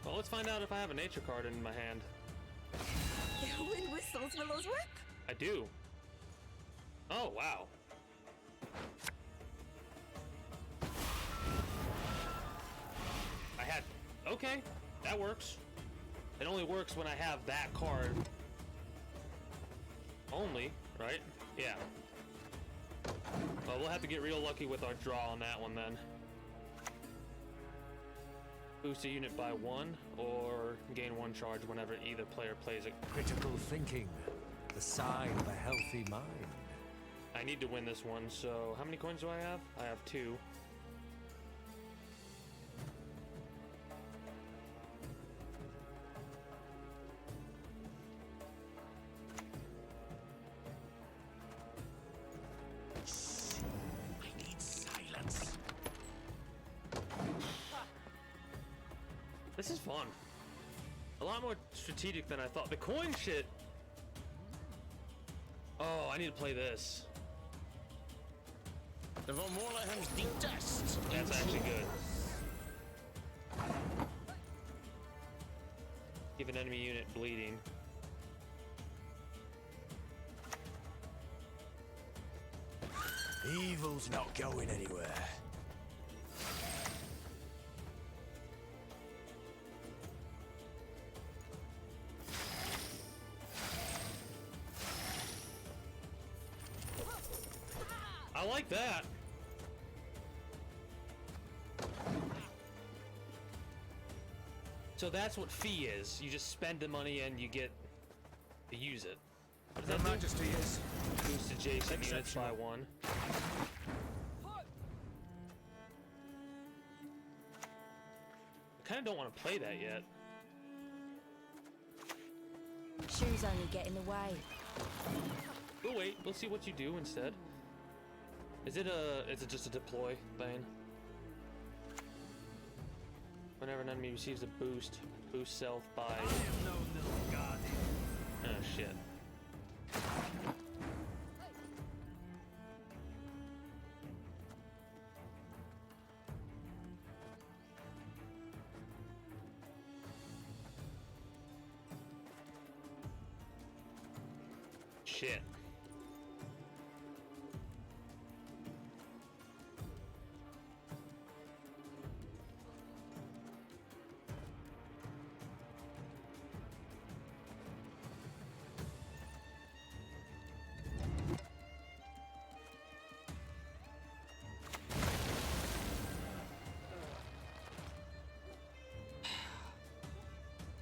Well, let's find out if I have a nature card in my hand. Wind whistles, will those work? I do. Oh, wow. I had... Okay, that works. It only works when I have that card. Only, right? Yeah. Well, we'll have to get real lucky with our draw on that one then. Boost a unit by 1, or gain 1 charge whenever either player plays it. Critical thinking, the sign of a healthy mind. I need to win this one, so how many coins do I have? I have 2. This is fun. A lot more strategic than I thought. The coin shit. Oh, I need to play this. The Von Morleham's detest. That's actually good. Give an enemy unit bleeding. Evil's not going anywhere. I like that. So that's what fee is. You just spend the money and you get to use it. What does Her that do? Majesty is Boost adjacent units by 1. I kind of don't want to play that yet. Shoes only get in the way. We'll wait. We'll see what you do instead. Is it just a deploy thing? Whenever an enemy receives a boost self by... I am no little guardian. Oh shit. Shit.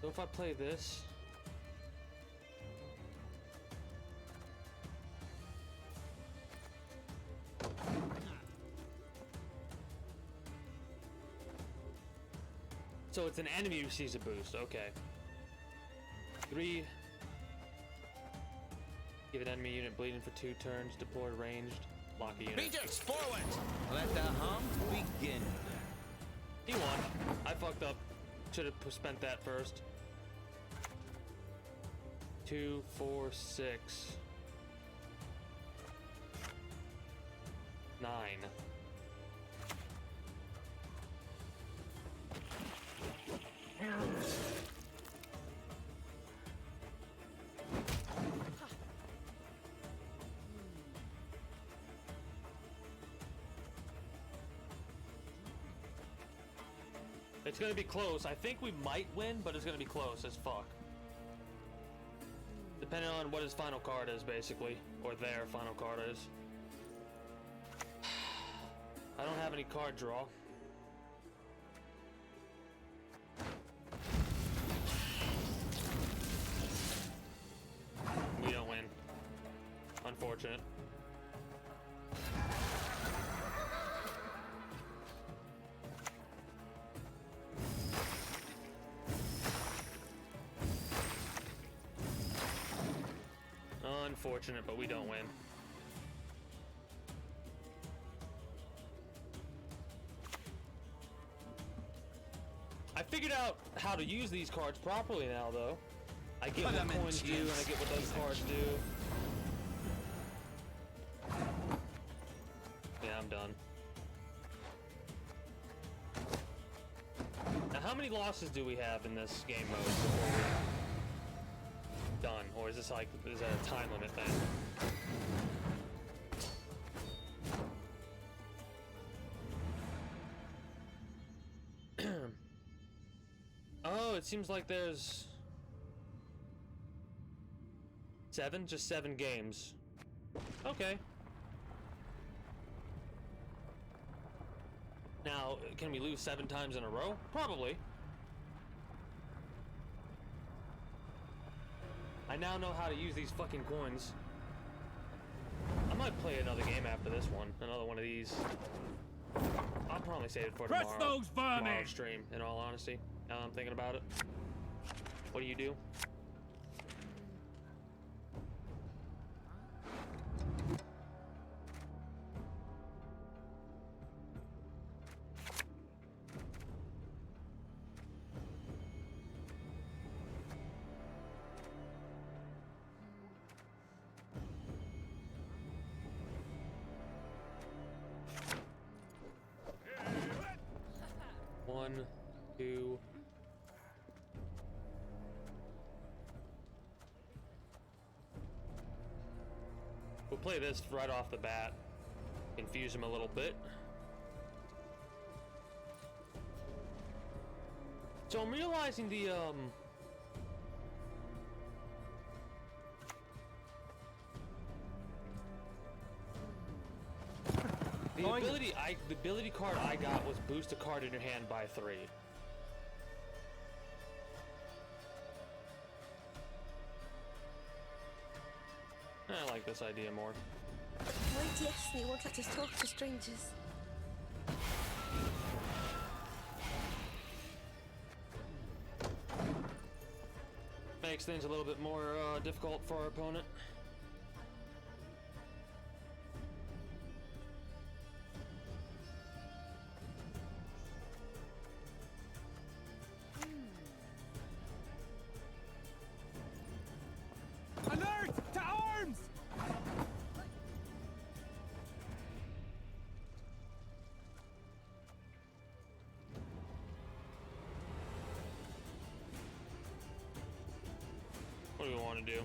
So if I play this, so it's an enemy who receives a boost. Okay. 3. Give an enemy unit bleeding for 2 turns. Deploy ranged. Lock a unit. Beaters, forward! Let the hunt begin. He won. I fucked up. Should have spent that first. 2, 4, 6, 9. It's gonna be close. I think we might win, but it's gonna be close as fuck. Depending on what his final card is, basically. Or their final card is. I don't have any card draw. We don't win. Unfortunate. Unfortunate, but we don't win. I figured out how to use these cards properly now, though. I get what coins do, and I get what those cards do. Yeah, I'm done. Now, how many losses do we have in this game mode before we're done? Or is this like, is that a time limit thing? Oh, it seems like there's 7? Just 7 games. Okay. Now, can we lose 7 times in a row? Probably. I now know how to use these fucking coins. I might play another game after this one. Another one of these. I'll probably save it for Press tomorrow. those vermin! Tomorrow's stream, in all honesty. Now I'm thinking about it. What do you do? 1, 2. We'll play this right off the bat. Confuse him a little bit. So I'm realizing the ability card I got was boost a card in your hand by 3. I like this idea more. Right, yes, they won't let us talk to strangers. Makes things a little bit more difficult for our opponent. Alert! To arms! What do we want to do?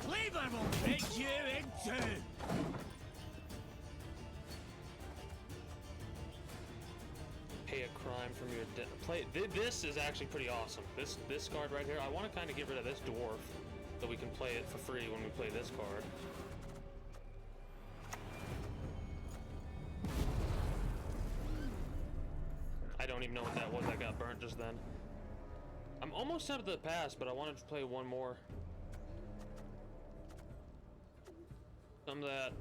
Cleaver will take you into. Pay a crime from your play. This is actually pretty awesome. This card right here. I want to kind of get rid of this dwarf so we can play it for free when we play this card. I don't even know what that was. That got burnt just then. I'm almost tempted to pass, but I wanted to play one more. Some of that.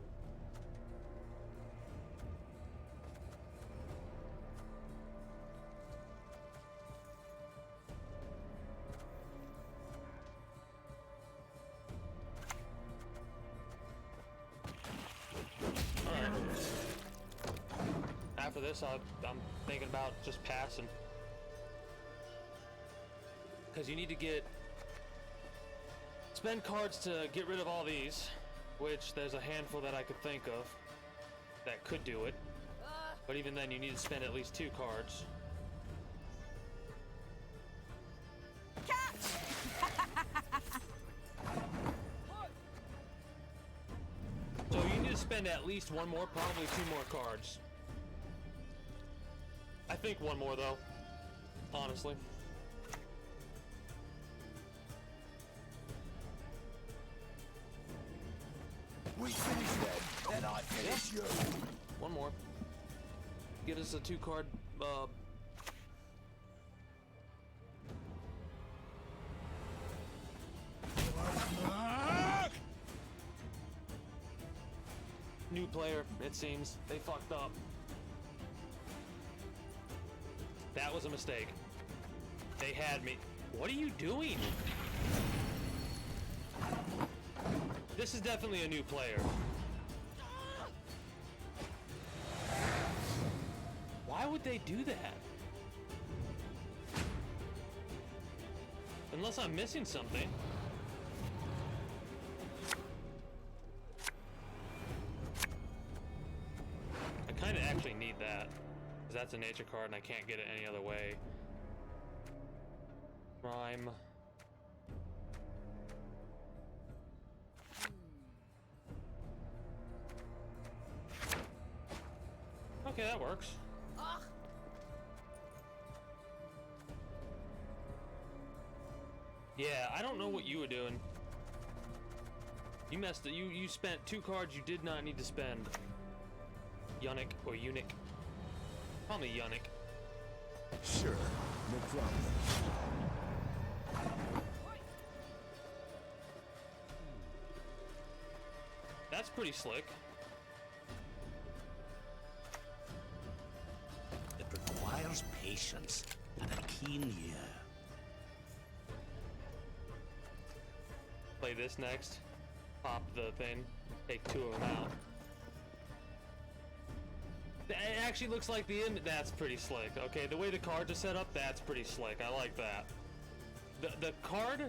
Alright. After this, I'm thinking about just passing. Because you need to spend cards to get rid of all these. Which, there's a handful that I could think of that could do it. But even then, you need to spend at least 2 cards. So you need to spend at least 1 more, probably 2 more cards. I think 1 more, though. Honestly. We finish them, then I finish you. 1 more. Get us a 2 card, new player, it seems. They fucked up. That was a mistake. They had me. What are you doing? This is definitely a new player. Why would they do that? Unless I'm missing something. I kind of actually need that. Because that's a nature card and I can't get it any other way. Rhyme. Okay, that works. Yeah, I don't know what you were doing. You messed it. You spent 2 cards you did not need to spend. Eunuch or eunuch. Call me eunuch. Sure, no problem. That's pretty slick. It requires patience and a keen ear. Play this next. Pop the thing. Take 2 of them out. It actually looks like the end. That's pretty slick. Okay, the way the cards are set up, that's pretty slick. I like that. The card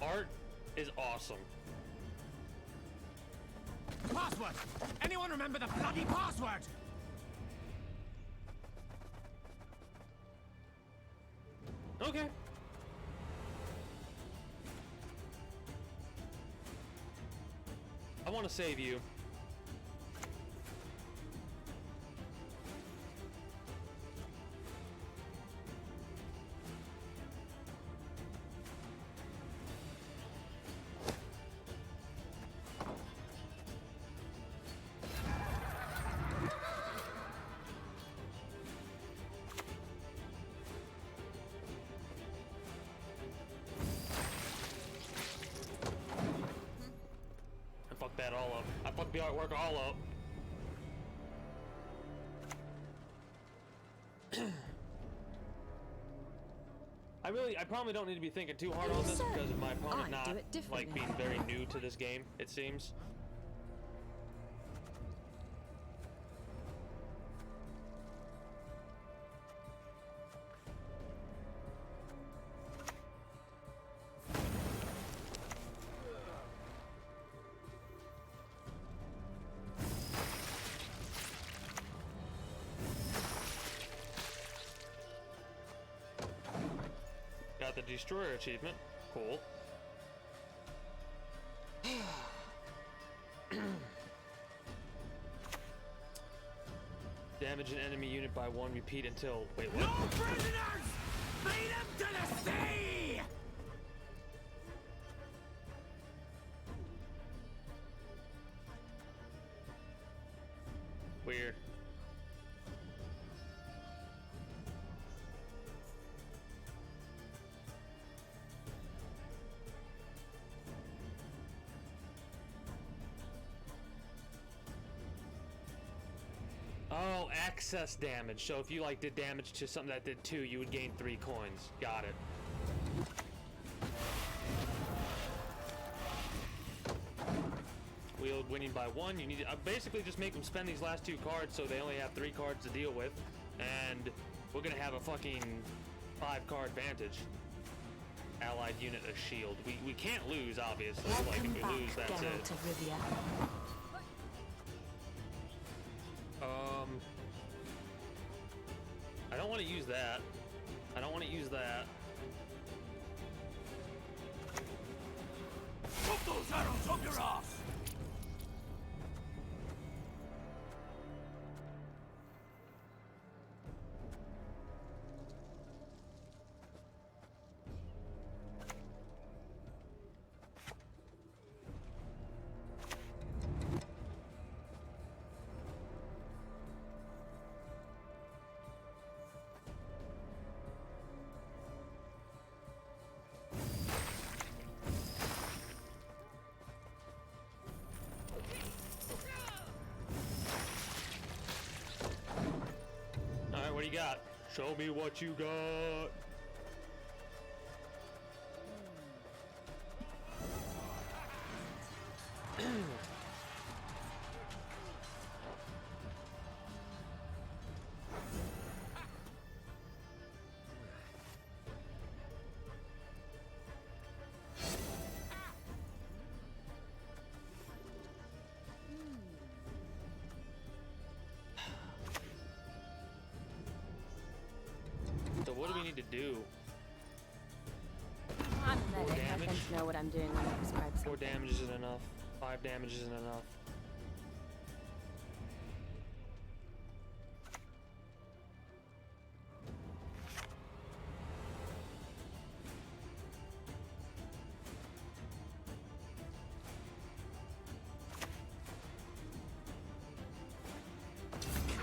art is awesome. Password! Anyone remember the bloody password? Okay. I want to save you. That all up. I fucked the artwork all up. I probably don't need to be thinking too hard on this because of my opponent not like being very new to this game, it seems. The Destroyer achievement. Cool. Damage an enemy unit by 1, repeat until... Wait, what? No prisoners! Feed them to the sea! Weird. Oh, excess damage. So if you like did damage to something that did 2, you would gain 3 coins. Got it. Wield winning by 1. You need to basically just make them spend these last 2 cards so they only have 3 cards to deal with, and we're gonna have a fucking 5-card advantage. Allied unit a shield. We can't lose, obviously. Like if we lose, that's it. I don't want to use that. I don't want to use that. Put those arrows up your ass! What do you got? Show me what you got. So what do we need to do? I'm 4 medic. I damage? tend to know what I'm doing when I prescribe 4 something. damage isn't enough. 5 damage isn't enough.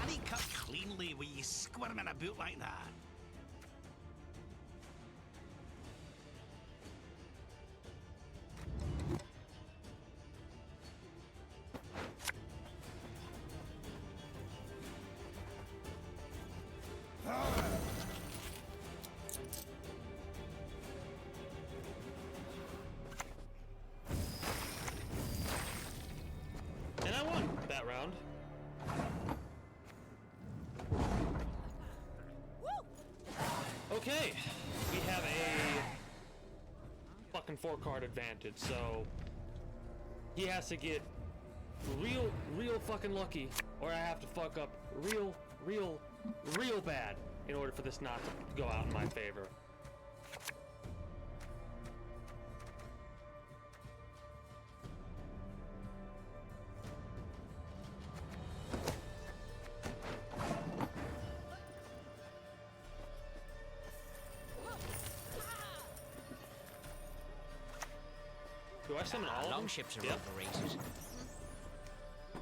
Can he cut cleanly when you squirm in a boot like that? And I won that round. Okay, we have a fucking 4-card advantage, so he has to get real fucking lucky, or I have to fuck up real bad in order for this not to go out in my favor. Do I summon all of them? Longships are Yep. overrated.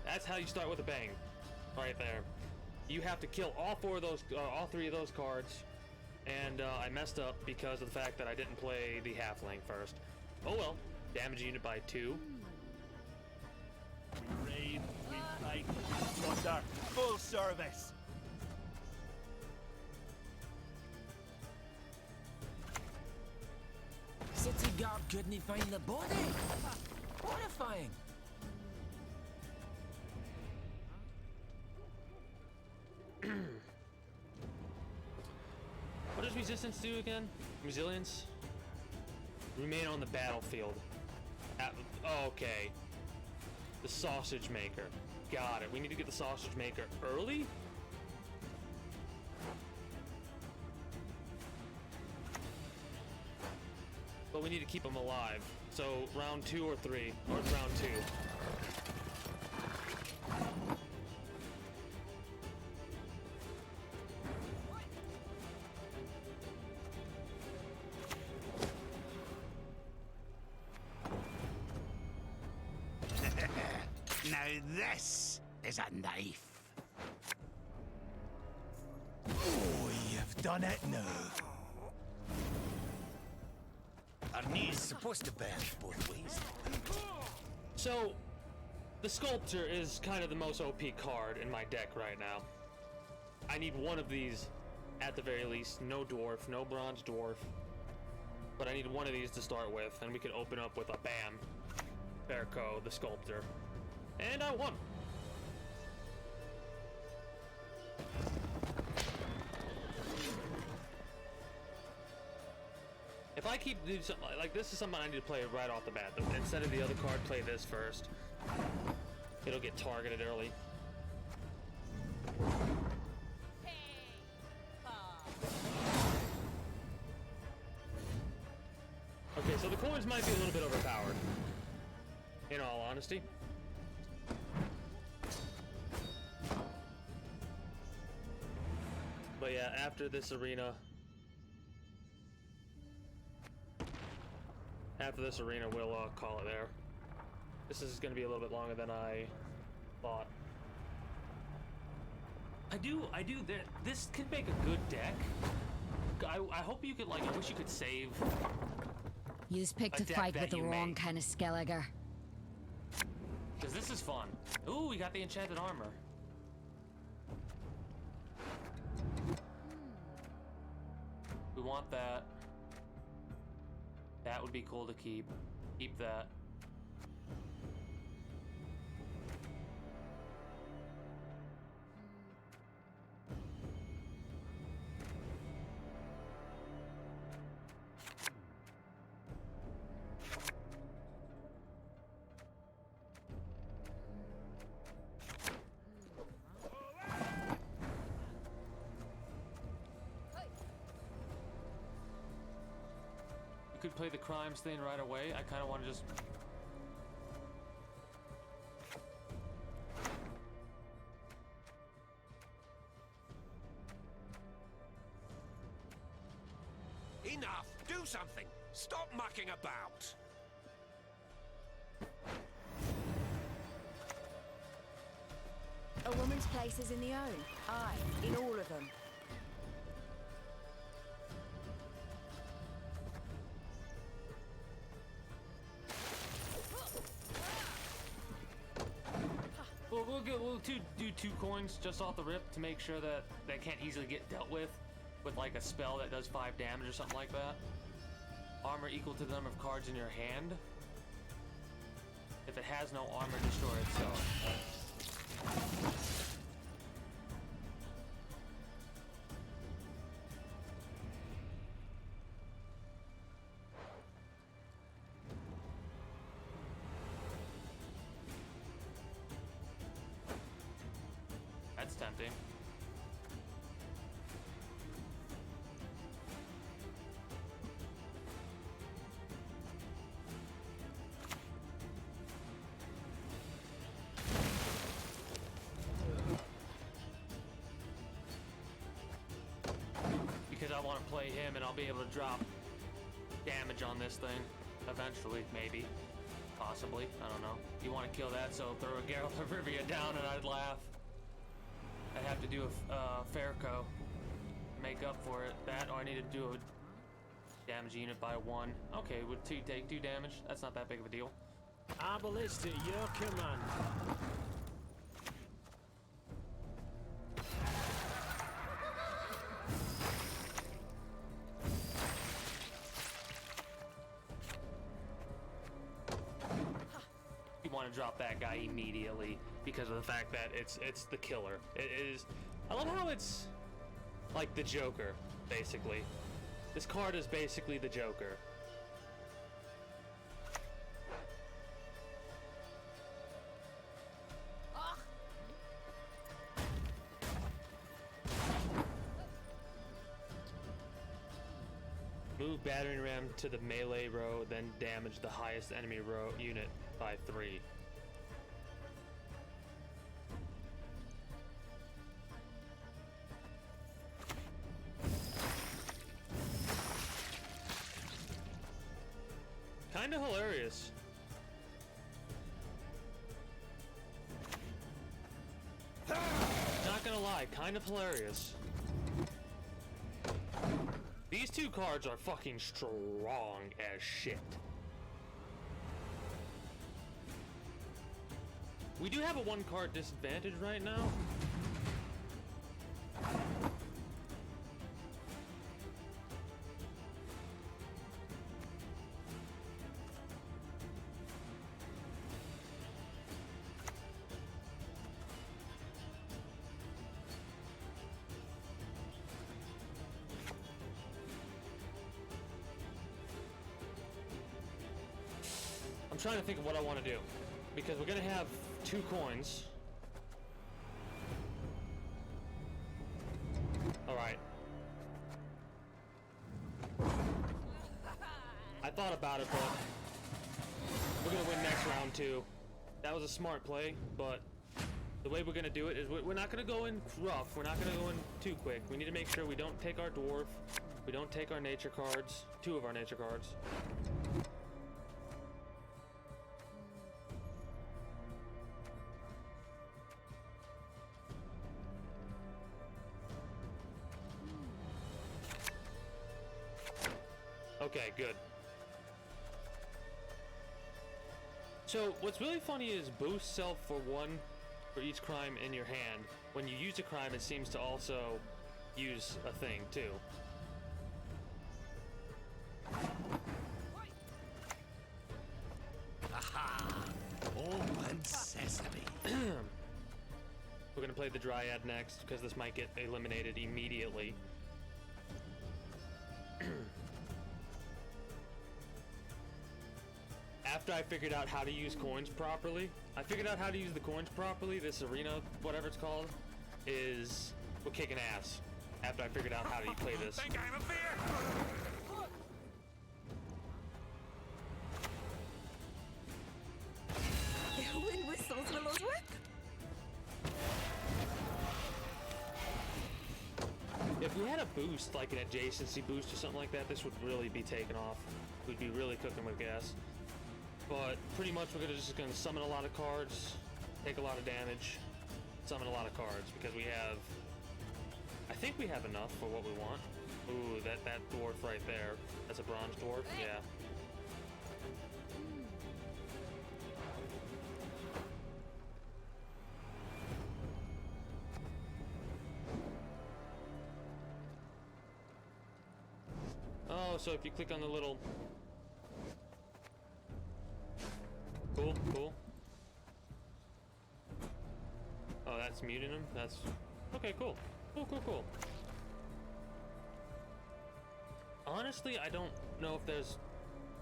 That's how you start with a bang, right there. You have to kill all 4 of those, all 3 of those cards, and I messed up because of the fact that I didn't play the halfling first. Oh well, damage unit by 2. We raid, we fight, we plunder, full service. City guard couldn't find the body. Horrifying. What does resistance do again? Resilience? Remain on the battlefield. Okay. The sausage maker. Got it. We need to get the sausage maker early? But we need to keep him alive. So round 2 or 3, or round 2. Now this is a knife. Oh, you've done it now. Our knee's supposed to bend both ways. So, the sculptor is kind of the most OP card in my deck right now. I need one of these at the very least. No dwarf, no bronze dwarf. But I need one of these to start with, and we can open up with a bam. Berko, the sculptor. And I won. If I keep doing something like this, is something I need to play right off the bat. Instead of the other card, play this first. It'll get targeted early. Okay, so the coins might be a little bit overpowered, in all honesty. But yeah, after this arena, we'll call it there. This is going to be a little bit longer than I thought. I do. This could make a good deck. I hope you could, like, I wish you could save. You've picked a fight with the wrong kind of Skelliger. Because this is fun. Ooh, we got the enchanted armor. We want that. That would be cool to keep. Keep that. Could play the crimes thing right away. I kind of want to just... Enough! Do something! Stop mucking about! A woman's place is in the urn. Aye, in all of them. We'll do 2 coins just off the rip to make sure that that can't easily get dealt with like a spell that does 5 damage or something like that. Armor equal to the number of cards in your hand. If it has no armor, destroy itself. That's tempting. Because I want to play him and I'll be able to drop damage on this thing eventually, maybe. Possibly, I don't know. You want to kill that, so throw a Geralt of Rivia down and I'd laugh. I'd have to do a Fairco. Make up for it. That, or I need to do a damage unit by 1. Okay, would 2 take 2 damage? That's not that big of a deal. I ballista, your command. You want to drop that guy immediately because of the fact that it's the killer. It is. I love how it's like the Joker, basically. This card is basically the Joker. Move battering ram to the melee row, then damage the highest enemy row unit by 3. Kinda hilarious. Not gonna lie, kind of hilarious. These 2 cards are fucking strong as shit. We do have a 1 card disadvantage right now. I'm trying to think of what I want to do, because we're gonna have 2 coins. Alright. I thought about it, but we're gonna win next round too. That was a smart play, but the way we're gonna do it is we're not gonna go in rough. We're not gonna go in too quick. We need to make sure we don't take our dwarf. We don't take our nature cards. 2 of our nature cards. Okay, good. So, what's really funny is boost self for 1 for each crime in your hand. When you use a crime, it seems to also use a thing, too. Aha! Open sesame. We're gonna play the Dryad next, because this might get eliminated immediately. After I figured out how to use coins properly, this arena, whatever it's called, we're kicking ass. After I figured out how to play this. Think I'm a fear? The wind whistles will us whip. If we had a boost, like an adjacency boost or something like that, this would really be taken off. We'd be really cooking with gas. But pretty much we're just gonna summon a lot of cards, take a lot of damage, summon a lot of cards, because we have, I think we have enough for what we want. Ooh, that dwarf right there, that's a bronze dwarf, yeah. Oh, so if you click on the little... Cool, cool. Oh, that's muting him? That's... Okay, cool. Cool. Honestly, I don't know if there's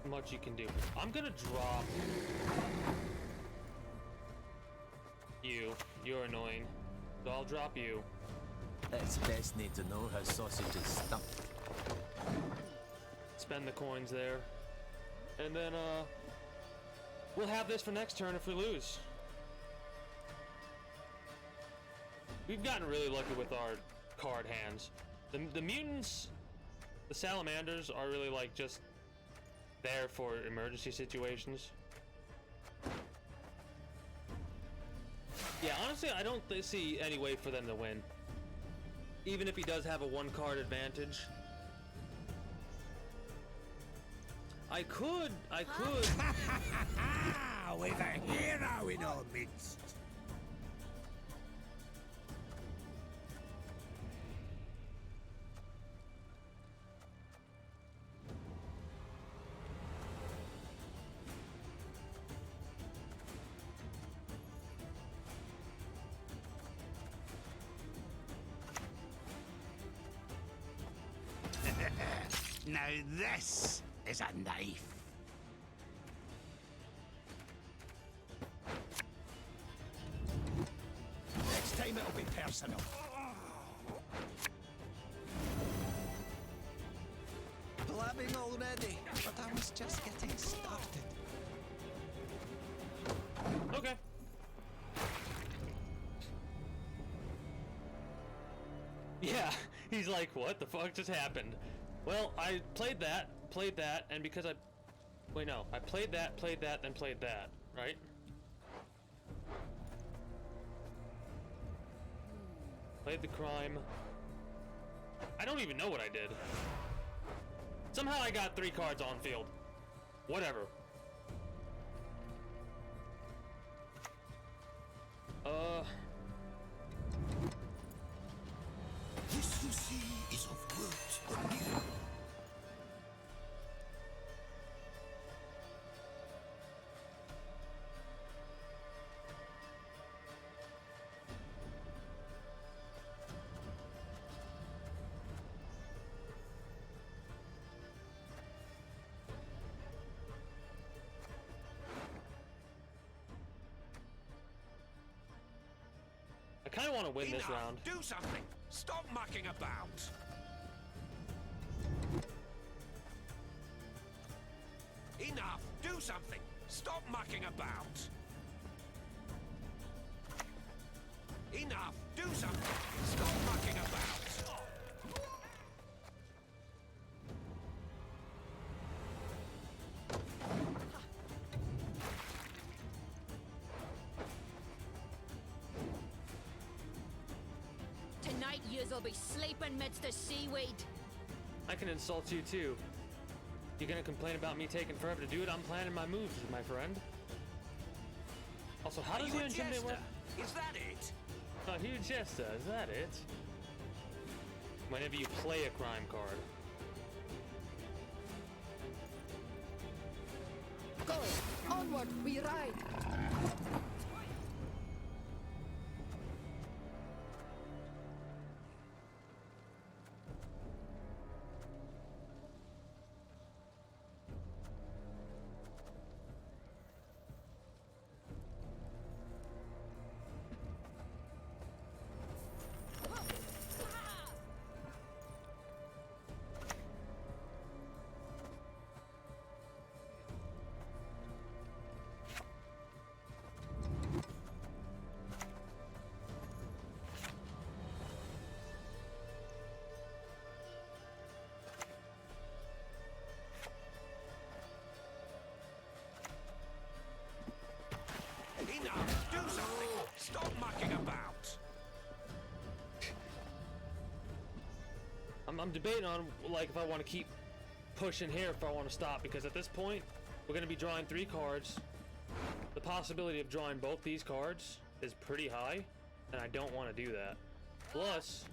much you can do. I'm gonna drop... you. You're annoying. So I'll drop you. It's best need to know how sausage is stuffed. Spend the coins there. And then, we'll have this for next turn if we lose. We've gotten really lucky with our card hands. The mutants, the salamanders are really like just there for emergency situations. Yeah, honestly, I don't see any way for them to win. Even if he does have a one card advantage. I could. With a hero in our midst. Now this is a knife. Next time it'll be personal. Blabbing already, but I was just getting started. Okay. Yeah, he's like, what the fuck just happened? Well, I played that, and because I... Wait, no. I played that, then played that, right? Played the crime. I don't even know what I did. Somehow I got 3 cards on field. Whatever. This you see is of worth anew. I kind of want to win this Enough. round. Do something. Stop mucking about. Enough. Do something. Stop mucking about. Enough. Do something. Stop mucking about. Tonight you'll be sleeping midst the seaweed. I can insult you too. You gonna complain about me taking forever to do it? I'm planning my moves, my friend. Also, how Are does you the a intimidate work? jester? Is that it? A huge jester, is that it? Whenever you play a crime card. Go! Onward, we ride! Enough. Do something. Stop mucking about. I'm debating on like if I want to keep pushing here, if I want to stop, because at this point we're going to be drawing 3 cards. The possibility of drawing both these cards is pretty high, and I don't want to do that. Plus,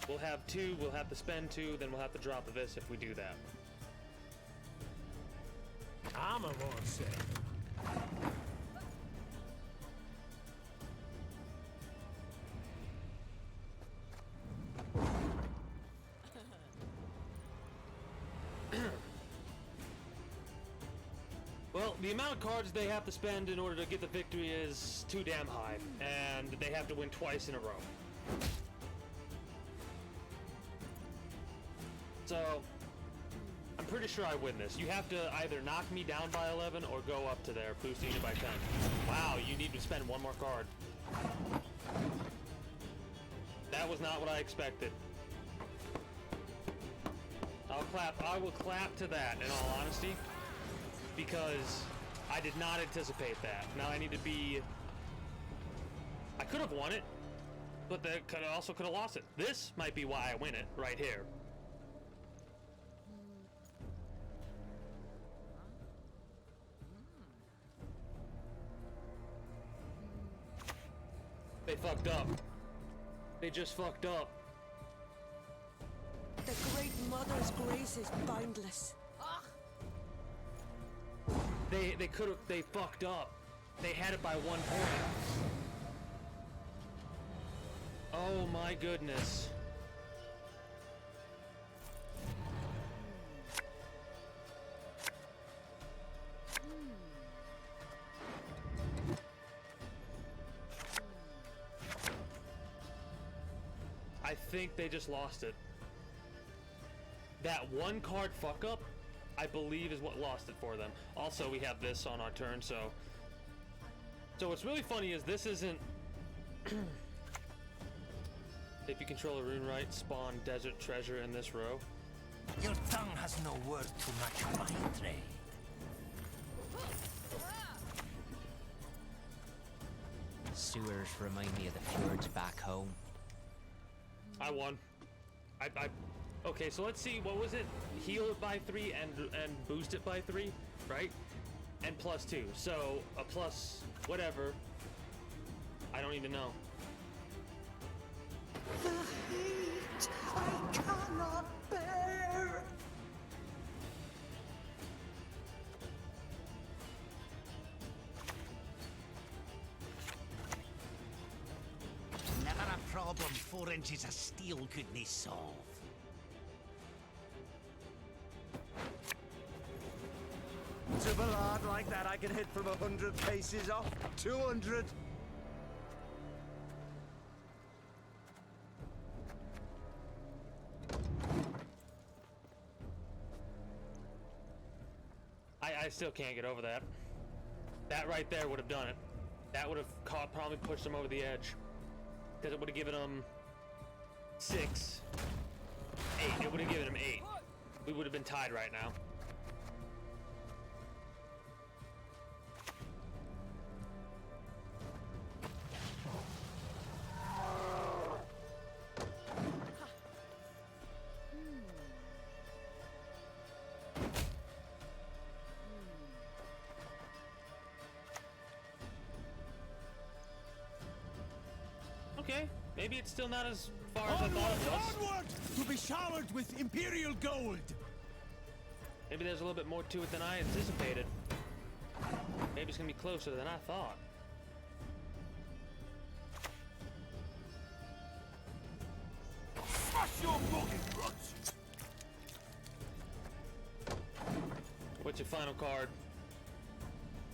we'll have 2, we'll have to spend 2, then we'll have to drop this if we do that. I'm a more say. Well, the amount of cards they have to spend in order to get the victory is too damn high, and they have to win twice in a row. So, I'm pretty sure I win this. You have to either knock me down by 11 or go up to there, boosting it by 10. Wow, you need to spend one more card. That was not what I expected. I will clap to that, in all honesty, because I did not anticipate that. Now I need to be... I could have won it, but I also could have lost it. This might be why I win it, right here. They fucked up. They just fucked up. The Great Mother's grace is boundless. They fucked up. They had it by 1 point. Oh my goodness. I think they just lost it. That one card fuck up, I believe, is what lost it for them. Also, we have this on our turn, so what's really funny is this isn't... If you control a rune right, spawn desert treasure in this row. Your tongue has no word to match mine, Trey. Sewers remind me of the fjords back home. I won. Okay, so let's see, what was it? Heal it by 3 and boost it by 3, right? And +2. So a plus whatever. I don't even know. The heat I cannot bear. Never a problem 4 inches of steel couldn't solve. To a ballad like that, I can hit from 100 paces off. 200. I still can't get over that. That right there would have done it. That would have probably pushed them over the edge. Because it would have given them 6, 8. It would have given them 8. We would have been tied right now. Okay, maybe it's still not as far as I thought it was. Onward to be showered with Imperial gold. Maybe there's a little bit more to it than I anticipated. Maybe it's gonna be closer than I thought. Smash your mugging ruts. What's your final card?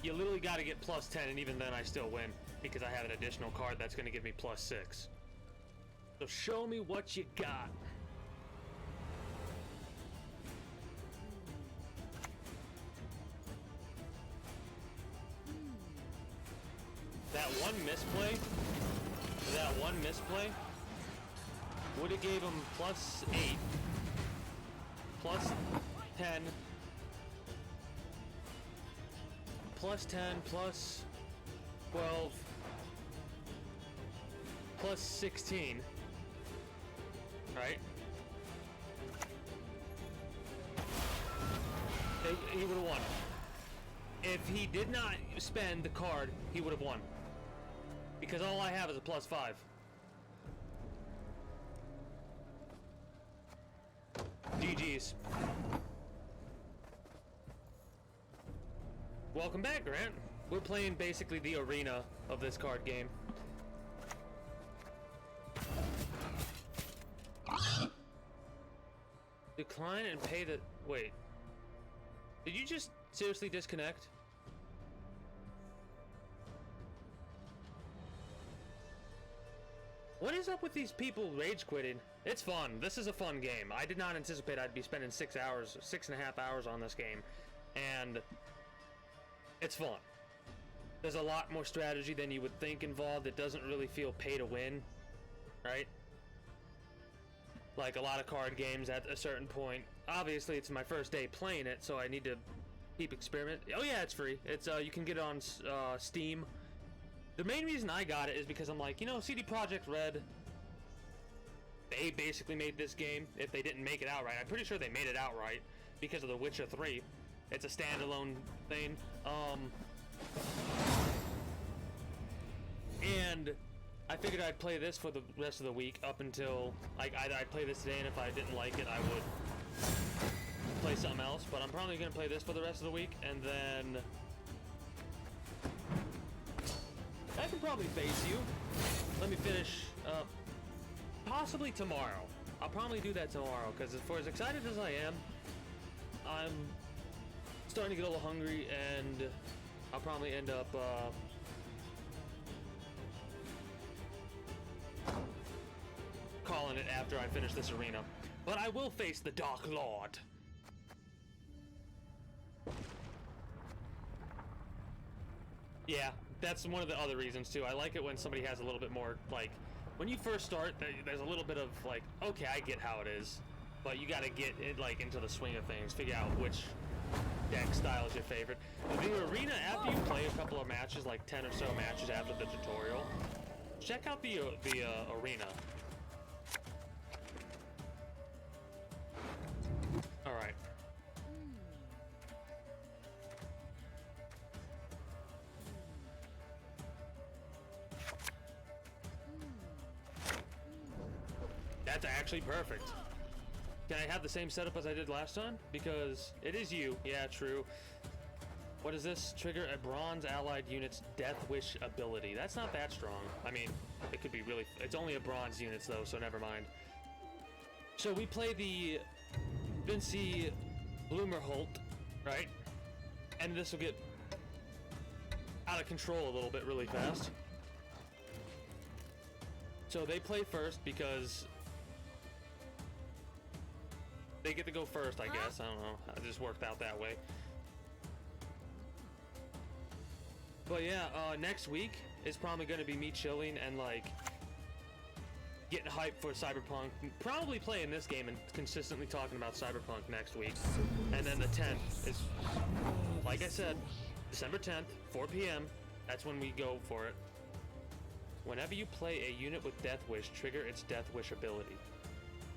You literally got to get +10, and even then I still win because I have an additional card that's going to give me +6. So show me what you got. That one misplay would have gave him +8, +10, +10, +12, +16, right? He would have won. If he did not spend the card, he would have won. Because all I have is a +5. GG's. Welcome back, Grant. We're playing basically the arena of this card game. Decline and pay the... Wait. Did you just seriously disconnect? What is up with these people rage quitting? It's fun. This is a fun game. I did not anticipate I'd be spending 6.5 hours on this game, and it's fun. There's a lot more strategy than you would think involved. It doesn't really feel pay to win, right? Like a lot of card games at a certain point. Obviously, it's my first day playing it, so I need to keep experimenting. Oh yeah, it's free. It's you can get it on Steam. The main reason I got it is because I'm like, you know, CD Projekt Red, they basically made this game. If they didn't make it outright, I'm pretty sure they made it outright because of The Witcher 3. It's a standalone thing. And I figured I'd play this for the rest of the week up until, like, I'd play this today, and if I didn't like it, I would play something else. But I'm probably going to play this for the rest of the week, and then I can probably face you. Let me finish possibly tomorrow. I'll probably do that tomorrow, because for as excited as I am, I'm starting to get a little hungry, and I'll probably end up calling it after I finish this arena. But I will face the Dark Lord. Yeah, that's one of the other reasons too. I like it when somebody has a little bit more, like, when you first start, there's a little bit of like, okay, I get how it is, but you gotta get it like into the swing of things, figure out which deck style is your favorite. The arena, after you play a couple of matches, like 10 or so matches after the tutorial, check out the arena. All right. That's actually perfect. Can I have the same setup as I did last time? Because it is you. Yeah, true. What is this? Trigger a bronze allied unit's Death Wish ability. That's not that strong. I mean, it could be really... It's only a bronze units, though, so never mind. So we play the Vinci Bloomerholt, right? And this will get out of control a little bit really fast. So they play first because they get to go first, I guess. I don't know. It just worked out that way. But yeah, next week is probably going to be me chilling and like getting hyped for Cyberpunk. Probably playing this game and consistently talking about Cyberpunk next week. And then the 10th is, like I said, December 10th, 4 p.m. That's when we go for it. Whenever you play a unit with Death Wish, trigger its Death Wish ability.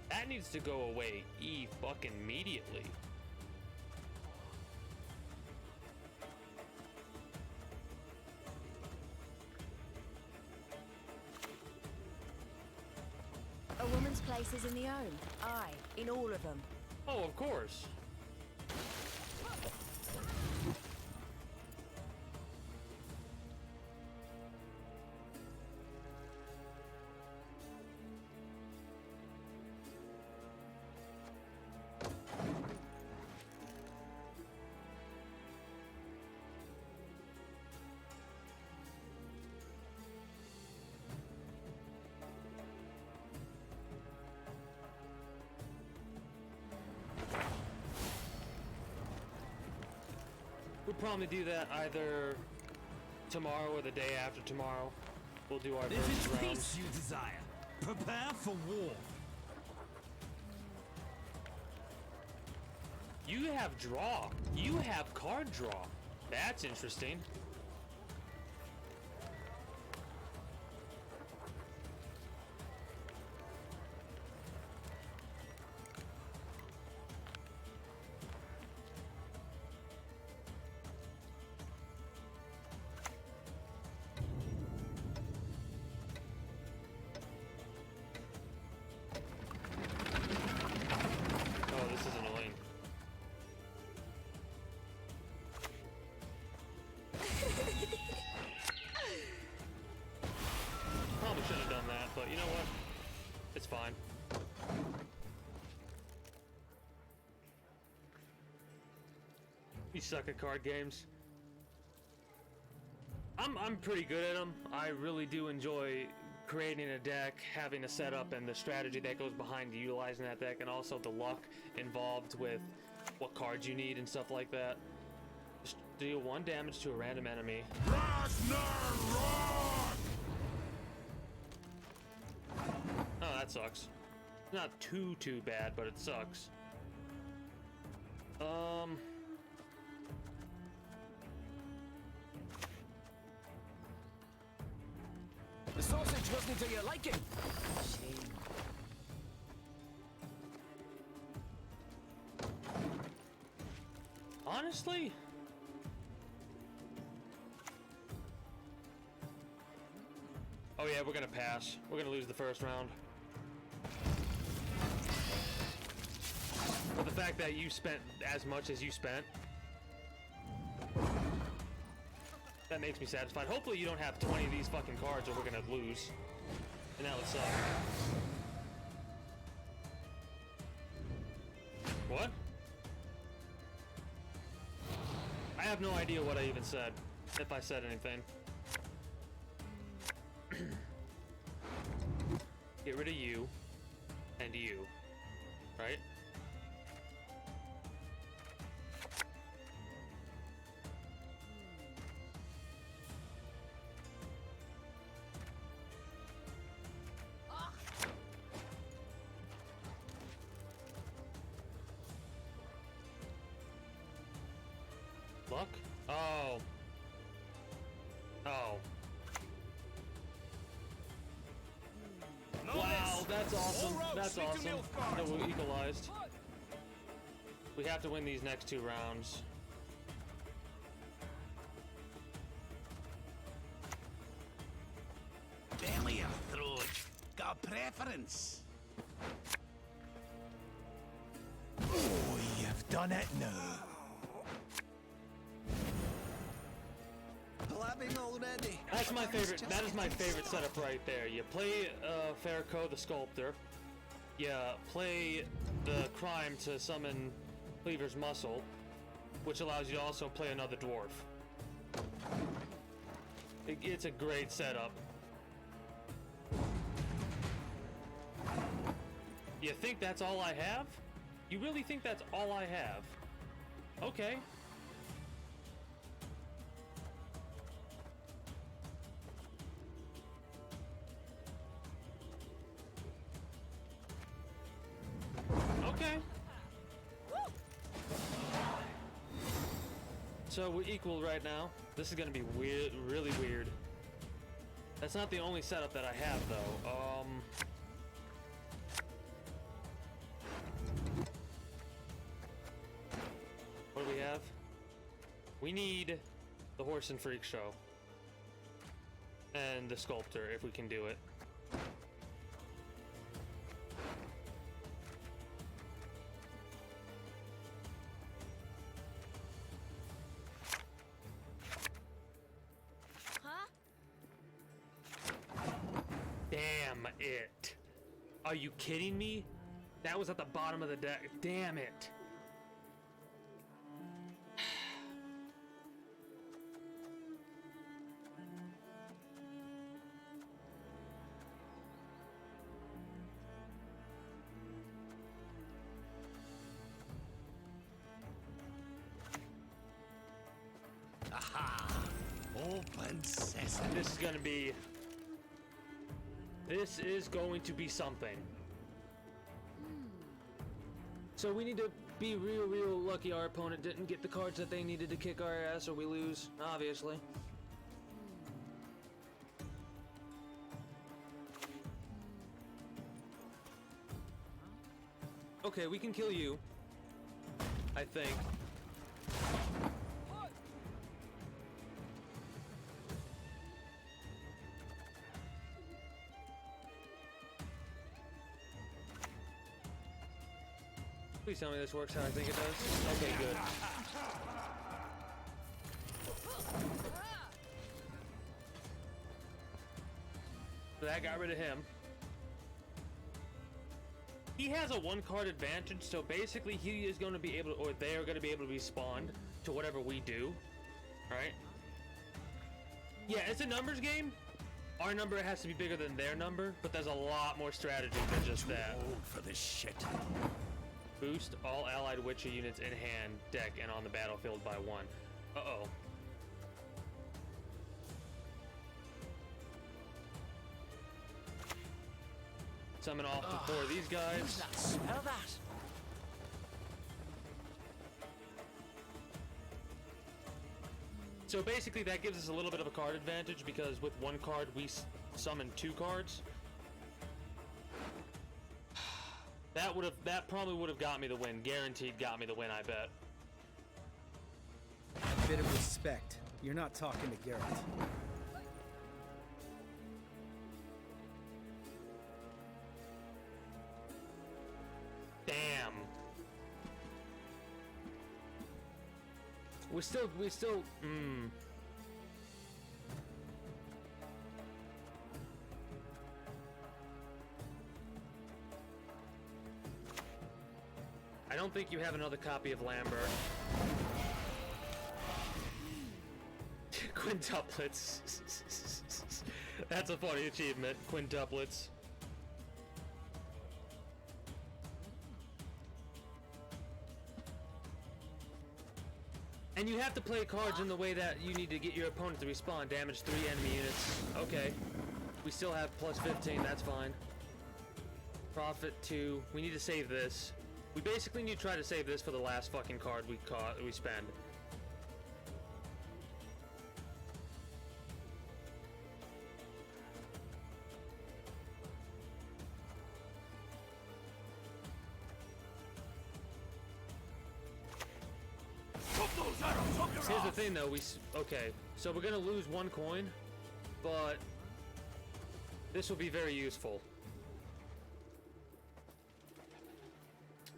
That needs to go away fucking immediately. A woman's place is in the own. Aye, in all of them. Oh, of course. We'll probably do that either tomorrow or the day after tomorrow. We'll do our If first it's round. peace you desire, prepare for war. You have draw. You have card draw. That's interesting. Oh, this is annoying. Probably shouldn't have done that, but you know what? It's fine. You suck at card games. I'm pretty good at them. I really do enjoy creating a deck, having a setup, and the strategy that goes behind utilizing that deck, and also the luck involved with what cards you need and stuff like that. Just deal 1 damage to a random enemy. Oh, that sucks. Not too bad, but it sucks. The sausage wasn't to your liking. Honestly, oh yeah, we're gonna pass. We're gonna lose the first round. But the fact that you spent as much as you spent, that makes me satisfied. Hopefully you don't have 20 of these fucking cards or we're gonna lose. And that would suck. What? I have no idea what I even said, if I said anything. Get rid of you and you, right? Luck? Oh. Oh. Wow, that's awesome. That's awesome. That we equalized. We have to win these next 2 rounds. Belly or throat? Got a preference? Oh, you've done it now. Blabbing already. That's my favorite. That is my favorite setup right there. You play Farrakho the Sculptor. You play the Crime to summon Cleaver's Muscle, which allows you to also play another dwarf. It's a great setup. You think that's all I have? You really think that's all I have? Okay. Okay. So we're equal right now. This is gonna be weird, really weird. That's not the only setup that I have, though. What do we have? We need the Horse and Freak Show. And the Sculptor, if we can do it. Damn it. Are you kidding me? That was at the bottom of the deck. Damn it. Aha! Open sesame. This is going to be something. So we need to be real lucky our opponent didn't get the cards that they needed to kick our ass or we lose, obviously. Okay, we can kill you, I think. Please tell me this works how I think it does. Okay, good. So that got rid of him. He has a 1-card advantage, so basically he is going to be able to, or they are going to be able to be spawned to whatever we do, right? Yeah, it's a numbers game, Our number has to be bigger than their number, but there's a lot more strategy than just that. Old for this shit. Boost all allied Witcher units in hand, deck, and on the battlefield by 1. Uh-oh. Summon off to 4 of these guys. Smell that? So basically that gives us a little bit of a card advantage because with 1 card we summon 2 cards. That probably would have got me the win. Guaranteed got me the win, I bet. A bit of respect. You're not talking to Garrett. Damn. We still, I don't think you have another copy of Lambert. Quintuplets. That's a funny achievement. Quintuplets. And you have to play cards in the way that you need to get your opponent to respawn. Damage 3 enemy units. Okay. We still have plus 15. That's fine. Profit 2. We need to save this. We basically need to try to save this for the last fucking card we spend. Here's the thing though, okay, so we're gonna lose 1 coin, but this will be very useful.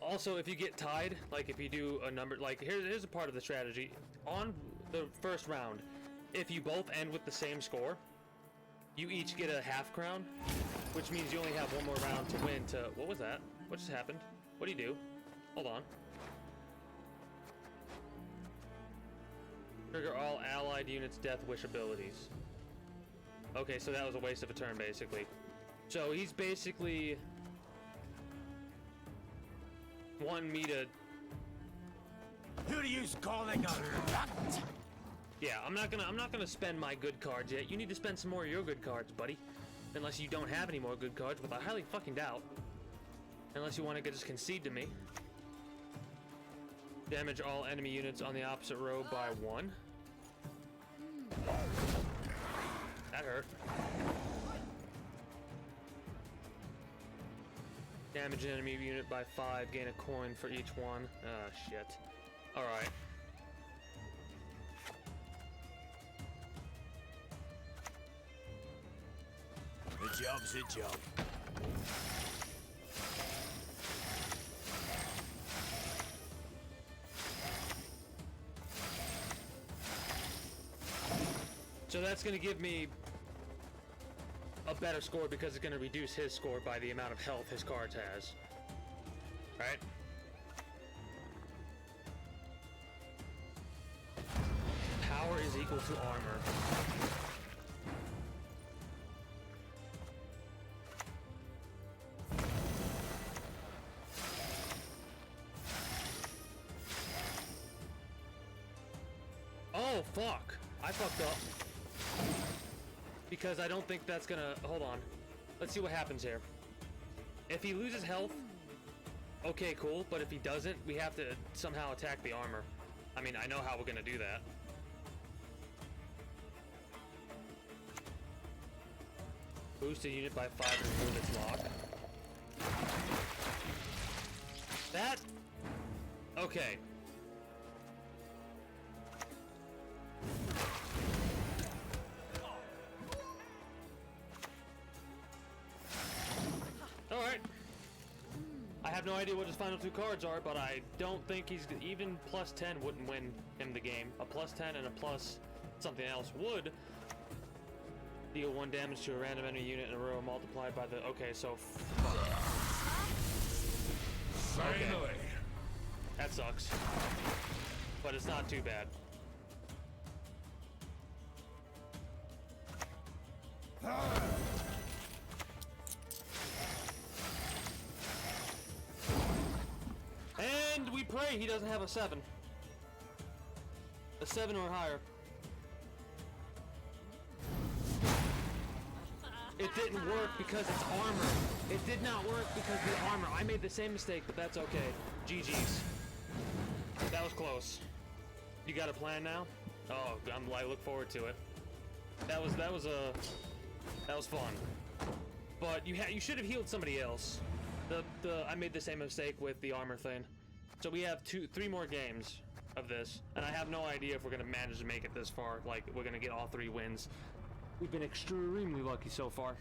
Also, if you get tied, like if you do a number, like here's a part of the strategy. On the first round, if you both end with the same score, you each get a half crown, which means you only have 1 more round to win to, what was that? What just happened? What do you do? Hold on. Trigger all allied units' death wish abilities. Okay, so that was a waste of a turn, basically. So he's basically wanting me to. Who are you calling a rat? Yeah, I'm not gonna spend my good cards yet. You need to spend some more of your good cards, buddy. Unless you don't have any more good cards, which I highly fucking doubt. Unless you want to just concede to me. Damage all enemy units on the opposite row by 1. That hurt. Damage an enemy unit by 5. Gain a coin for each one. Ah, shit. Alright. The job's a job. So that's going to give me a better score because it's going to reduce his score by the amount of health his cards has. Right? Power is equal to armor. Oh, fuck. I fucked up. Because I don't think that's gonna... Hold on. Let's see what happens here. If he loses health, okay, cool. But if he doesn't, we have to somehow attack the armor. I mean, I know how we're gonna do that. Boost a unit by 5 and remove its lock. That... Okay. Alright. I have no idea what his final 2 cards are, but I don't think he's... Even plus 10 wouldn't win him the game. A plus 10 and a plus something else would deal 1 damage to a random enemy unit in a row multiplied by the... Okay, so... Finally! Okay. That sucks. But it's not too bad. Ah! pray he doesn't have a 7. A 7 or higher. It didn't work because it's armor. It did not work because of the armor. I made the same mistake, but that's okay. GG's. That was close. You got a plan now? Oh, I look forward to it. That was fun. But you should have healed somebody else. I made the same mistake with the armor thing. So we have 3 more games of this, and I have no idea if we're gonna manage to make it this far. Like, we're gonna get all 3 wins. We've been extremely lucky so far.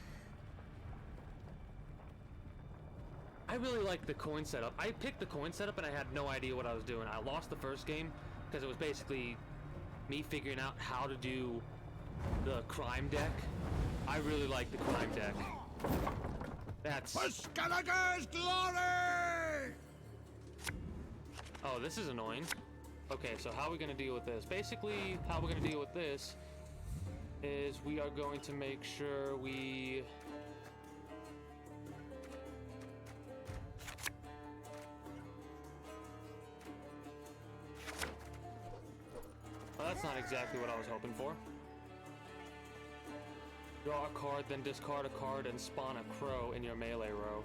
I really like the coin setup. I picked the coin setup and I had no idea what I was doing. I lost the first game because it was basically me figuring out how to do the crime deck. I really like the crime deck. That's... Skeletor's glory! Oh, this is annoying. Okay, so how are we gonna deal with this? Basically, how we're gonna deal with this is we are going to make sure we... Well, that's not exactly what I was hoping for. Draw a card, then discard a card and spawn a crow in your melee row.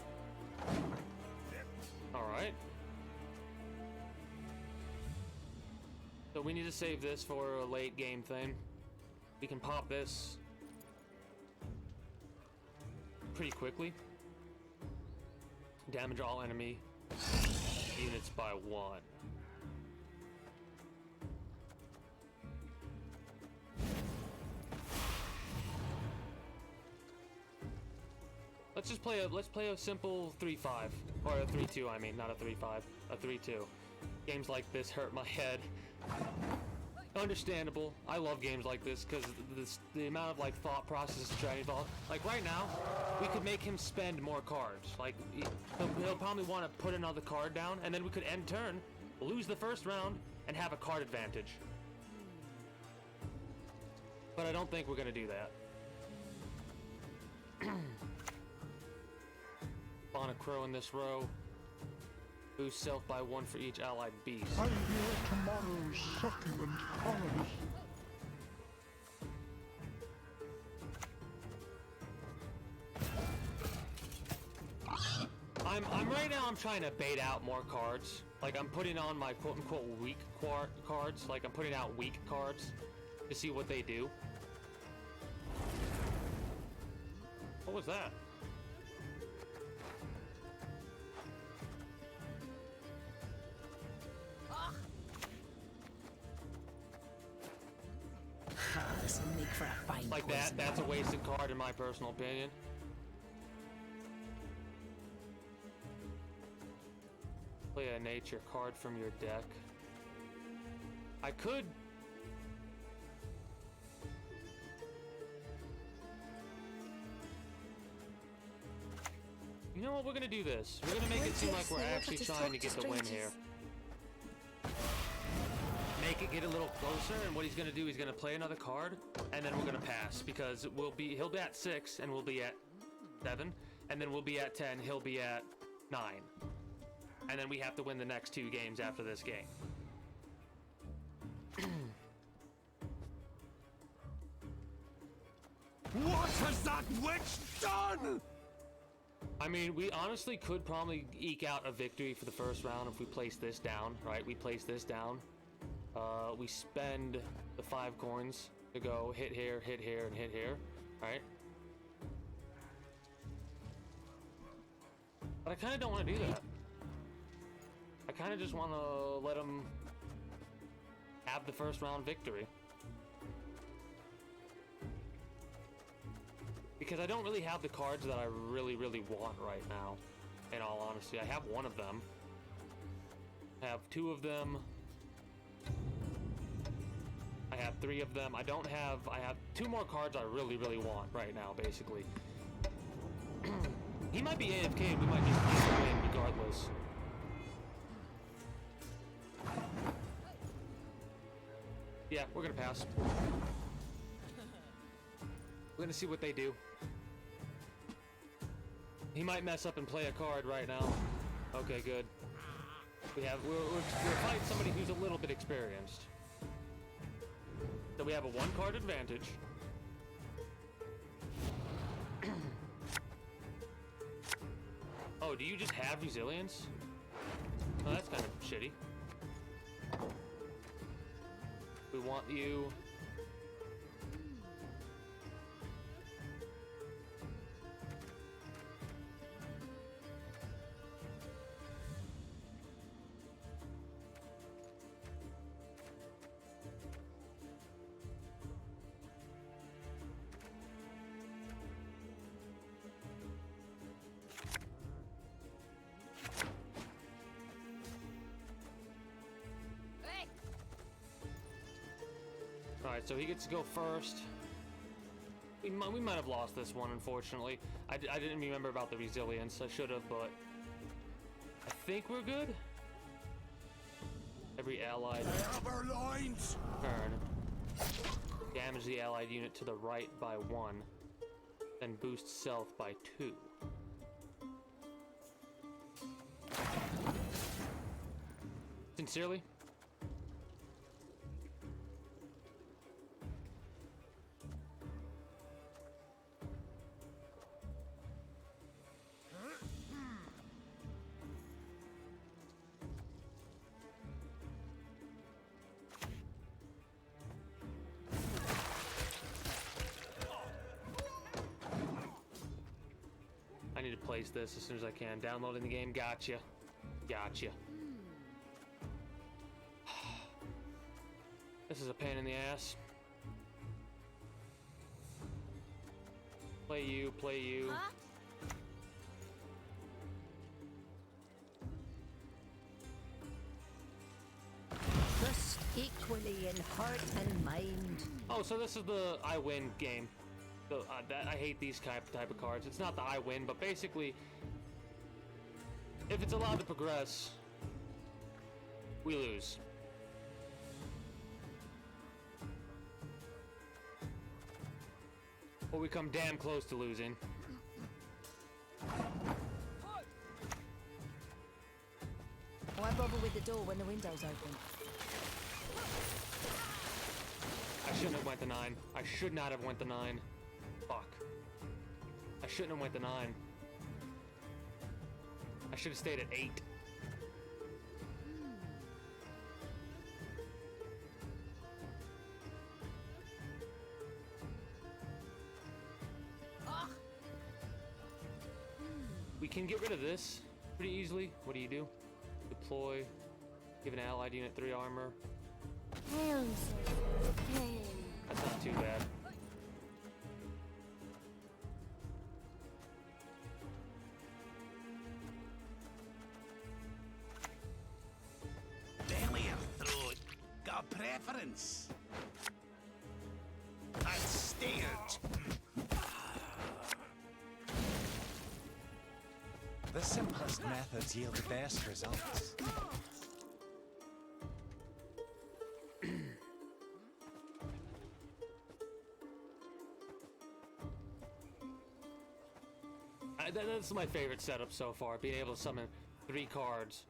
Alright. So we need to save this for a late game thing. We can pop this pretty quickly. Damage all enemy units by 1. Let's play a simple 3-5 or a 3-2. I mean, not a 3-5, a 3-2. Games like this hurt my head. Understandable. I love games like this because the amount of like thought process to try to involve. Like right now, we could make him spend more cards. Like he'll probably want to put another card down, and then we could end turn, lose the first round, and have a card advantage. But I don't think we're gonna do that. Spawn a crow in this row. Boost self by 1 for each allied beast. I hear tomorrow's succulent horrors. I'm right now. I'm trying to bait out more cards. Like I'm putting on my quote-unquote weak cards. Like I'm putting out weak cards to see what they do. What was that? This will make for a fine like poison. That's a wasted card in my personal opinion. Play a nature card from your deck. I could... You know what, we're gonna do this. We're gonna make it seem like we're actually trying to get the win here. Make it get a little closer, and what he's gonna do, he's gonna play another card, and then we're gonna pass, because he'll be at 6, and we'll be at 7, and then we'll be at 10, he'll be at 9. And then we have to win the next 2 games after this game. What has that witch done? I mean, we honestly could probably eke out a victory for the first round if we place this down, right? We place this down. We spend the 5 coins to go hit here, and hit here, right? But I kind of don't want to do that. I kind of just want to let him have the first round victory. Because I don't really have the cards that I really want right now, in all honesty. I have 1 of them. I have 2 of them. I have 3 of them. I have 2 more cards I really want right now, basically. He might be AFK and we might just win regardless. Yeah, we're gonna pass. We're gonna see what they do. He might mess up and play a card right now. Okay, good. We're fighting somebody who's a little bit experienced. So we have a 1-card advantage. Oh, do you just have resilience? Oh, that's kind of shitty. We want you. Alright, so he gets to go first. We might have lost this one, unfortunately. I didn't remember about the resilience. I should have, but I think we're good. Every allied turn. Damage the allied unit to the right by 1. Then boost self by 2. Sincerely? I need to place this as soon as I can. Downloading the game. Gotcha. Gotcha. This is a pain in the ass. Play you, play you. Huh? Just equally in heart and mind. Oh, so this is the I win game. So, I hate these type of cards. It's not the I win, but basically, if it's allowed to progress, we lose. Or we come damn close to losing. Why bother with the door when the window's open? I shouldn't have went to 9. I should not have went to 9. Fuck. I shouldn't have went to 9. I should have stayed at 8. We can get rid of this pretty easily. What do you do? Deploy. Give an allied unit 3 armor. That's not too bad. Belly or throat? Got a preference? I'm steered. The simplest methods yield the best results. That's my favorite setup so far, being able to summon 3 cards.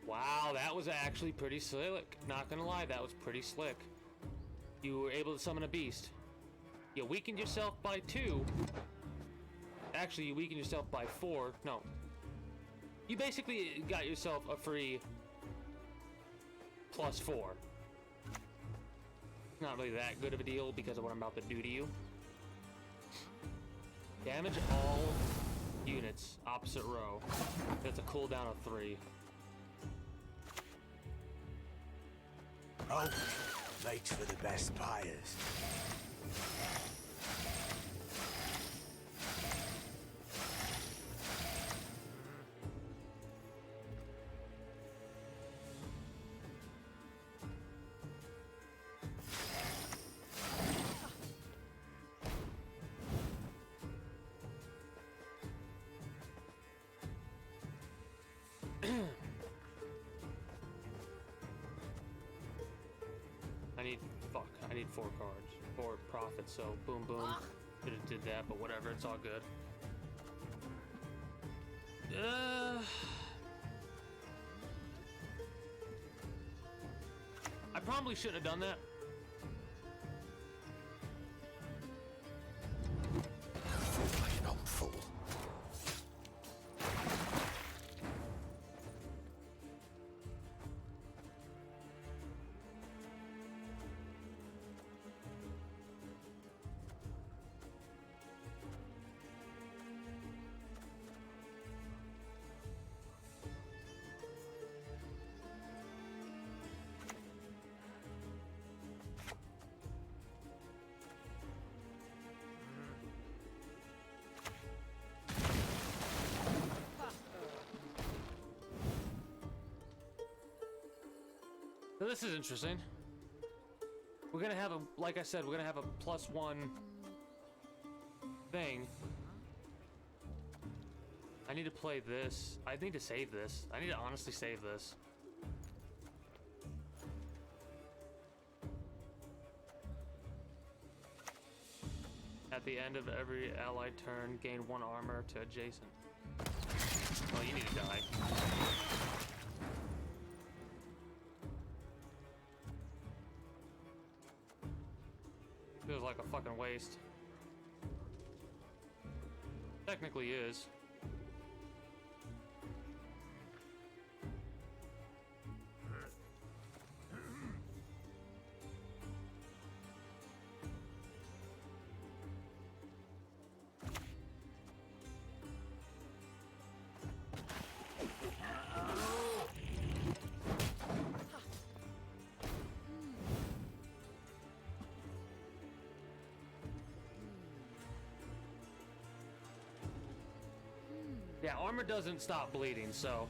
Wow, that was actually pretty slick. Not gonna lie, that was pretty slick. You were able to summon a beast. You weakened yourself by 2. Actually, you weakened yourself by 4. No. You basically got yourself a free +4. Not really that good of a deal because of what I'm about to do to you. Damage all units opposite row. That's a cooldown of 3. Oh, makes for the best buyers. need 4 cards. 4 profits, so boom, boom. Could have did that, but whatever, it's all good. I probably shouldn't have done that. Fool like an old fool. So this is interesting. We're gonna have a, like I said, we're gonna have a +1 thing. I need to play this. I need to save this. I need to honestly save this. At the end of every allied turn, gain 1 armor to adjacent. Oh, you need to die. Feels like a fucking waste. Technically is. Yeah, armor doesn't stop bleeding, so...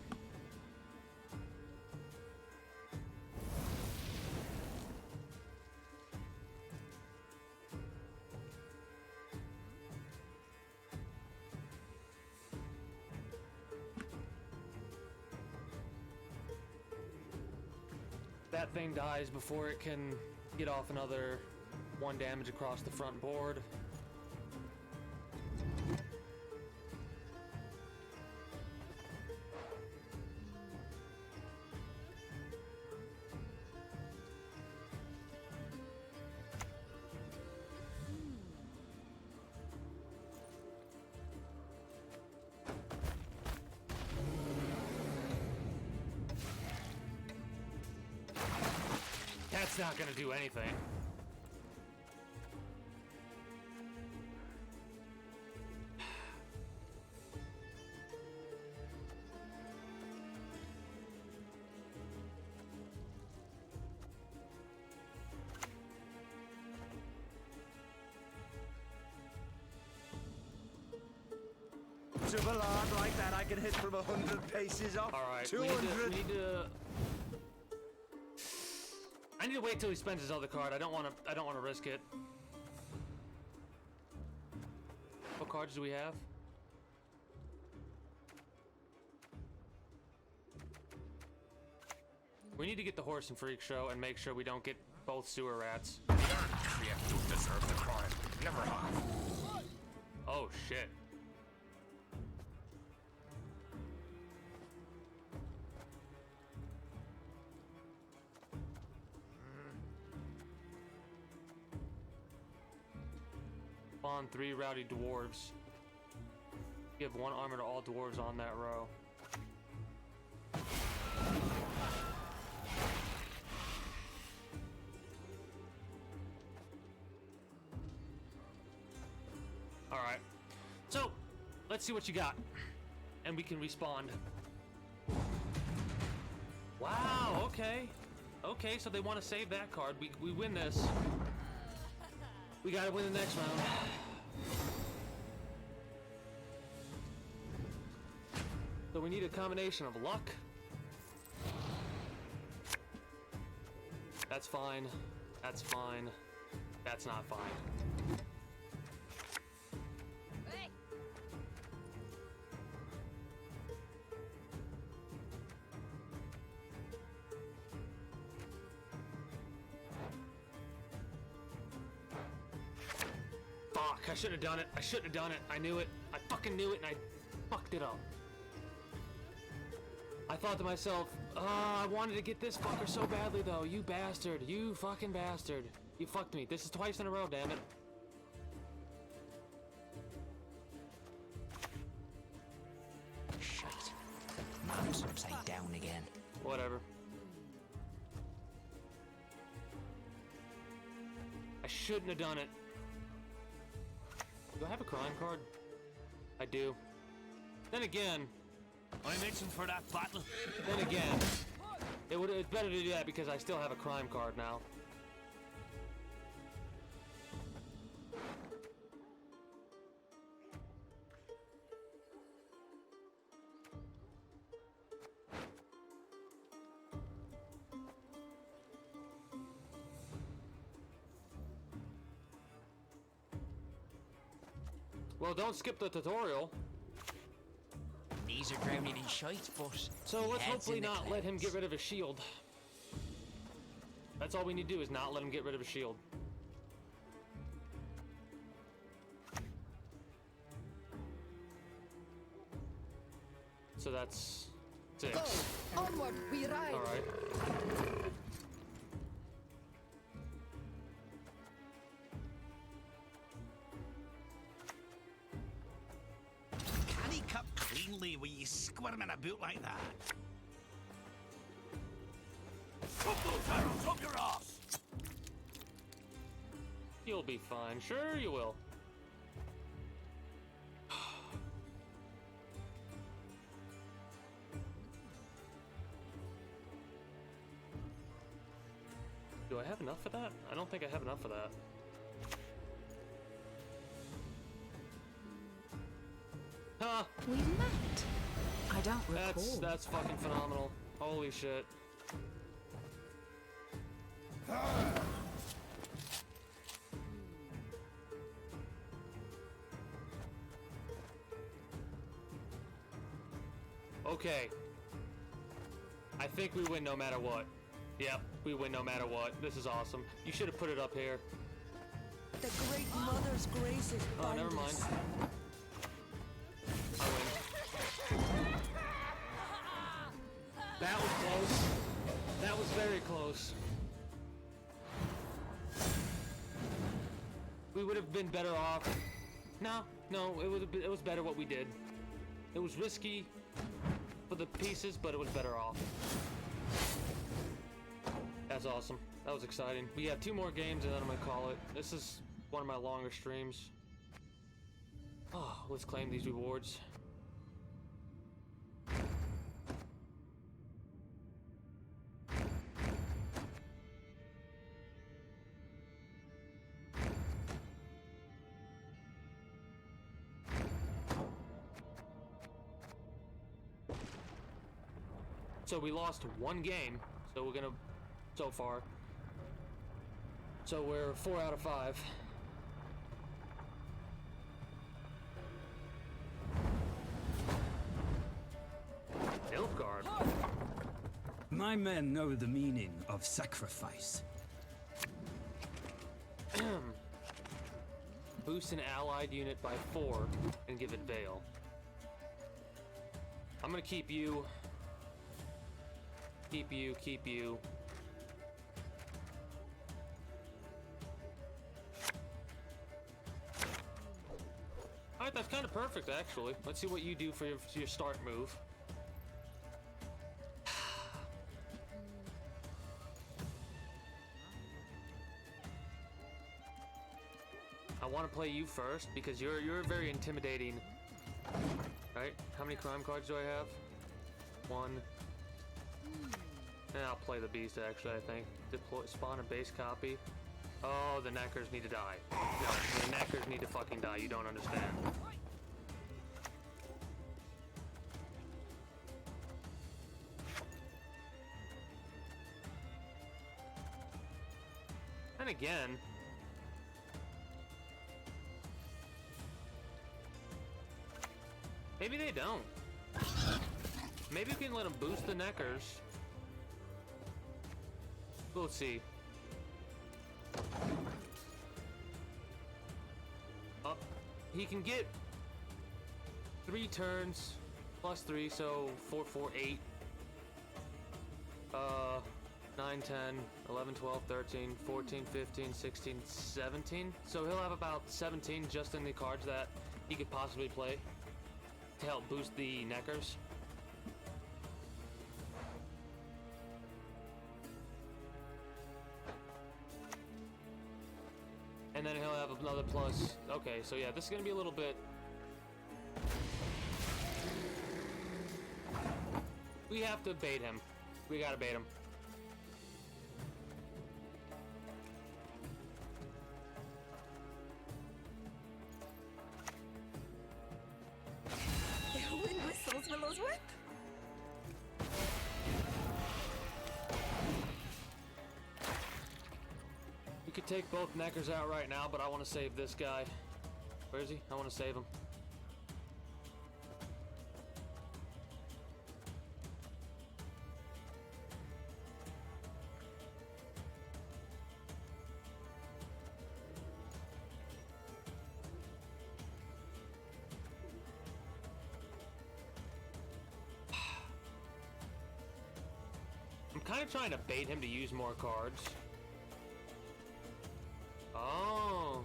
That thing dies before it can get off another 1 damage across the front board. That's not gonna do anything. To a lad like that, I can hit from 100 paces off. All right, 200. we need to. I need to wait till he spends his other card. I don't want to risk it. What cards do we have? We need to get the horse and freak show and make sure we don't get both sewer rats. Kriep don't deserve the crime. Never have. Oh shit. Spawn 3 rowdy dwarves. Give 1 armor to all dwarves on that row. Alright. So, let's see what you got. And we can respond. Wow, okay. Okay, so they want to save that card. We win this. We gotta win the next round. So we need a combination of luck. That's fine. That's fine. That's not fine. Hey. Fuck, I shouldn't have done it. I shouldn't have done it. I knew it. I fucking knew it and I fucked it up. I thought to myself, I wanted to get this fucker so badly though. You bastard. You fucking bastard. You fucked me. This is twice in a row, damn it. Shite. Map's upside down again. Whatever. I shouldn't have done it. Do I have a crime card? I do. Then again, I'm itching for that battle. Then again, it's better to do that because I still have a crime card now. Well, don't skip the tutorial. Knees are drowning in shite, but so let's hopefully not let him get rid of his shield. That's all we need to do is not let him get rid of his shield. So that's 6. Go! Onward, we ride! Alright. Can he cut cleanly when you squirming about like that? Football barrels up your ass! You'll be fine. Sure you will. Do I have enough of that? I don't think I have enough of that. Huh. We met. I don't recall. That's fucking phenomenal. Holy shit. Okay. I think we win no matter what. Yep, we win no matter what. This is awesome. You should have put it up here. The great mother's graces. Oh, never mind. I win. That was close. That was very close. We would have been better off. No, it was better what we did. It was risky for the pieces, but it was better off. That's awesome. That was exciting. We have 2 more games and then I'm gonna call it. This is one of my longer streams. Oh, let's claim these rewards. So we lost 1 game, so we're gonna, so far. So we're 4 out of 5. Nilfgaard. My men know the meaning of sacrifice. Boost an allied unit by 4 and give it Veil. I'm gonna keep you. Keep you. Alright, that's kind of perfect, actually. Let's see what you do for your start move. I want to play you first because you're very intimidating. Right? How many crime cards do I have? 1. And I'll play the beast actually, I think. Deploy, spawn a base copy. Oh, the Neckers need to die. No, the Neckers need to fucking die. You don't understand. And again. Maybe they don't. Maybe we can let them boost the Neckers. We'll see. he can get 3 turns plus 3, so 4, 4, 8. 9, 10, 11, 12, 13, 14, 15, 16, 17. So he'll have about 17 just in the cards that he could possibly play to help boost the neckers. And then he'll have another plus. Okay, so yeah, this is gonna be a little bit. We have to bait him. We gotta bait him. The wind whistles, Willow's whip. We could take both neckers out right now, but I want to save this guy. Where is he? I want to save him. I'm kind of trying to bait him to use more cards. Oh.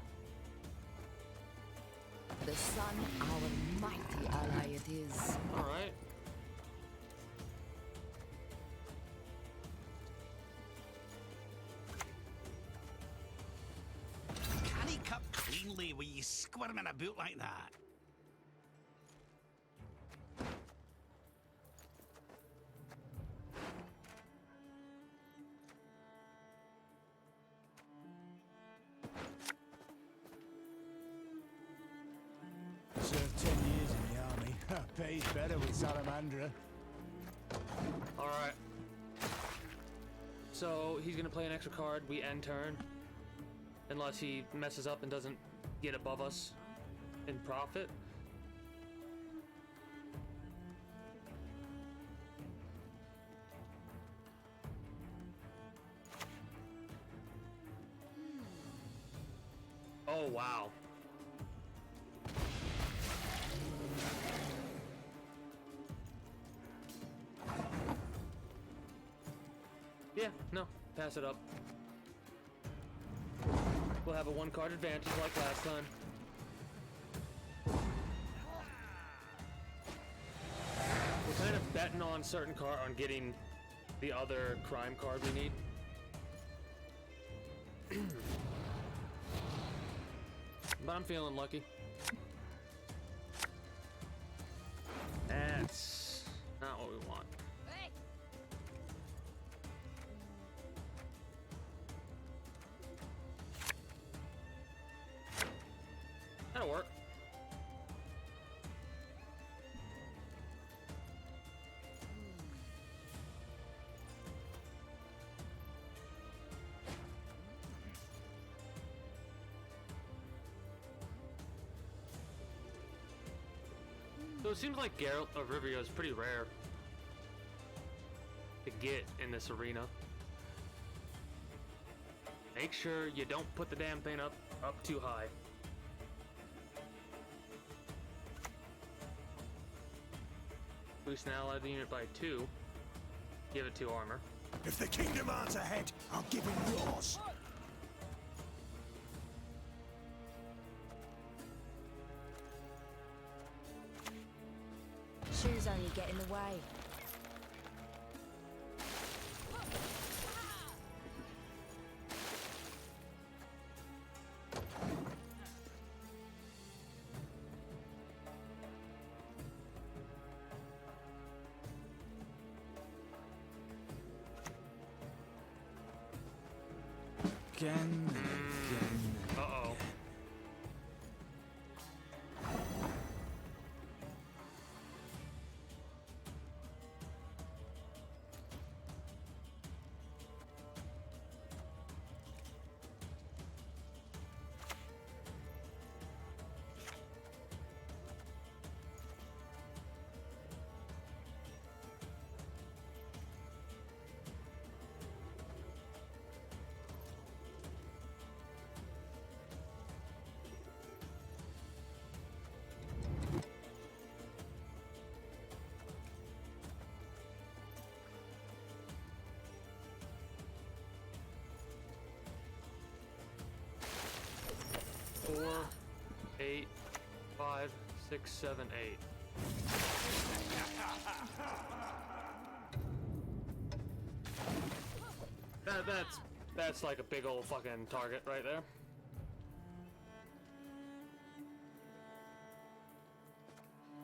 The sun, our mighty ally it is. All right. Can he cut cleanly with you squirming about like that? Served 10 years in the army. Pays better with Salamandra. All right. So he's gonna play an extra card. We end turn, unless he messes up and doesn't get above us in profit. Oh wow. Yeah, no, pass it up. We'll have a 1-card advantage like last time. We're kind of betting on certain card on getting the other crime card we need. But I'm feeling lucky. That's not what we want. That'll work. So it seems like Geralt of Rivia is pretty rare to get in this arena. Make sure you don't put the damn thing up too high. Boost an allied unit by 2. Give it 2 armor. If the king demands a head, I'll give him yours. Shoes only get in the way. Again. Uh-oh. 6, 7, 8. That's like a big old fucking target right there.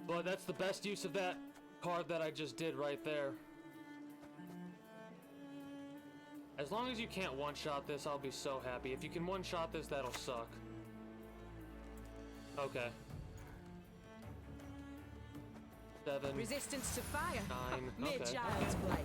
But that's the best use of that card that I just did right there. As long as you can't one-shot this, I'll be so happy. If you can one-shot this, that'll suck. Okay. 7. Resistance to fire. 9. Mere Okay. child's play.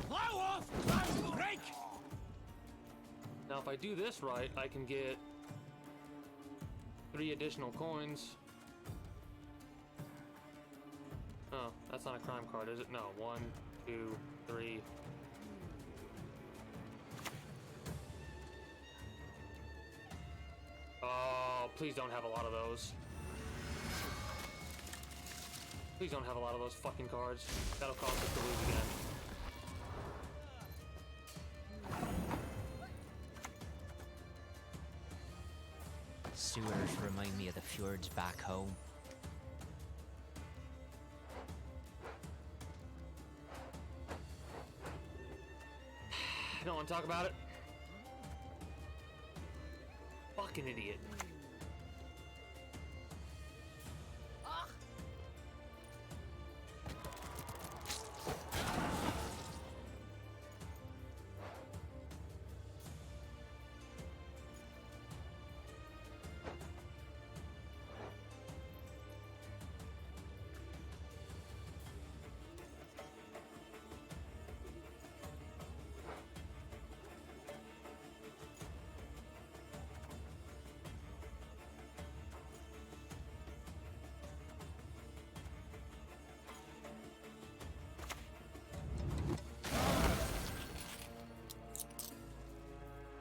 Blow off! Break! Now, if I do this right, I can get 3 additional coins. Oh, that's not a crime card, is it? No. 1, 2, 3. Oh, please don't have a lot of those. Please don't have a lot of those fucking cards. That'll cause us to lose again. Sewers remind me of the fjords back home. I don't want to talk about it. Fucking idiot.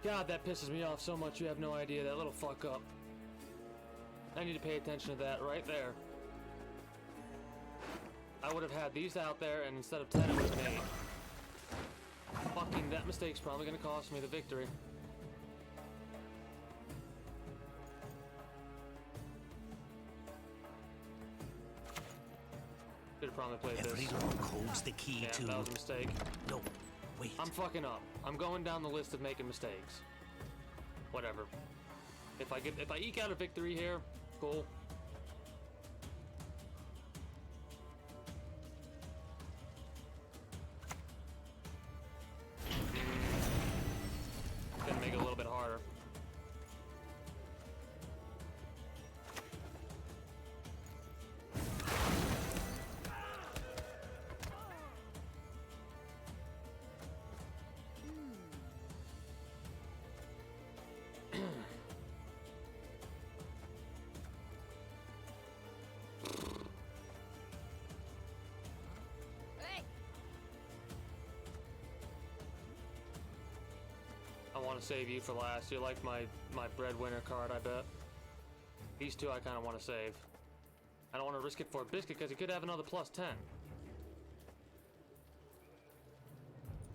God, that pisses me off so much you have no idea, that little fuck up. I need to pay attention to that right there. I would have had these out there, and instead of 10, it would have been 8. Fucking, that mistake's probably gonna cost me the victory. Should have probably played this. Every lock holds the key yeah, to... that was a mistake. No, wait. I'm fucking up. I'm going down the list of making mistakes. Whatever. If I eke out a victory here, cool. Gonna make it a little bit harder. I want to save you for last. You like my breadwinner card, I bet. These two I kind of want to save. I don't want to risk it for a biscuit because he could have another plus 10.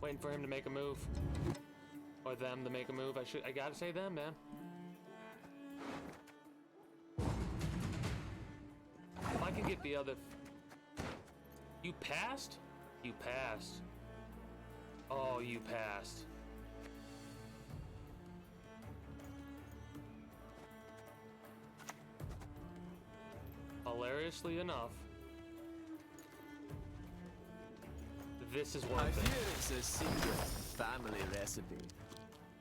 Waiting for him to make a move. Or them to make a move. I gotta say them, man. If I can get the other... You passed? You passed. Oh, you passed. Hilariously enough, this is worth it. I hear it's a secret family recipe.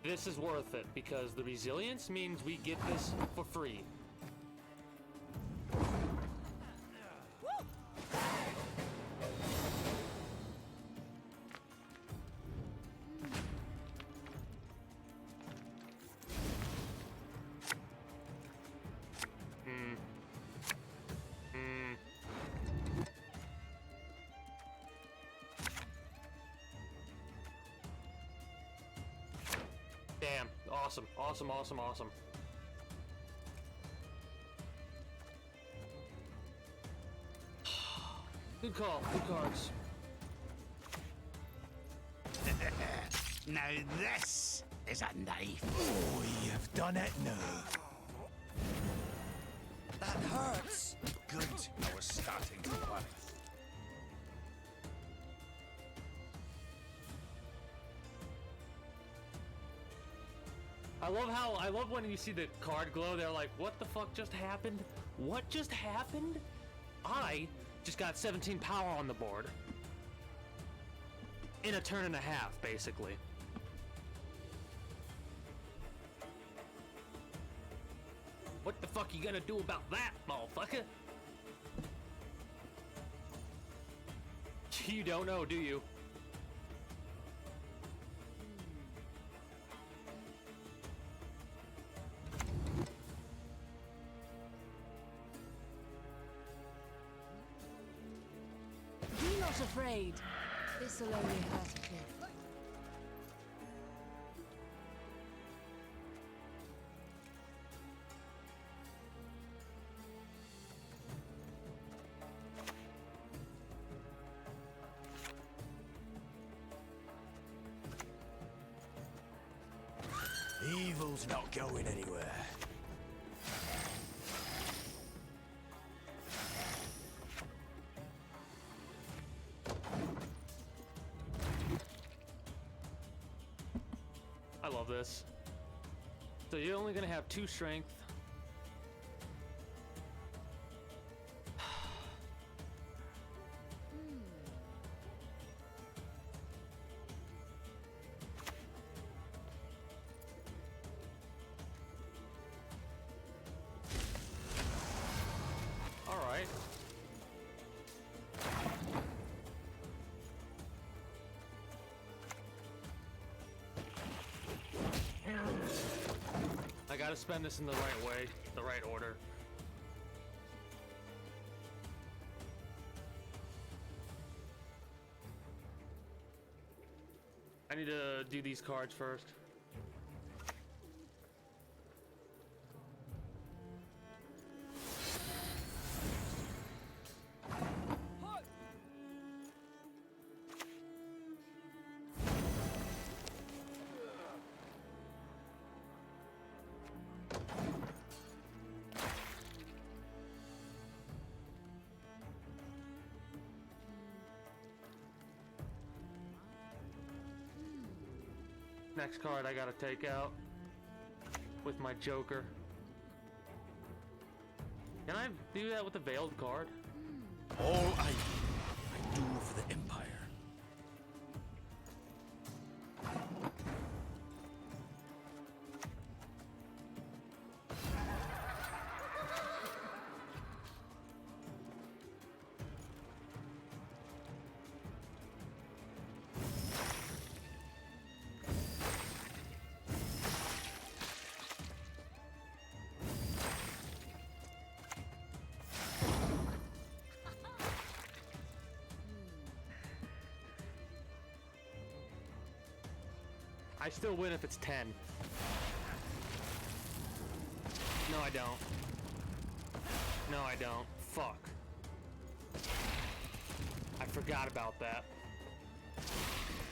This is worth it because the resilience means we get this for free. Damn, awesome, awesome, awesome, awesome. Good call, good cards. Now this is a knife. Oh, you've done it now. That hurts. Good. I was starting to worry. I love when you see the card glow. They're like, what the fuck just happened? What just happened? I just got 17 power on the board. In a turn and a half, basically. What the fuck you gonna do about that, motherfucker? You don't know, do you? Be not afraid. This'll only hurt a bit. Evil's not going anywhere. I love this. So you're only gonna have 2 strength. All right. I gotta spend this in the right way, the right order. I need to do these cards first. Next card I gotta take out with my Joker. Can I do that with the veiled card? All I do for the Empire. I still win if it's 10. No, I don't. No, I don't. Fuck. I forgot about that.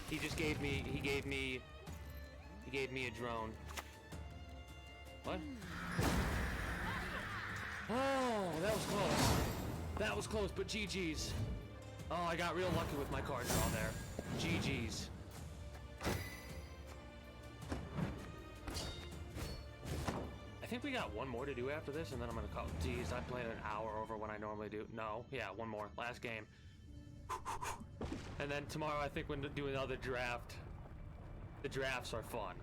He just gave me, he gave me a drone. What? Oh, that was close. That was close, but GG's. Oh, I got real lucky with my card draw there. GG's. I think we got one more to do after this, and then I'm gonna call. Geez, I played an hour over when I normally do. No, yeah, one more. Last game. And then tomorrow, I think we're gonna do another draft. The drafts are fun.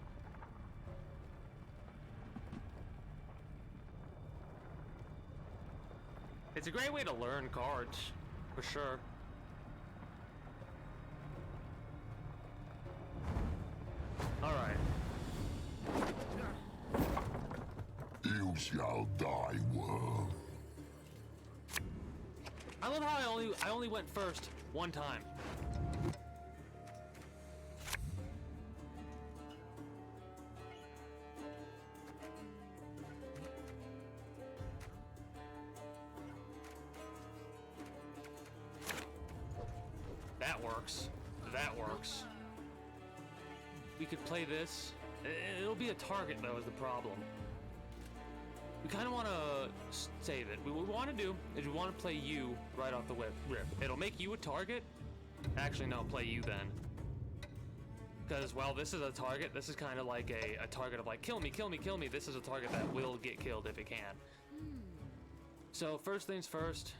It's a great way to learn cards, for sure. All right. You shall die, worm. I love how I only went first one time. That works. That works. we could play this. It'll be a target, though, is the problem. We kind of want to save it. What we want to do is we want to play you right off the rip. It'll make you a target. Actually, no, play you then. Because, while this is a target, this is kind of like a target of like, kill me, kill me, kill me. This is a target that will get killed if it can. So, first things first.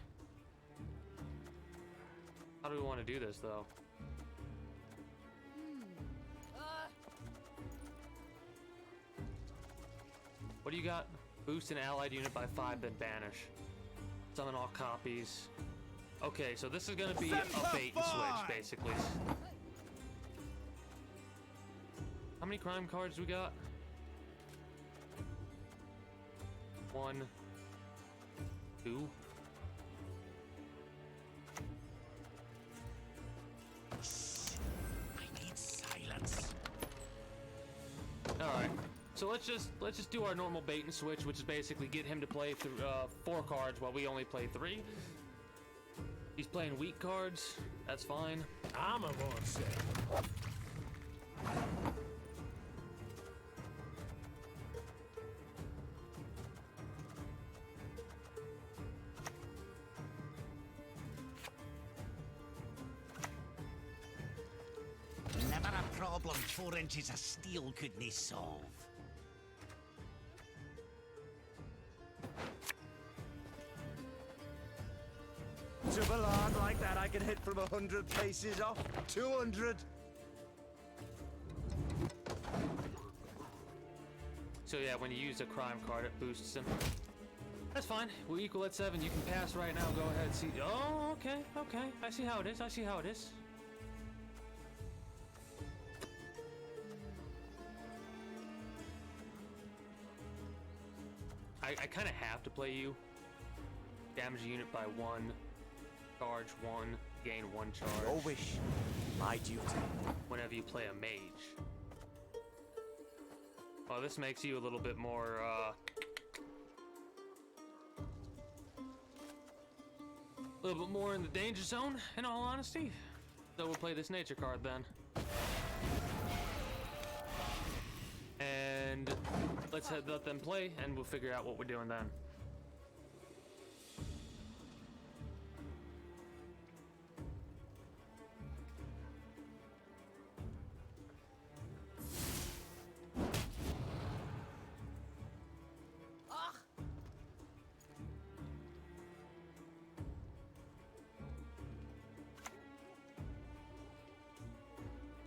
How do we want to do this, though? What do you got? Boost an allied unit by 5, then banish. Summon all copies. Okay, so this is gonna be a bait and switch, basically. How many crime cards we got? 1, 2. I need silence. All right. So let's just do our normal bait and switch, which is basically get him to play through 4 cards while we only play 3. He's playing weak cards. That's fine. I'm a monster. Never a problem 4 inches of steel couldn't solve. Double arm like that, I can hit from 100 paces off. 200. So yeah, when you use a crime card, it boosts him. That's fine. We're equal at 7. You can pass right now. Go ahead. See. Oh, okay, okay. I see how it is. I see how it is. I kind of have to play you. Damage a unit by 1. Charge 1. Gain 1 charge. Your wish. My duty. Whenever you play a mage. Oh, this makes you a little bit more, a little bit more in the danger zone, in all honesty. So we'll play this nature card then. And let's let them play, and we'll figure out what we're doing then.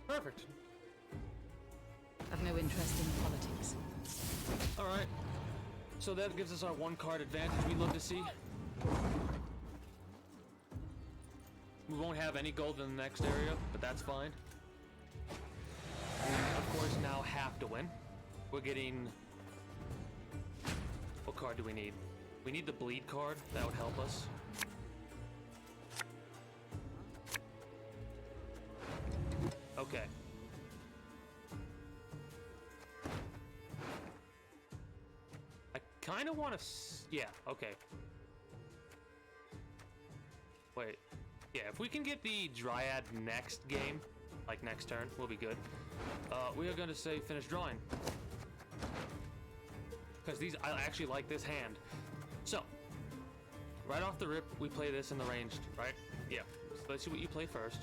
Perfect. I've no interest in politics. All right. So that gives us our 1 card advantage we love to see. We won't have any gold in the next area, but that's fine. We, of course, now have to win. We're getting... What card do we need? We need the bleed card. That would help us. Okay. I kind of want to... Yeah, okay. Wait. Yeah, if we can get the Dryad next game, like next turn, we'll be good. We are going to say finish drawing. Because these... I actually like this hand. So, right off the rip, we play this in the ranged, right? Yeah. So let's see what you play first.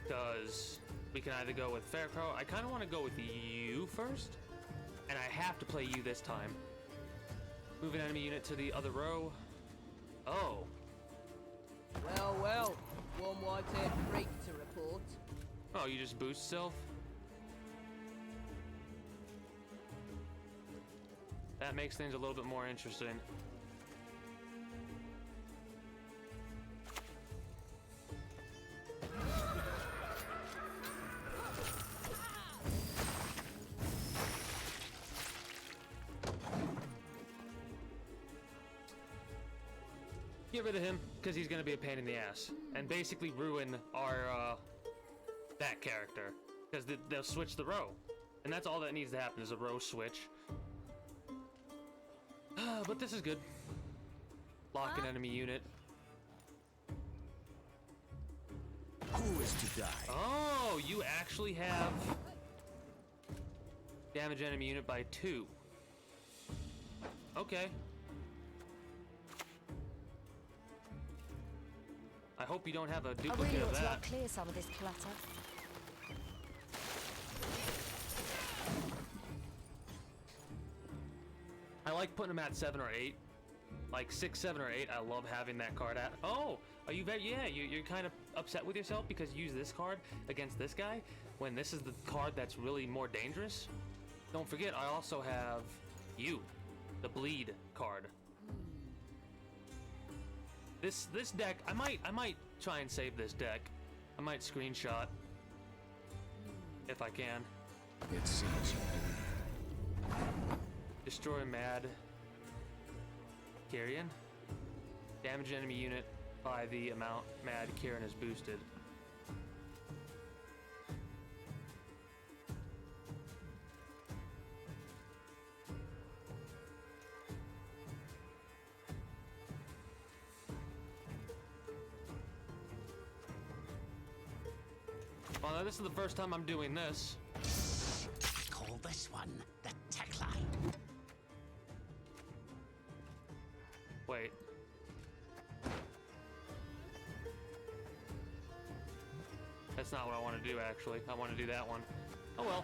Because we can either go with Faircrow. I kind of want to go with you first. And I have to play you this time. Move an enemy unit to the other row. Oh. Well, well. One white-haired freak to report. Oh, you just boost self? That makes things a little bit more interesting. Get rid of him, because he's going to be a pain in the ass. And basically ruin our, that character. Because they'll switch the row. And that's all that needs to happen, is a row switch. But this is good. Lock an enemy unit. Who is to die? Oh, you actually have damage enemy unit by 2. Okay. I hope you don't have a I duplicate really of ought to that. like clear some of this clutter. I like putting them at 7 or 8. Like 6, 7, or 8. I love having that card at. Oh, are you very? Yeah, you're kind of upset with yourself because you use this card against this guy when this is the card that's really more dangerous. Don't forget, I also have you, the bleed card. This deck, I might try and save this deck. I might screenshot if I can. It seems you bleed. Destroy Mad Kyrian. Damage enemy unit by the amount Mad Kyrian is boosted. Well, now this is the first time I'm doing this. Call this one the tech line. Wait. That's not what I want to do, actually. I want to do that one. Oh well.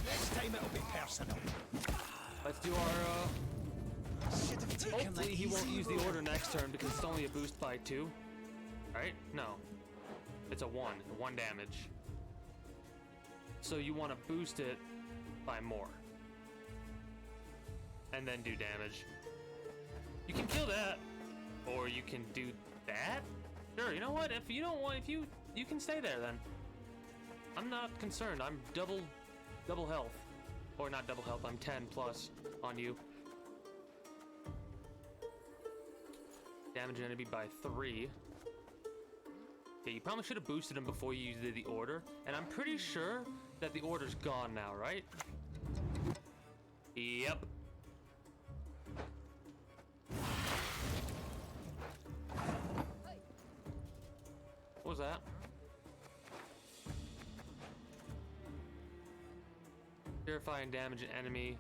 Next time it'll be personal. Let's do our, hopefully he won't use the order next turn because it's only a boost by 2. Right? No. It's a 1. 1 damage. So you want to boost it by more. And then do damage. You can kill that. Or you can do that? Sure, you know what? If you don't want, you can stay there then. I'm not concerned. I'm double health. Or not double health, I'm 10 plus on you. Damage enemy by 3. Yeah, you probably should have boosted him before you did the order. And I'm pretty sure that the order's gone now, right? Yep. What was that? Purify and damage an enemy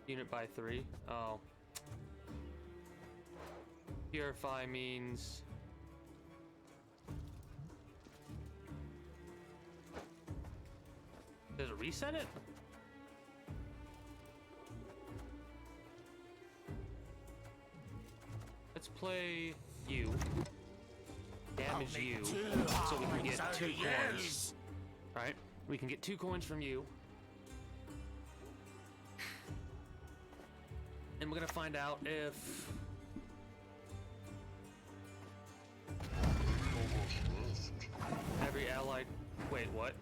unit by 3. Oh. Purify means... Does it reset it? Let's play you. Damage you. So we can get 2 coins. Right? We can get 2 coins from you. And we're gonna find out if... every allied... Wait, what?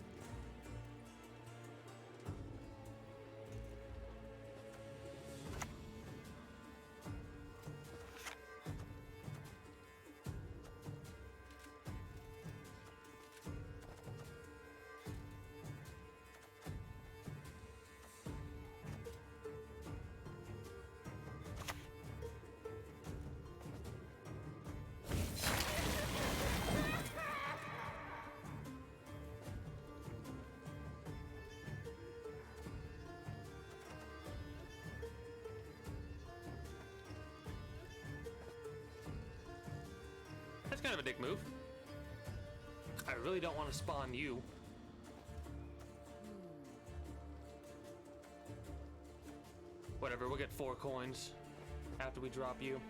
That's kind of a dick move. I really don't want to spawn you. Whatever, we'll get 4 coins after we drop you.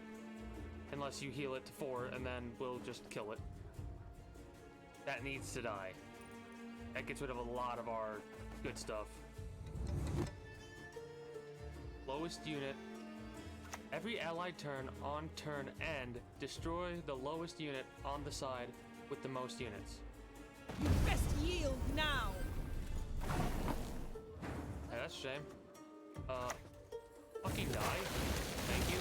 Unless you heal it to 4, and then we'll just kill it. That needs to die. That gets rid of a lot of our good stuff. Lowest unit. Every allied turn on turn end, destroy the lowest unit on the side with the most units. You best yield now. Hey, that's a shame. Fucking die. Thank you.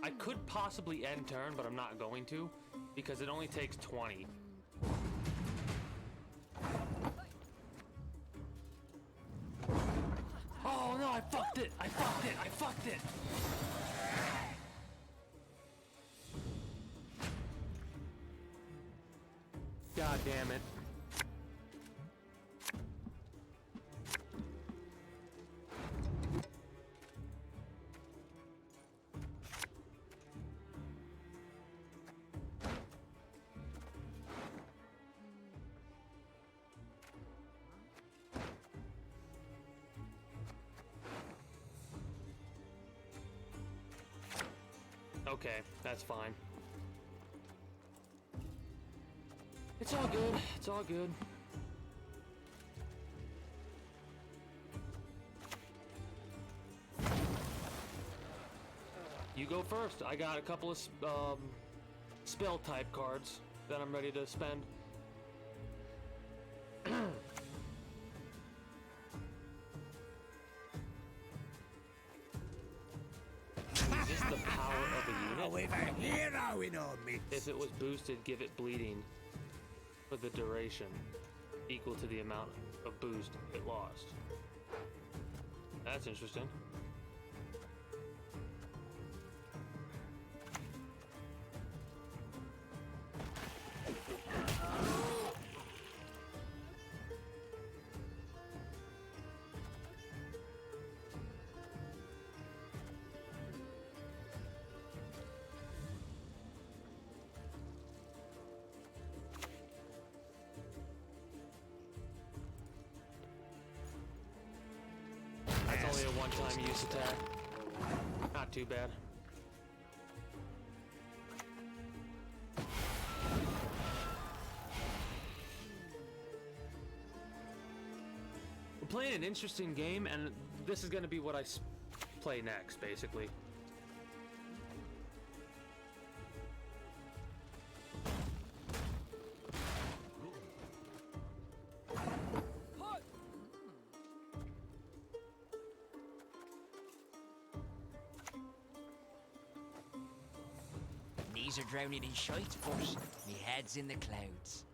I could possibly end turn, but I'm not going to, because it only takes 20. Oh no, I fucked it! I fucked it! I fucked it! God damn it. Okay, that's fine. It's all good. It's all good. You go first. I got a couple of spell type cards that I'm ready to spend. Is this the power of a unit? We've a hero in our midst. If it was boosted, give it bleeding for the duration equal to the amount of boost it lost. That's interesting. That's only a one-time use attack. Not too bad. We're playing an interesting game, and this is going to be what I play next, basically. Knees are drowning in shite, but me head's in the clouds.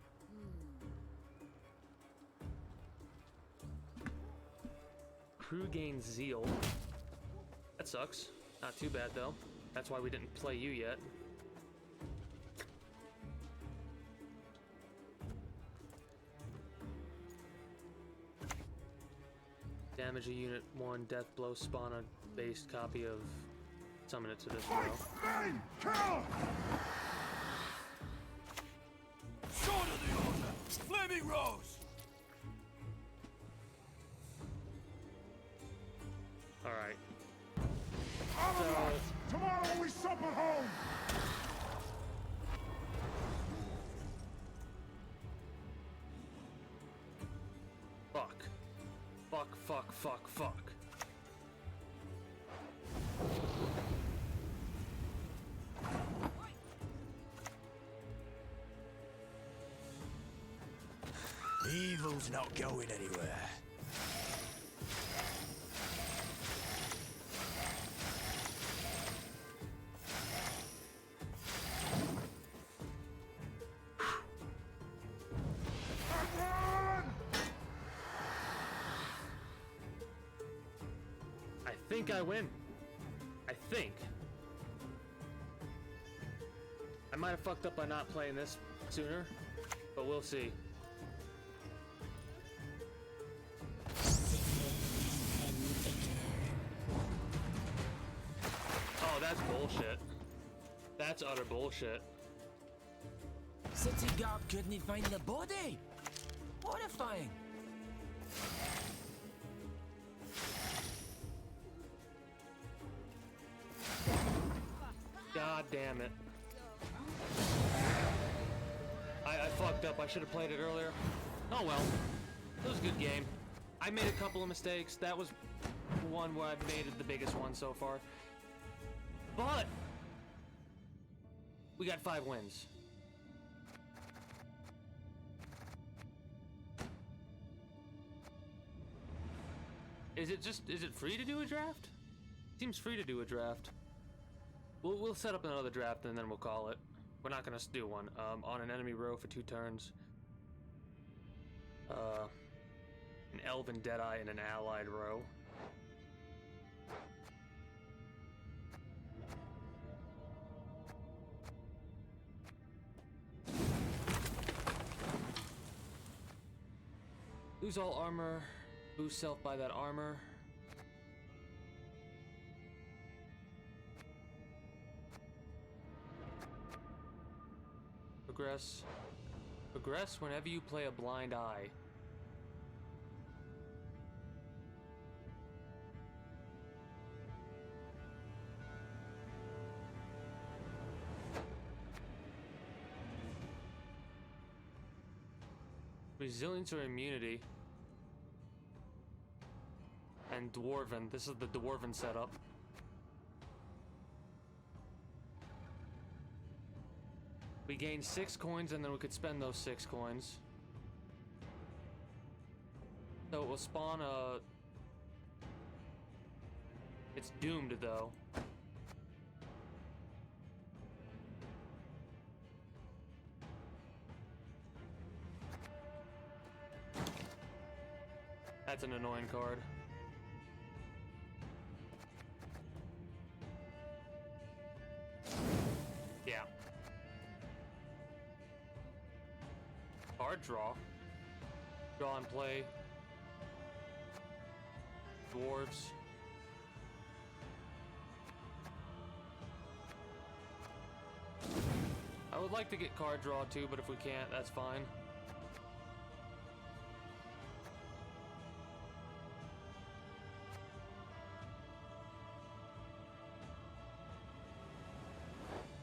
Crew gains zeal. That sucks. Not too bad though. That's why we didn't play you yet. Damage a unit 1, death blow, spawn a based copy of. Summon it to this row. Sword of the Order! Flaming Rose! Alright. Tomorrow we supper home! Fuck. Fuck, fuck, fuck, fuck. Evil's not going anywhere. I think I win. I think. I might have fucked up by not playing this sooner, but we'll see. Oh, that's bullshit. That's utter bullshit. City guard couldn't find the body. Horrifying. God damn it. I fucked up. I should have played it earlier. Oh well. It was a good game. I made a couple of mistakes. That was one where I've made it the biggest one so far. But we got 5 wins. Is it free to do a draft? Seems free to do a draft. We'll set up another draft and then we'll call it. We're not gonna do one. On an enemy row for 2 turns. An elven deadeye and an allied row. Lose all armor. Boost self by that armor. Progress. Progress whenever you play a blind eye. Resilience or immunity. And Dwarven. This is the Dwarven setup. We gain 6 coins and then we could spend those 6 coins. So it will spawn a... It's doomed though. That's an annoying card. Yeah. Card draw. Draw and play. Dwarves. I would like to get card draw too, but if we can't, that's fine.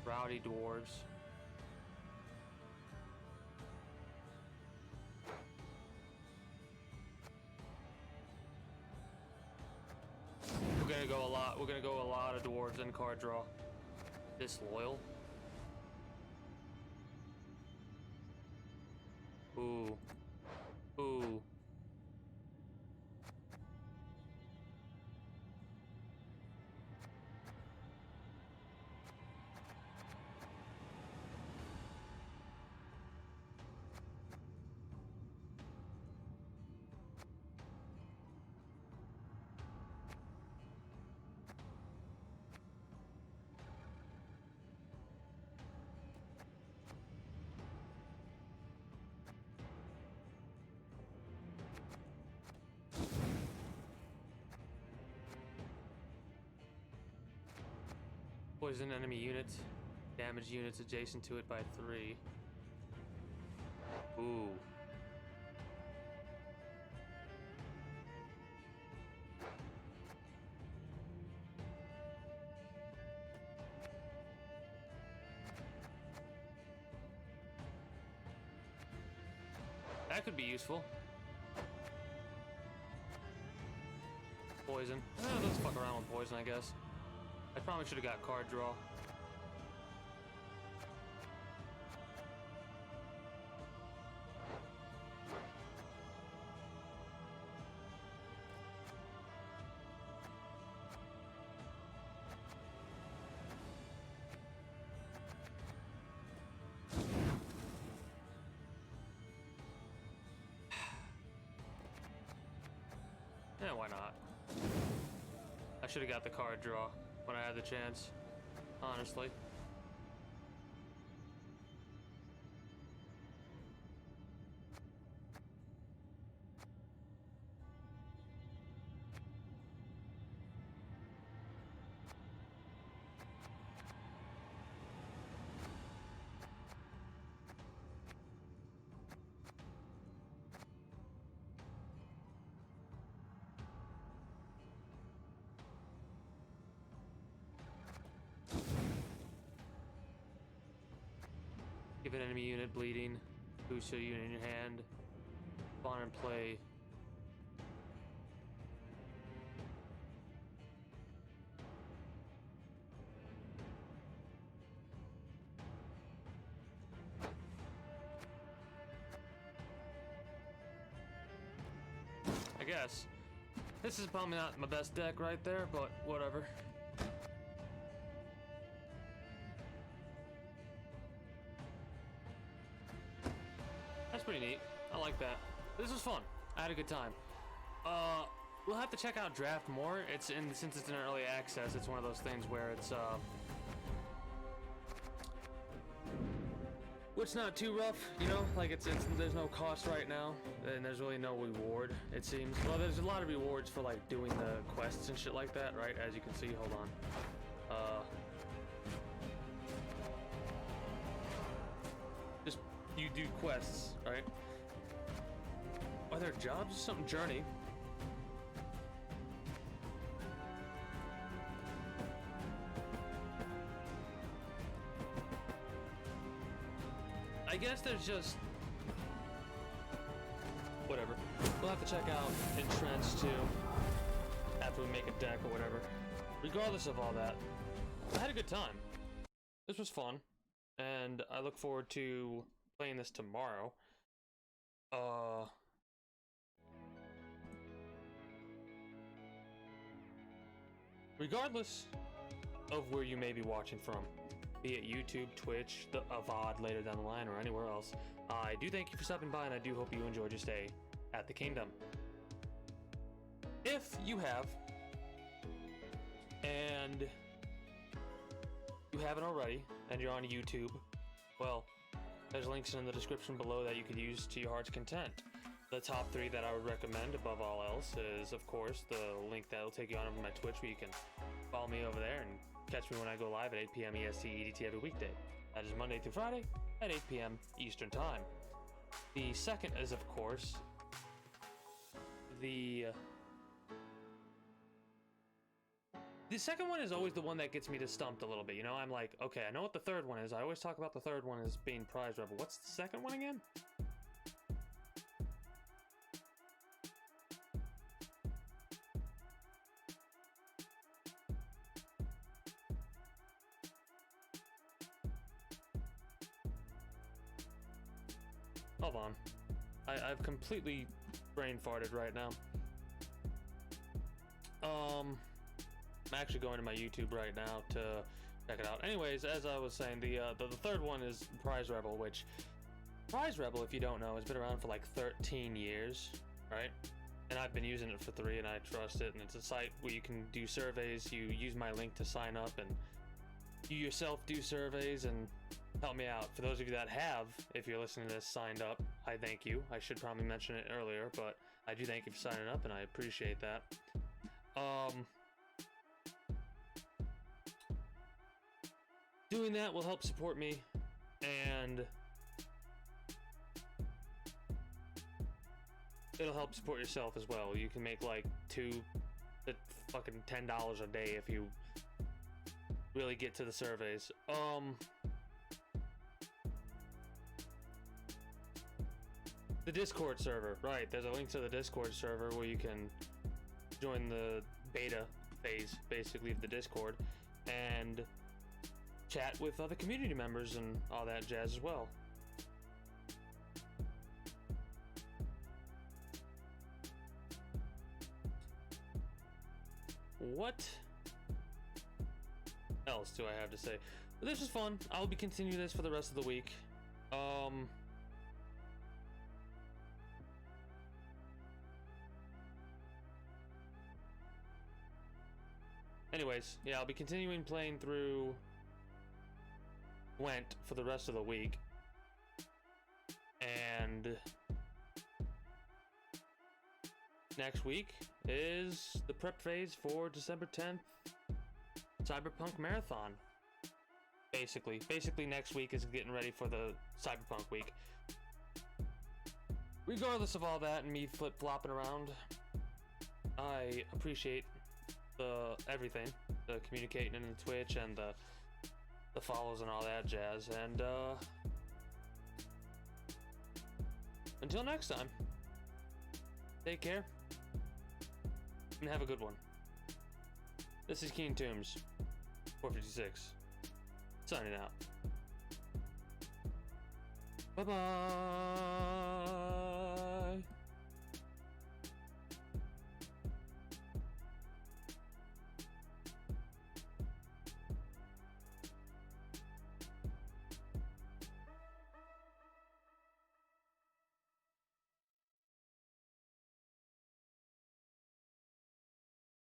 Rowdy dwarves. We're gonna go a lot of dwarves in card draw. Disloyal. Ooh. Ooh. Poison enemy units. Damage units adjacent to it by 3. Ooh. That could be useful. Poison. Let's fuck around with poison, I guess. I probably should have got card draw. Yeah, why not? I should have got the card draw when I had the chance, honestly. Give an enemy unit bleeding. Boost a unit in your hand. Spawn and play. I guess. This is probably not my best deck right there, but whatever. That's pretty neat. I like that. This was fun. I had a good time. We'll have to check out Draft more. Since it's in early access, it's one of those things where it's Which not too rough, you know, like it's there's no cost right now, and there's really no reward, it seems. Well, there's a lot of rewards for like doing the quests and shit like that, right? As you can see, hold on. Just you do quests, right? Are there jobs? Something journey. I guess there's just whatever. We'll have to check out Entrenched too after we make a deck or whatever. Regardless of all that, I had a good time. This was fun, and I look forward to playing this tomorrow. Regardless of where you may be watching from, be it YouTube, Twitch, the VOD later down the line, or anywhere else, I do thank you for stopping by, and I do hope you enjoyed your stay at the Kingdom. If you have, and you haven't already, and you're on YouTube, well, there's links in the description below that you could use to your heart's content. The top 3 that I would recommend above all else is, of course, the link that will take you on over my Twitch, where you can follow me over there and catch me when I go live at 8 p.m. EST EDT every weekday. That is Monday through Friday at 8 p.m. Eastern Time. The second is, of course, the second one is always the one that gets me to stumped a little bit. You know, I'm like, okay, I know what the third one is. I always talk about the third one as being Prize Rebel. What's the second one again? Hold on. I've completely brain farted right now. I'm actually going to my YouTube right now to check it out. Anyways, as I was saying, the third one is Prize Rebel, which Prize Rebel, if you don't know, has been around for like 13 years, right? And I've been using it for 3, and I trust it. And it's a site where you can do surveys. You use my link to sign up, and you yourself do surveys and help me out. For those of you that have, if you're listening to this, signed up, I thank you. I should probably mention it earlier, but I do thank you for signing up, and I appreciate that. Doing that will help support me, and it'll help support yourself as well. You can make like $2 to fucking $10 a day if you really get to the surveys. The Discord server, right? There's a link to the Discord server where you can join the beta phase, basically, of the Discord, and chat with other community members and all that jazz as well. What else do I have to say? But this was fun. I'll be continuing this for the rest of the week. Anyways, yeah, I'll be continuing playing through GWENT for the rest of the week. And next week is the prep phase for December 10th Cyberpunk Marathon. Basically next week is getting ready for the Cyberpunk week. Regardless of all that and me flip-flopping around, I appreciate everything, the communicating in the Twitch and the follows and all that jazz, and until next time, take care and have a good one. This is Keen Tombs 456 signing out. Bye bye.